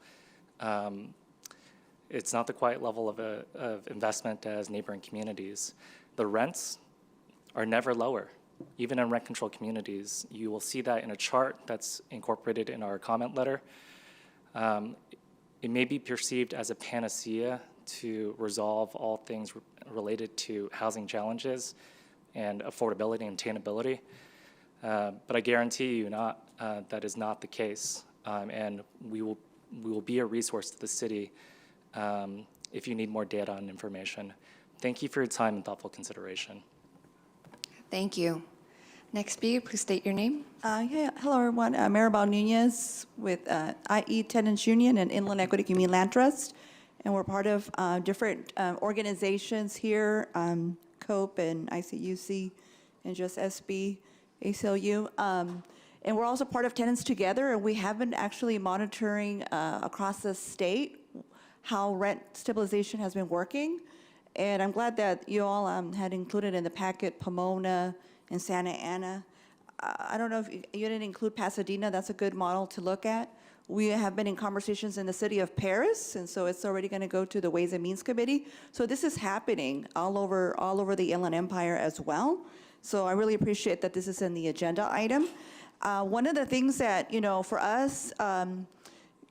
it's not the quite level of investment as neighboring communities. The rents are never lower, even in rent control communities. You will see that in a chart that's incorporated in our comment letter. It may be perceived as a panacea to resolve all things related to housing challenges and affordability and attainability. But I guarantee you that is not the case. And we will be a resource to the city if you need more data and information. Thank you for your time and thoughtful consideration. Thank you. Next speaker, please state your name. Hello, everyone. Maribel Nunez with IE Tenants Union and Inland Equity Community Land Trust. And we're part of different organizations here, COPE and ICUC and just SB, ACLU. And we're also part of Tenants Together, and we have been actually monitoring across the state how rent stabilization has been working. And I'm glad that you all had included in the packet Pomona and Santa Ana. I don't know if you didn't include Pasadena. That's a good model to look at. We have been in conversations in the city of Paris, and so it's already going to go to the Ways and Means Committee. So this is happening all over the Inland Empire as well. So I really appreciate that this is in the agenda item. One of the things that, for us,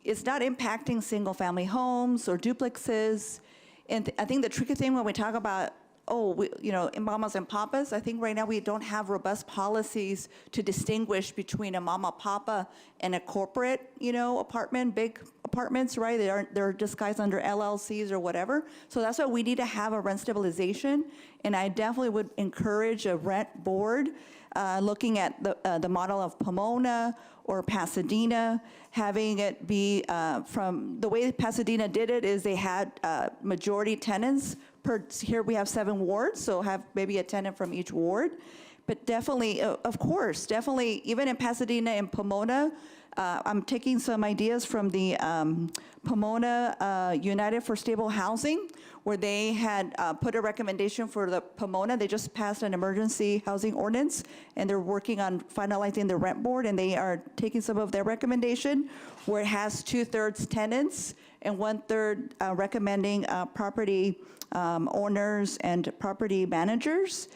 it's not impacting single-family homes or duplexes. And I think the tricky thing when we talk about, in mamas and papas, I think right now we don't have robust policies to distinguish between a mama papa and a corporate, apartment, big apartments, right? They're disguised under LLCs or whatever. So that's why we need to have a rent stabilization. And I definitely would encourage a rent board looking at the model of Pomona or Pasadena, having it be from the way Pasadena did it is they had majority tenants. Here we have 7 wards, so have maybe a tenant from each ward. But definitely, of course, definitely, even in Pasadena and Pomona, I'm taking some ideas from the Pomona United for Stable Housing, where they had put a recommendation for the Pomona. They just passed an emergency housing ordinance, and they're working on finalizing the rent board, and they are taking some of their recommendation, where it has 2/3 tenants and 1/3 recommending property owners and property managers.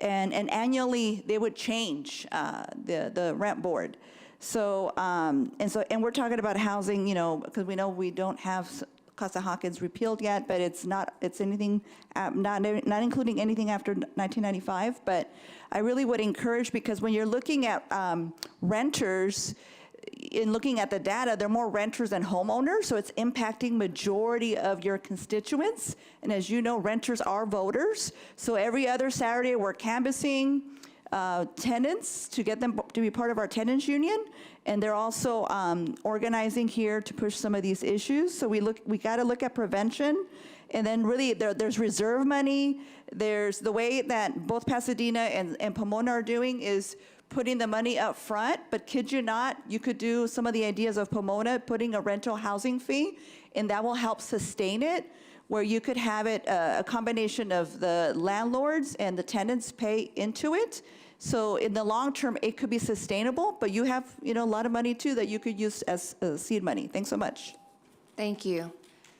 And annually, they would change the rent board. So, and we're talking about housing, because we know we don't have Costa-Hawkins repealed yet, but it's anything, not including anything after 1995. But I really would encourage, because when you're looking at renters, in looking at the data, there are more renters than homeowners, so it's impacting majority of your constituents. And as you know, renters are voters. So every other Saturday, we're canvassing tenants to get them to be part of our tenants union, and they're also organizing here to push some of these issues. So we got to look at prevention, and then really there's reserve money. There's the way that both Pasadena and Pomona are doing is putting the money up front, but kid you not, you could do some of the ideas of Pomona, putting a rental housing fee, and that will help sustain it, where you could have it a combination of the landlords and the tenants pay into it. So in the long term, it could be sustainable, but you have a lot of money too that you could use as seed money. Thanks so much. Thank you.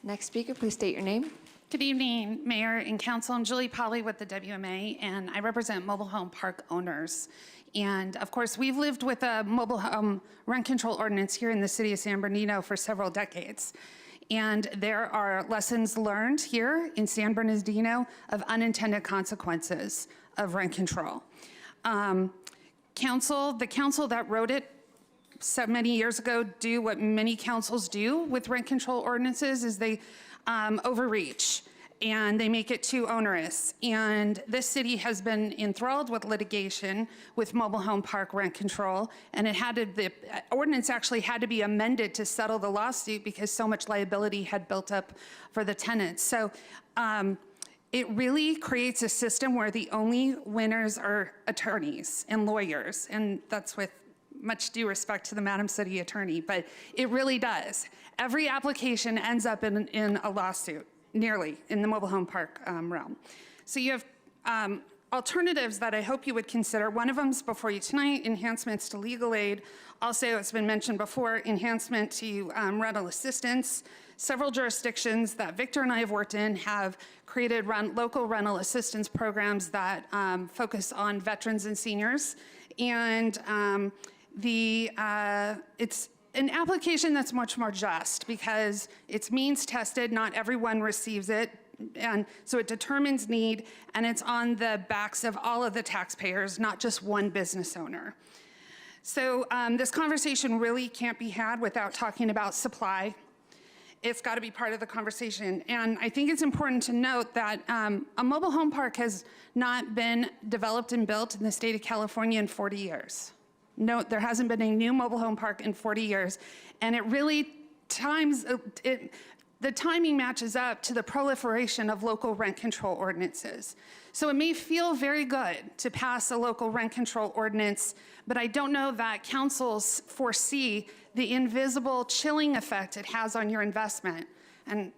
Next speaker, please state your name. Good evening, Mayor and Council. I'm Julie Polly with the WMA, and I represent mobile home park owners. And of course, we've lived with a mobile home rent control ordinance here in the city of San Bernardino for several decades. And there are lessons learned here in San Bernardino of unintended consequences of rent control. The council that wrote it so many years ago do what many councils do with rent control ordinances is they overreach and they make it too onerous. And this city has been enthralled with litigation with mobile home park rent control, and the ordinance actually had to be amended to settle the lawsuit because so much liability had built up for the tenants. So it really creates a system where the only winners are attorneys and lawyers, and that's with much due respect to the Madam City Attorney, but it really does. Every application ends up in a lawsuit, nearly, in the mobile home park realm. So you have alternatives that I hope you would consider. One of them is before you tonight, enhancements to legal aid. Also, it's been mentioned before, enhancement to rental assistance. Several jurisdictions that Victor and I have worked in have created local rental assistance programs that focus on veterans and seniors. And it's an application that's much more just because it's means tested, not everyone receives it, and so it determines need, and it's on the backs of all of the taxpayers, not just one business owner. So this conversation really can't be had without talking about supply. It's got to be part of the conversation, and I think it's important to note that a mobile home park has not been developed and built in the state of California in 40 years. No, there hasn't been a new mobile home park in 40 years, and it really the timing matches up to the proliferation of local rent control ordinances. So it may feel very good to pass a local rent control ordinance, but I don't know that councils foresee the invisible chilling effect it has on your investment. And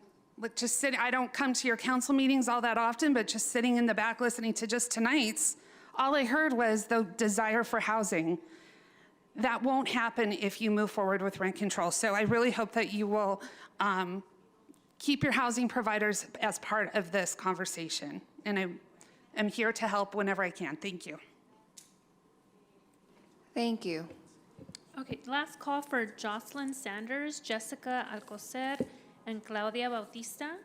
I don't come to your council meetings all that often, but just sitting in the back listening to just tonight's, all I heard was the desire for housing. That won't happen if you move forward with rent control. So I really hope that you will keep your housing providers as part of this conversation. And I am here to help whenever I can. Thank you. Thank you. Okay, last call for Jocelyn Sanders, Jessica Alcocer, and Claudia Bautista.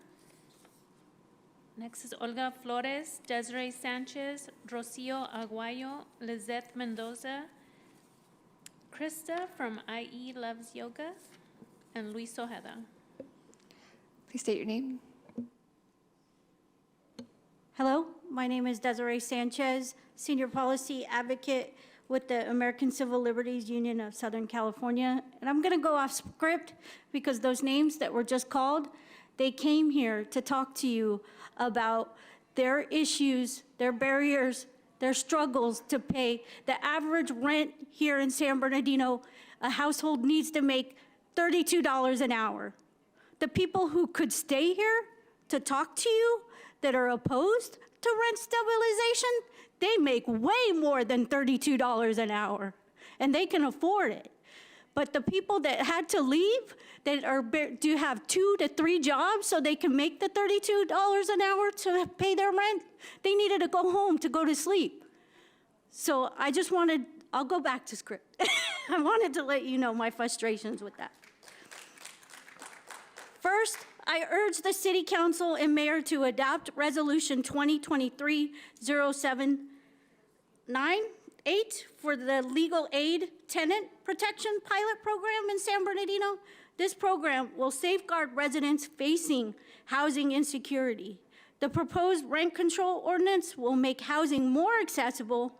Next is Olga Flores, Desiree Sanchez, Rocio Aguayo, Lizette Mendoza, Krista from IE Loves Yoga, and Luis Ojeda. Please state your name. Hello, my name is Desiree Sanchez, Senior Policy Advocate with the American Civil Liberties Union of Southern California. And I'm going to go off script because those names that were just called, they came here to talk to you about their issues, their barriers, their struggles to pay. The average rent here in San Bernardino, a household needs to make $32 an hour. The people who could stay here to talk to you that are opposed to rent stabilization, they make way more than $32 an hour, and they can afford it. But the people that had to leave, that do have 2 to 3 jobs so they can make the $32 an hour to pay their rent, they needed to go home to go to sleep. So I'll go back to script. I wanted to let you know my frustrations with that. First, I urge the City Council and Mayor to adopt Resolution 2023-0798 for the Legal Aid Tenant Protection Pilot Program in San Bernardino. This program will safeguard residents facing housing insecurity. The proposed rent control ordinance will make housing more accessible,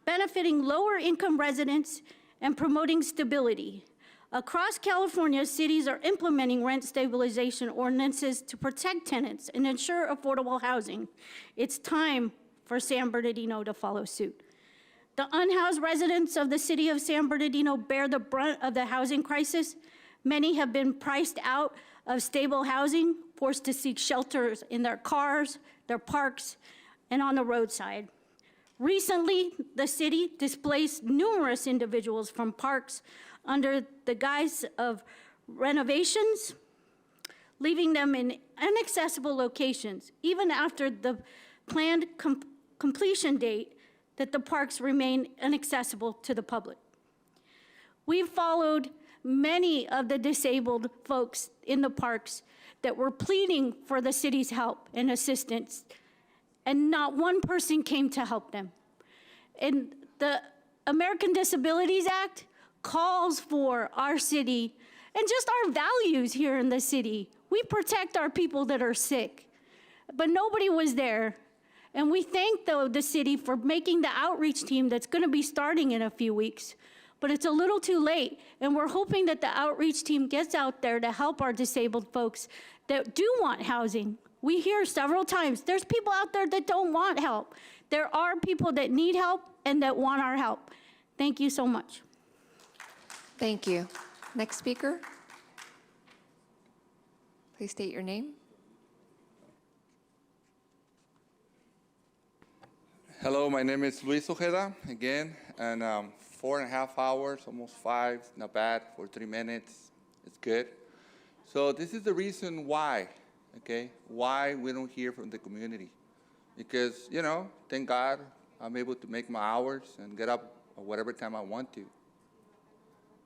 benefiting lower-income residents and promoting stability. Across California, cities are implementing rent stabilization ordinances to protect tenants and ensure affordable housing. It's time for San Bernardino to follow suit. The unhoused residents of the city of San Bernardino bear the brunt of the housing crisis. Many have been priced out of stable housing, forced to seek shelters in their cars, their parks, and on the roadside. Recently, the city displaced numerous individuals from parks under the guise of renovations, leaving them in inaccessible locations, even after the planned completion date that the parks remain inaccessible to the public. We've followed many of the disabled folks in the parks that were pleading for the city's help and assistance, and not one person came to help them. And the American Disabilities Act calls for our city and just our values here in the city. We protect our people that are sick, but nobody was there. And we thank the city for making the outreach team that's gonna be starting in a few weeks, but it's a little too late. And we're hoping that the outreach team gets out there to help our disabled folks that do want housing. We hear several times, there's people out there that don't want help. There are people that need help and that want our help. Thank you so much. Thank you. Next speaker. Please state your name. Hello, my name is Luis Ojeda again, and 4.5 hours, almost 5, not bad, for 3 minutes, it's good. So this is the reason why, okay, why we don't hear from the community. Because, you know, thank God I'm able to make my hours and get up at whatever time I want to.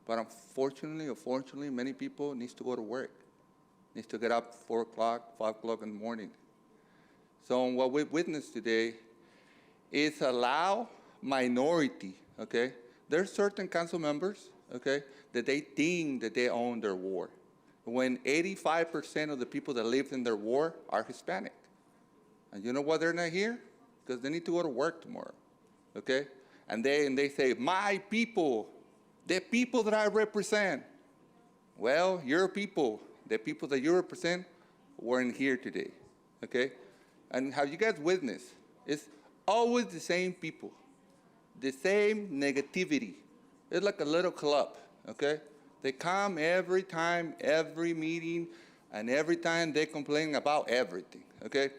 But unfortunately, or fortunately, many people need to go to work, needs to get up 4 o'clock, 5 o'clock in the morning. So what we've witnessed today is allow minority, okay? There's certain council members, okay, that they think that they own their ward, when 85% of the people that live in their ward are Hispanic. And you know why they're not here? Because they need to go to work tomorrow, okay? And they say, my people, the people that I represent. Well, your people, the people that you represent, weren't here today, okay? And have you guys witnessed? It's always the same people, the same negativity. It's like a little club, okay? They come every time, every meeting, and every time they complain about everything, okay?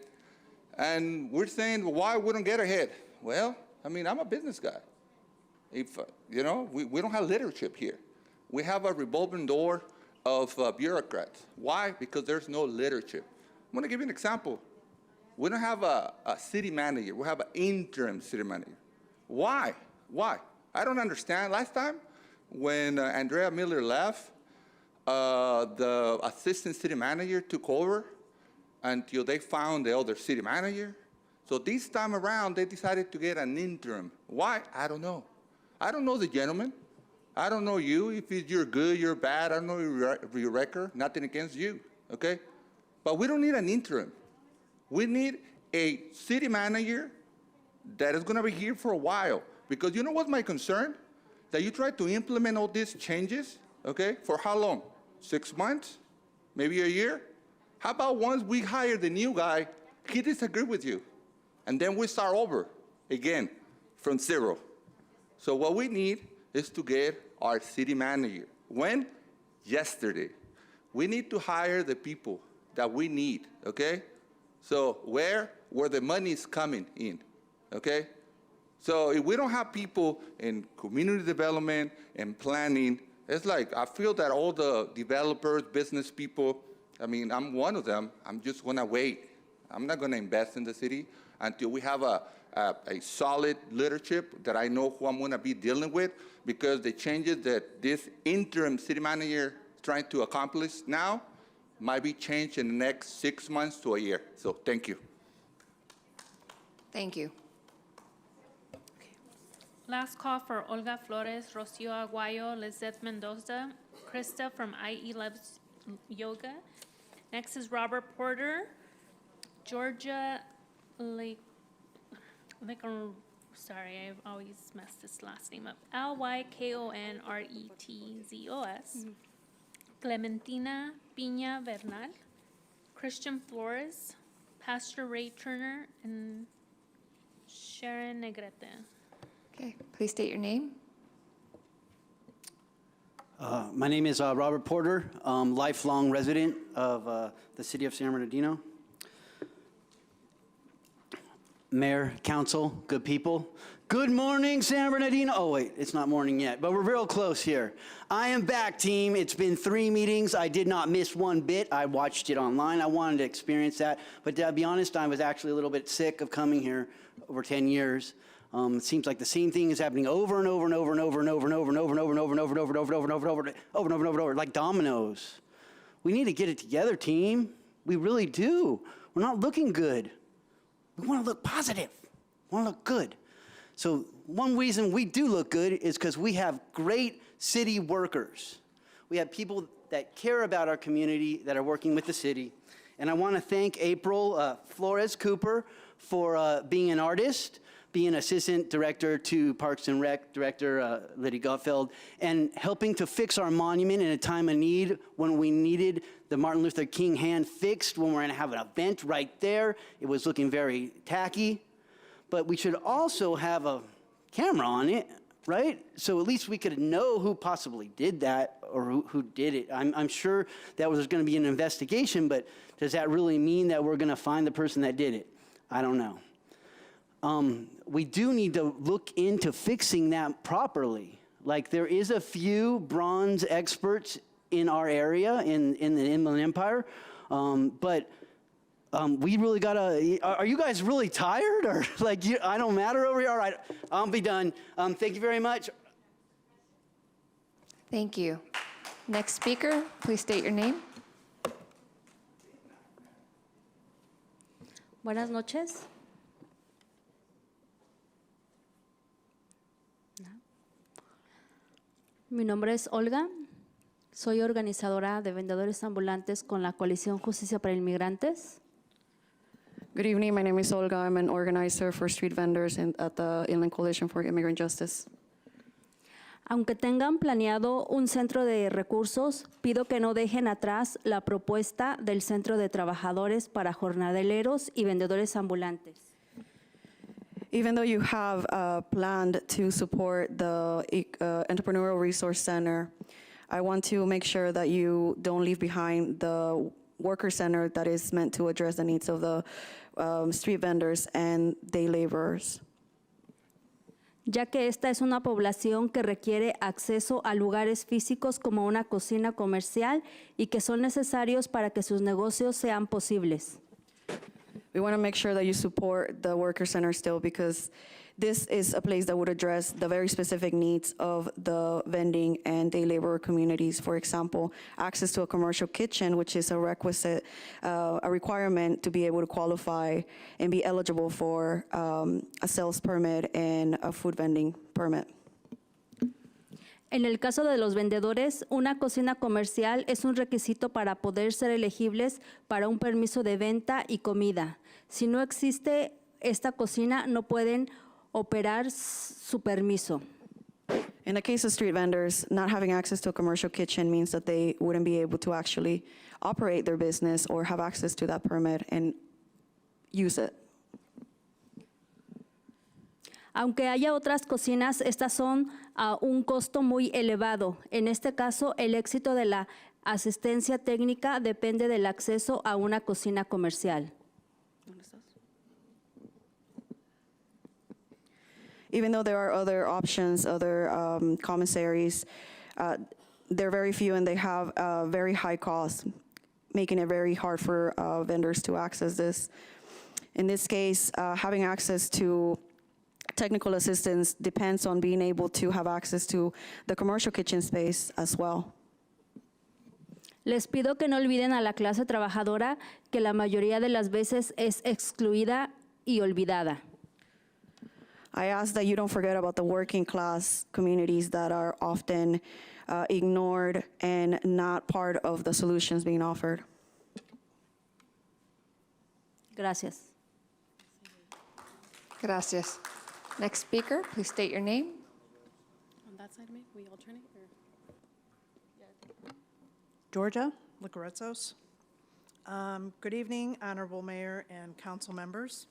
And we're saying, well, why we don't get ahead? Well, I mean, I'm a business guy. If, you know, we don't have leadership here. We have a revolving door of bureaucrats. Why? Because there's no leadership. I'm gonna give you an example. We don't have a city manager. We have an interim city manager. Why? Why? I don't understand. Last time, when Andrea Miller left, the assistant city manager took over until they found the other city manager. So this time around, they decided to get an interim. Why? I don't know. I don't know the gentleman. I don't know you. If you're good, you're bad. I don't know your record. Nothing against you, okay? But we don't need an interim. We need a city manager that is gonna be here for a while. Because you know what's my concern? That you try to implement all these changes, okay? For how long? 6 months? Maybe a year? How about once we hire the new guy, he disagrees with you, and then we start over again from zero. So what we need is to get our city manager. When? Yesterday. We need to hire the people that we need, okay? So where the money is coming in, okay? So if we don't have people in community development and planning, it's like, I feel that all the developers, business people, I mean, I'm one of them, I'm just gonna wait. I'm not gonna invest in the city until we have a solid leadership that I know who I'm gonna be dealing with, because the changes that this interim city manager is trying to accomplish now might be changed in the next 6 months to a year. So thank you. Thank you. Last call for Olga Flores, Rocio Aguayo, Lizeth Mendoza, Krista from IE Loves Yoga. Next is Robert Porter, Georgia sorry, I've always messed this last name up. Lykonretzos. Clementina Piña Bernal, Christian Flores, Pastor Ray Turner, and Sharon Negrete. Okay, please state your name. My name is Robert Porter, lifelong resident of the city of San Bernardino. Mayor, council, good people. Good morning, San Bernardino. Oh, wait, it's not morning yet, but we're real close here. I am back, team. It's been 3 meetings. I did not miss one bit. I watched it online. I wanted to experience that. But to be honest, I was actually a little bit sick of coming here over 10 years. It seems like the same thing is happening over and over and over and over and over and over and over and over and over and over and over and over and over and over and over and over and over, like dominoes. We need to get it together, team. We really do. We're not looking good. We want to look positive. We want to look good. So one reason we do look good is because we have great city workers. We have people that care about our community that are working with the city. And I want to thank April Flores Cooper for being an artist, being assistant director to Parks and Rec director Liddy Gutfeld, and helping to fix our monument in a time of need when we needed the Martin Luther King hand fixed, when we're going to have an event right there. It was looking very tacky. But we should also have a camera on it, right? So at least we could know who possibly did that or who did it. I'm sure that was going to be an investigation, but does that really mean that we're going to find the person that did it? I don't know. We do need to look into fixing that properly. Like, there is a few bronze experts in our area, in the Inland Empire, but we really gotta, are you guys really tired? Or like, I don't matter over here? All right, I'll be done. Thank you very much. Thank you. Next speaker, please state your name. Buenas noches. Mi nombre es Olga. Soy organizadora de vendedores ambulantes con la Coalición Justicia para Inmigrantes. Good evening, my name is Olga. I'm an organizer for street vendors at the Inland Coalition for Immigrant Justice. Aunque tengan planeado un centro de recursos, pido que no dejen atrás la propuesta del Centro de Trabajadores para Jornaleros y Vendedores Ambulantes. Even though you have planned to support the Entrepreneurial Resource Center, I want to make sure that you don't leave behind the worker center that is meant to address the needs of the street vendors and day laborers. Ya que esta es una población que requiere acceso a lugares físicos como una cocina comercial y que son necesarios para que sus negocios sean posibles. We want to make sure that you support the worker center still, because this is a place that would address the very specific needs of the vending and day laborer communities. For example, access to a commercial kitchen, which is a requisite, a requirement to be able to qualify and be eligible for a sales permit and a food vending permit. En el caso de los vendedores, una cocina comercial es un requisito para poder ser elegibles para un permiso de venta y comida. Si no existe esta cocina, no pueden operar su permiso. In the case of street vendors, not having access to a commercial kitchen means that they wouldn't be able to actually operate their business or have access to that permit and use it. Aunque haya otras cocinas, estas son a un costo muy elevado. En este caso, el éxito de la asistencia técnica depende del acceso a una cocina comercial. Even though there are other options, other commissaries, they're very few and they have very high costs, making it very hard for vendors to access this. In this case, having access to technical assistance depends on being able to have access to the commercial kitchen space as well. Les pido que no olviden a la clase trabajadora, que la mayoría de las veces es excluida y olvidada. I ask that you don't forget about the working class communities that are often ignored and not part of the solutions being offered. Gracias. Gracias. Next speaker, please state your name. On that side of me, we alternate, or? Georgia Licoretzos. Good evening, Honorable Mayor and council members.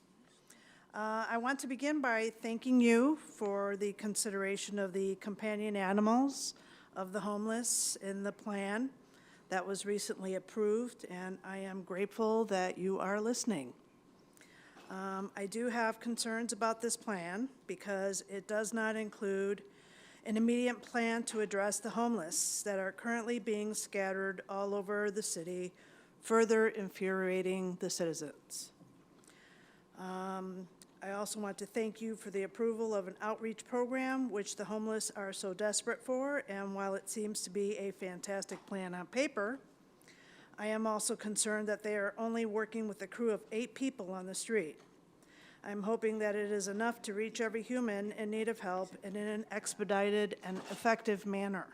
I want to begin by thanking you for the consideration of the companion animals of the homeless in the plan that was recently approved, and I am grateful that you are listening. I do have concerns about this plan because it does not include an immediate plan to address the homeless that are currently being scattered all over the city, further infuriating the citizens. I also want to thank you for the approval of an outreach program, which the homeless are so desperate for, and while it seems to be a fantastic plan on paper, I am also concerned that they are only working with a crew of 8 people on the street. I'm hoping that it is enough to reach every human in need of help and in an expedited and effective manner.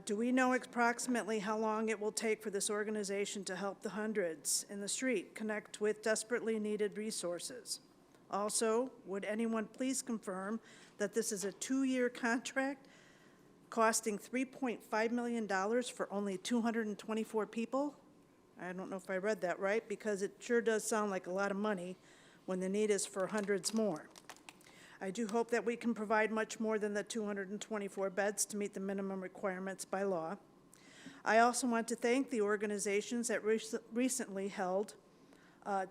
Do we know approximately how long it will take for this organization to help the hundreds in the street connect with desperately needed resources? Also, would anyone please confirm that this is a 2-year contract costing $3.5 million for only 224 people? I don't know if I read that right, because it sure does sound like a lot of money when the need is for hundreds more. I do hope that we can provide much more than the 224 beds to meet the minimum requirements by law. I also want to thank the organizations that recently held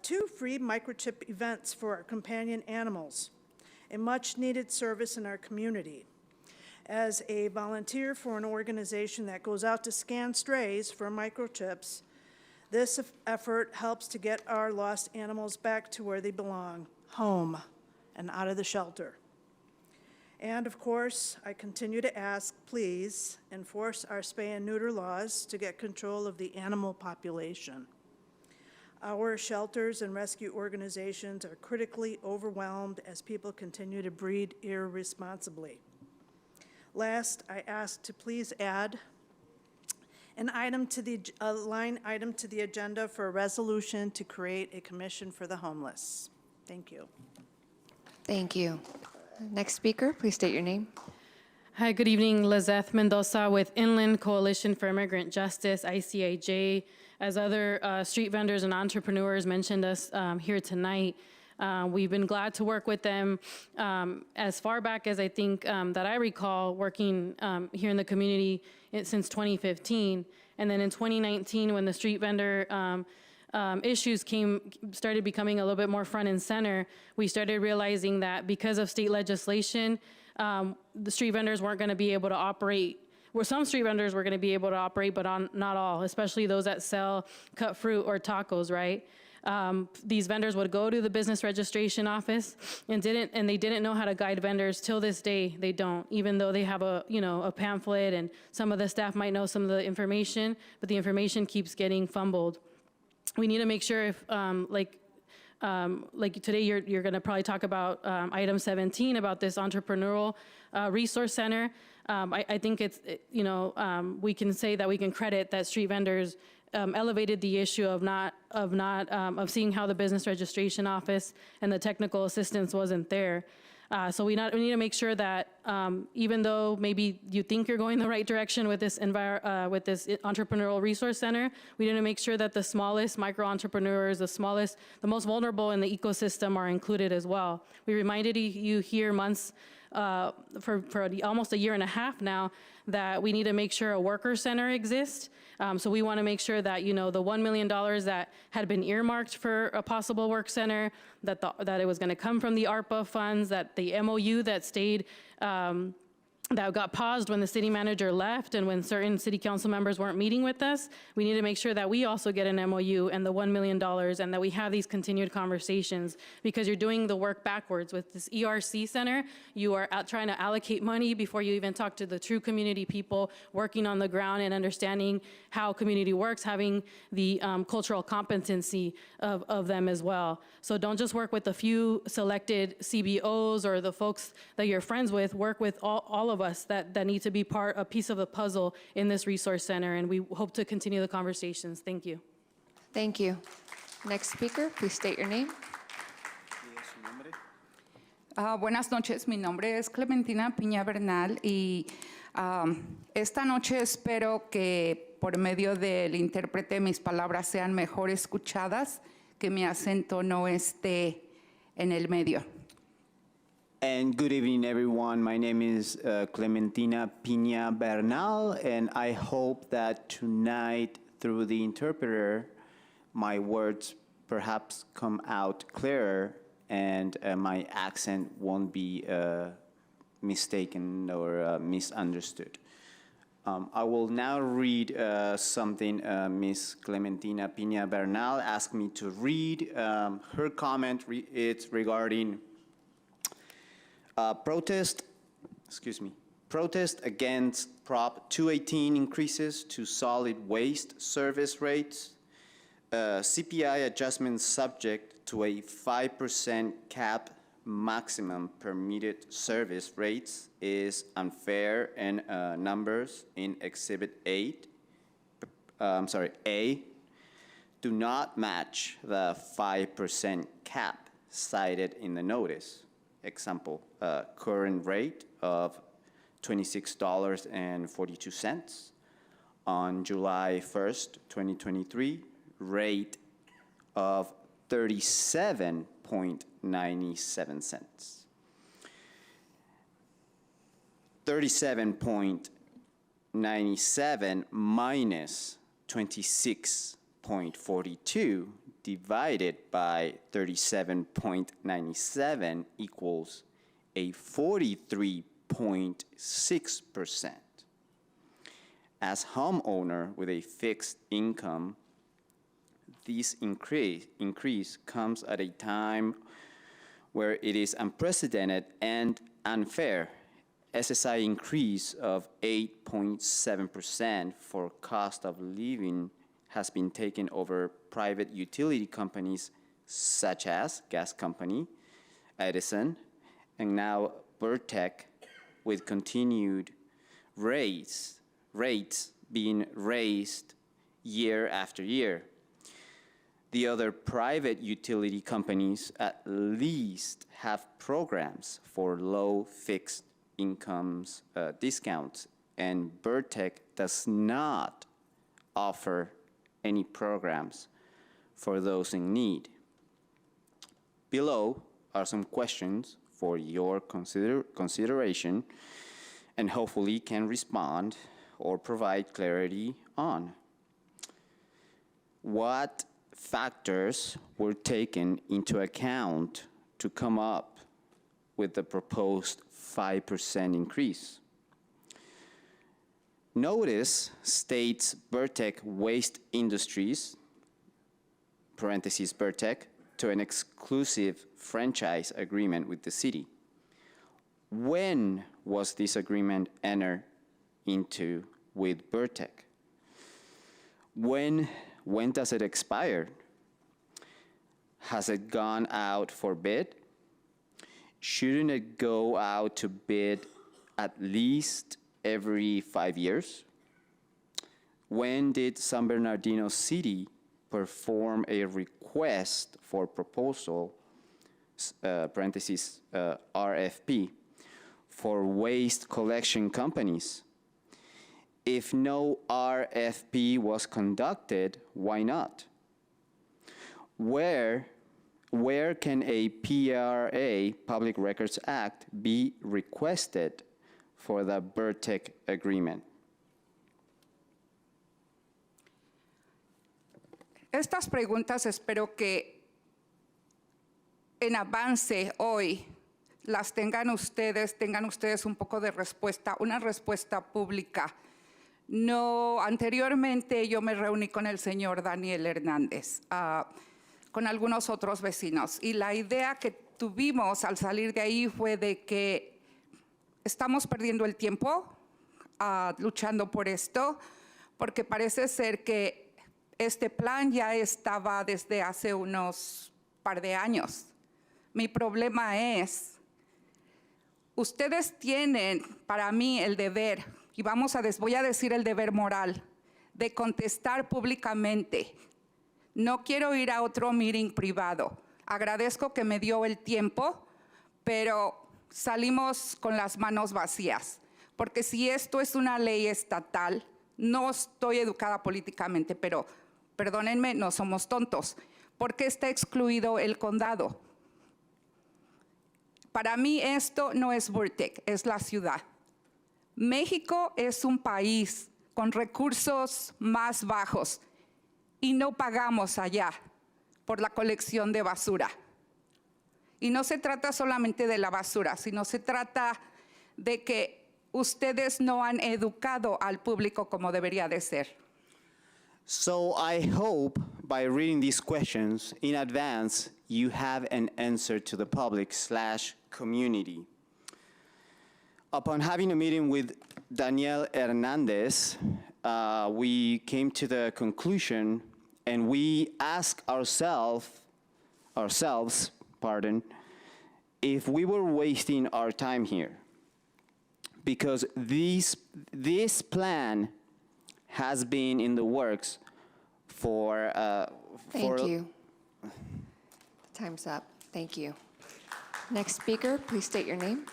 2 free microchip events for our companion animals, a much-needed service in our community. As a volunteer for an organization that goes out to scan strays for microchips, this effort helps to get our lost animals back to where they belong, home, and out of the shelter. And of course, I continue to ask, please enforce our spay and neuter laws to get control of the animal population. Our shelters and rescue organizations are critically overwhelmed as people continue to breed irresponsibly. Last, I ask to please add a line item to the agenda for a resolution to create a commission for the homeless. Thank you. Thank you. Next speaker, please state your name. Hi, good evening. Lizeth Mendoza with Inland Coalition for Immigrant Justice, ICIJ. As other street vendors and entrepreneurs mentioned us here tonight, we've been glad to work with them as far back as I think that I recall working here in the community since 2015. And then in 2019, when the street vendor issues started becoming a little bit more front and center, we started realizing that because of state legislation, the street vendors weren't going to be able to operate. Where some street vendors were going to be able to operate, but not all, especially those that sell cut fruit or tacos, right? These vendors would go to the business registration office and they didn't know how to guide vendors. Till this day, they don't, even though they have a pamphlet and some of the staff might know some of the information, but the information keeps getting fumbled. We need to make sure if, like today, you're going to probably talk about item 17 about this entrepreneurial resource center. I think we can say that we can credit that street vendors elevated the issue of seeing how the business registration office and the technical assistance wasn't there. So we need to make sure that even though maybe you think you're going the right direction with this entrepreneurial resource center, we need to make sure that the smallest micro entrepreneurs, the most vulnerable in the ecosystem are included as well. We reminded you here months for almost a year and a half now that we need to make sure a worker center exists. So we want to make sure that, the $1 million that had been earmarked for a possible work center, that it was going to come from the ARPA funds, that the MOU that stayed, that got paused when the city manager left and when certain city council members weren't meeting with us. We need to make sure that we also get an MOU and the $1 million and that we have these continued conversations, because you're doing the work backwards. With this ERC center, you are trying to allocate money before you even talk to the true community people working on the ground and understanding how community works, having the cultural competency of them as well. So don't just work with a few selected CBOs or the folks that you're friends with. Work with all of us that need to be a piece of the puzzle in this resource center, and we hope to continue the conversations. Thank you. Thank you. Next speaker, please state your name. Buenas noches, mi nombre es Clementina Piña Bernal y esta noche espero que por medio del intérprete mis palabras sean mejor escuchadas, que mi acento no esté en el medio. And good evening, everyone. My name is Clementina Piña Bernal, and I hope that tonight, through the interpreter, my words perhaps come out clearer and my accent won't be mistaken or misunderstood. I will now read something Ms. Clementina Piña Bernal asked me to read. Her comment it's regarding protest against Prop 218 increases to solid waste service rates, CPI adjustment subject to a 5% cap maximum permitted service rates is unfair, and numbers in Exhibit 8, A, do not match the 5% cap cited in the notice. Example, current rate of $26.42. On July 1st, 2023, rate of 37.97 cents. 37.97 minus 26.42 divided by 37.97 equals a 43.6%. As homeowner with a fixed income, this increase comes at a time where it is unprecedented and unfair. SSI increase of 8.7% for cost of living has been taken over private utility companies such as gas company, Edison, and now Burtech, with continued rates being raised year after year. The other private utility companies at least have programs for low fixed incomes discounts, and Burtech does not offer any programs for those in need. Below are some questions for your consideration, and hopefully can respond or provide clarity on. What factors were taken into account to come up with the proposed 5% increase? Notice states Burtech Waste Industries, parentheses Burtech, to an exclusive franchise agreement with the city. When was this agreement entered into with Burtech? When does it expire? Has it gone out for bid? Shouldn't it go out to bid at least every 5 years? When did San Bernardino City perform a request for proposal, parentheses, RFP, for waste collection companies? If no RFP was conducted, why not? Where can a PRA, Public Records Act, be requested for the Burtech agreement? Estas preguntas espero que en avance hoy las tengan ustedes un poco de respuesta, una respuesta pública. No, anteriormente yo me reuní con el señor Daniel Hernández, con algunos otros vecinos, y la idea que tuvimos al salir de ahí fue de que estamos perdiendo el tiempo luchando por esto, porque parece ser que este plan ya estaba desde hace unos par de años. Mi problema es, ustedes tienen para mí el deber, y voy a decir el deber moral, de contestar públicamente. No quiero ir a otro meeting privado. Agradezco que me dio el tiempo, pero salimos con las manos vacías, porque si esto es una ley estatal, no estoy educada políticamente, pero perdónenme, no somos tontos. ¿Por qué está excluido el condado? Para mí esto no es Burtek, es la ciudad. México es un país con recursos más bajos y no pagamos allá por la colección de basura. Y no se trata solamente de la basura, sino se trata de que ustedes no han educado al público como debería de ser. So I hope by reading these questions in advance, you have an answer to the public/community. Upon having a meeting with Daniel Hernandez, we came to the conclusion and we asked ourselves, if we were wasting our time here. Because this plan has been in the works for Thank you. Time's up. Thank you. Next speaker, please state your name.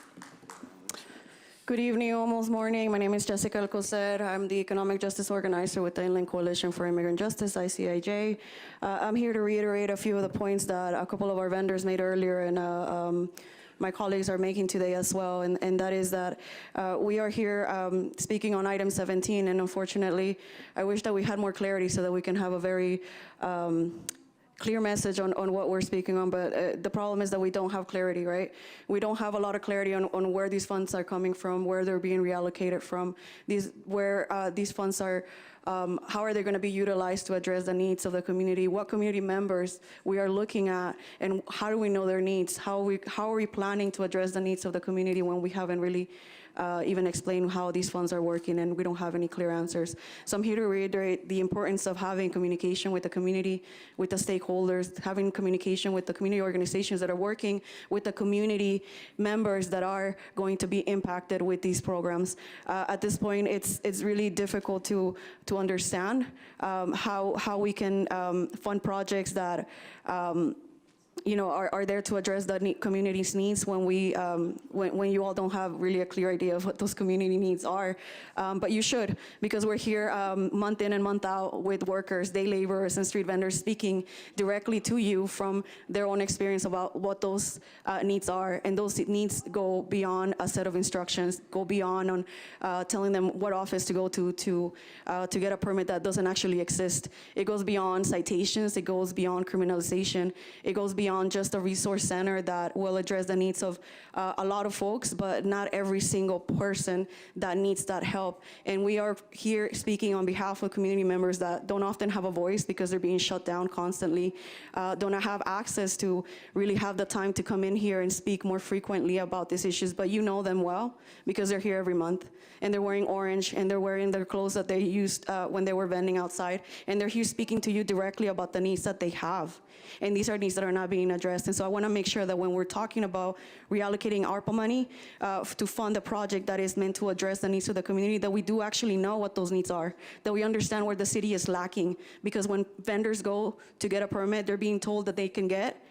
Good evening, almost morning. My name is Jessica Alcocer. I'm the Economic Justice Organizer with the Inland Coalition for Immigrant Justice, ICIJ. I'm here to reiterate a few of the points that a couple of our vendors made earlier and my colleagues are making today as well, and that is that we are here speaking on item 17, and unfortunately, I wish that we had more clarity so that we can have a very clear message on what we're speaking on, but the problem is that we don't have clarity, right? We don't have a lot of clarity on where these funds are coming from, where they're being reallocated from, where these funds are, how are they going to be utilized to address the needs of the community, what community members we are looking at, and how do we know their needs? How are we planning to address the needs of the community when we haven't really even explain how these funds are working and we don't have any clear answers. So I'm here to reiterate the importance of having communication with the community, with the stakeholders, having communication with the community organizations that are working with the community members that are going to be impacted with these programs. At this point, it's really difficult to understand how we can fund projects that are there to address the community's needs when when you all don't have really a clear idea of what those community needs are. But you should, because we're here month in and month out with workers, day laborers, and street vendors speaking directly to you from their own experience about what those needs are. And those needs go beyond a set of instructions, go beyond on telling them what office to go to get a permit that doesn't actually exist. It goes beyond citations, it goes beyond criminalization, it goes beyond just a resource center that will address the needs of a lot of folks, but not every single person that needs that help. And we are here speaking on behalf of community members that don't often have a voice because they're being shut down constantly, don't have access to really have the time to come in here and speak more frequently about these issues, but you know them well because they're here every month and they're wearing orange and they're wearing their clothes that they used when they were vending outside, and they're here speaking to you directly about the needs that they have. And these are needs that are not being addressed. And so I want to make sure that when we're talking about reallocating ARPA money to fund a project that is meant to address the needs of the community, that we do actually know what those needs are, that we understand where the city is lacking. Because when vendors go to get a permit, they're being told that they get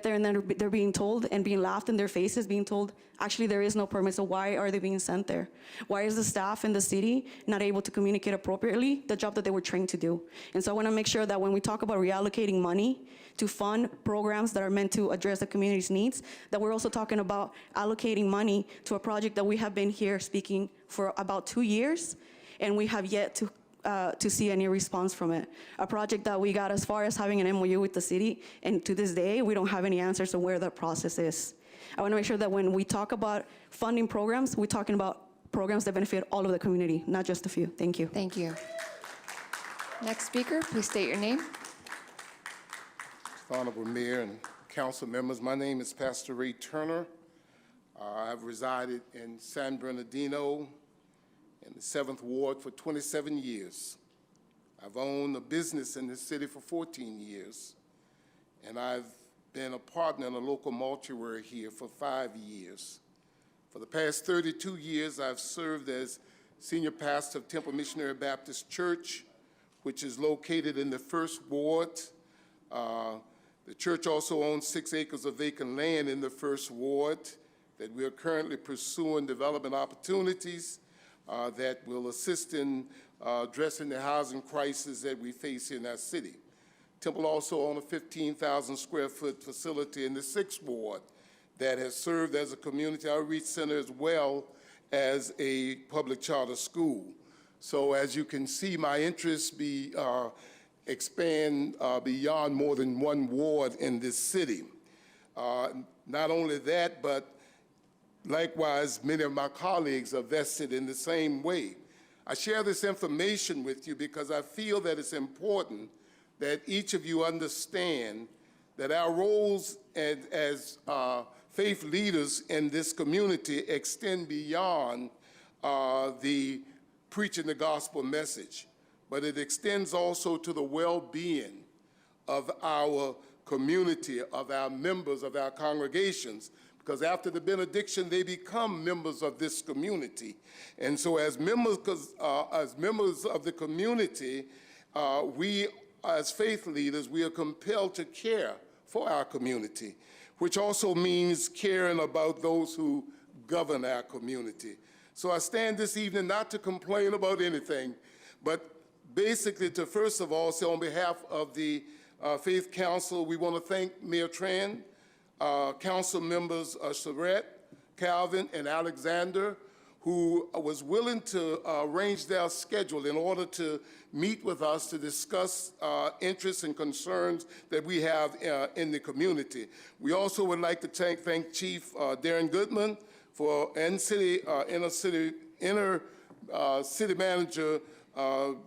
there and then they're being told and being laughed in their faces, being told, actually there is no permit, so why are they being sent there? Why is the staff in the city not able to communicate appropriately the job that they were trained to do? And so I wanna make sure that when we talk about reallocating money to fund programs that are meant to address the community's needs, that we're also talking about allocating money to a project that we have been here speaking for about 2 years, and we have yet to see any response from it. A project that we got as far as having an MOU with the city, and to this day, we don't have any answers on where that process is. I want to make sure that when we talk about funding programs, we're talking about programs that benefit all of the community, not just a few. Thank you. Thank you. Next speaker, please state your name. Honorable Mayor and council members, my name is Pastor Ray Turner. I've resided in San Bernardino in the 7th Ward for 27 years. I've owned a business in this city for 14 years, and I've been a partner in a local mortuary here for 5 years. For the past 32 years, I've served as senior pastor of Temple Missionary Baptist Church, which is located in the 1st Ward. The church also owns 6 acres of vacant land in the First Ward that we are currently pursuing development opportunities that will assist in addressing the housing crisis that we face in our city. Temple also owns a 15,000 square foot facility in the 6th Ward that has served as a community outreach center as well as a public charter school. So as you can see, my interests expand beyond more than one ward in this city. Not only that, but likewise, many of my colleagues are vested in the same way. I share this information with you because I feel that it's important that each of you understand that our roles as faith leaders in this community extend beyond the preaching the gospel message, but it extends also to the well-being of our community, of our members, of our congregations, because after the benediction, they become members of this community. And so as members of the community, we as faith leaders, we are compelled to care for our community, which also means caring about those who govern our community. So I stand this evening not to complain about anything, but basically to first of all say on behalf of the Faith Council, we want to thank Mayor Tran, Council members Charette, Calvin, and Alexander, who was willing to arrange their schedule in order to meet with us to discuss interests and concerns that we have in the community. We also would like to thank Chief Darren Goodman and City Manager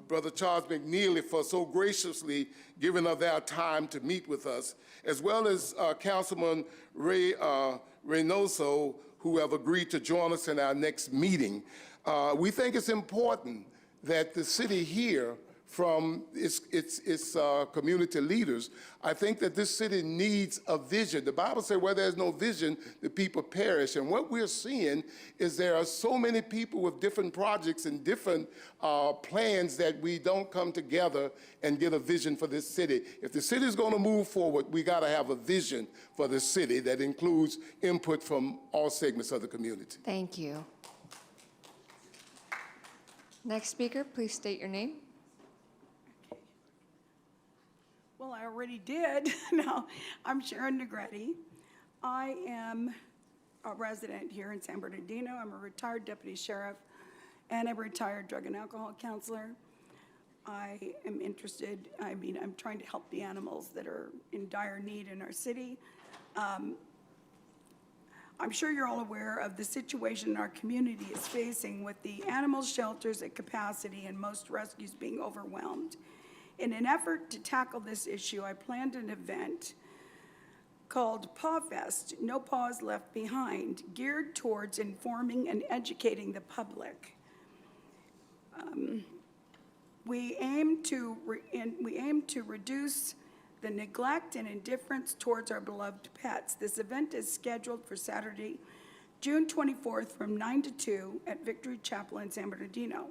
Brother Charles McNeely for so graciously giving us their time to meet with us, as well as Councilman Ray Reynoso, who have agreed to join us in our next meeting. We think it's important that the city hear from its community leaders. I think that this city needs a vision. The Bible says where there's no vision, the people perish. And what we're seeing is there are so many people with different projects and different plans that we don't come together and get a vision for this city. If the city is going to move forward, we got to have a vision for the city that includes input from all segments of the community. Thank you. Next speaker, please state your name. Well, I already did. No, I'm Sharon Negretti. I am a resident here in San Bernardino. I'm a retired deputy sheriff and a retired drug and alcohol counselor. I am interested, I'm trying to help the animals that are in dire need in our city. I'm sure you're all aware of the situation our community is facing with the animal shelters at capacity and most rescues being overwhelmed. In an effort to tackle this issue, I planned an event called Paw Fest, No Paws Left Behind, geared towards informing and educating the public. We aim to reduce the neglect and indifference towards our beloved pets. This event is scheduled for Saturday, June 24th from 9 to 2 at Victory Chapel in San Bernardino.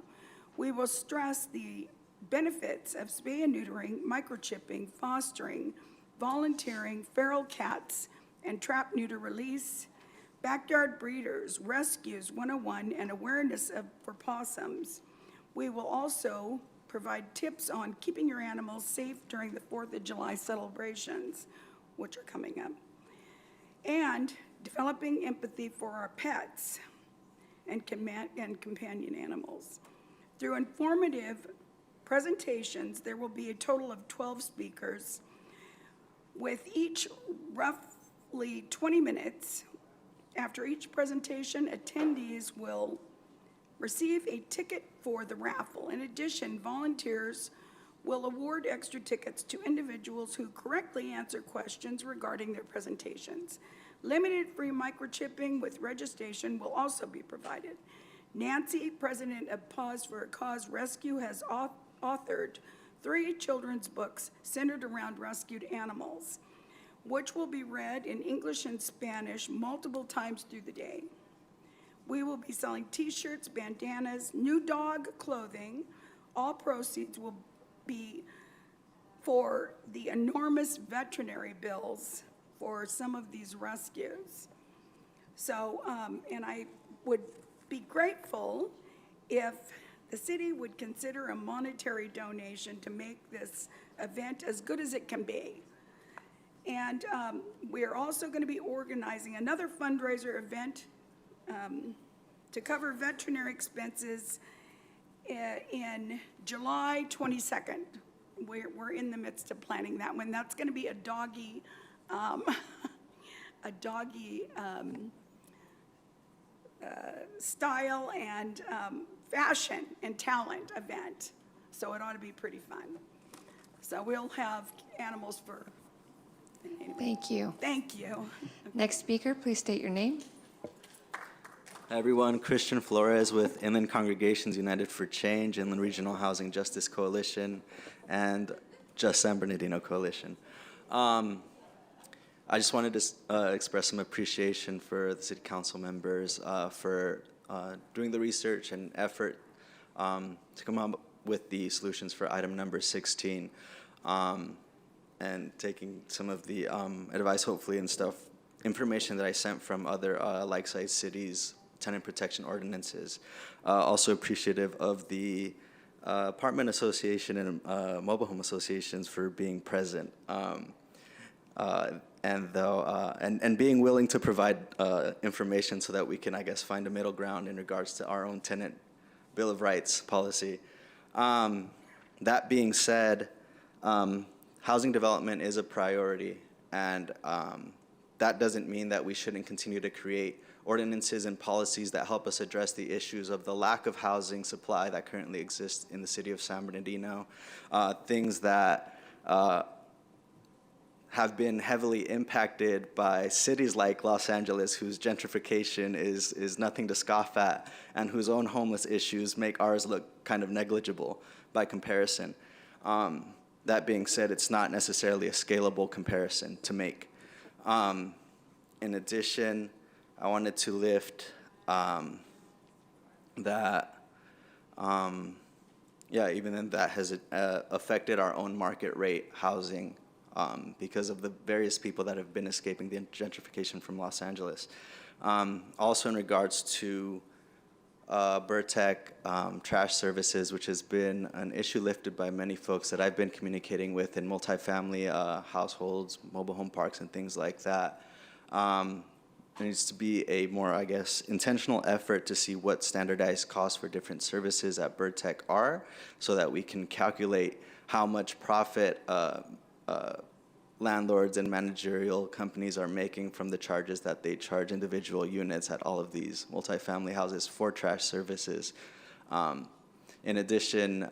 We will stress the benefits of spay and neutering, microchipping, fostering, volunteering, feral cats, and trap neuter release, backyard breeders, rescues 101, and awareness for possums. We will also provide tips on keeping your animals safe during the 4th of July celebrations, which are coming up, and developing empathy for our pets and companion animals. Through informative presentations, there will be a total of 12 speakers, with each roughly 20 minutes. After each presentation, attendees will receive a ticket for the raffle. In addition, volunteers will award extra tickets to individuals who correctly answer questions regarding their presentations. Limited free microchipping with registration will also be provided. Nancy, president of Paws for a Cause Rescue, has authored 3 children's books centered around rescued animals, which will be read in English and Spanish multiple times through the day. We will be selling t-shirts, bandanas, new dog clothing. All proceeds will be for the enormous veterinary bills for some of these rescues. So, and I would be grateful if the city would consider a monetary donation to make this event as good as it can be. And we're also going to be organizing another fundraiser event to cover veterinary expenses in July 22nd. We're in the midst of planning that one. That's going to be a doggy, style and fashion and talent event. So it ought to be pretty fun. So we'll have animals for. Anyway. Thank you. Thank you. Next speaker, please state your name. Hi everyone, Christian Flores with Inland Congregations United for Change, Inland Regional Housing Justice Coalition, and Just San Bernardino Coalition. I just wanted to express some appreciation for the city council members for doing the research and effort to come up with the solutions for item number 16 and taking some of the advice, hopefully, and information that I sent from other like-sized cities' tenant protection ordinances. Also appreciative of the apartment association and mobile home associations for being present. And being willing to provide information so that we can, I guess, find a middle ground in regards to our own tenant Bill of Rights policy. That being said, housing development is a priority, and that doesn't mean that we shouldn't continue to create ordinances and policies that help us address the issues of the lack of housing supply that currently exists in the city of San Bernardino, things that have been heavily impacted by cities like Los Angeles, whose gentrification is nothing to scoff at, and whose own homeless issues make ours look kind of negligible by comparison. That being said, it's not necessarily a scalable comparison to make. In addition, I wanted to lift that, even then that has affected our own market rate housing because of the various people that have been escaping the gentrification from Los Angeles. Also in regards to Burtech trash services, which has been an issue lifted by many folks that I've been communicating with in multifamily households, mobile home parks, and things like that. There needs to be a more, I guess, intentional effort to see what standardized costs for different services at Burtech are, so that we can calculate how much profit landlords and managerial companies are making from the charges that they charge individual units at all of these multifamily houses for trash services. In addition,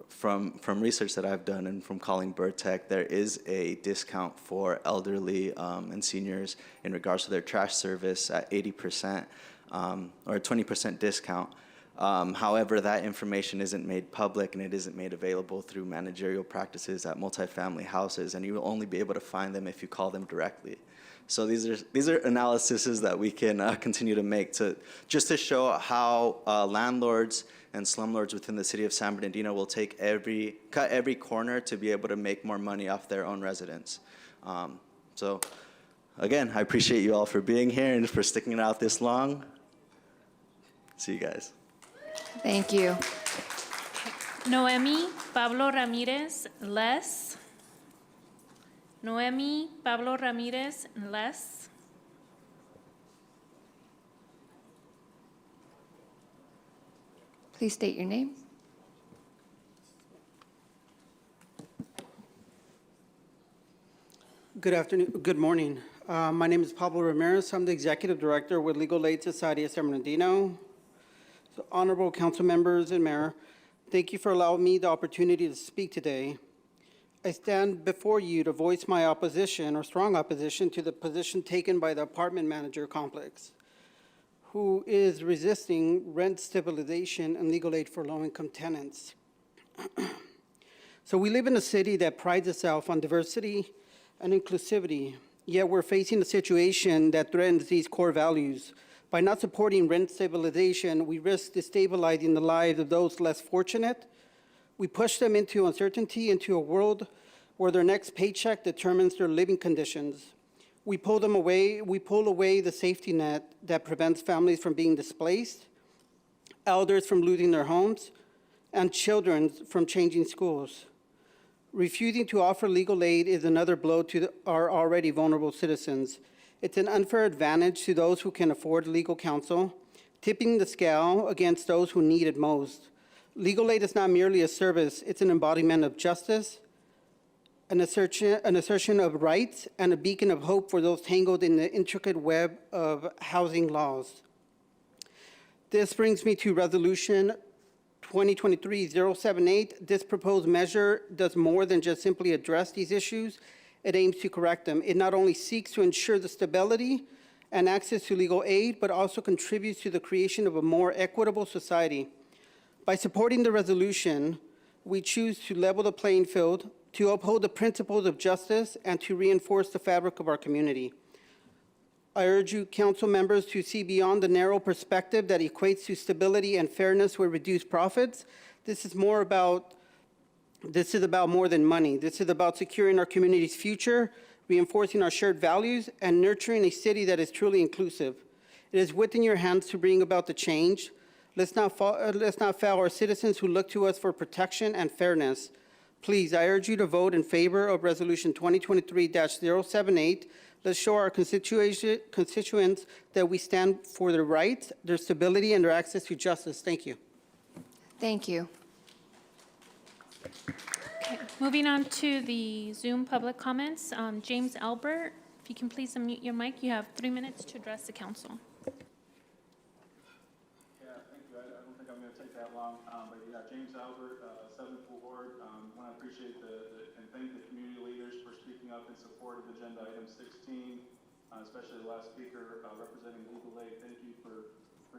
from research that I've done and from calling Burtech, there is a discount for elderly and seniors in regards to their trash service at 80% or a 20% discount. However, that information isn't made public and it isn't made available through managerial practices at multifamily houses, and you will only be able to find them if you call them directly. So these are analyses that we can continue to make just to show how landlords and slumlords within the city of San Bernardino will cut every corner to be able to make more money off their own residents. So again, I appreciate you all for being here and for sticking it out this long. See you guys. Thank you. Noemi Pablo Ramirez, Les. Noemi Pablo Ramirez, Les. Please state your name. Good afternoon, good morning. My name is Pablo Ramirez. I'm the Executive Director with Legal Aid Society of San Bernardino. So, honorable council members and mayor, thank you for allowing me the opportunity to speak today. I stand before you to voice my opposition or strong opposition to the position taken by the apartment manager complex, who is resisting rent stabilization and legal aid for low-income tenants. So we live in a city that prides itself on diversity and inclusivity, yet we're facing a situation that threatens these core values. By not supporting rent stabilization, we risk destabilizing the lives of those less fortunate, We push them into uncertainty, into a world where their next paycheck determines their living conditions. We pull away the safety net that prevents families from being displaced, elders from losing their homes, and children from changing schools. Refusing to offer legal aid is another blow to our already vulnerable citizens. It's an unfair advantage to those who can afford legal counsel, tipping the scale against those who need it most. Legal aid is not merely a service, it's an embodiment of justice, an assertion of rights, and a beacon of hope for those tangled in the intricate web of housing laws. This brings me to Resolution 2023-078. This proposed measure does more than just simply address these issues. It aims to correct them. It not only seeks to ensure the stability and access to legal aid, but also contributes to the creation of a more equitable society. By supporting the resolution, we choose to level the playing field, to uphold the principles of justice, and to reinforce the fabric of our community. I urge you, council members, to see beyond the narrow perspective that equates to stability and fairness with reduced profits. This is about more than money. This is about securing our community's future, reinforcing our shared values, and nurturing a city that is truly inclusive. It is within your hands to bring about the change. Let's not fail our citizens who look to us for protection and fairness. Please, I urge you to vote in favor of Resolution 2023-078. Let's show our constituents that we stand for their rights, their stability, and their access to justice. Thank you. Thank you. Okay, moving on to the Zoom public comments. James Albert, if you can please unmute your mic. You have 3 minutes to address the council. Yeah, thank you. I don't think I'm going to take that long. But yeah, James Albert, 7th Ward. Want to appreciate and thank the community leaders for speaking up in support of agenda item 16, especially the last speaker representing legal aid. Thank you for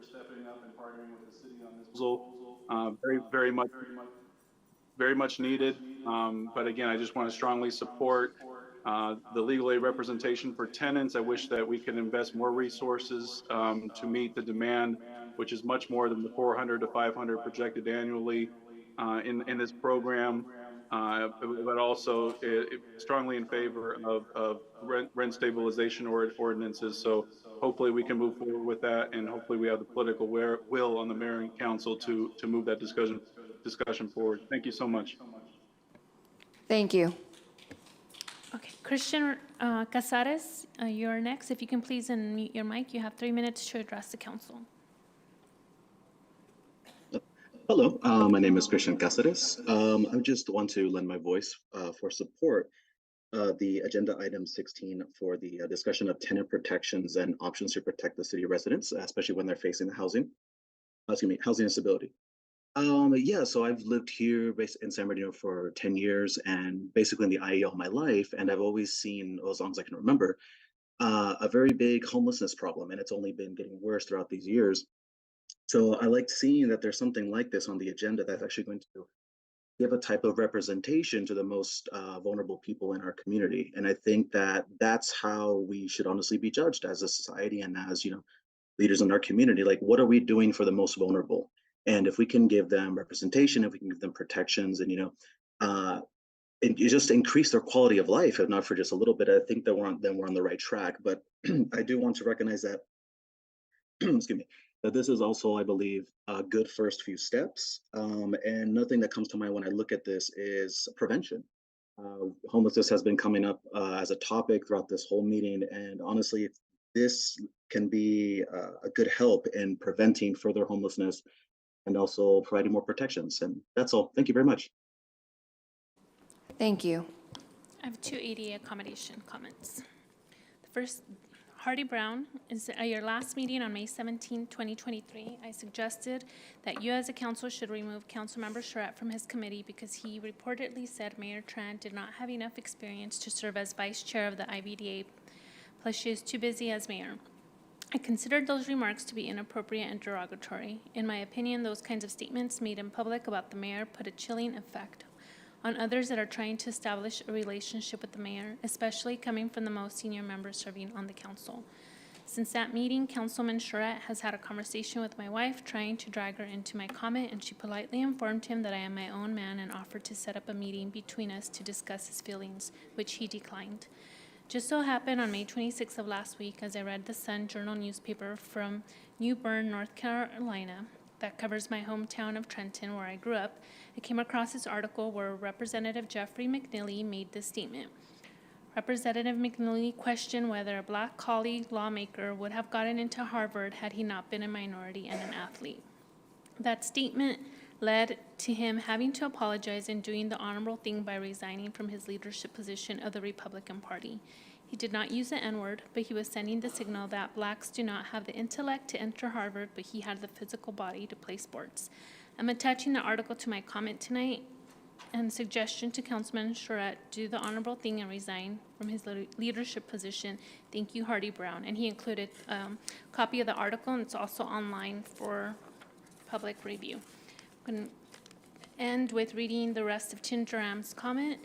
stepping up and partnering with the city on this proposal. Very much needed. But again, I just want to strongly support the legal aid representation for tenants. I wish that we could invest more resources to meet the demand, which is much more than the 400 to 500 projected annually in this program. But also strongly in favor of rent stabilization ordinances. So hopefully we can move forward with that, and hopefully we have the political will on the mayor and council to move that discussion forward. Thank you so much. Thank you. Okay, Christian Casares, you're next. If you can please unmute your mic. You have 3 minutes to address the council. Hello, my name is Christian Cáceres. I just want to lend my voice for support the agenda item 16 for the discussion of tenant protections and options to protect the city residents, especially when they're facing the housing instability. Yeah, so I've lived here in San Bernardino for 10 years and basically in the IE all my life, and I've always seen, as long as I can remember, a very big homelessness problem, and it's only been getting worse throughout these years. So I like seeing that there's something like this on the agenda that's actually going to give a type of representation to the most vulnerable people in our community. And I think that that's how we should honestly be judged as a society and as, leaders in our community. Like, what are we doing for the most vulnerable? And if we can give them representation, if we can give them protections and, and you just increase their quality of life, if not for just a little bit, I think that we're on the right track. But I do want to recognize that, excuse me, that this is also, I believe, a good first few steps. And nothing that comes to mind when I look at this is prevention. Homelessness has been coming up as a topic throughout this whole meeting. And honestly, this can be a good help in preventing further homelessness and also providing more protections. And that's all. Thank you very much. Thank you. I have 2 ADA accommodation comments. The first, Hardy Brown, is at your last meeting on May 17, 2023, I suggested that you as a council should remove Councilmember Charette from his committee because he reportedly said Mayor Tran did not have enough experience to serve as vice chair of the IVDA, plus she is too busy as mayor. I considered those remarks to be inappropriate and derogatory. In my opinion, those kinds of statements made in public about the mayor put a chilling effect on others that are trying to establish a relationship with the mayor, especially coming from the most senior member serving on the council. Since that meeting, Councilman Charette has had a conversation with my wife, trying to drag her into my comment, and she politely informed him that I am my own man and offered to set up a meeting between us to discuss his feelings, which he declined. Just so happened on May 26th of last week, as I read the Sun Journal newspaper from New Bern, North Carolina, that covers my hometown of Trenton, where I grew up, I came across this article where Representative Jeffrey McNeely made this statement. Representative McNeely questioned whether a black colleague lawmaker would have gotten into Harvard had he not been a minority and an athlete. That statement led to him having to apologize and doing the honorable thing by resigning from his leadership position of the Republican Party. He did not use the N-word, but he was sending the signal that blacks do not have the intellect to enter Harvard, but he had the physical body to play sports. I'm attaching the article to my comment tonight and suggestion to Councilman Charette, do the honorable thing and resign from his leadership position. Thank you, Hardy Brown. And he included a copy of the article, and it's also online for public review. I'm going to end with reading the rest of Tim Duram's comment.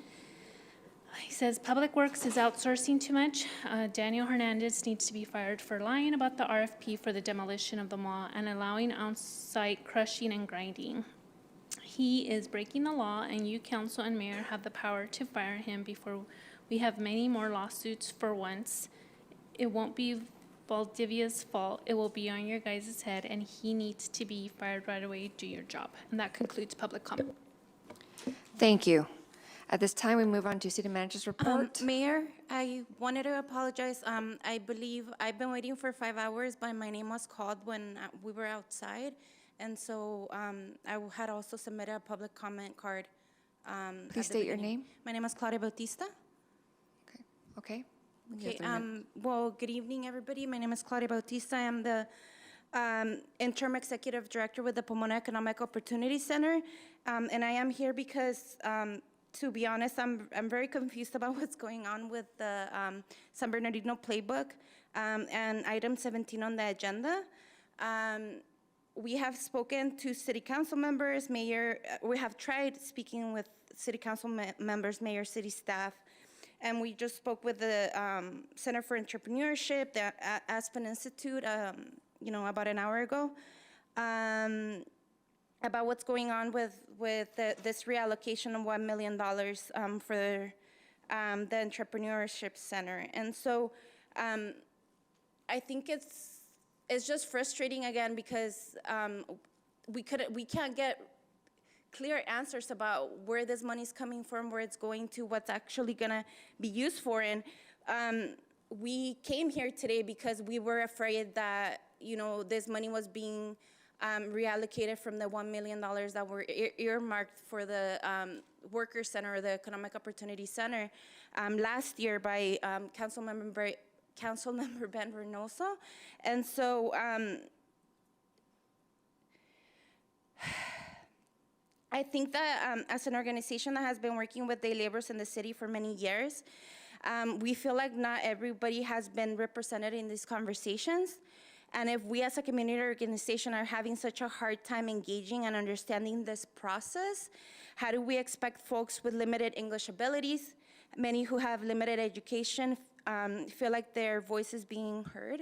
He says, Public Works is outsourcing too much. Daniel Hernandez needs to be fired for lying about the RFP for the demolition of the mall and allowing on-site crushing and grinding. He is breaking the law, and you, council and mayor, have the power to fire him before we have many more lawsuits. For once, it won't be Valdivia's fault. It will be on your guys' head, and he needs to be fired right away. Do your job. And that concludes public comment. Thank you. At this time, we move on to City Manager's report. Mayor, I wanted to apologize. I believe I've been waiting for 5 hours, but my name was called when we were outside. And so I had also submitted a public comment card. Please state your name. My name is Claudia Bautista. Okay. Okay, well, good evening, everybody. My name is Claudia Bautista. I am the interim executive director with the Pomona Economic Opportunity Center. And I am here because, to be honest, I'm very confused about what's going on with the San Bernardino playbook and item 17 on the agenda. We have spoken to city council members, mayor. We have tried speaking with city council members, mayor, city staff, and we just spoke with the Center for Entrepreneurship, the Aspen Institute, about an hour ago, about what's going on with this reallocation of $1 million for the Entrepreneurship Center. And so I think it's just frustrating again because we can't get clear answers about where this money's coming from, where it's going to, what's actually gonna be used for. And we came here today because we were afraid that this money was being reallocated from the $1 million that were earmarked for the Worker Center or the Economic Opportunity Center last year by Councilmember Ben Reynoso. And so I think that as an organization that has been working with day laborers in the city for many years, we feel like not everybody has been represented in these conversations. And if we as a community organization are having such a hard time engaging and understanding this process, how do we expect folks with limited English abilities, many who have limited education, feel like their voice is being heard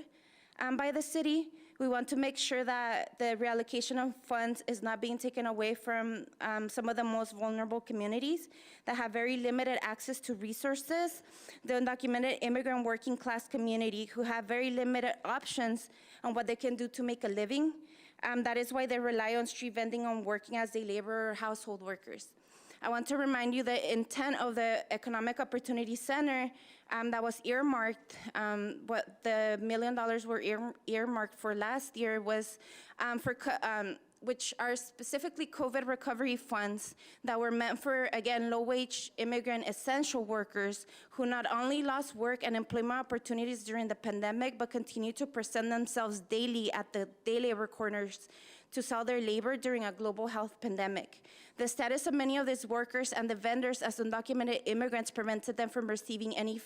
by the city? We want to make sure that the reallocation of funds is not being taken away from some of the most vulnerable communities that have very limited access to resources, the undocumented immigrant working class community who have very limited options on what they can do to make a living. That is why they rely on street vending and working as day laborer or household workers. I want to remind you the intent of the Economic Opportunity Center that was earmarked, what the $1 million were earmarked for last year was which are specifically COVID recovery funds that were meant for, again, low-wage immigrant essential workers who not only lost work and employment opportunities during the pandemic, but continue to present themselves daily at the day labor corners to sell their labor during a global health pandemic. The status of many of these workers and the vendors as undocumented immigrants prevented them from receiving any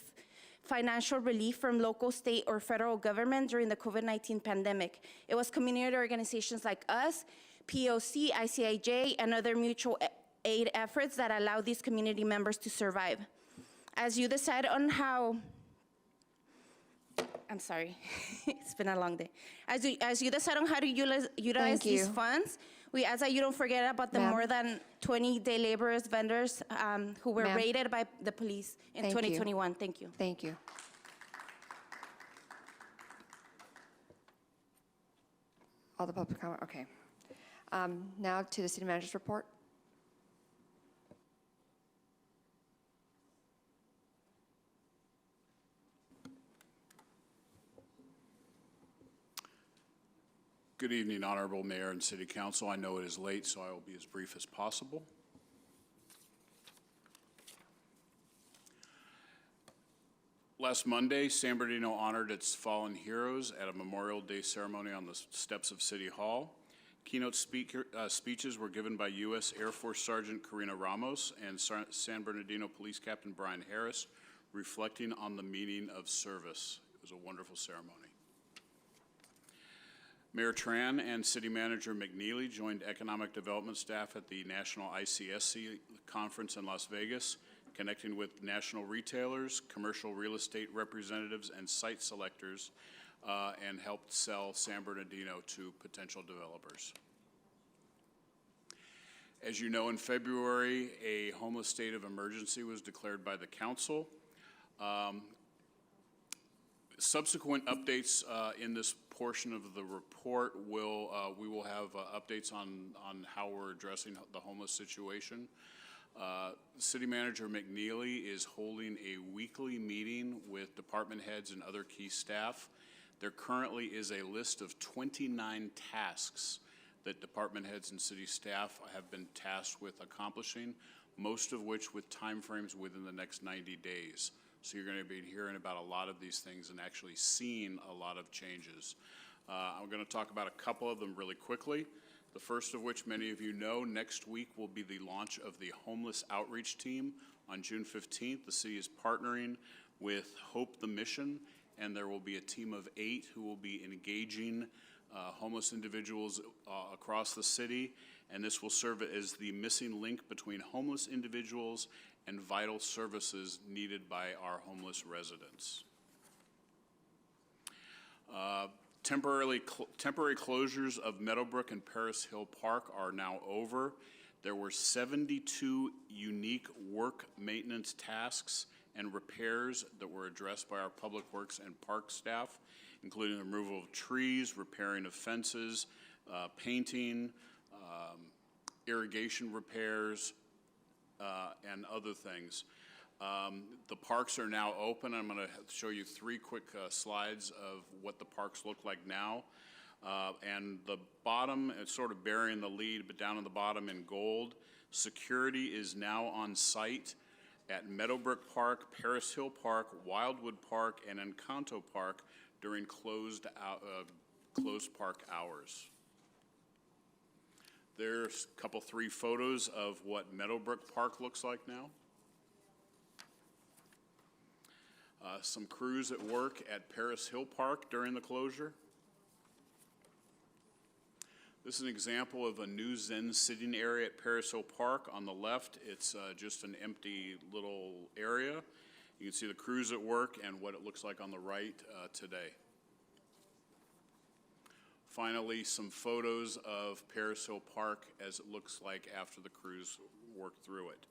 financial relief from local, state, or federal government during the COVID-19 pandemic. It was community organizations like us, POC, ICIJ, and other mutual aid efforts that allowed these community members to survive. As you decide on how I'm sorry, it's been a long day. As you decide on how to utilize Thank these you. funds, we ask that you don't forget about the Ma'am. more than 20 day laborers, vendors who were Ma'am. raided by the police in Thank you. 2021. Thank you. Thank you. All the public comment, okay. Now to the city manager's report. Good evening, Honorable Mayor and City Council. I know it is late, so I will be as brief as possible. Last Monday, San Bernardino honored its fallen heroes at a Memorial Day ceremony on the steps of City Hall. Keynote speeches were given by U.S. Air Force Sergeant Karina Ramos and San Bernardino Police Captain Brian Harris, reflecting on the meaning of service. It was a wonderful ceremony. Mayor Tran and City Manager McNeely joined economic development staff at the National ICSC conference in Las Vegas, connecting with national retailers, commercial real estate representatives, and site selectors, and helped sell San Bernardino to potential developers. As you know, in February, a homeless state of emergency was declared by the council. Subsequent updates in this portion of the report we will have updates on how we're addressing the homeless situation. City Manager McNeely is holding a weekly meeting with department heads and other key staff. There currently is a list of 29 tasks that department heads and city staff have been tasked with accomplishing, most of which with timeframes within the next 90 days. So you're going to be hearing about a lot of these things and actually seeing a lot of changes. I'm going to talk about a couple of them really quickly. The first of which many of you know, next week will be the launch of the Homeless Outreach Team on June 15th. The city is partnering with Hope the Mission, and there will be a team of 8 who will be engaging homeless individuals across the city, and this will serve as the missing link between homeless individuals and vital services needed by our homeless residents. Temporary closures of Meadowbrook and Paris Hill Park are now over. There were 72 unique work maintenance tasks and repairs that were addressed by our Public Works and Park staff, including the removal of trees, repairing of fences, painting, irrigation repairs, and other things. The parks are now open. I'm going to show you 3 quick slides of what the parks look like now. And the bottom, it's sort of burying the lead, but down on the bottom in gold, security is now on site at Meadowbrook Park, Paris Hill Park, Wildwood Park, and Encanto Park during closed park hours. There's a couple 3 photos of what Meadowbrook Park looks like now. Some crews at work at Paris Hill Park during the closure. This is an example of a new Zen sitting area at Paris Hill Park. On the left, it's just an empty little area. You can see the crews at work and what it looks like on the right today. Finally, some photos of Paris Hill Park as it looks like after the crews worked through it.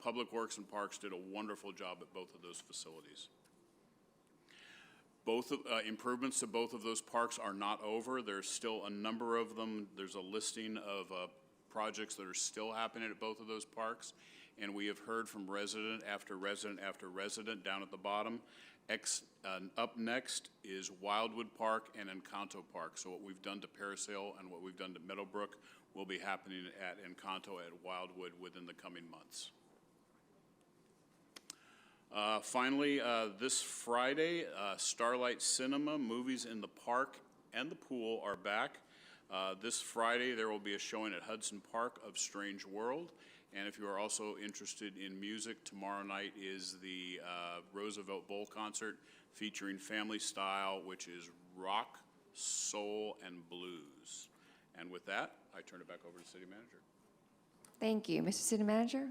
Public Works and Parks did a wonderful job at both of those facilities. Improvements to both of those parks are not over. There's still a number of them. There's a listing of projects that are still happening at both of those parks, and we have heard from resident after resident after resident down at the bottom. Up next is Wildwood Park and Encanto Park. So what we've done to Paris Hill and what we've done to Meadowbrook will be happening at Encanto at Wildwood within the coming months. Finally, this Friday, Starlight Cinema, movies in the park and the pool are back. This Friday, there will be a showing at Hudson Park of Strange World. And if you are also interested in music, tomorrow night is the Roosevelt Bowl concert featuring Family Style, which is rock, soul, and blues. And with that, I turn it back over to the City Manager. Thank you. Mr. City Manager?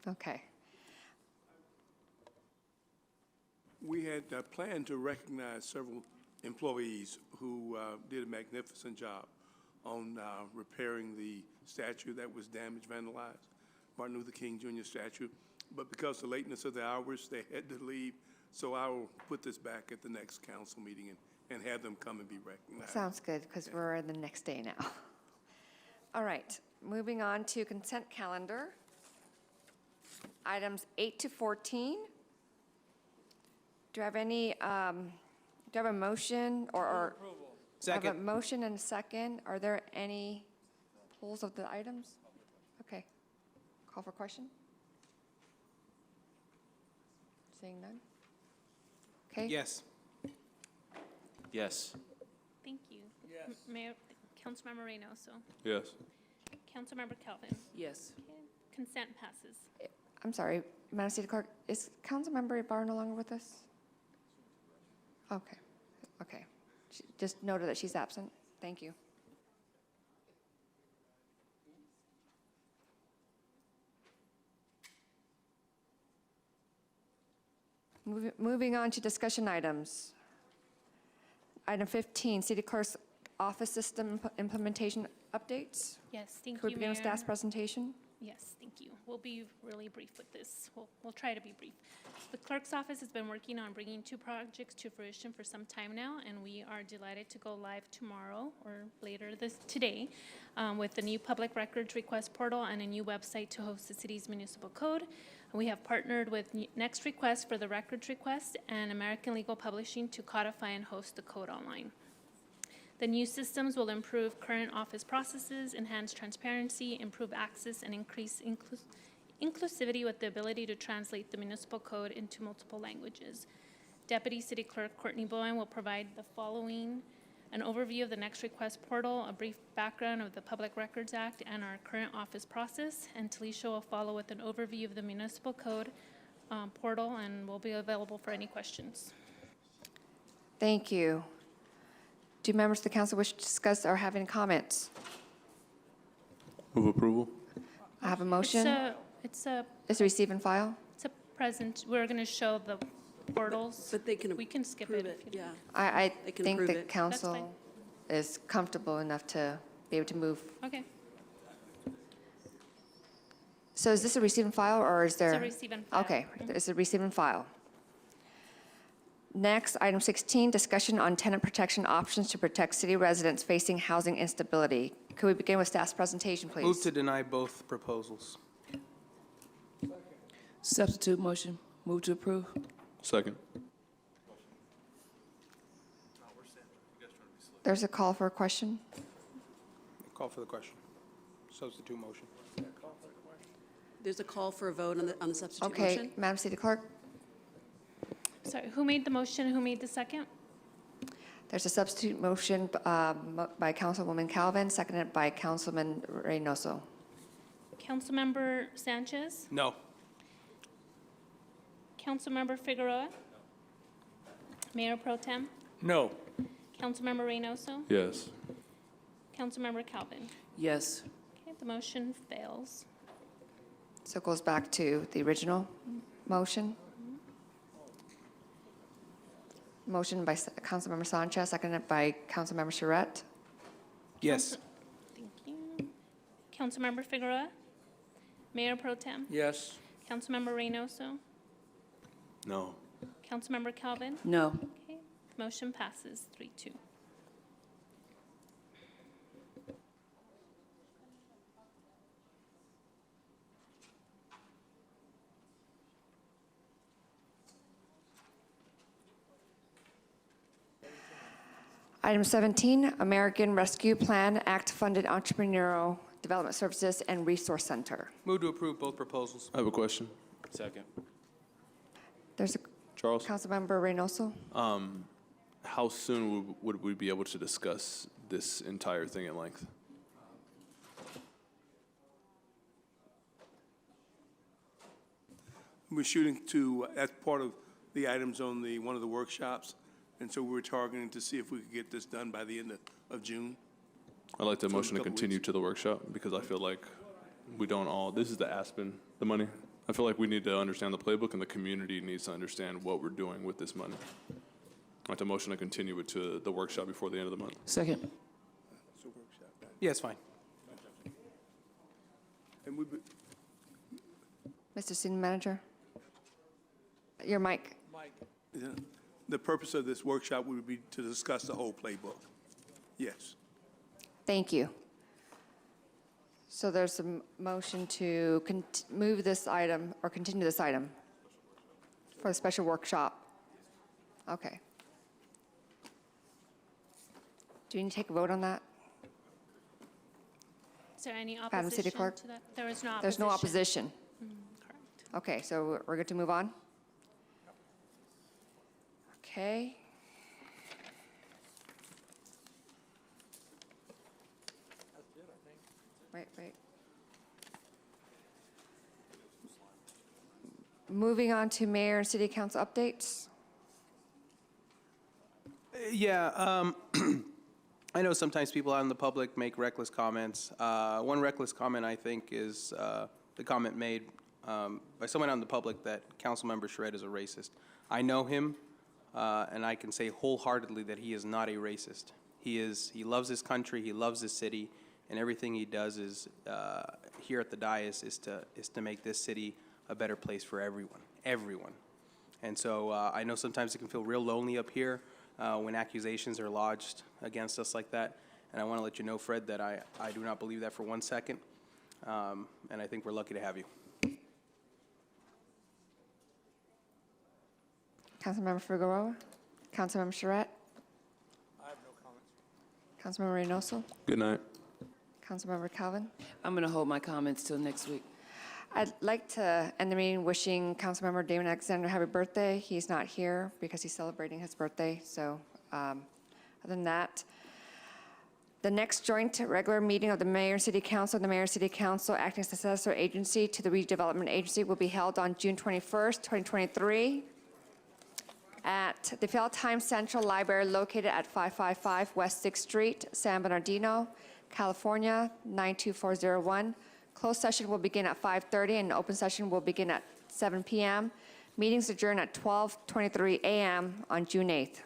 Okay. We had planned to recognize several employees who did a magnificent job on repairing the statue that was damaged, vandalized, Martin Luther King Jr. statue. But because of the lateness of the hours, they had to leave. So I will put this back at the next council meeting and have them come and be recognized. Sounds good, because we're in the next day now. All right, moving on to consent calendar. Items 8 to 14. Do I have any, do I have a motion or? I have a motion and a second. Are there any polls of the items? Okay. Call for question? Seeing none? Okay. Yes. Yes. Thank you. Yes. Mayor, Councilmember Reynoso. Yes. Councilmember Calvin. Yes. Okay. Consent passes. I'm sorry, Madam City Clerk, is Councilmember Ibarra no longer with us? Okay, okay. She just noted that she's absent. Thank you. Moving on to discussion items. Item 15, City Clerk's Office System Implementation Updates. Yes, thank Could we you, begin with Mayor. staff's presentation? Yes, thank you. We'll be really brief with this. We'll try to be brief. The clerk's office has been working on bringing 2 projects to fruition for some time now, and we are delighted to go live tomorrow or later today with the new public records request portal and a new website to host the city's municipal code. We have partnered with Next Request for the records request and American Legal Publishing to codify and host the code online. The new systems will improve current office processes, enhance transparency, improve access, and increase inclusivity with the ability to translate the municipal code into multiple languages. Deputy City Clerk Courtney Bowen will provide the following: an overview of the Next Request portal, a brief background of the Public Records Act and our current office process, and Talisha will follow with an overview of the municipal code portal and will be available for any questions. Thank you. Do members of the council wish to discuss or have any comments? Move approval. I have a motion. It's a receive and file? It's a present. We're going to show the portals. But they can We can skip it. If you yeah. I They can think approve the it. council is comfortable enough to be able to move. Okay. So is this a receive and file, or is there? It's a receive and file. Okay, it's a receive and file. Next, item 16, discussion on tenant protection options to protect city residents facing housing instability. Could we begin with staff's presentation, please? Move to deny both proposals. Substitute motion. Move to approve. Second. There's a call for a question. Call for the question. Substitute motion. There's a call for a vote on the substitute Okay, motion. Madam City Clerk, Sorry, who made the motion? Who made the second? there's a substitute motion by Councilwoman Calvin, seconded by Councilman Reynoso. Councilmember Sanchez? No. Councilmember Figueroa? Mayor Pro Tem? No. Councilmember Reynoso? Yes. Councilmember Calvin? Yes. Okay, the motion fails. So it goes back to the original motion. Motion by Councilmember Sanchez, seconded by Councilmember Charette. Yes. Thank you. Councilmember Figueroa? Mayor Pro Tem? Yes. Councilmember Reynoso? No. Councilmember Calvin? No. Okay, motion passes 3-2. Item 17, American Rescue Plan Act-funded Entrepreneurial Development Services and Resource Center. Move to approve both proposals. I have a question. Second. There's a Charles? Councilmember Reynoso. How soon would we be able to discuss this entire thing at length? We're shooting to, as part of the items on one of the workshops, and so we're targeting to see if we could get this done by the end of June. I'd like the So motion to couple continue to the workshop because I feel like we don't all, this is the Aspen, the money. I feel like we need to understand the playbook, and the community needs to understand what we're doing with this money. I'd like to motion to continue it to the workshop before the end of the month. Second. Yeah, it's fine. And Mr. City Manager? Your mic. The purpose of this workshop would be to discuss the whole playbook. Yes. Thank you. So there's a motion to move this item or continue this item for the special workshop. Okay. Do you need to take a vote on that? Is there any opposition Madam City Clerk? to that? There is no opposition. There's no opposition. Correct. Okay, so we're good to move on? Okay. Wait. Moving on to mayor and city council updates. Yeah, I know sometimes people out in the public make reckless comments. One reckless comment, I think, is the comment made by someone out in the public that Councilmember Charette is a racist. I know him, and I can say wholeheartedly that he is not a racist. He loves his country, he loves his city, and everything he does is here at the dais is to make this city a better place for everyone. And so I know sometimes it can feel real lonely up here when accusations are lodged against us like that. And I want to let you know, Fred, that I do not believe that for 1 second. And I think we're lucky to have you. Councilmember Figueroa? Councilmember Charette? I have no comments. Councilmember Reynoso? Good night. Councilmember Calvin? I'm going to hold my comments till next week. I'd like to end the meeting wishing Councilmember Damon Alexander happy birthday. He's not here because he's celebrating his birthday. So other than that, the next joint regular meeting of the Mayor and City Council, the Mayor and City Council acting as successor agency to the Redevelopment Agency, will be held on June 21st, 2023 at the Feltheim Central Library located at 555 West 6th Street, San Bernardino, California, 92401. Closed session will begin at 5:30 and open session will begin at 7 p.m. Meetings adjourn at 12:23 a.m. on June 8th.